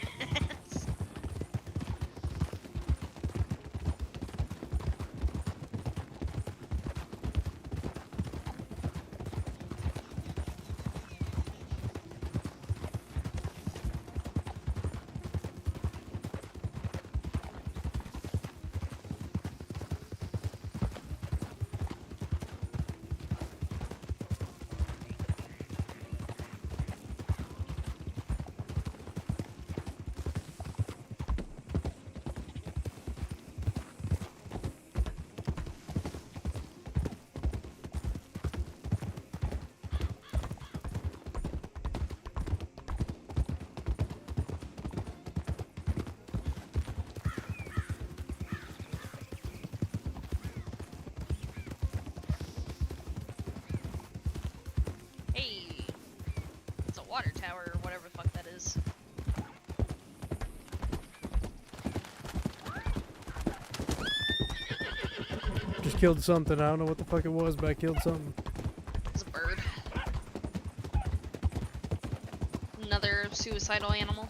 Hey, it's a water tower or whatever the fuck that is. Just killed something. I don't know what the fuck it was, but I killed something. It's a bird. Another suicidal animal.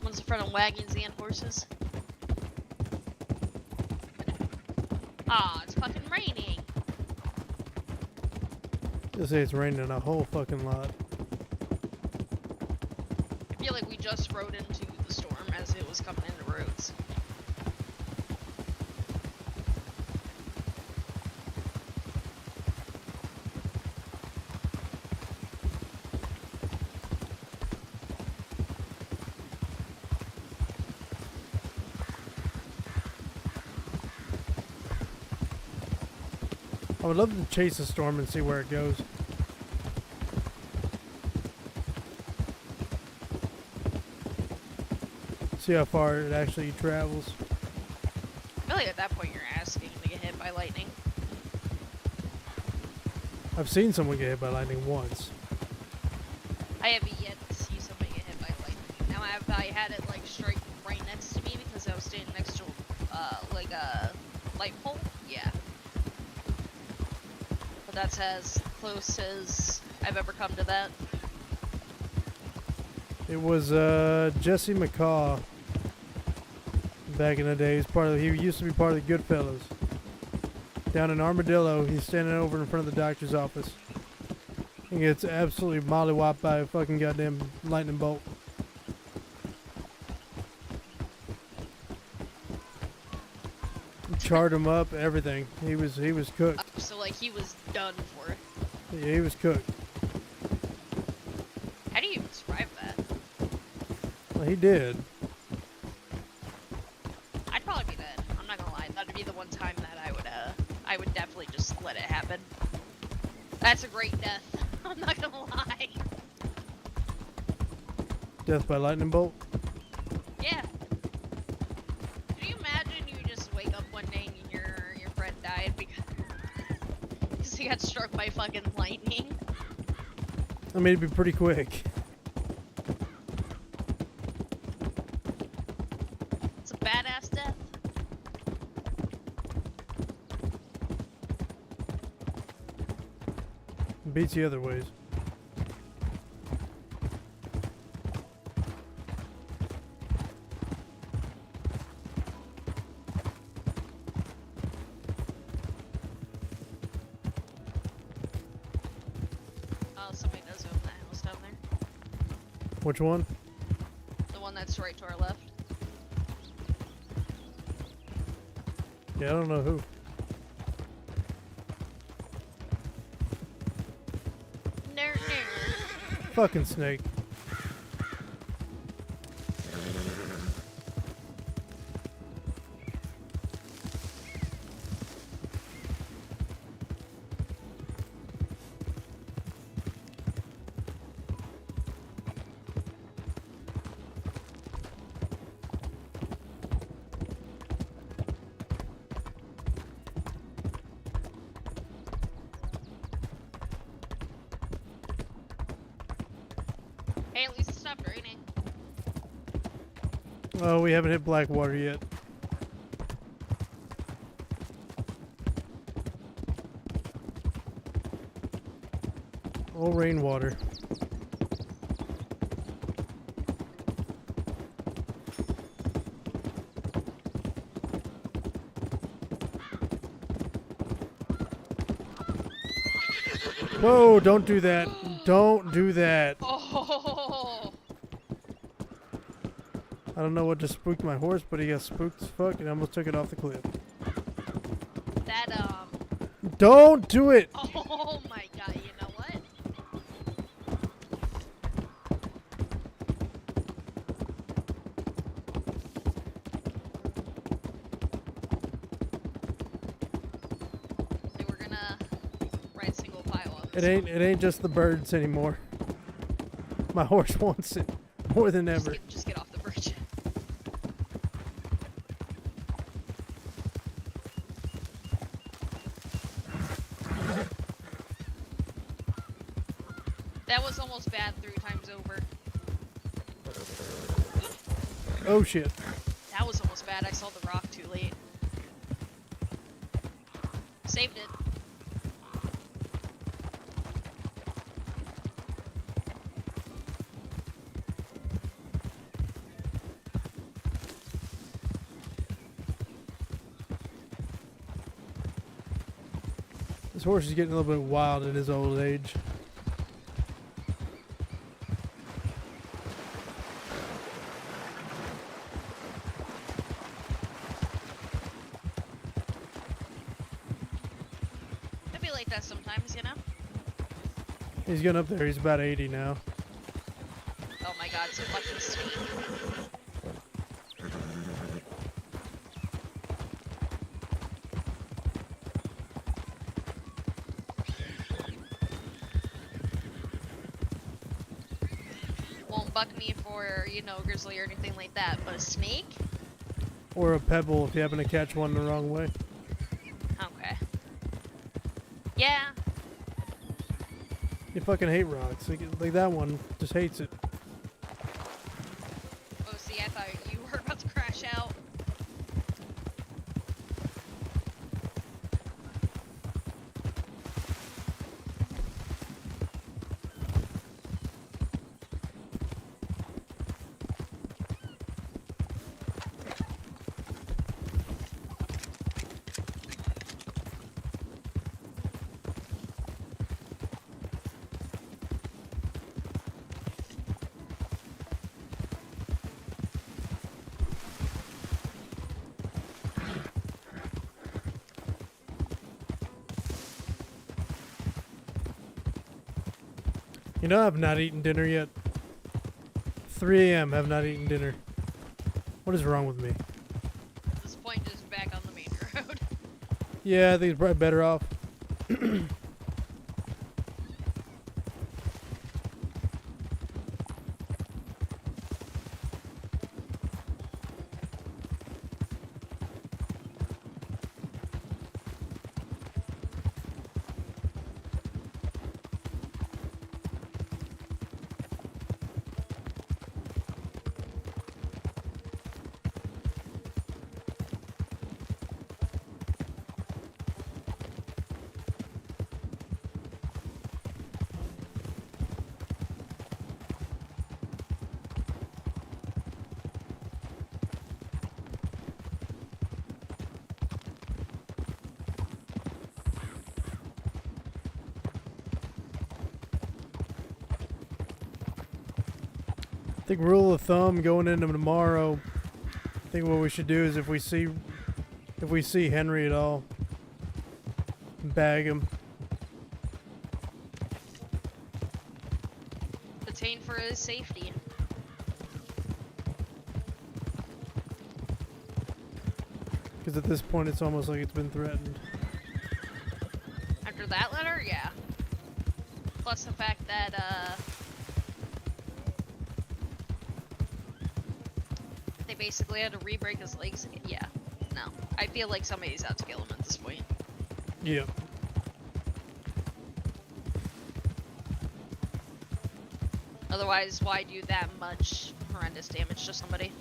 One's in front of wagons and horses. Ah, it's fucking raining. They say it's raining a whole fucking lot. I feel like we just rode into the storm as it was coming into roads. I would love to chase a storm and see where it goes. See how far it actually travels. I feel like at that point you're asking to get hit by lightning. I've seen someone get hit by lightning once. I have yet to see somebody get hit by lightning. Now I had it like straight right next to me because I was standing next to like a light pole? Yeah. But that's as close as I've ever come to that. It was Jesse McCaw. Back in the day, he used to be part of the Goodfellas. Down in Armadillo, he's standing over in front of the doctor's office. He gets absolutely mollywopped by a fucking goddamn lightning bolt. Charred him up, everything. He was cooked. So like he was done for. Yeah, he was cooked. How do you describe that? Well, he did. I'd probably be dead. I'm not gonna lie. That'd be the one time that I would definitely just let it happen. That's a great death. I'm not gonna lie. Death by lightning bolt? Yeah. Can you imagine you just wake up one day and your friend died because he got struck by fucking lightning? I mean, it'd be pretty quick. It's a badass death. Beats the other ways. Oh, somebody does own that house down there. Which one? The one that's right to our left. Yeah, I don't know who. Fucking snake. Hey, at least it stopped raining. Oh, we haven't hit Blackwater yet. Oh, rainwater. Whoa, don't do that. Don't do that. Oh. I don't know what just spooked my horse, but he got spooked as fuck and almost took it off the cliff. That Don't do it! Oh my god, you know what? So we're gonna ride single file on this. It ain't just the birds anymore. My horse wants it more than ever. Just get off the bridge. That was almost bad 3 times over. Oh shit. That was almost bad. I saw the rock too late. Saved it. This horse is getting a little bit wild in his old age. It'd be like that sometimes, you know? He's getting up there. He's about 80 now. Oh my god, so fucking sweet. Won't buck me for, you know, grizzly or anything like that, but a snake? Or a pebble if you happen to catch one the wrong way. Okay. Yeah. You fucking hate rocks. Like that one just hates it. Oh, see, I thought you were about to crash out. You know, I've not eaten dinner yet. 3 a.m. have not eaten dinner. What is wrong with me? At this point, just back on the main road. Yeah, I think it's probably better off. I think rule of thumb going into tomorrow, I think what we should do is if we see Henry at all, bag him. Detain for his safety. Because at this point it's almost like it's been threatened. After that letter, yeah. Plus the fact that, they basically had to re-break his legs. Yeah. No. I feel like somebody's out to kill him at this point. Yeah. Otherwise, why do that much horrendous damage to somebody?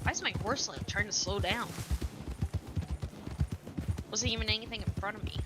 Why is my horse like trying to slow down? Wasn't even anything in front of me.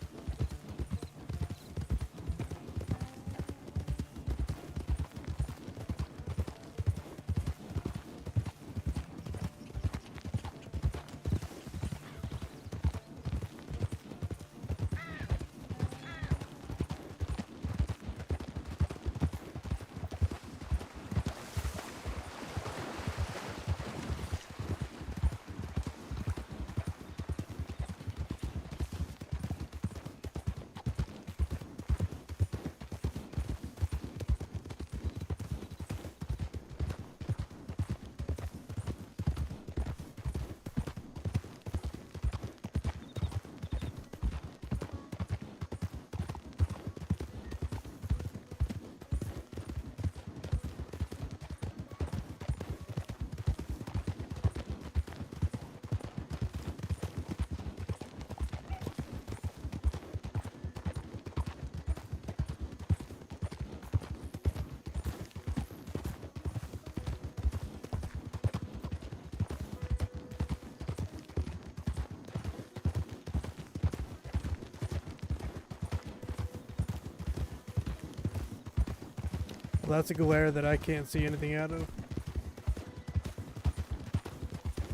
Well, that's a glare that I can't see anything out of.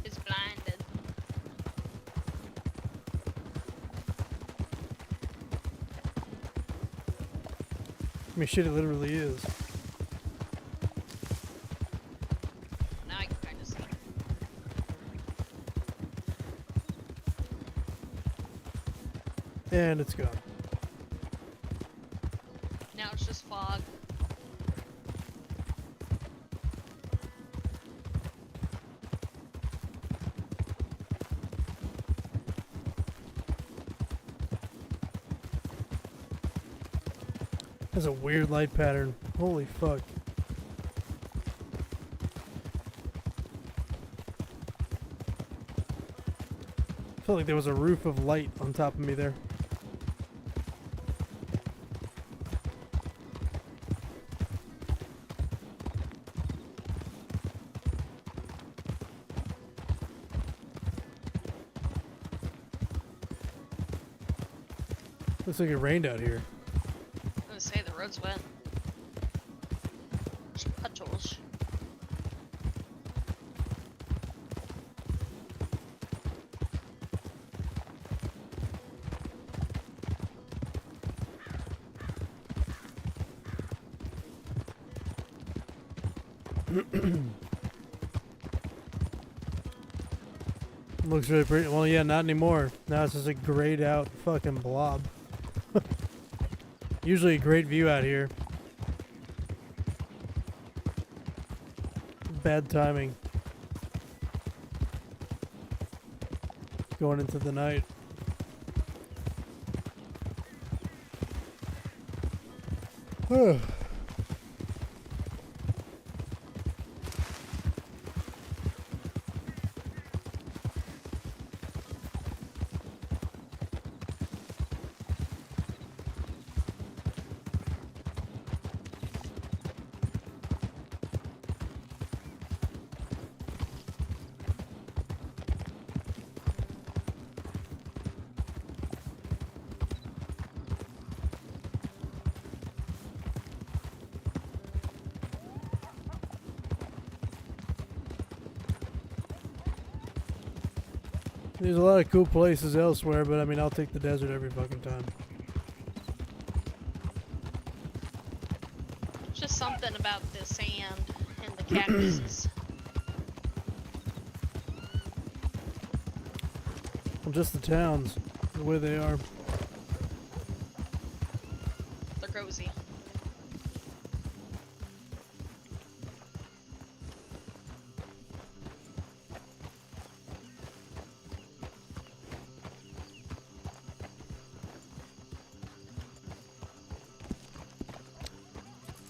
It's blinded. I mean, shit, it literally is. Now I can kind of see. And it's gone. Now it's just fog. That's a weird light pattern. Holy fuck. I felt like there was a roof of light on top of me there. Looks like it rained out here. I was gonna say the road's wet. Some puddles. Looks really pretty. Well, yeah, not anymore. Now it's just a grayed out fucking blob. Usually a great view out here. Bad timing. Going into the night. There's a lot of cool places elsewhere, but I mean, I'll take the desert every fucking time. Just something about the sand and the cactuses. Well, just the towns, the way they are. They're cozy.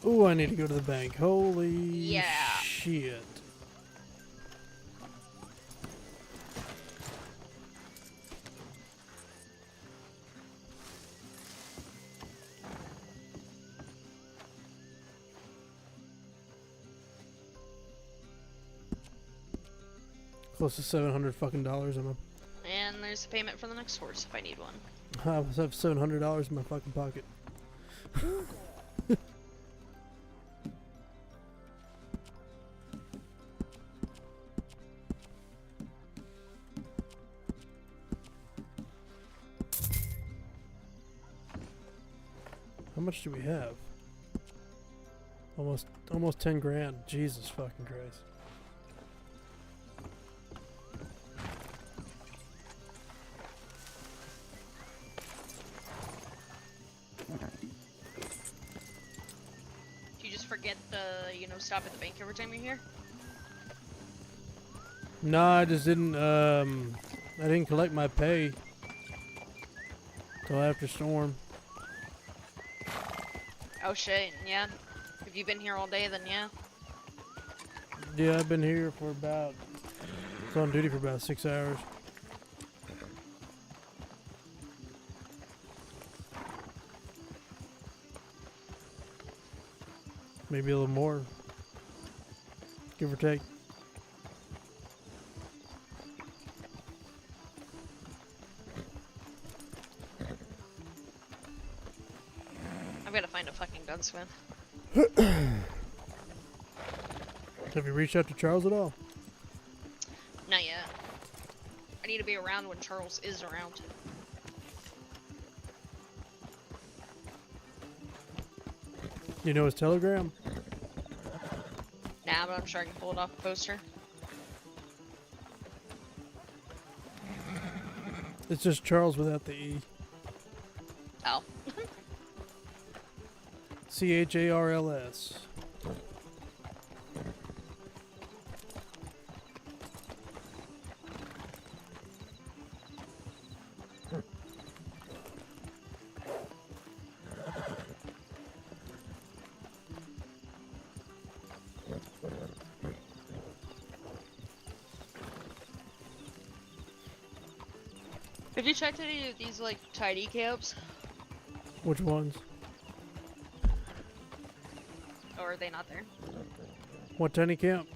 Ooh, I need to go to the bank. Holy shit. Close to $700 fucking dollars in my. And there's a payment for the next horse if I need one. I have $700 in my fucking pocket. How much do we have? Almost 10 grand. Jesus fucking Christ. Do you just forget to, stop at the bank every time you're here? No, I just didn't, I didn't collect my pay till after storm. Oh shit, yeah. Have you been here all day then, yeah? Yeah, I've been here for about, I was on duty for about 6 hours. Maybe a little more, give or take. I've got to find a fucking gunsmith. Have you reached out to Charles at all? Not yet. I need to be around when Charles is around. You know his telegram? Nah, but I'm sure I can pull it off the poster. It's just Charles without the E. Oh. CHARLS. Have you checked any of these, like, tidy camps? Which ones? Or are they not there? What tiny camp?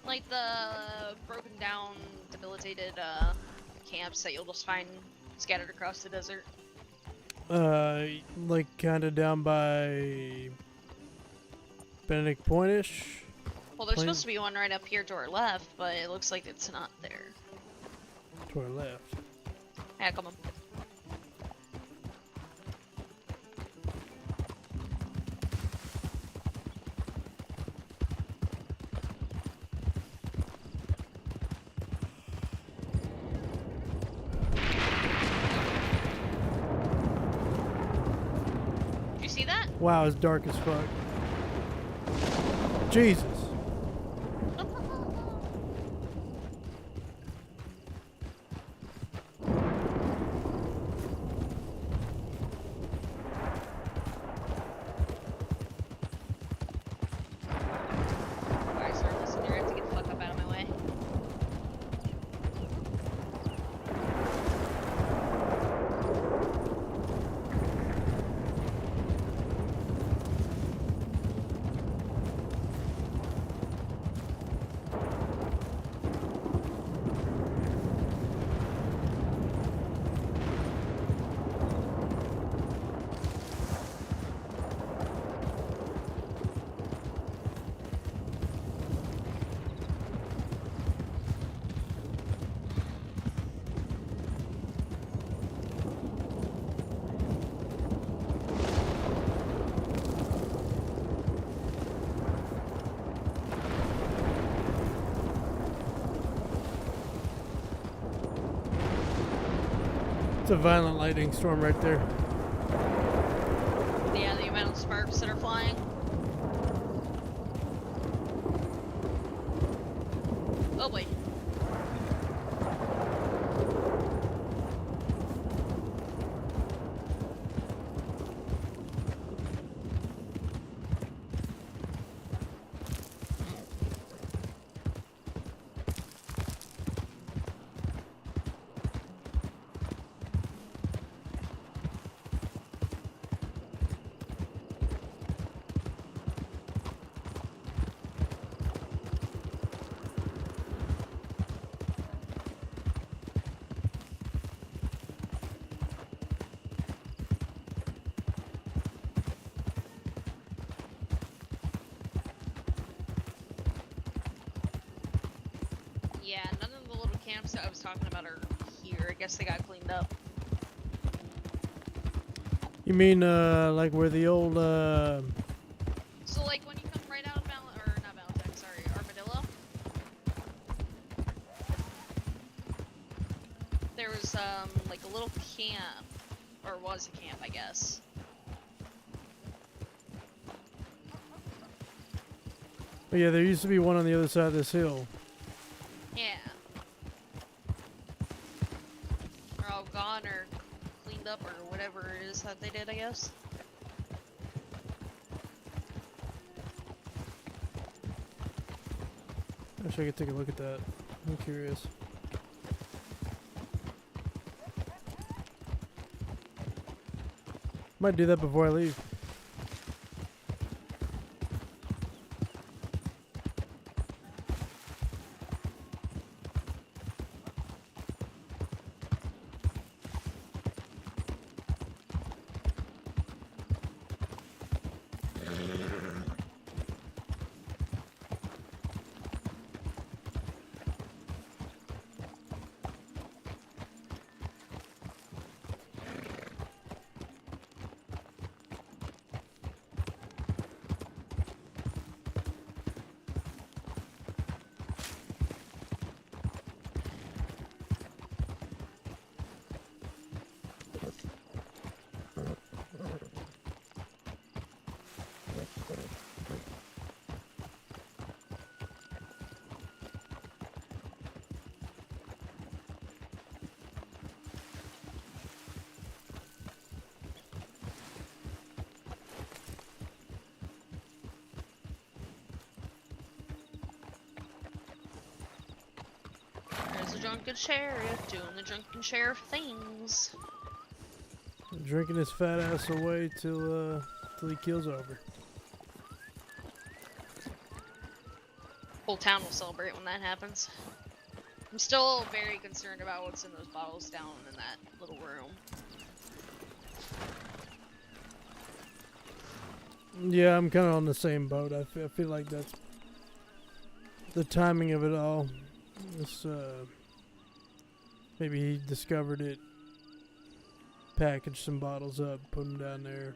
Like the broken down, debilitated, camps that you'll just find scattered across the desert. Like kinda down by Benedict Point-ish? Well, there's supposed to be one right up here to our left, but it looks like it's not there. To our left. Yeah, come on. Wow, it's dark as fuck. Jesus. Alright, sir, listen, you're gonna have to get the fuck up out of my way. It's a violent lightning storm right there. Yeah, the amount of sparks that are flying. Oh boy. Yeah, none of the little camps that I was talking about are here. I guess they got cleaned up. You mean, like where the old, So, like, when you come right out of not Valentine, sorry, Armadillo, there was, like a little camp, or was a camp, I guess. oh yeah, there used to be one on the other side of this hill. Yeah. They're all gone or cleaned up or whatever it is that they did, I guess. I wish I could take a look at that. I'm curious. Might do that before I leave. There's a drunken sheriff doing the drunken sheriff things. Drinking his fat ass away till he keels over. Whole town will celebrate when that happens. I'm still very concerned about what's in those bottles down in that little room. Yeah, I'm kind of on the same boat. I feel like that's the timing of it all. This, maybe he discovered it, packaged some bottles up, put them down there,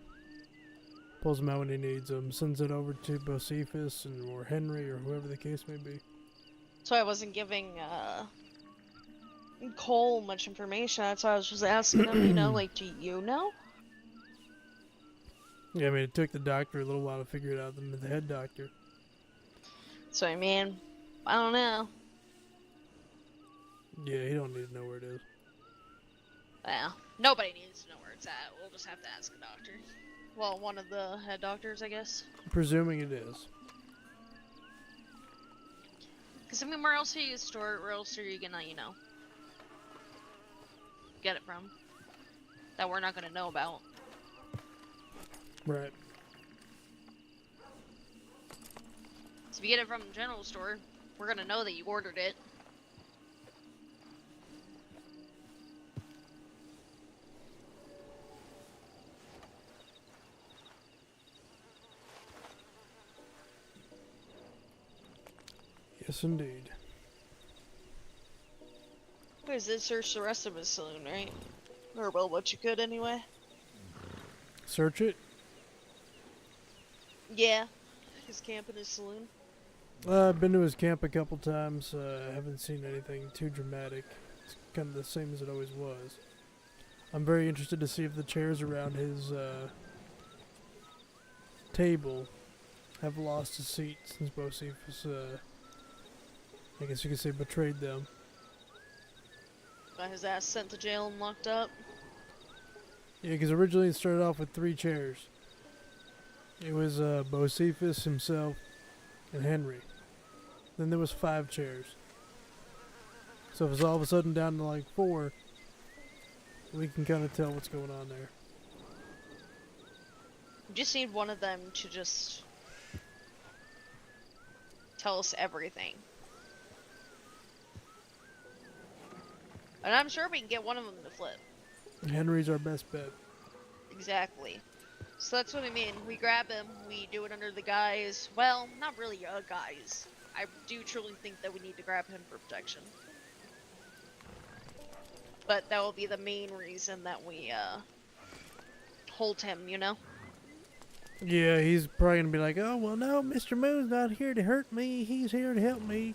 pulls them out when he needs them, sends it over to Bocephus or Henry or whoever the case may be. So I wasn't giving Cole much information. That's why I was just asking him, you know, like, do you know? Yeah, I mean, it took the doctor a little while to figure it out, the head doctor. So I mean, I don't know. Yeah, he don't need to know where it is. Well, nobody needs to know where it's at. We'll just have to ask a doctor. Well, one of the head doctors, I guess. Presuming it is. Because, I mean, where else are you store it? Where else are you gonna, you know, get it from? That we're not gonna know about. Right. So if you get it from the general store, we're gonna know that you ordered it. Yes, indeed. Because did search the rest of his saloon, right? Or, well, what you could anyway. Search it? Yeah. His camp and his saloon. I've been to his camp a couple times. I haven't seen anything too dramatic. It's kind of the same as it always was. I'm very interested to see if the chairs around his table have lost his seat since Bocephus, I guess you could say, betrayed them. Got his ass sent to jail and locked up. Yeah, because originally it started off with 3 chairs. It was Bocephus himself and Henry. Then there was 5 chairs. So if it's all of a sudden down to like 4, we can kind of tell what's going on there. We just need one of them to just tell us everything. And I'm sure we can get one of them to flip. Henry's our best bet. Exactly. So that's what I mean. We grab him, we do it under the guise. Well, not really a guise. I do truly think that we need to grab him for protection. But that will be the main reason that we hold him, you know? Yeah, he's probably gonna be like, oh, well, no, Mr. Moon's not here to hurt me. He's here to help me.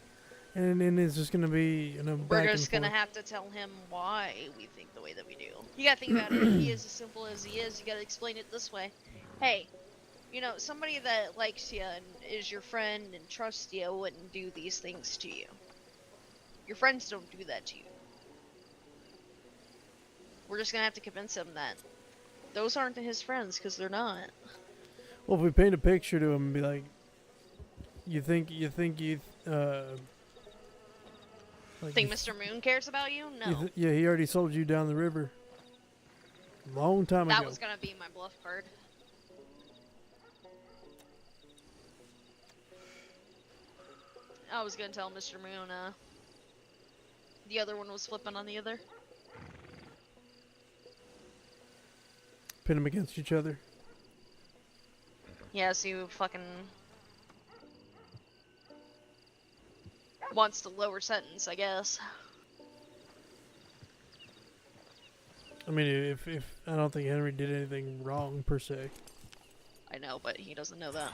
And then it's just gonna be, you know, We're back just and gonna forth. have to tell him why we think the way that we do. You gotta think about it. If he is as simple as he is, you gotta explain it this way. Hey, you know, somebody that likes you and is your friend and trusts you wouldn't do these things to you. Your friends don't do that to you. We're just gonna have to convince him that those aren't his friends, because they're not. Well, if we paint a picture to him and be like, think Think Mr. Moon cares about you? No. yeah, he already sold you down the river. Long time ago. That was gonna be my bluff card. I was gonna tell Mr. Moon, the other one was flipping on the other. Pin them against each other. Yeah, so you fucking wants the lower sentence, I guess. I mean, if I don't think Henry did anything wrong per se. I know, but he doesn't know that.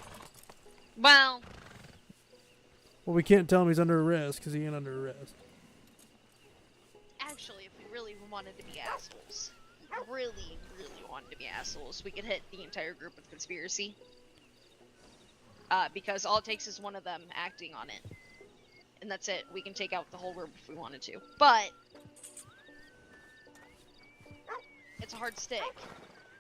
Well, we can't tell him he's under arrest because he ain't under arrest. actually, if we really wanted to be assholes, really wanted to be assholes, we could hit the entire group with conspiracy. Because all it takes is one of them acting on it. And that's it. We can take out the whole group if we wanted to. But it's a hard stick.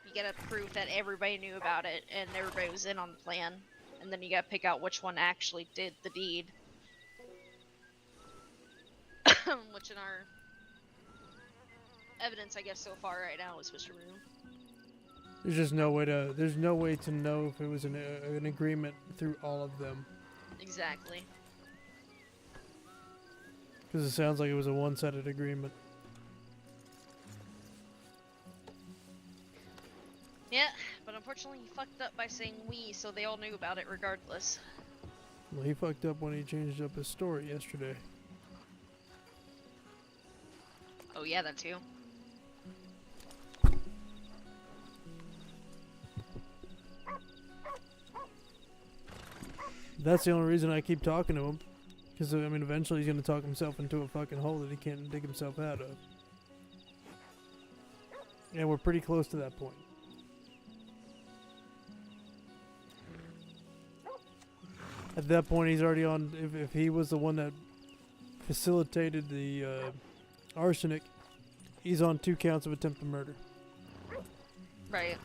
You gotta prove that everybody knew about it and everybody was in on the plan. And then you gotta pick out which one actually did the deed. Which in our evidence, I guess, so far right now is Mr. Moon. There's just no way to know if it was an agreement through all of them. Exactly. Because it sounds like it was a one-sided agreement. Yeah, but unfortunately he fucked up by saying we, so they all knew about it regardless. Well, he fucked up when he changed up his story yesterday. Oh yeah, that too. That's the only reason I keep talking to him. Because, I mean, eventually he's going to talk himself into a fucking hole that he can't dig himself out of. And we're pretty close to that point. At that point, he's already on. If he was the one that facilitated the arsenic, he's on 2 counts of attempted murder. Right.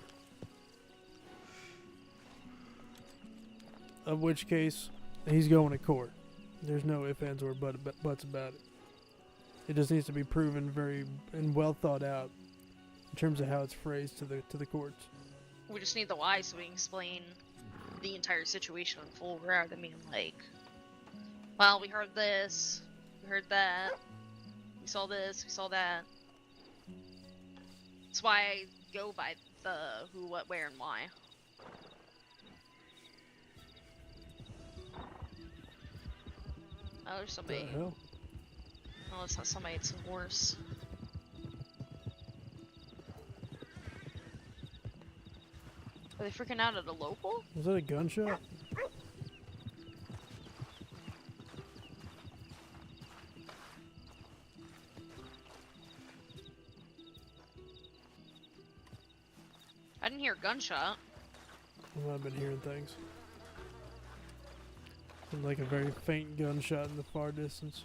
Of which case, he's going to court. There's no ifs, ands, or buts about it. It just needs to be proven very and well thought out in terms of how it's phrased to the courts. We just need the why so we can explain the entire situation in full rather than being like, well, we heard this, we heard that, we saw this, we saw that. That's why I go by the who, what, where, and why. Oh, there's somebody. What the hell? Oh, it's not somebody, it's a horse. Are they freaking out at a local? Was that a gunshot? I didn't hear a gunshot. I might have been hearing things. Like a very faint gunshot in the far distance.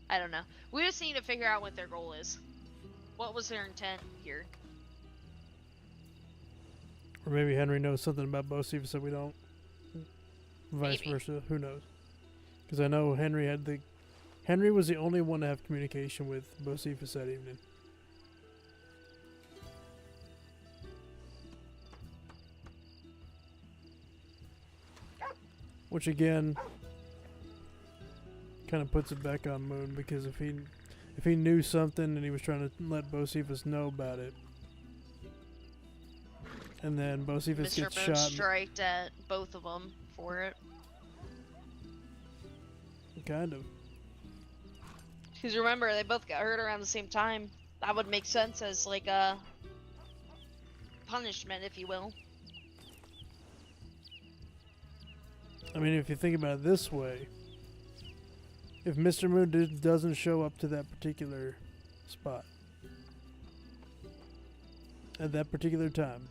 I don't know. We just need to figure out what their goal is. What was their intent here? Or maybe Henry knows something about Bocephus that we don't. Vice Maybe. versa. Who knows? Because I know Henry was the only one to have communication with Bocephus that evening. Which again kind of puts it back on Moon, because if he knew something and he was trying to let Bocephus know about it, and then Bocephus Mr. gets Moon shot. striked at both of them for it. Kind of. Because remember, they both got hurt around the same time. That would make sense as like a punishment, if you will. I mean, if you think about it this way, if Mr. Moon doesn't show up to that particular spot at that particular time,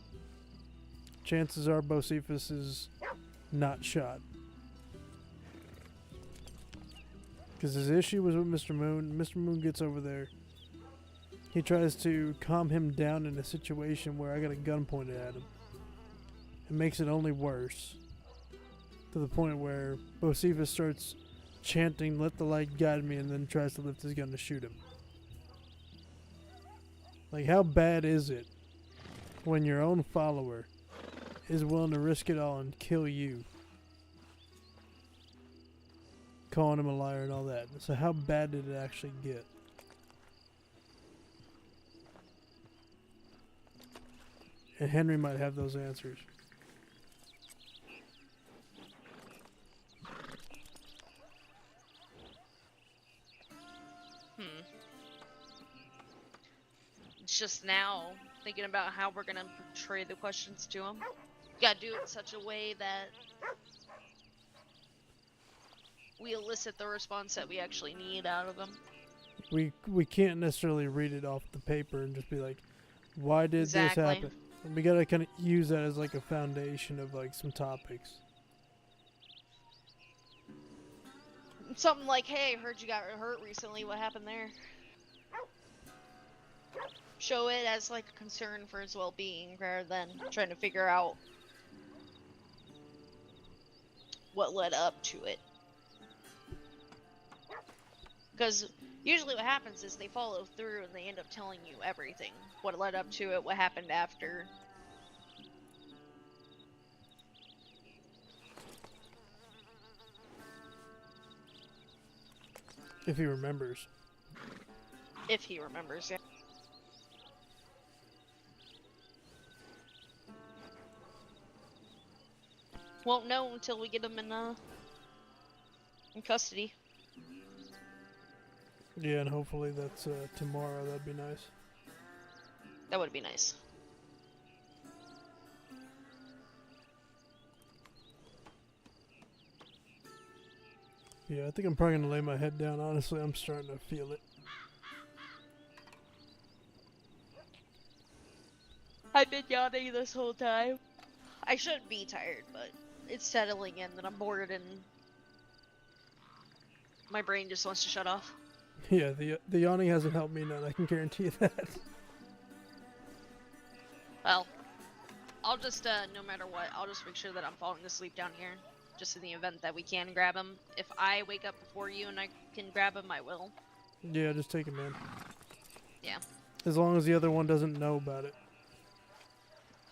chances are Bocephus is not shot. Because his issue was with Mr. Moon. Mr. Moon gets over there. He tries to calm him down in a situation where I got a gun pointed at him. It makes it only worse. To the point where Bocephus starts chanting, "Let the light guide me," and then tries to lift his gun to shoot him. Like, how bad is it when your own follower is willing to risk it all and kill you? Calling him a liar and all that. So how bad did it actually get? And Henry might have those answers. It's just now thinking about how we're gonna portray the questions to him. You gotta do it in such a way that we elicit the response that we actually need out of them. We can't necessarily read it off the paper and just be like, why did Exactly. this happen? We gotta kind of use that as like a foundation of like some topics. Something like, hey, I heard you got hurt recently, what happened there? Show it as like a concern for his well-being rather than trying to figure out what led up to it. Because usually what happens is they follow through and they end up telling you everything. What led up to it, what happened after. If he remembers. If he remembers, yeah. Won't know until we get him in custody. Yeah, and hopefully that's tomorrow. That'd be nice. That would be nice. Yeah, I think I'm probably gonna lay my head down. Honestly, I'm starting to feel it. I've been yawning this whole time. I shouldn't be tired, but it's settling in that I'm bored and my brain just wants to shut off. Yeah, the yawning hasn't helped me none. I can guarantee you that. Well, I'll just, no matter what, I'll just make sure that I'm falling asleep down here. Just in the event that we can grab him. If I wake up before you and I can grab him, I will. Yeah, just take him in. Yeah. As long as the other one doesn't know about it.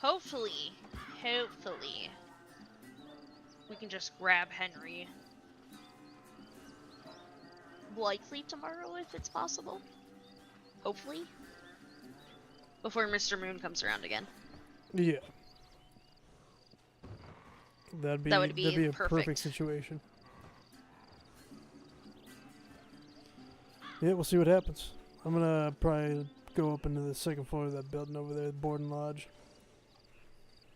Hopefully, we can just grab Henry. Likely tomorrow, if it's possible. Hopefully. Before Mr. Moon comes around again. Yeah. That'd be a perfect situation. Yeah, we'll see what happens. I'm gonna probably go up into the second floor of that building over there, the boarding lodge.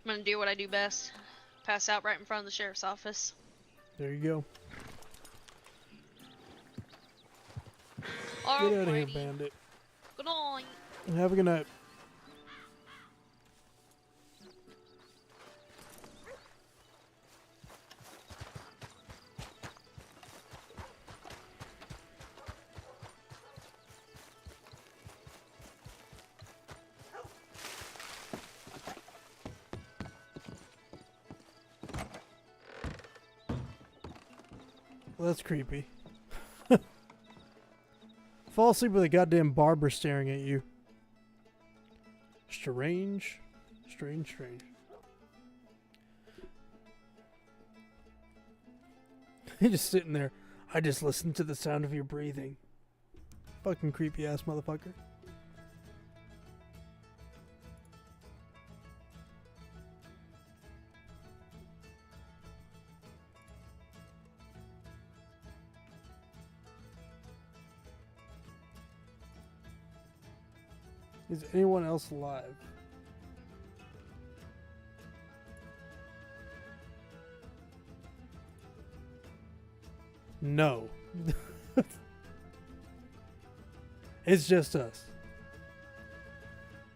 I'm gonna do what I do best. Pass out right in front of the sheriff's office. There you go. Alrighty. Get out of here, bandit. Good night. Have a good night. Well, that's creepy. Fall asleep with a goddamn barber staring at you. Strange. Strange. You're just sitting there. I just listened to the sound of your breathing. Fucking creepy ass motherfucker. Is anyone else alive? No. It's just us.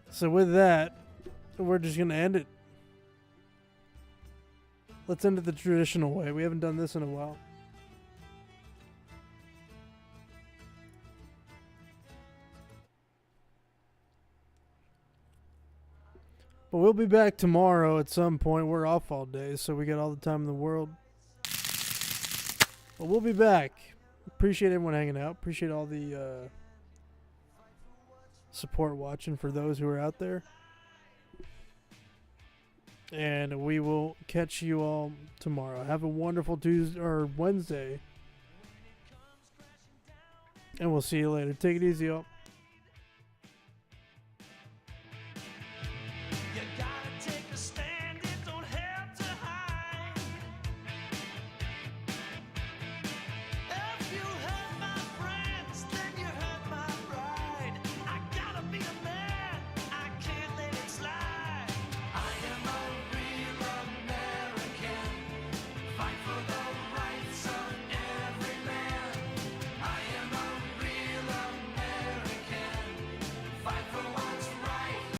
So with that, we're just going to end it. Let's end it the traditional way. We haven't done this in a while. But we'll be back tomorrow at some point. We're off all day, so we got all the time in the world. But we'll be back. Appreciate everyone hanging out. Appreciate all the support watching for those who are out there. And we will catch you all tomorrow. Have a wonderful Tuesday or Wednesday. And we'll see you later. Take it easy, y'all.